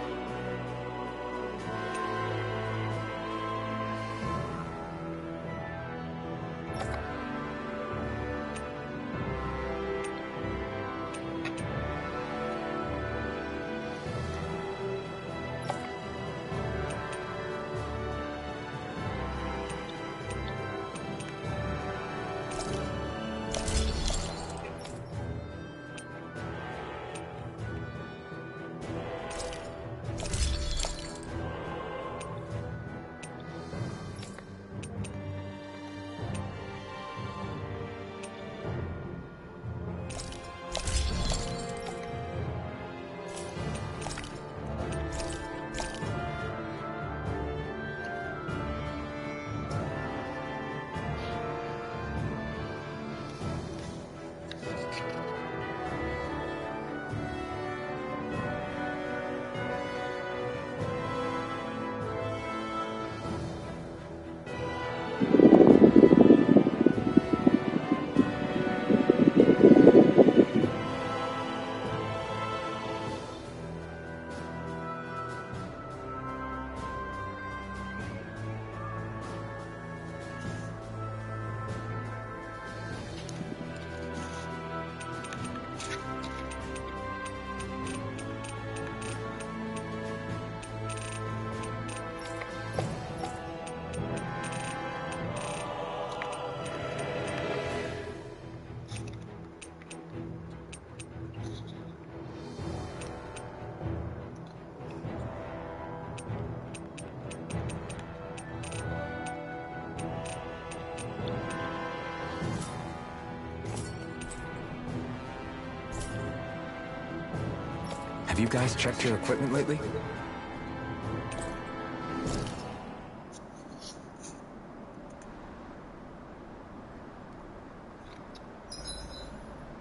Have you guys checked your equipment lately?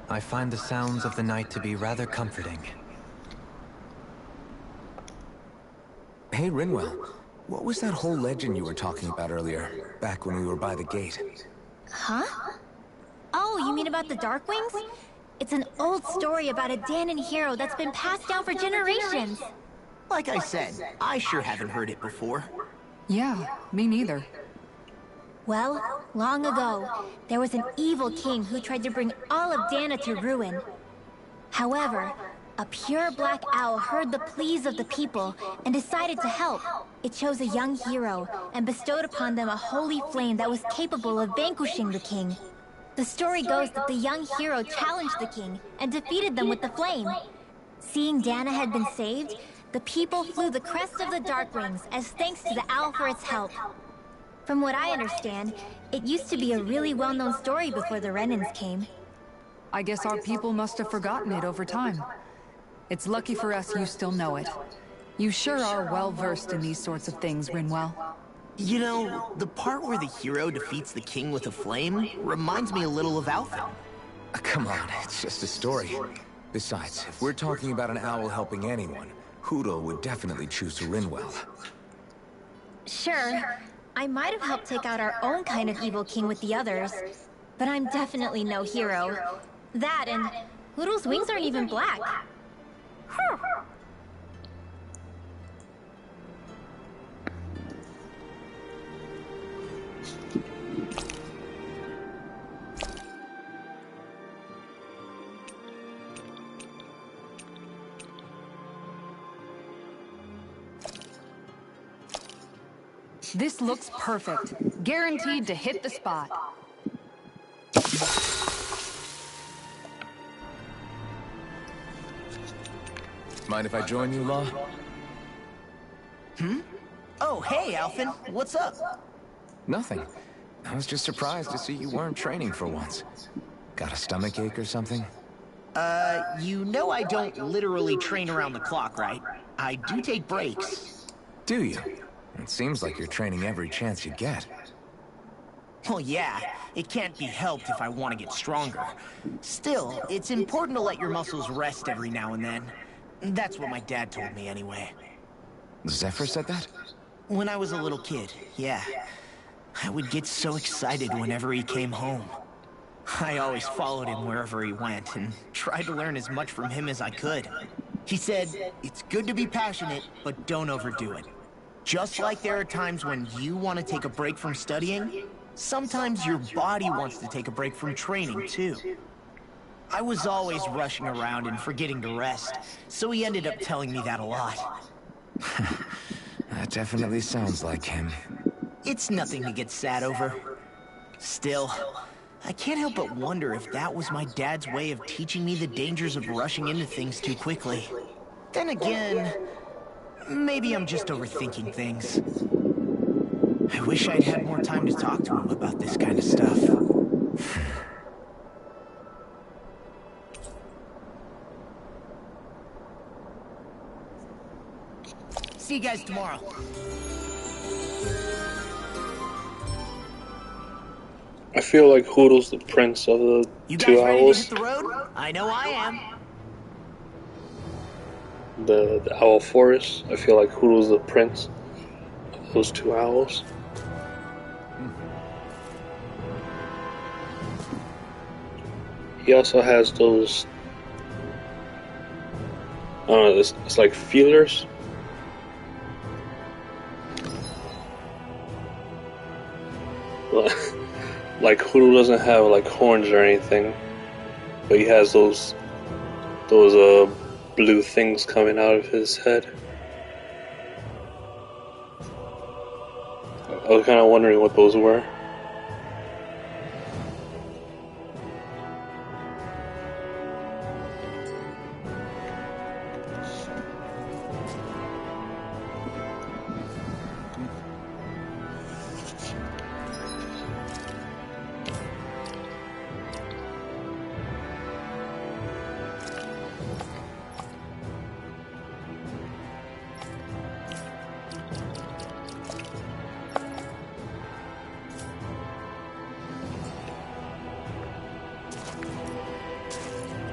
I find the sounds of the night to be rather comforting. Hey, Rinwell. What was that whole legend you were talking about earlier, back when we were by the gate? Huh? Oh, you mean about the Darkwings? It's an old story about a Danon hero that's been passed down for generations. Like I said, I sure haven't heard it before. Yeah, me neither. Well, long ago, there was an evil king who tried to bring all of Dana to ruin. However, a pure black owl heard the pleas of the people and decided to help. It chose a young hero and bestowed upon them a holy flame that was capable of vanquishing the king. The story goes that the young hero challenged the king and defeated them with the flame. Seeing Dana had been saved, the people flew the crest of the Darkwings as thanks to the owl for its help. From what I understand, it used to be a really well-known story before the Renans came. I guess our people must have forgotten it over time. It's lucky for us you still know it. You sure are well-versed in these sorts of things, Rinwell. You know, the part where the hero defeats the king with a flame reminds me a little of Alpha. Come on, it's just a story. Besides, if we're talking about an owl helping anyone, Hootle would definitely choose Rinwell. Sure, I might have helped take out our own kind of evil king with the others, but I'm definitely no hero. That and Hootle's wings aren't even black. This looks perfect. Guaranteed to hit the spot. Mind if I join you, Law? Oh, hey, Alphen. What's up? Nothing. I was just surprised to see you weren't training for once. Got a stomach ache or something? You know I don't literally train around the clock, right? I do take breaks. Do you? It seems like you're training every chance you get. Well, yeah, it can't be helped if I want to get stronger. Still, it's important to let your muscles rest every now and then. That's what my dad told me anyway. Zephyr said that? When I was a little kid, yeah. I would get so excited whenever he came home. I always followed him wherever he went and tried to learn as much from him as I could. He said, it's good to be passionate, but don't overdo it. Just like there are times when you want to take a break from studying, sometimes your body wants to take a break from training too. I was always rushing around and forgetting to rest, so he ended up telling me that a lot. That definitely sounds like him. It's nothing to get sad over. Still, I can't help but wonder if that was my dad's way of teaching me the dangers of rushing into things too quickly. Then again, maybe I'm just overthinking things. I wish I'd had more time to talk to him about this kind of stuff. See you guys tomorrow. I feel like Hootle's the prince of the You two guys ready to owls. hit the road? I know I am. The owl forest. I feel like Hootle's the prince of those two owls. He also has those. I don't know. It's like feelers. Like Hootle doesn't have like horns or anything, but he has those blue things coming out of his head. I was kind of wondering what those were.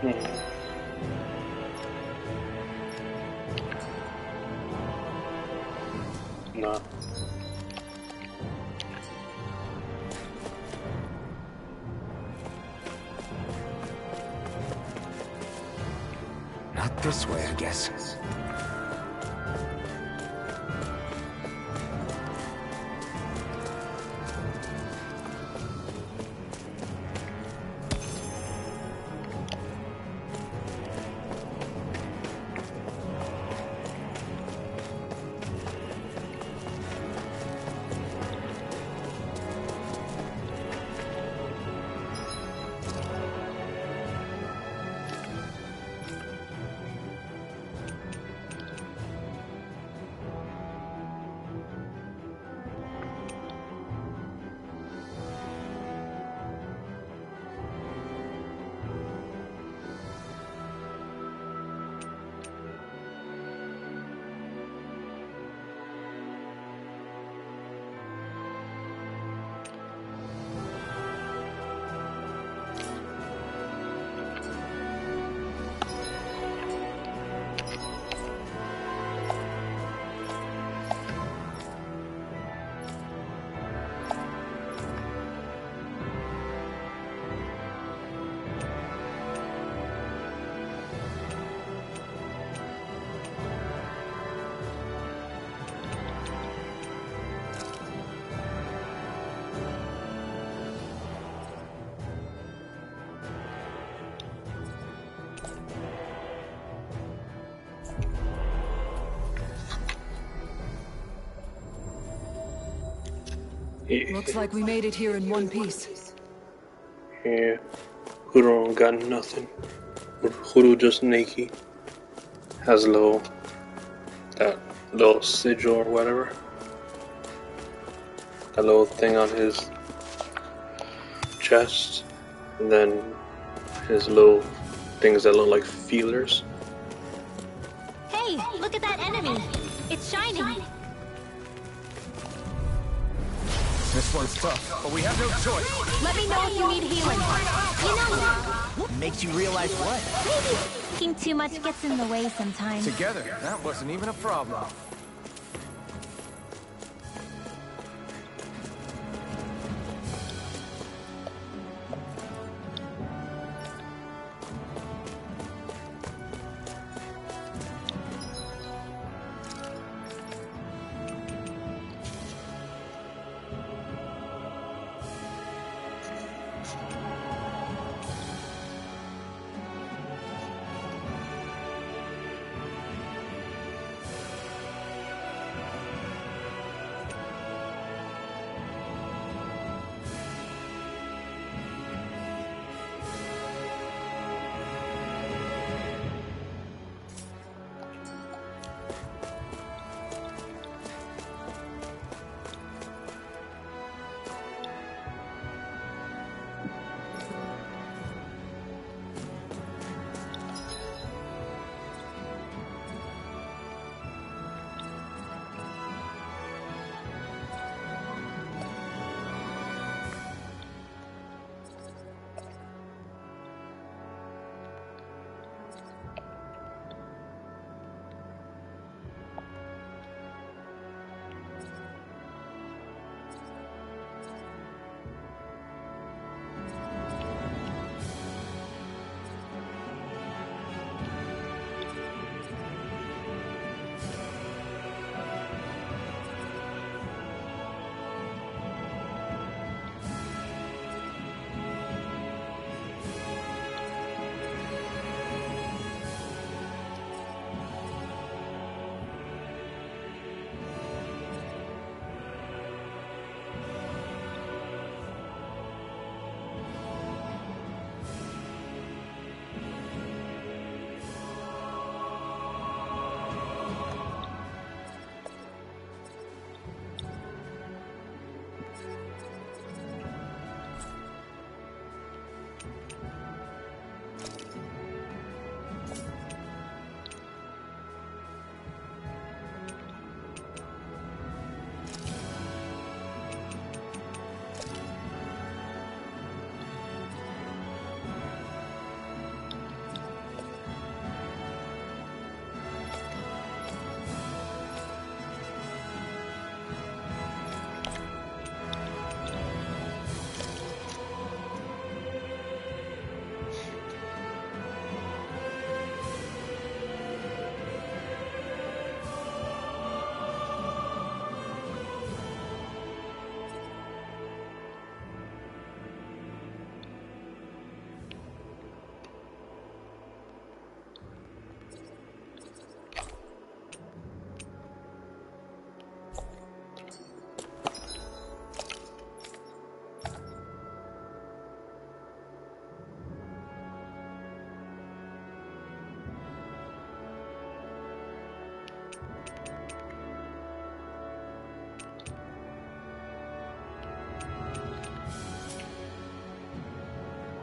No. Not this way, I guess. Looks like we made it here in one piece. Yeah. Huro don't got nothing. Huro just naked. Has that little sigil or whatever. That little thing on his chest. And then his little things that look like feelers. Hey, look at that enemy. It's shining. This one's tough, but we have no choice. Let me know if you need healing. You know, Makes you realize what? maybe thinking too much gets in the way sometimes. Together, that wasn't even a problem.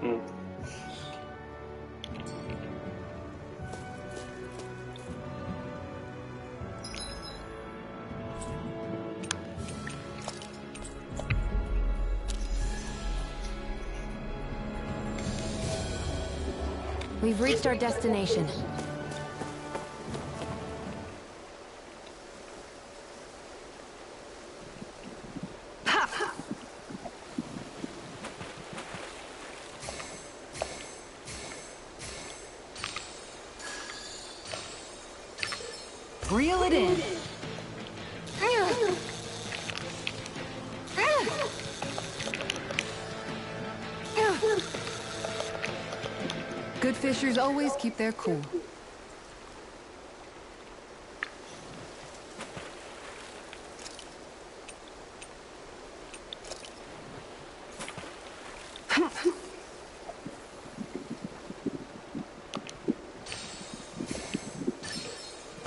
Hmm. We've reached our destination. Reel it in. Good fishers always keep their cool.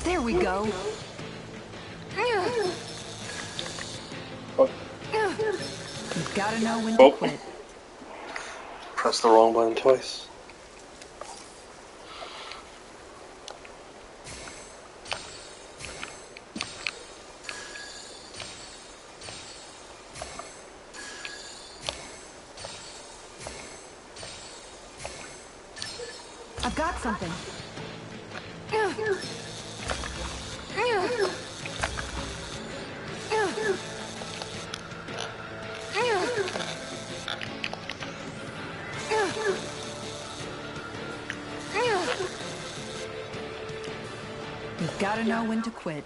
There we go. Oh. You've got to know when to quit. Press the wrong button twice. I've got something. You've got to know when to quit.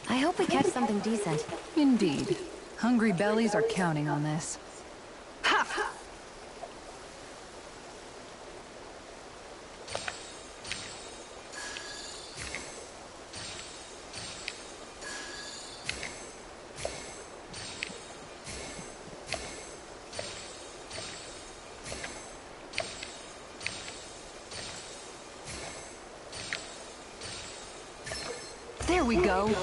I hope we catch something decent. Indeed. Hungry bellies are counting on this. Ha! There we go.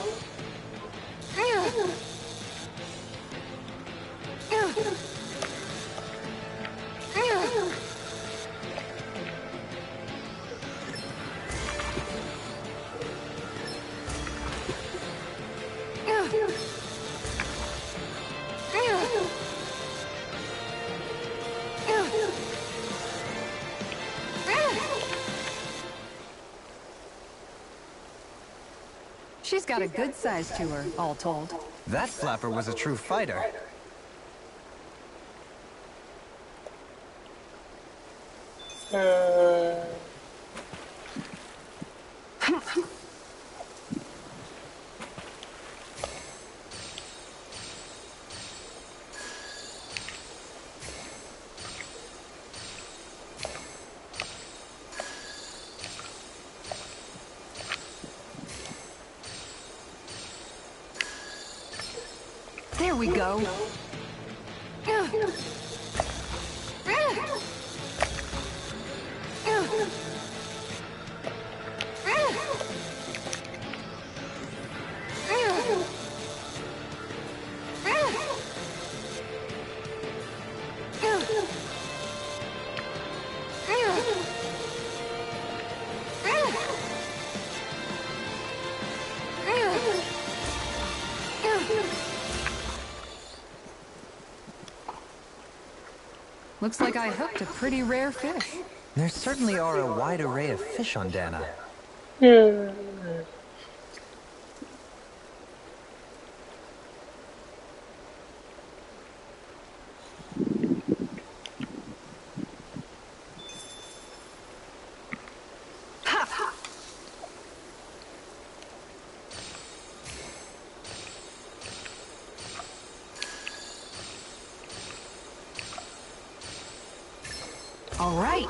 She's got a good size to her, all told. That flapper was a true fighter. There we go. Looks like I hooked a pretty rare fish. There certainly are a wide array of fish on Dana. All right.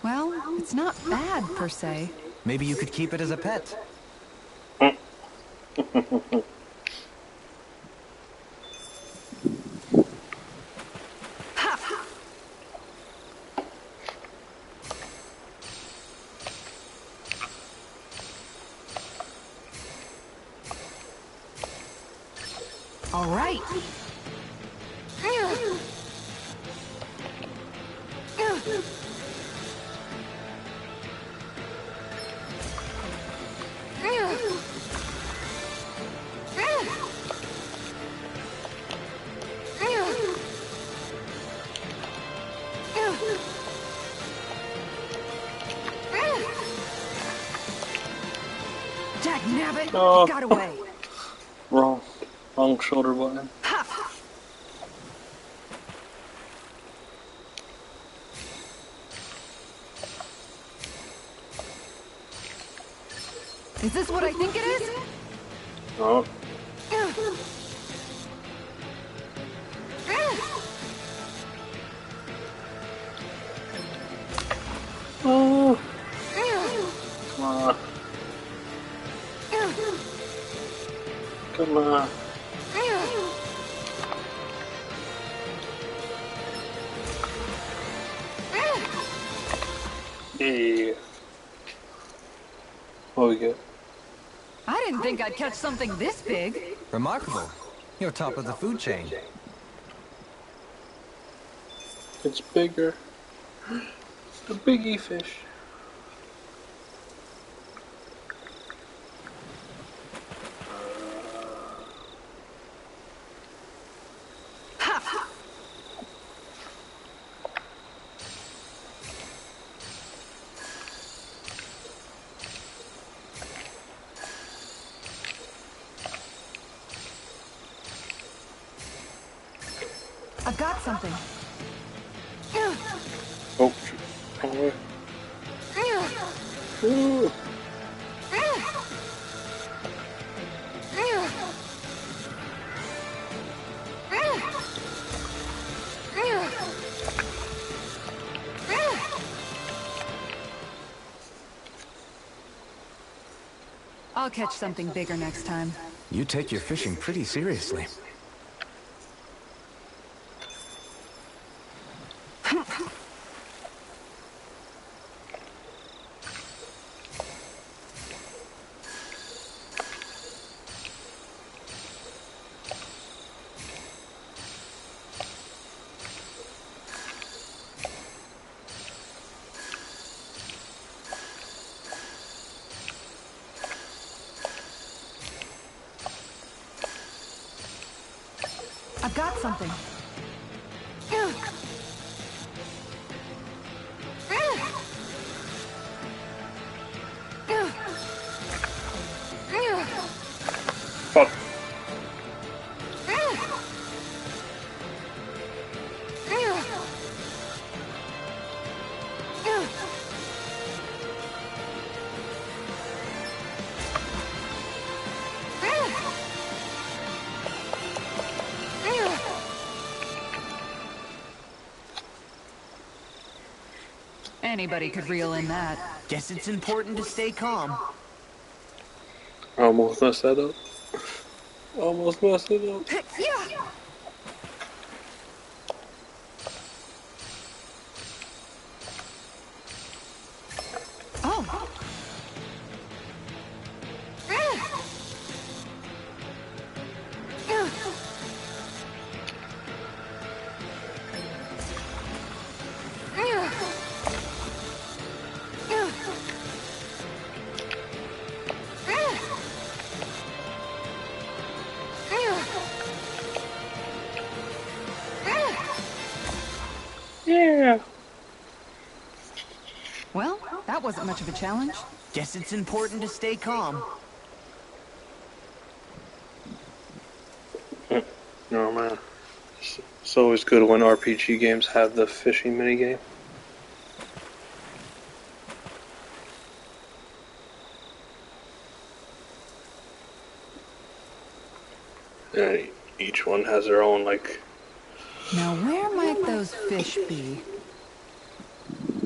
Well, it's not bad per se. Maybe you could keep it as a pet. All right. Dagnabbit, Oh. it got away. Wrong shoulder button. Is this what I think it is? Oh. Oh. Come on. Come on. Yeah. What we get? I didn't think I'd catch something this big. Remarkable. You're top of the food chain. It's bigger. It's a biggie fish. I've got something. Oh, shoot. Wrong way. Ooh. I'll catch something bigger next time. You take your fishing pretty seriously. I've got something. Fuck. Anybody could reel in that. Guess it's important to stay calm. I almost messed that up. Almost messed it up. Oh. Yeah. Well, that wasn't much of a challenge. Guess it's important to stay calm. No, man. It's always good when RPG games have the fishing minigame. And each one has their own, like... Now, where might those fish be?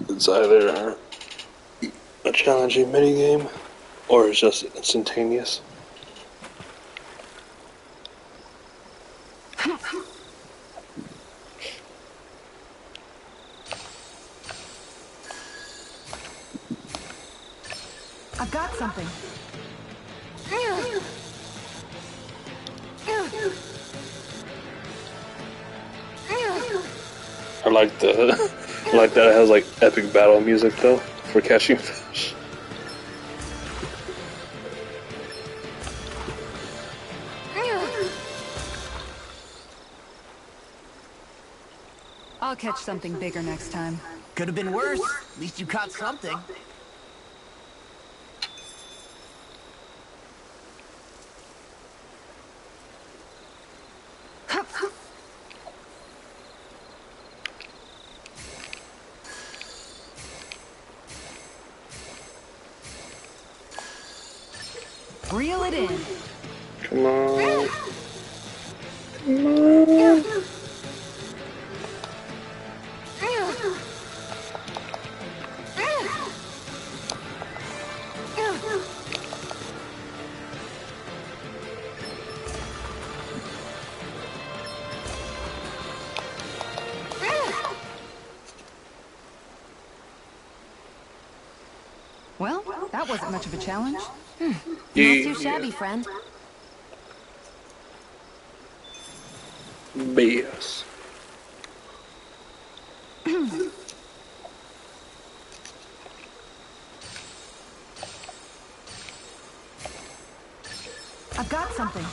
It's either a challenging minigame, or it's just instantaneous. I've got something. I like the... I like that it has like epic battle music though, for catching fish. I'll catch something bigger next time. Could have been worse. At least you caught something. Reel it in. Come on. Come on. Well, that wasn't much of a challenge. Not too shabby, friend. BS. I've got something.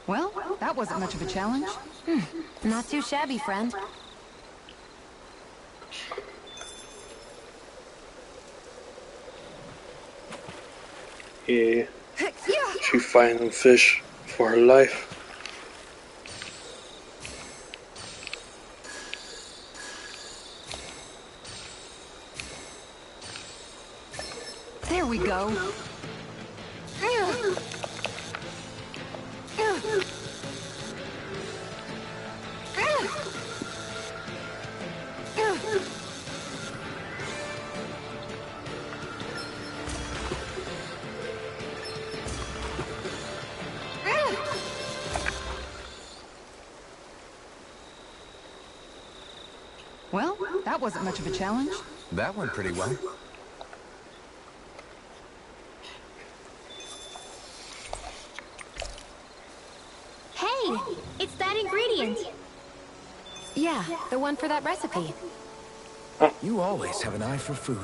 Well, that wasn't much of a challenge. Not too shabby, friend. Yeah. She finding fish for her life. There we go. Well, that wasn't much of a challenge. That went pretty well. Hey, it's that ingredient. Yeah, the one for that recipe. You always have an eye for food.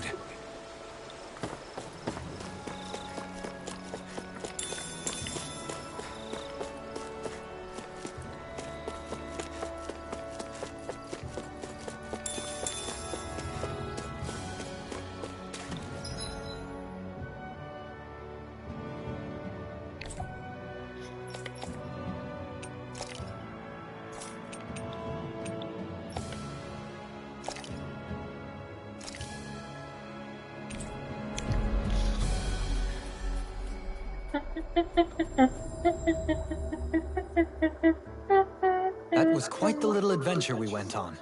That was quite the little adventure we went on.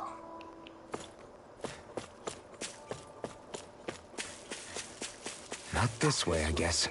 Not this way, I guess.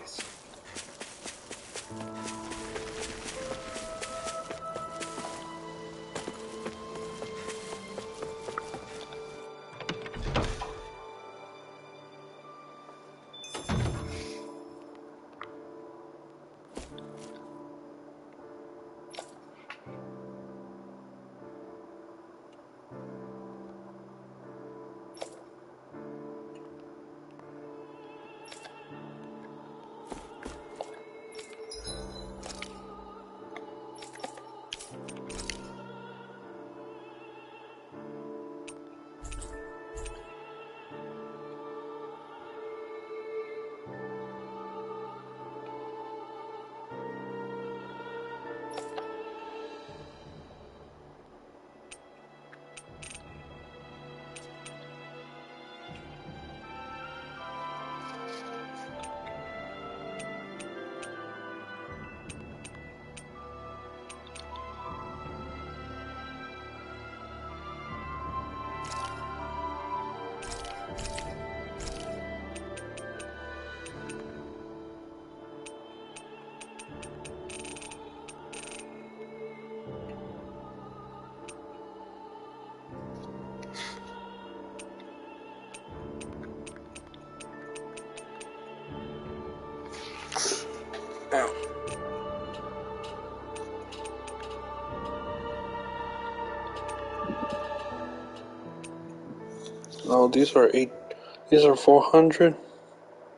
Oh, these are 400?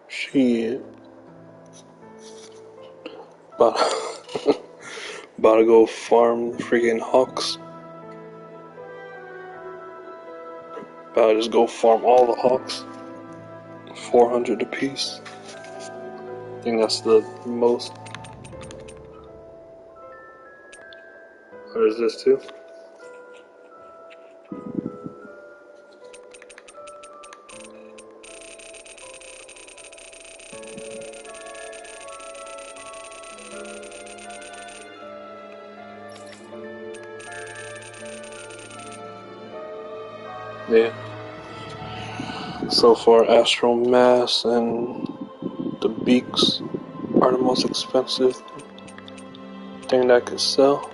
Shit. About, about to go farm freaking hawks. About to just go farm all the hawks. 400 apiece. I think that's the most. Or is this too? Yeah. So far, Astral Mass and the beaks are the most expensive thing that I could sell.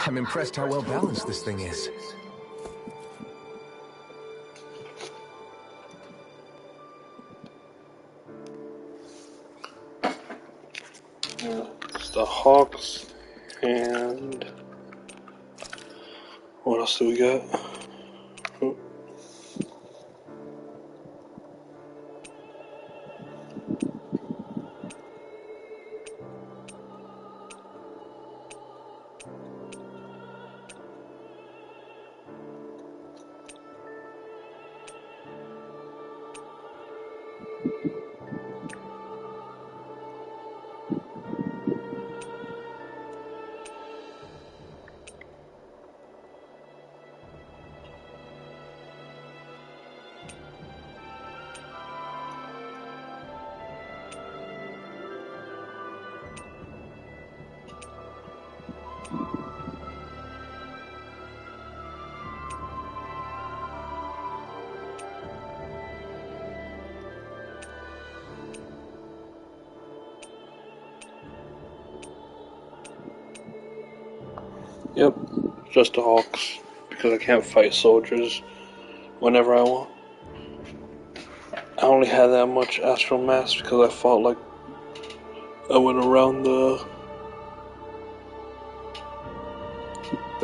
I'm impressed how well balanced this thing is. It's the Hawks, and what else do we got? Yep, just the Hawks, because I can't fight soldiers whenever I want. I only had that much astral mass because I fought like I went around the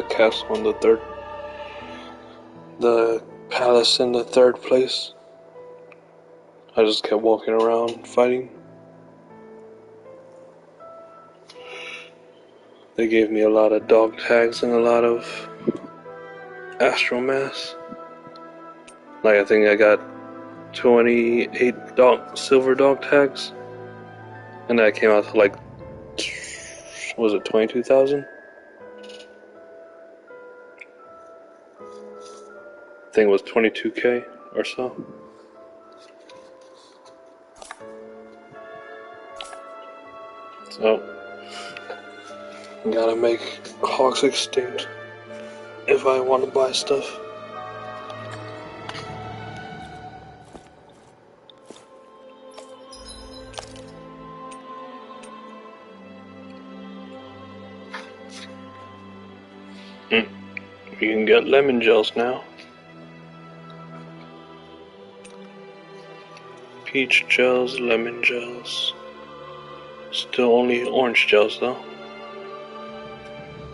castle in the palace in the third place. I just kept walking around fighting. They gave me a lot of dog tags and a lot of astral mass. Like I think I got 28 silver dog tags, and that came out to like, was it 22,000? I think it was 22k or so. So gotta make Hawks extinct if I want to buy stuff. You can get lemon gels now. Peach gels, lemon gels. Still only orange gels though.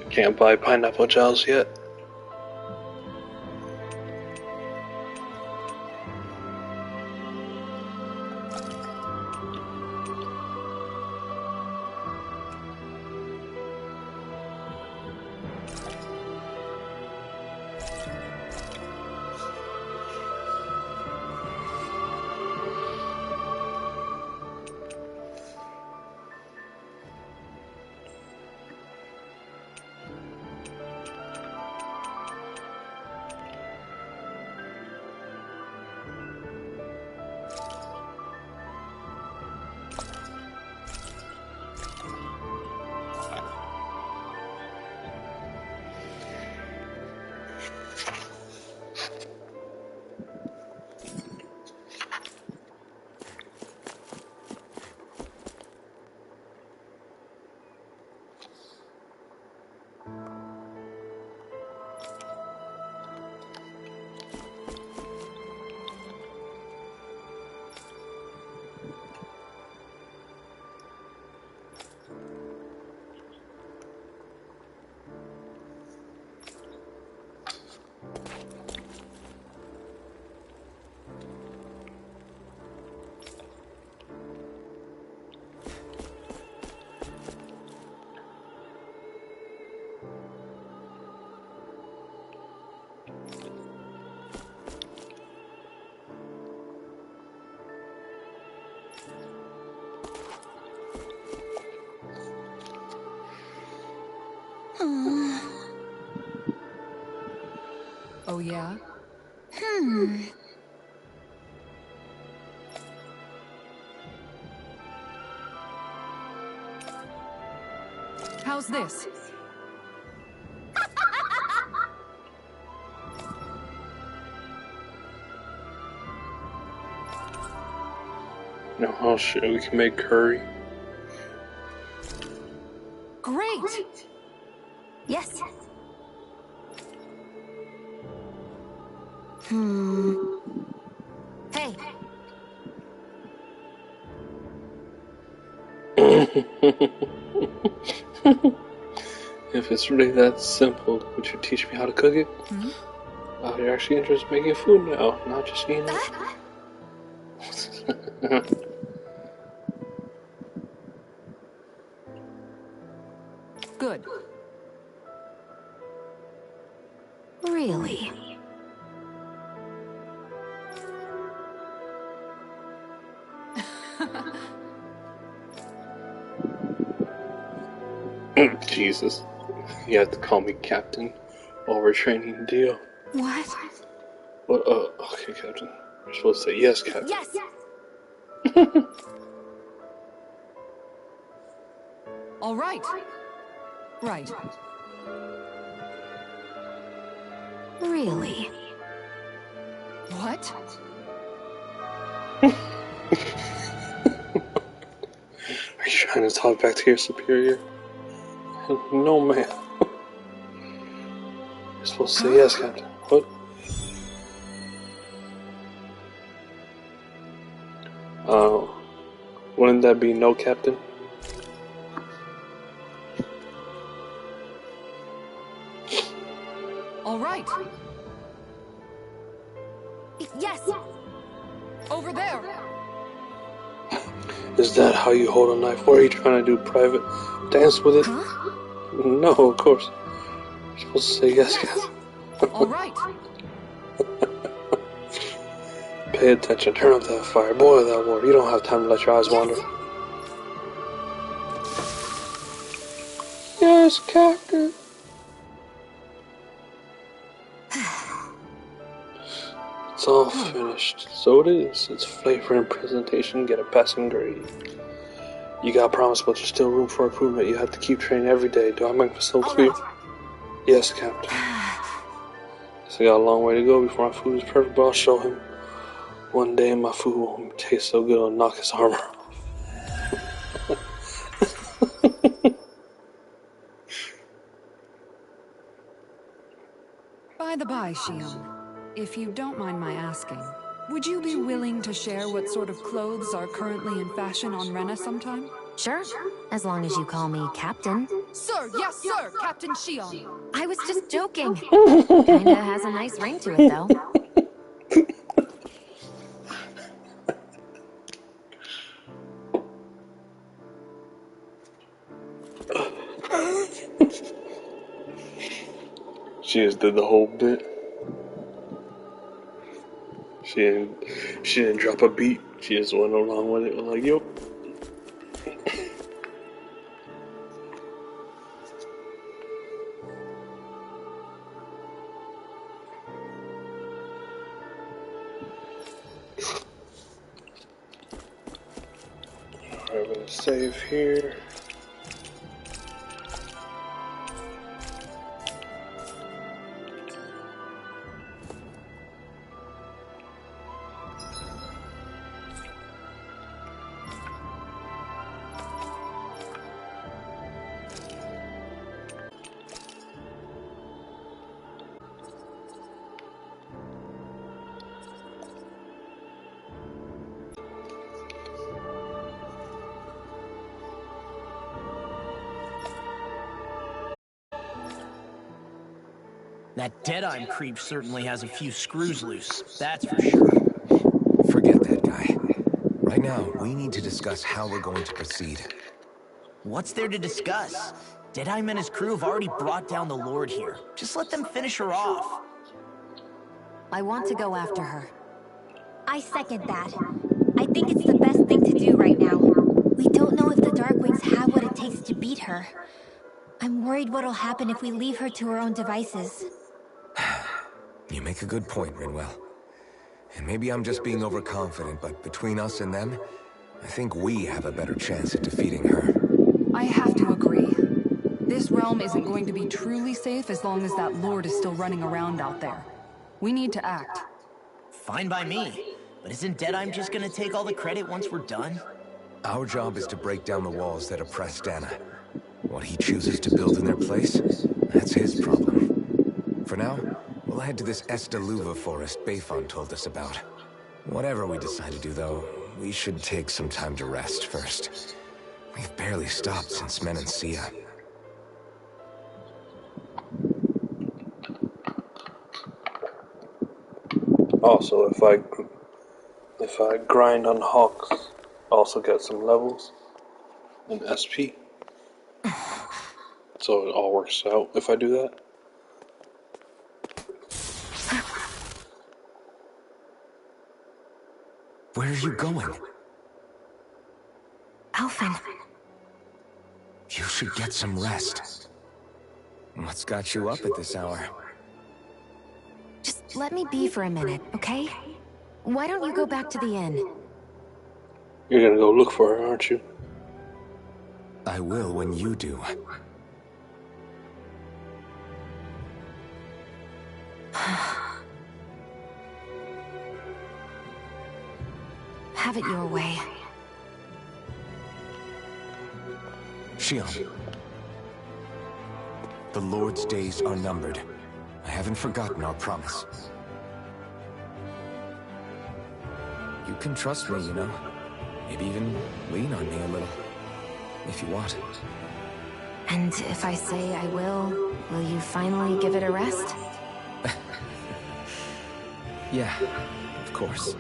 Can't buy pineapple gels yet. Oh, yeah? How's this? No, oh shit, we can make curry. Great! Yes, Hey. If it's really that simple, would you teach me how to cook it? Oh, you're actually interested in making food now, not just eating it. Good. Really? Jesus. You have to call me Captain. Overtraining deal. What? Well, okay, Captain. You're supposed to say yes, Captain. Yes! All right. Right. Really? What? Are you trying to talk back to your superior? No, man. You're supposed to say yes, Captain. What? Wouldn't that be no, Captain? All right. Yes! Over there. Is that how you hold a knife? Or are you trying to do private dance with it? Huh? No, of course. You're supposed to say yes, Captain. All right. Pay attention. Turn up that fire. Boil that water. You don't have time to let your eyes wander. Yes, Captain. It's all finished. So it is. It's flavor and presentation get a passing grade. You got promise, but there's still room for improvement. You have to keep training every day. Do I make myself clear? Right. Yes, Captain. So I got a long way to go before my food is perfect, but I'll show him. One day my food won't taste so good, I'll knock his armor off. By the by, Shion, if you don't mind my asking, would you be willing to share what sort of clothes are currently in fashion on Rena sometime? Sure, as long as you call me Captain. Sir, yes sir, Captain Shion. I was just joking. Kinda has a nice ring to it, though. She just did the whole bit. She didn't drop a beat. She just went along with it. Like, yo. Alright, I'm gonna save here. That Deadeye creep certainly has a few screws loose, that's for sure. Forget that guy. Right now, we need to discuss how we're going to proceed. What's there to discuss? Deadeye and his crew have already brought down the Lord here. Just let them finish her off. I want to go after her. I second that. I think it's the best thing to do right now. We don't know if the Darkwings have what it takes to beat her. I'm worried what'll happen if we leave her to her own devices. You make a good point, Rinwell. And maybe I'm just being overconfident, but between us and them, I think we have a better chance at defeating her. I have to agree. This realm isn't going to be truly safe as long as that Lord is still running around out there. We need to act. Fine by me. But isn't Deadeye just gonna take all the credit once we're done? Our job is to break down the walls that oppress Dana. What he chooses to build in their place, that's his problem. For now, We'll head to this Estaluva forest Bayfon told us about. Whatever we decide to do, though, we should take some time to rest first. We've barely stopped since Menancia. Also, if I grind on Hawks, also get some levels and SP. So it all works out if I do that. Where are you going? Alphen. You should get some rest. What's got you up at this hour? Just let me be for a minute, okay? Why don't you go back to the inn? You're gonna go look for her, aren't you? I will when you do. Have it your way. Shion. The Lord's days are numbered. I haven't forgotten our promise. You can trust me, you know. Maybe even lean on me a little. If you want. And if I say I will you finally give it a rest? Yeah, of course.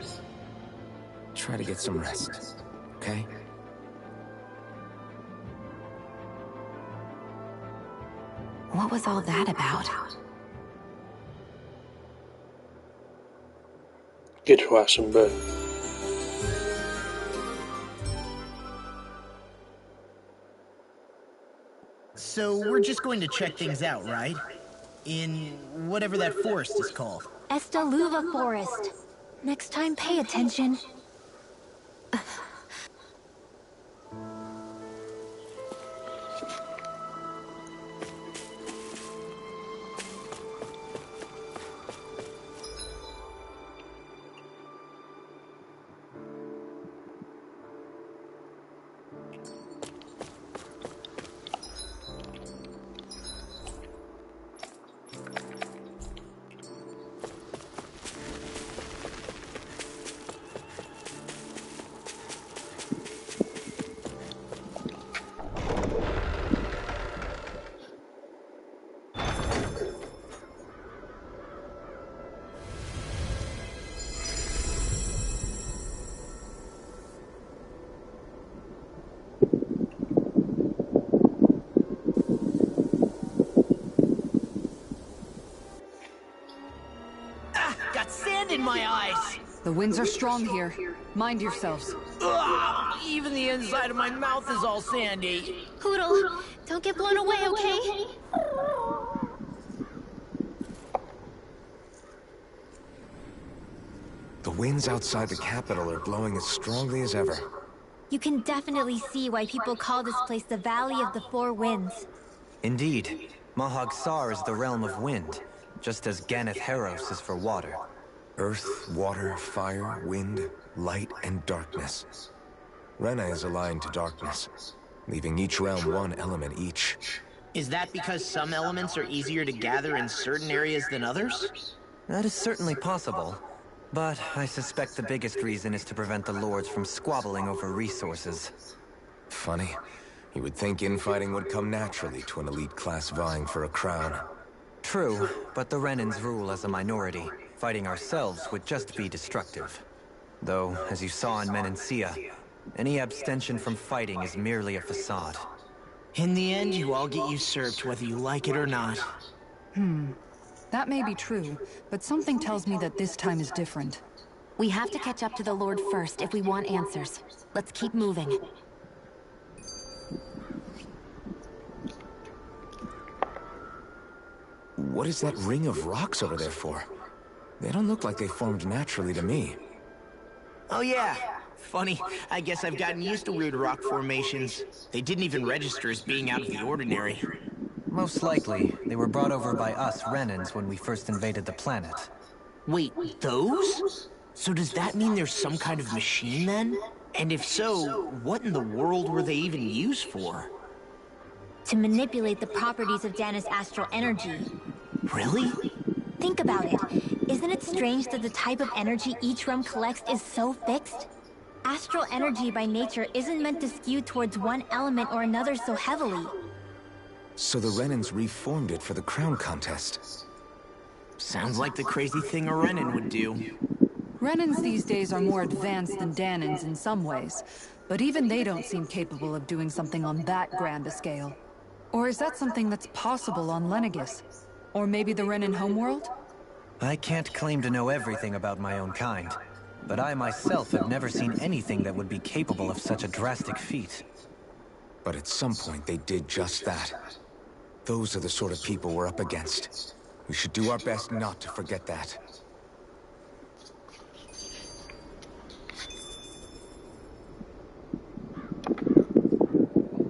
Try to get some rest, okay? What was all that about? Get your ass in bed. So we're just going to check things out, right? In whatever that forest is called. Estaluva Forest. Next time, pay attention. In my eyes. The winds are strong here. Mind yourselves. Ugh, even the inside of my mouth is all sandy. Poodle, don't get blown away, okay? The winds outside the capital are blowing as strongly as ever. You can definitely see why people call this place the Valley of the Four Winds. Indeed. Mahag Sar is the realm of wind, just as Ganeth Heros is for water. Earth, water, fire, wind, light, and darkness. Rena is aligned to darkness, leaving each realm one element each. Is that because some elements are easier to gather in certain areas than others? That is certainly possible, but I suspect the biggest reason is to prevent the lords from squabbling over resources. Funny. You would think infighting would come naturally to an elite class vying for a crown. True, but the Renans rule as a minority. Fighting ourselves would just be destructive. Though, as you saw in Menancia, any abstention from fighting is merely a facade. In the end, you all get usurped whether you like it or not. That may be true, but something tells me that this time is different. We have to catch up to the Lord first if we want answers. Let's keep moving. What is that ring of rocks over there for? They don't look like they formed naturally to me. Oh yeah. Funny, I guess I've gotten used to weird rock formations. They didn't even register as being out of the ordinary. Most likely, they were brought over by us Renans when we first invaded the planet. Wait, those? So does that mean there's some kind of machine then? And if so, what in the world were they even used for? To manipulate the properties of Dana's astral energy. Really? Think about it. Isn't it strange that the type of energy each realm collects is so fixed? Astral energy by nature isn't meant to skew towards one element or another so heavily. So the Renans reformed it for the crown contest. Sounds like the crazy thing a Renan would do. Renans these days are more advanced than Danans in some ways, but even they don't seem capable of doing something on that grand a scale. Or is that something that's possible on Lenegis? Or maybe the Renan homeworld? I can't claim to know everything about my own kind, but I myself have never seen anything that would be capable of such a drastic feat. But at some point they did just that. Those are the sort of people we're up against. We should do our best not to forget that.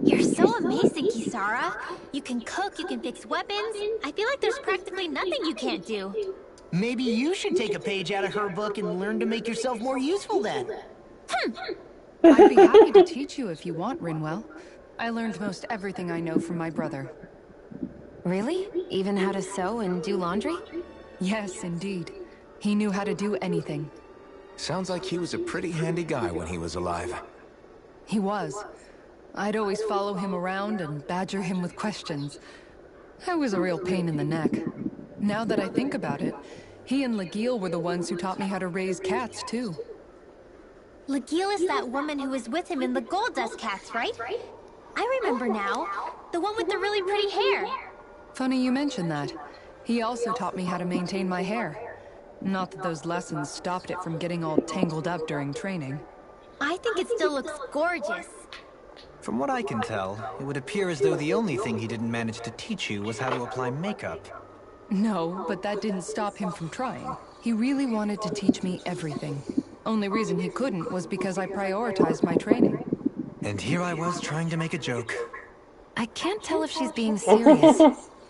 You're so amazing, Kisara. You can cook, you can fix weapons. I feel like there's practically nothing you can't do. Maybe you should take a page out of her book and learn to make yourself more useful then. I'd be happy to teach you if you want, Rinwell. I learned most everything I know from my brother. Really? Even how to sew and do laundry? Yes, indeed. He knew how to do anything. Sounds like he was a pretty handy guy when he was alive. He was. I'd always follow him around and badger him with questions. I was a real pain in the neck. Now that I think about it, he and Legil were the ones who taught me how to raise cats, too. Legil is that woman who was with him in the Gold Dust Cats, right? I remember now. The one with the really pretty hair. Funny you mention that. He also taught me how to maintain my hair. Not that those lessons stopped it from getting all tangled up during training. I think it still looks gorgeous. From what I can tell, it would appear as though the only thing he didn't manage to teach you was how to apply makeup. No, but that didn't stop him from trying. He really wanted to teach me everything. Only reason he couldn't was because I prioritized my training. And here I was trying to make a joke. I can't tell if she's being serious.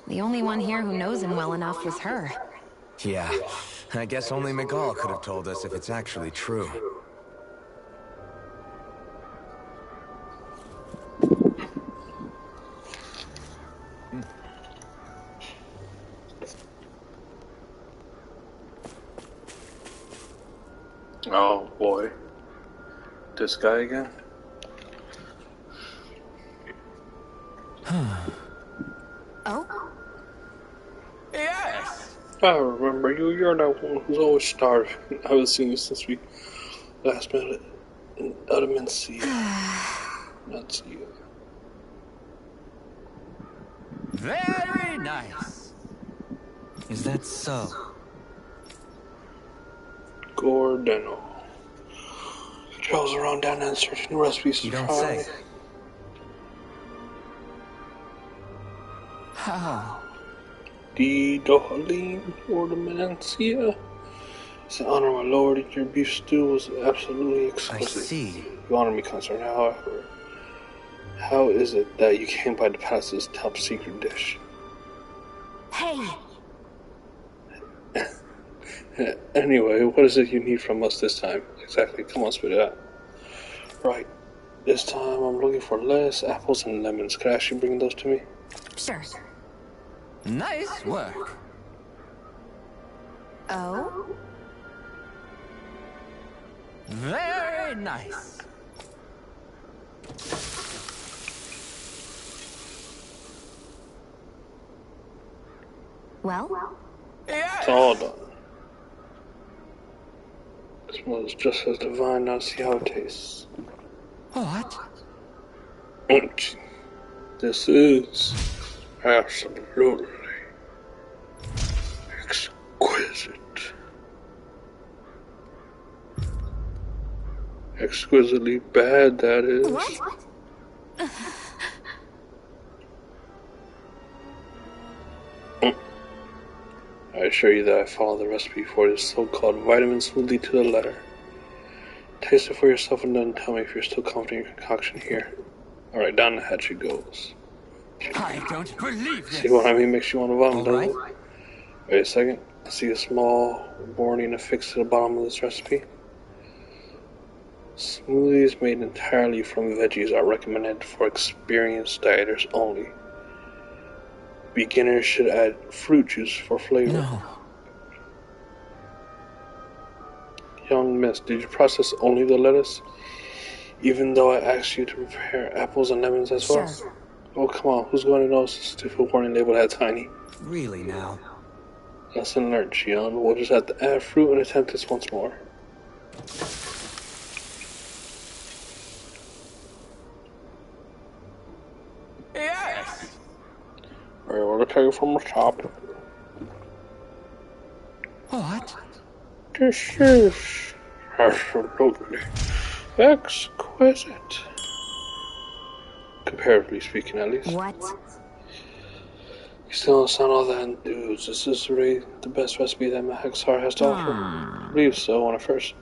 The only one here who knows him well enough was her. Yeah, I guess only Miguel could have told us if it's actually true. Oh boy. This guy again? Oh? Yes! I remember you. You're that one who's always starving. I haven't seen you since we last met in Udamencia. Not you. Very nice. Is that so? Gordano. Travels around down and searching recipes You to don't try. say. How? The Dohalim Ordamencia. It's an honor, my lord. Your beef stew was absolutely exquisite. I see. You honor me, concern. However, how is it that you came by to pass this top secret dish? Hey! Anyway, what is it you need from us this time? Exactly, come on, spit it out. Right, this time I'm looking for lettuce, apples, and lemons. Could I actually bring those to me? Sure. Nice work. Oh? Very nice. Well? It's all done. It smells just as divine. Now see how it tastes. What? This is absolutely exquisite. Exquisitely bad, that is. What? I assure you that I follow the recipe for this so-called vitamin smoothie to the letter. Taste it for yourself and then tell me if you're still confident in your concoction here. Alright, down the hatch it goes. I don't believe this. See what I mean? Makes you want to vomit, All doesn't right. it? Wait a second. I see a small warning affixed to the bottom of this recipe. Smoothies made entirely from veggies are recommended for experienced dieters only. Beginners should add fruit juice for flavor. No. missed. Did you process only the lettuce? Even though I asked you to prepare apples and lemons as well? Sure. Oh, come on. Who's going to notice the stupid warning label that tiny? Really now? Lesson learned, Shion. We'll just have to add fruit and attempt this once more. Yes! I order cake from the shop. What? This is absolutely exquisite. Comparatively speaking, at least. What? You still don't sound all that enthused. Is this really the best recipe that Mahexar has to offer? I believe so. When I first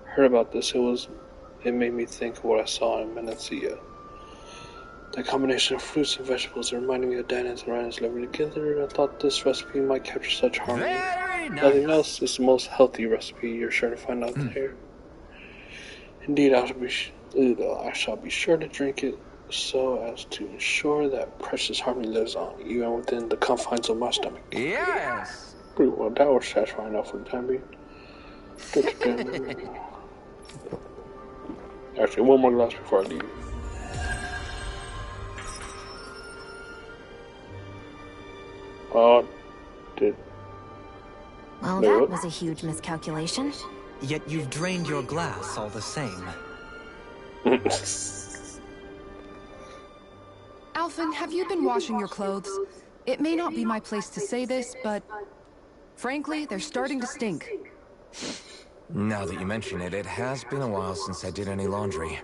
heard about this, it made me think of what I saw in Menacea. The combination of fruits and vegetables reminded me of Danans and Ryan's living together. I thought this recipe might capture such harmony. Very nice. Nothing else is the most healthy recipe you're sure to find out there. Indeed, I shall be sure to drink it so as to ensure that precious harmony lives on, even within the confines of my stomach. Yes! Pretty well, that was satisfying enough for the time being. Actually, one more glass before I leave. Well, that was a huge miscalculation. Yet you've drained your glass all the same. Alphen, have you been washing your clothes? It may not be my place to say this, but frankly, they're starting to stink. Now that you mention it, it has been a while since I did any laundry.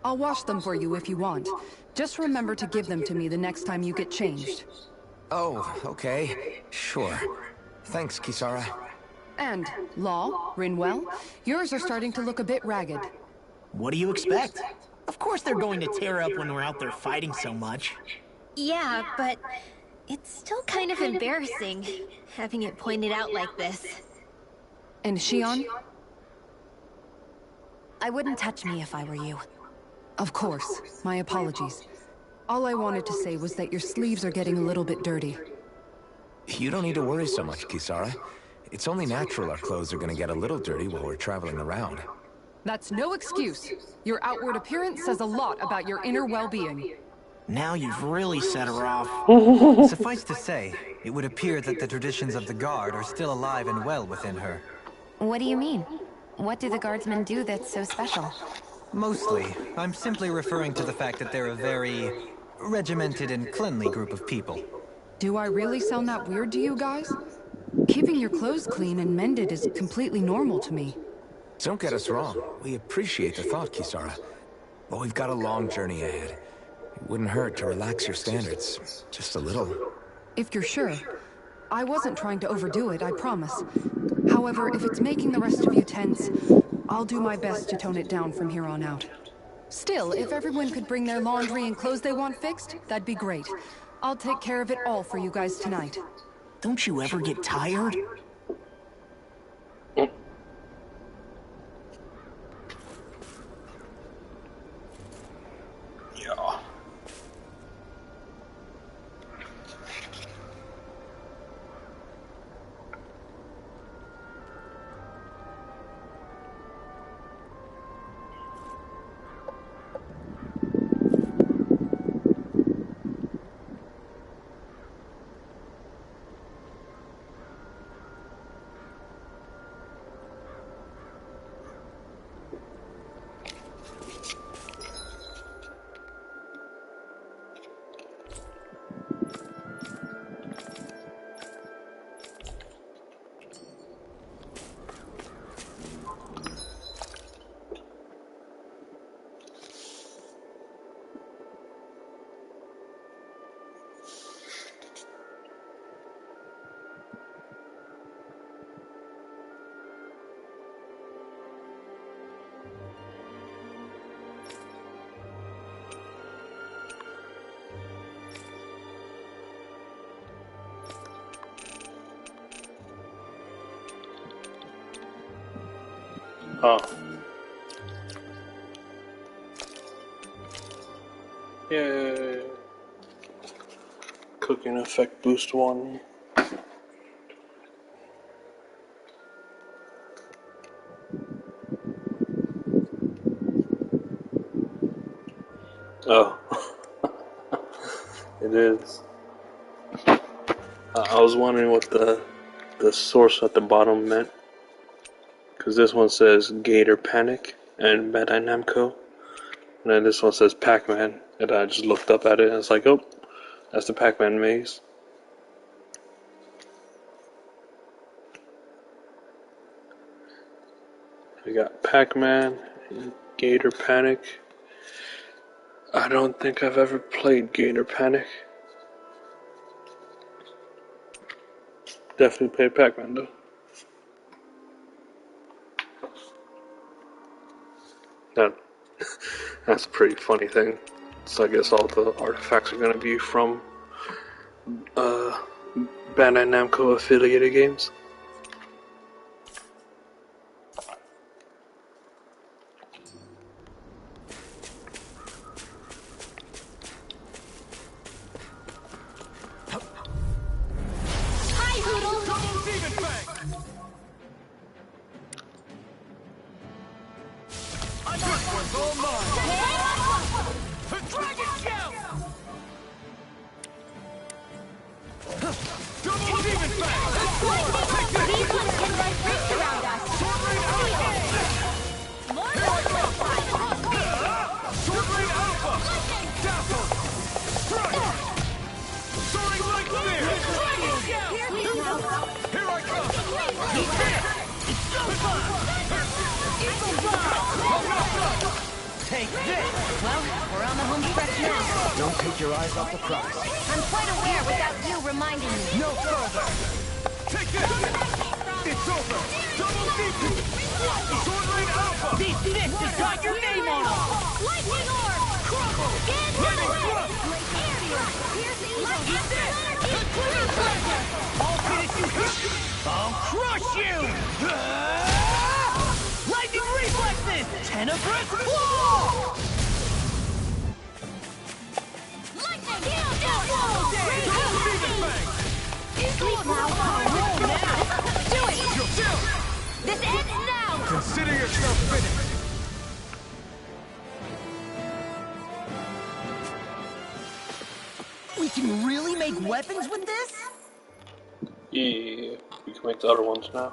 I'll wash them for you if you want. Just remember to give them to me the next time you get changed. Oh, okay. Sure. Thanks, Kisara. And, Law, Rinwell, yours are starting to look a bit ragged. What do you expect? Of course they're going to tear up when we're out there fighting so much. Yeah, but it's still kind of embarrassing, having it pointed out like this. And Shion? I wouldn't touch me if I were you. Of course. My apologies. All I wanted to say was that your sleeves are getting a little bit dirty. You don't need to worry so much, Kisara. It's only natural our clothes are gonna get a little dirty while we're traveling around. That's no excuse. Your outward appearance says a lot about your inner well-being. Now you've really set her off. Suffice to say, it would appear that the traditions of the Guard are still alive and well within her. What do you mean? What do the guardsmen do that's so special? Mostly, I'm simply referring to the fact that they're a very regimented and cleanly group of people. Do I really sound that weird to you guys? Keeping your clothes clean and mended is completely normal to me. Don't get us wrong. We appreciate the thought, Kisara. But we've got a long journey ahead. It wouldn't hurt to relax your standards. Just a little. If you're sure. I wasn't trying to overdo it, I promise. However, if it's making the rest of you tense, I'll do my best to tone it down from here on out. Still, if everyone could bring their laundry and clothes they want fixed, that'd be great. I'll take care of it all for you guys tonight. Don't you ever get tired? Yeah. Oh. Yay. Cooking effect boost 1. it is. I was wondering what the source at the bottom meant. Because this one says Gator Panic and Bandai Namco. And then this one says Pac-Man. And I just looked up at it and it's like, oh, that's the Pac-Man maze. We got Pac-Man and Gator Panic. I don't think I've ever played Gator Panic. Definitely played Pac-Man though. That's a pretty funny thing. So I guess all the artifacts are gonna be from Bandai Namco affiliated games. Take this! Well, we're on the home stretch now. Don't take your eyes off the prize. I'm quite aware without you reminding me. No further! Take this! It's over! Double defeat! Sword Lane Alpha! These fists has got your name on them! Lightning orb! Crumble! Lightning thrust! Lightning this! I'll finish you here! I'll crush you! Lightning reflexes! Tenebrous claw! Lightning! Do it! This ends now! Consider yourself finished! We can really make weapons with this? Yeah, we can make the other ones now.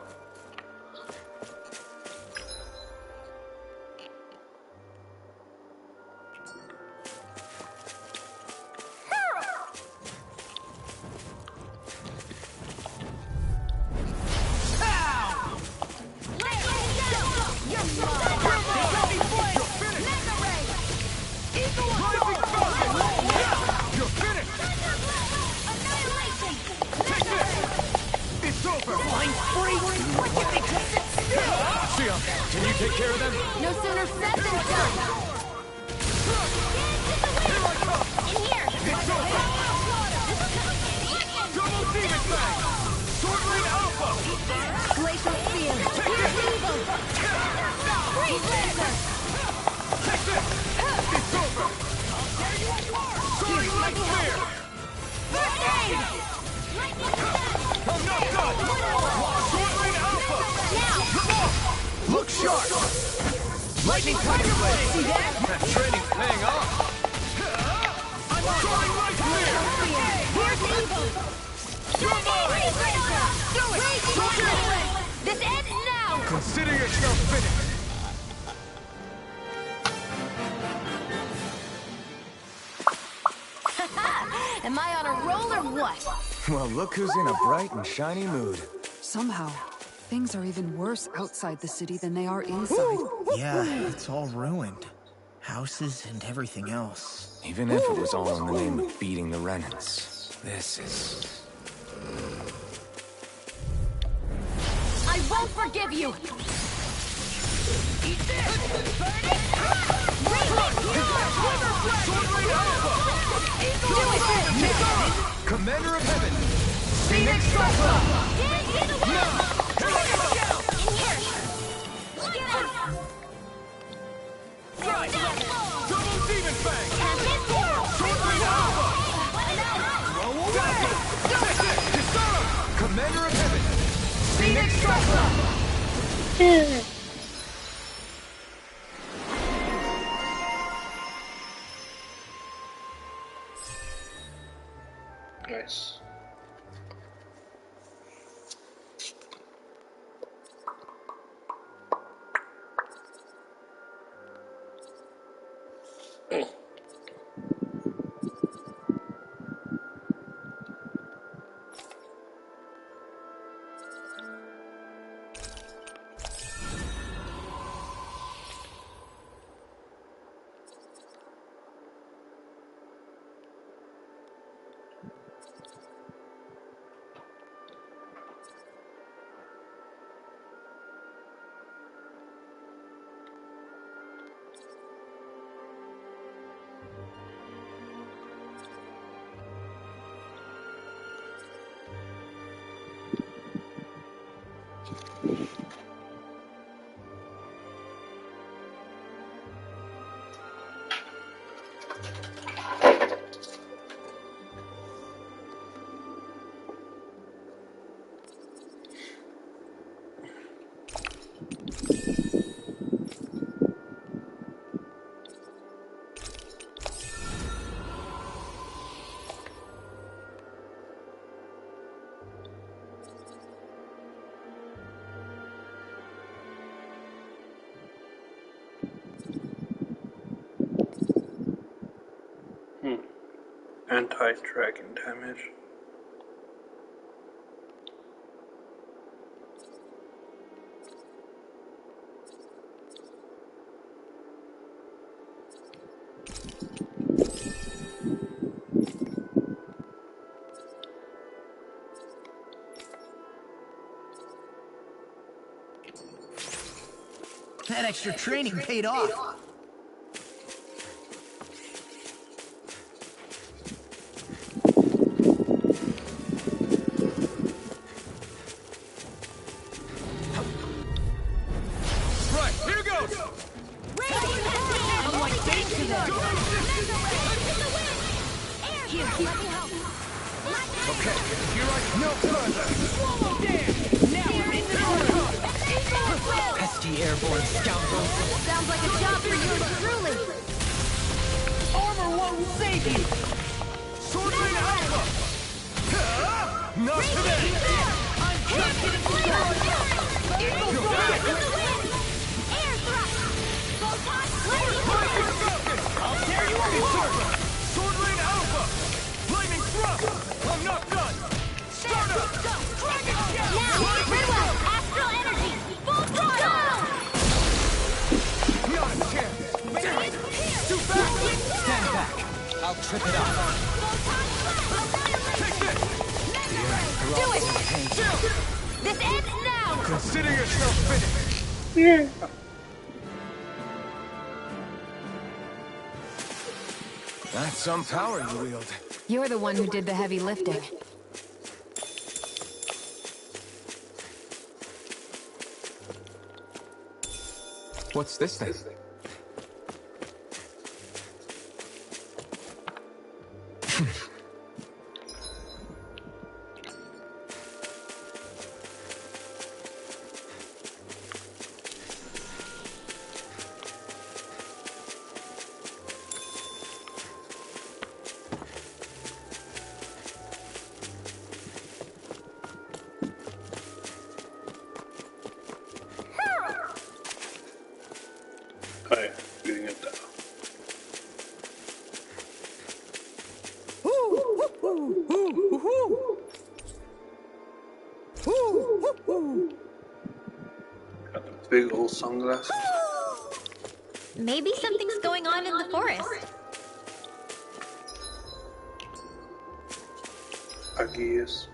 Can you take care of them? No sooner said than done! In here! It's over! Double Demon Fang! Sword Lane Alpha! Glacial Spear! Here's evil! Freeze Laser! Take this! It's over! Soaring Light Spear! First aid! I'm not done! Sword Lane Alpha! Now! Look sharp! Lightning Tiger Blade! See that? That training's paying off! I'm soaring Light Spear! Here's evil! Freeze Laser! Do it! This ends now! Consider yourself finished! Am I on a roll or what? Well, look who's in a bright and shiny mood. Somehow, things are even worse outside the city than they are inside. Yeah, it's all ruined. Houses and everything else. Even if it was all in the name of beating the Renans. This is... I won't forgive you! Eat this! Burn it! Do it! Commander of Heaven! Phoenix Strike! Get away! Right! Double Demon Fang! Commander of Heaven! Phoenix Strike! Anti-tracking damage. That extra training paid off. Right, here goes! I'm like bait to them. Here, let me help. Okay, here I no further. Swallow dance. Now we're in the order. Pesky airborne scoundrels. Sounds like a job for you truly. Armor won't save you. Sword Lane Alpha! Not today! You're back. Air thrust. I'll tear you apart! Sword Lane Alpha! Flaming thrust! I'm not done! Start up! Dragon Shell! Now, farewell. Astral energy. Full throttle. Not a chance! Damn it! Too fast! Stand back. I'll trip it up. Take this! Do it. This ends now. Consider yourself finished! Yeah. That's some power you wield. You're the one who did the heavy lifting. What's this thing? Alright, getting it down. Got the big old sunglasses. Maybe something's going on in the forest. I guess.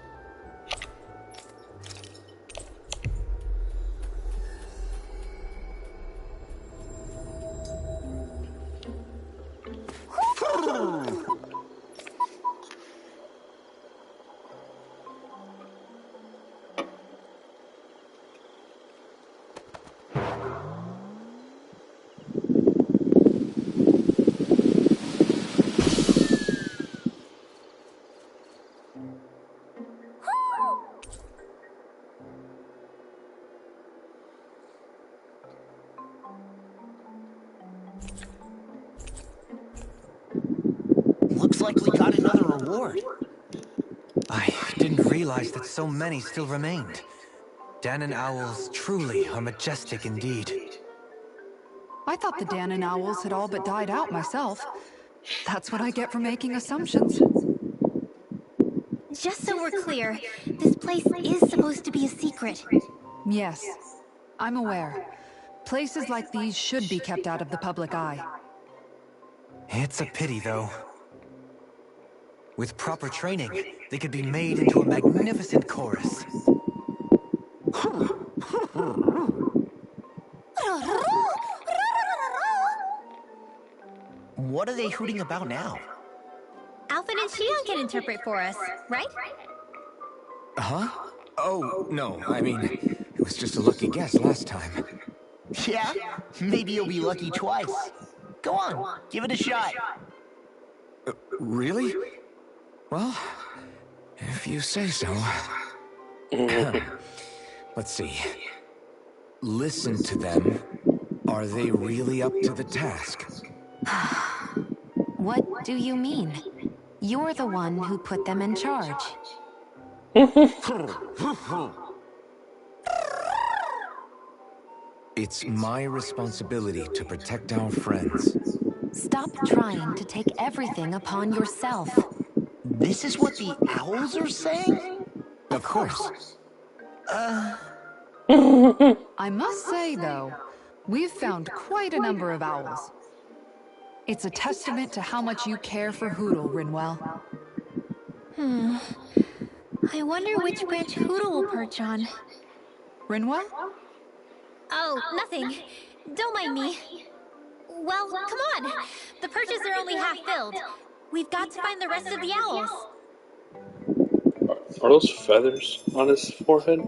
Looks like we got another reward. I didn't realize that so many still remained. Danon owls truly are majestic indeed. I thought the Danon owls had all but died out myself. That's what I get for making assumptions. Just so we're clear, this place is supposed to be a secret. Yes, I'm aware. Places like these should be kept out of the public eye. It's a pity, though. With proper training, they could be made into a magnificent chorus. What are they hooting about now? Alphen and Shion can interpret for us, right? Huh? Oh, no, I mean, was just a lucky guess last time. Yeah? Maybe you'll be lucky twice. Go on, give it a shot. Really? Well, if you say so. Let's see. Listen to them. Are they really up to the task? What do you mean? You're the one who put them in charge. It's my responsibility to protect our friends. Stop trying to take everything upon yourself. This is what the owls are saying? Of course. I must say, though, we've found quite a number of owls. It's a testament to how much you care for Hootle, Rinwell. I wonder which branch Hootle will perch on. Rinwell? Oh, nothing. Don't mind me. Well, come on. The perches are only half filled. We've got to find the rest of the owls. Are those feathers on his forehead?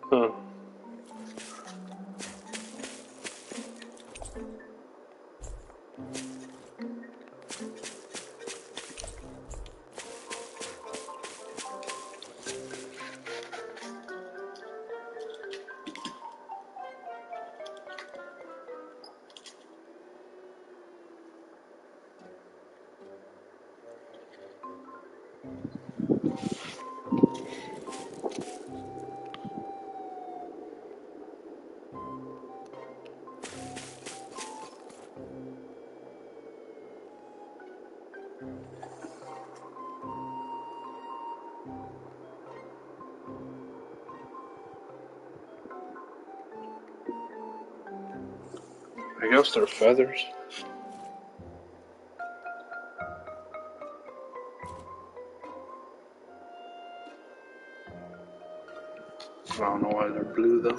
Huh. I guess they're feathers. I don't know why they're blue though.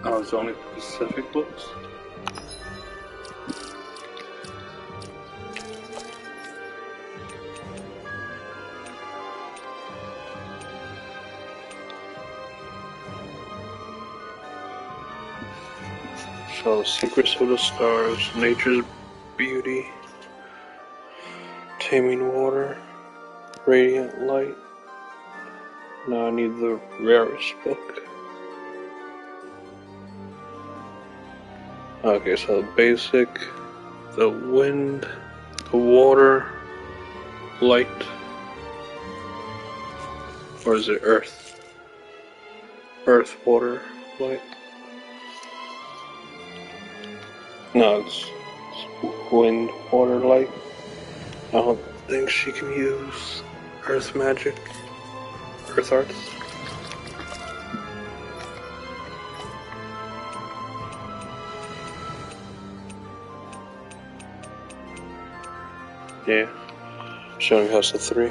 Oh, it's only Pacific books? So, secrets of the stars, nature's beauty, taming water, radiant light. Now I need the rarest book. Okay, so basic, the wind, the water, light, or is it earth? Earth, water, light? No, it's wind, water, light. I don't think she can use earth magic, earth arts. Yeah, she only has the 3.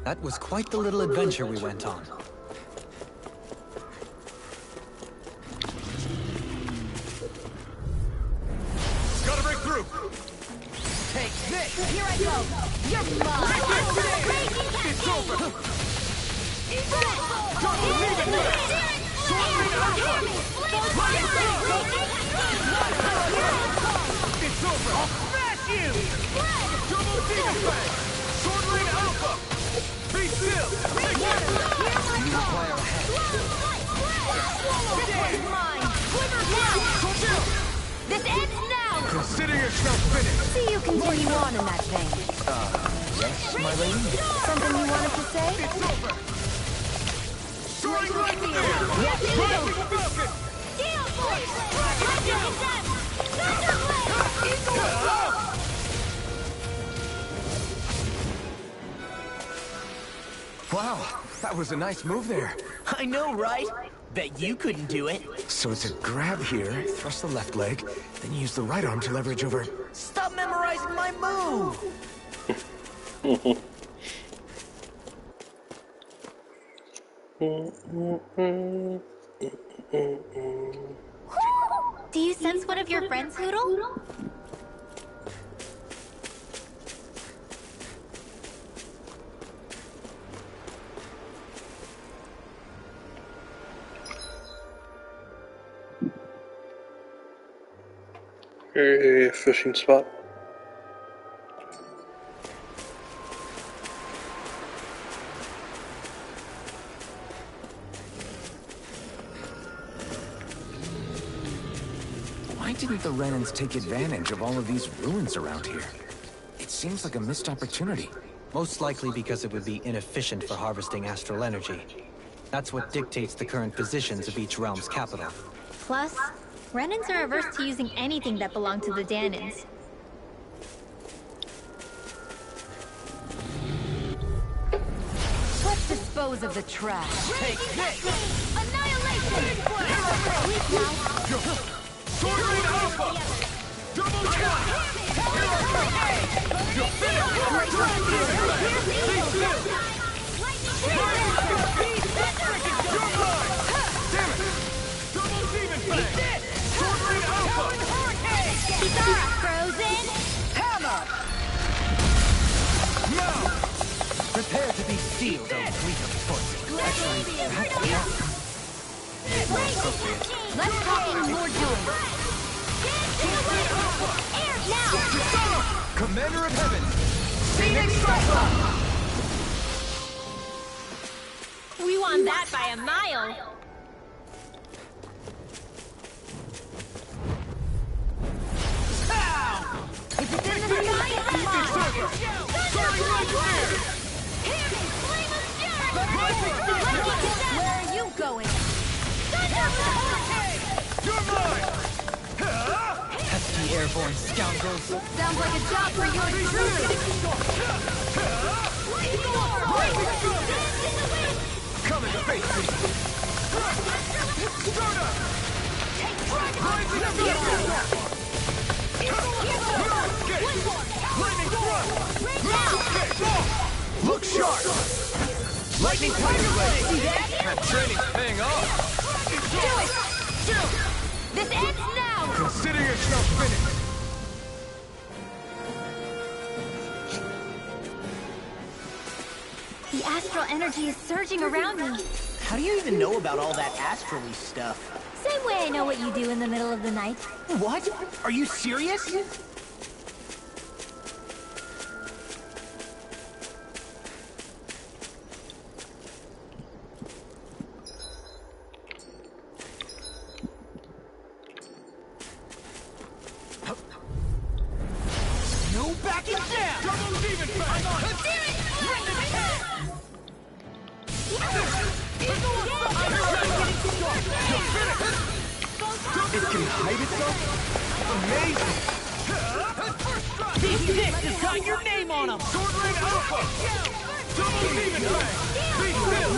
That was quite the little adventure we went on. Gotta break through! Take this! Here I go! You're mine! It's over! Don't believe it! Sword Alpha! It's over! I'll smash you! Double Demon Fang! Sword Alpha! Be still! Take it! This ends now! Consider yourself finished! See you continue on in that vein. Yes, my lady? Something you wanted to say? It's over! Strike right there! Rising Falcon! Steel Force! Wow, that was a nice move there. I know, right? Bet you couldn't do it. So it's a grab here, thrust the left leg, then use the right arm to leverage over. Stop memorizing my move! Do you sense one of your friends, Hoodle? A fishing spot. Why didn't the Renans take advantage of all of these ruins around here? It seems like a missed opportunity. Most likely because it would be inefficient for harvesting astral energy. That's what dictates the current positions of each realm's capital. Plus, Renans are averse to using anything that belonged to the Danans. Let's dispose of the trash. Take this! Annihilation! Sword Rain Alpha! Double tap! You're finished! Be still! You're mine! Damn it! Double Demon Fang! Sword Rain Alpha! Kisara, frozen! Hammer! Now! Prepare to be sealed, O fleet of foot. Actually, perhaps not. More appropriate. Let's talk in more doing. Kisara! Commander of Heaven! Phoenix Striker! We won that by a mile! If it's in the sky, it's mine. Starting right there! Where are you going? You're mine! Pesky airborne scoundrels. Sounds like a job for you and Come in the face, please! Start up! sharp! Lightning tiger blade! See that? That training's paying off! Do it! This ends now! Consider yourself finished! The astral energy is surging around me. How do you even know about all that astrally stuff? Same way I know what you do in the middle of the night. What? Are you serious? No backing down! Double demon fang! It can hide itself? Amazing! These sticks have got your name on them! Sword Rain Alpha! Double demon fang! Be still!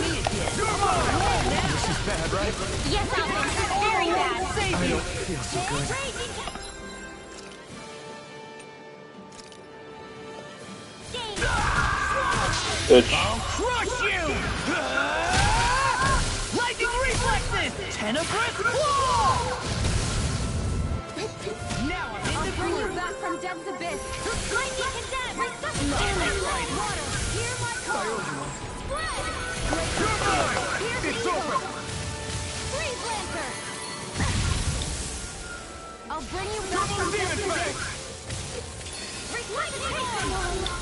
You're mine! This is bad, right? Yes, Alvin. Very bad. I don't feel so good. Bitch. I'll crush you! Lightning reflexes! Tenebrous claw! Now I'm in the Bring you groove! back from death's abyss. Lightning condemned! Resuscitate! Water, hear my call! Spread! You're mine! Here's It's evil! open! Freeze Lancer! I'll bring you back Double from demon death's fang! abyss. Resuscitation!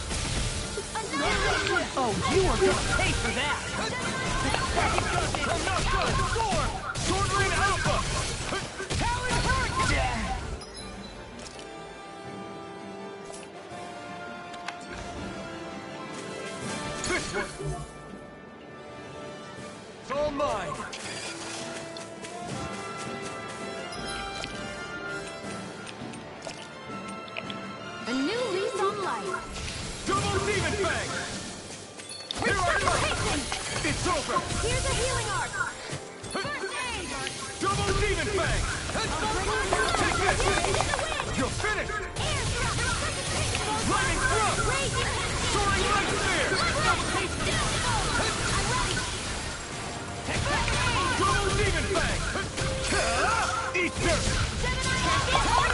Oh, you are gonna pay for that! I'm not done! Score! Sword Rain Alpha! Talon Hurricane! This one! It's all mine! A new lease on life. Double demon fang! Here I come! It's over! Here's a healing arc! Double demon fang! Take this! You're finished! Lightning thrust! Soaring light spear! Double demon fang! Eat dirt!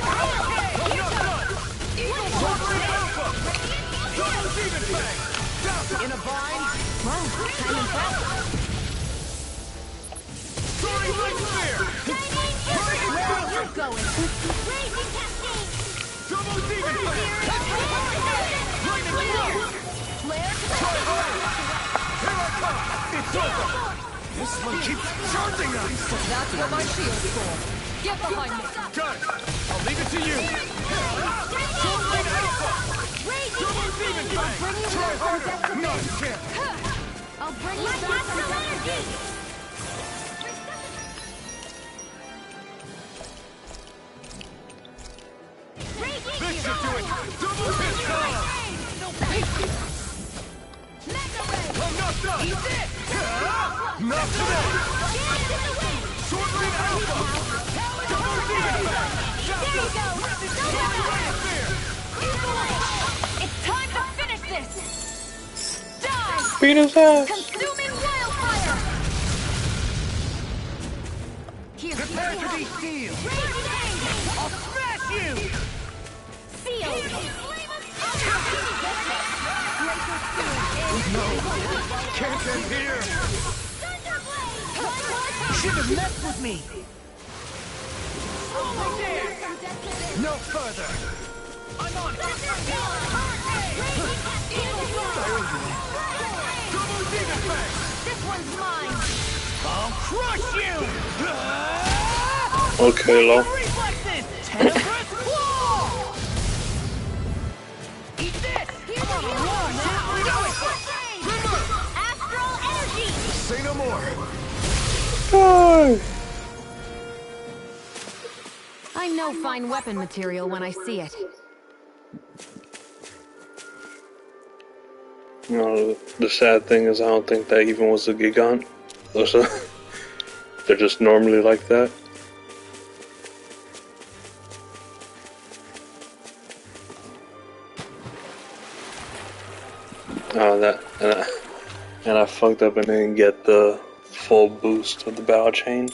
I'm not done! Soaring alpha! Double demon fang! In a bind? Well, I'm impressed. Soaring light spear! Where are you going? Raging cascade! Double demon fang! Lightning thrust! Flare to Try hard! Here I come! It's over! This one keeps charging us! That's what my shield's for. Get behind me. Got it! I'll leave it to you! Sword Rain Alpha! Double demon fang! Bring you Try back from harder! death's abyss. Not a chance! I'll bring you My back from astral death's energy! abyss. This should do it! Double pistol! I'm not done! Not today! Sword Rain Alpha! Double demon fang! Soaring light spear! It's time to finish this. Die! Beat his ass. Consuming wildfire! Here, Prepare to be sealed! I'll smash you! Sealed! Can't end here! You shouldn't have messed with me! No further! I'm on it! Double demon fang! this one's mine. I'll crush you! Okay, Lo. Reflexes! Tenebrous claw! Eat this! I'm on a roll now! Astral energy! Say no more! Die. I know fine weapon material when I see it. No, the sad thing is I don't think that even was a Gigant. They're just normally like that. And I fucked up and didn't get the full boost of the battle chain.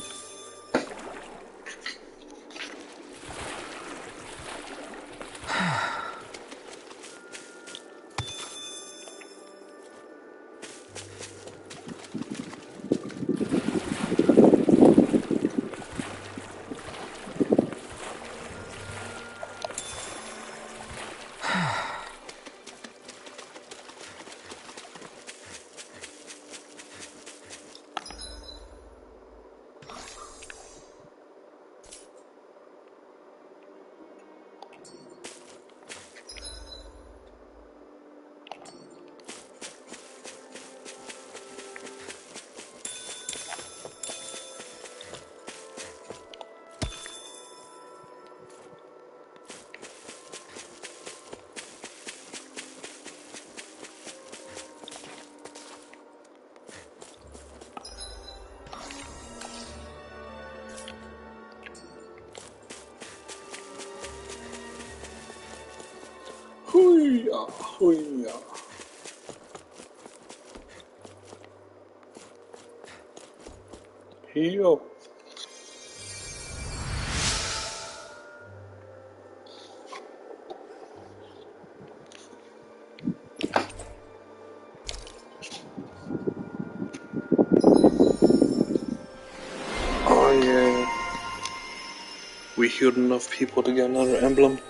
Hoo-yah, hoo-yah. Yo. Oh yeah. We healed enough people to get another emblem.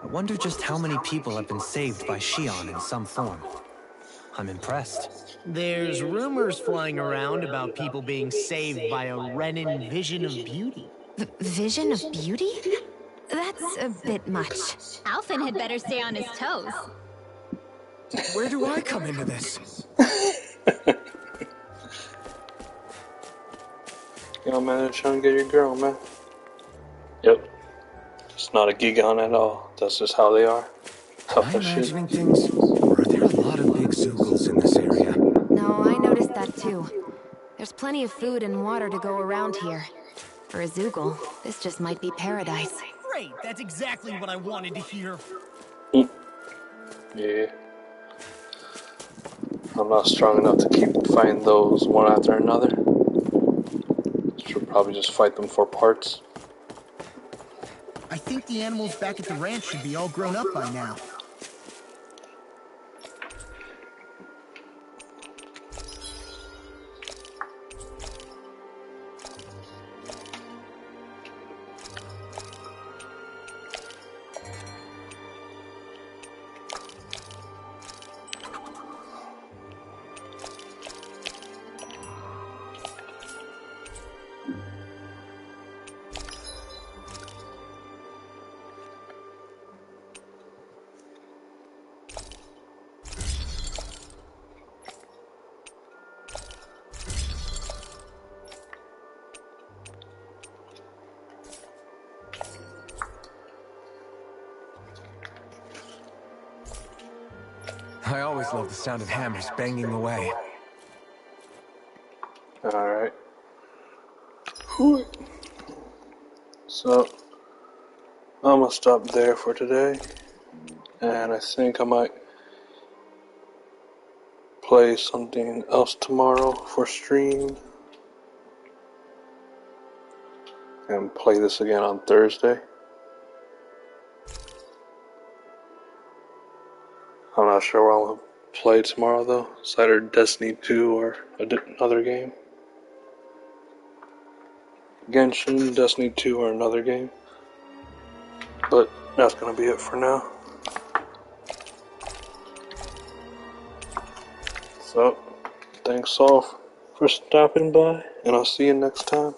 I wonder just how many people have been saved by Shion in some form. I'm impressed. There's rumors flying around about people being saved by a Renin vision of beauty. Vision of beauty? That's a bit much. Alphen had better stay on his toes. Where do I come into this? Yo, man, they're trying to get your girl, man. Yep. It's not a Gigan at all. That's just how they are. Tough Am I as shit. imagining things? Or are there a lot of big Zoogles in this area? No, I noticed that too. There's plenty of food and water to go around here. For a Zoogle, this just might be paradise. Great, that's exactly what I wanted to hear. Yeah. I'm not strong enough to keep fighting those one after another. Should probably just fight them for parts. I think the animals back at the ranch should be all grown up by now. I always love the sound of hammers banging away. Alright. So, I'm gonna stop there for today. And I think I might play something else tomorrow for stream. And play this again on Thursday. I'm not sure what I'm going to play tomorrow though. It's either Destiny 2 or another game. Genshin, Destiny 2 or another game. But that's going to be it for now. So, thanks all for stopping by, and I'll see you next time.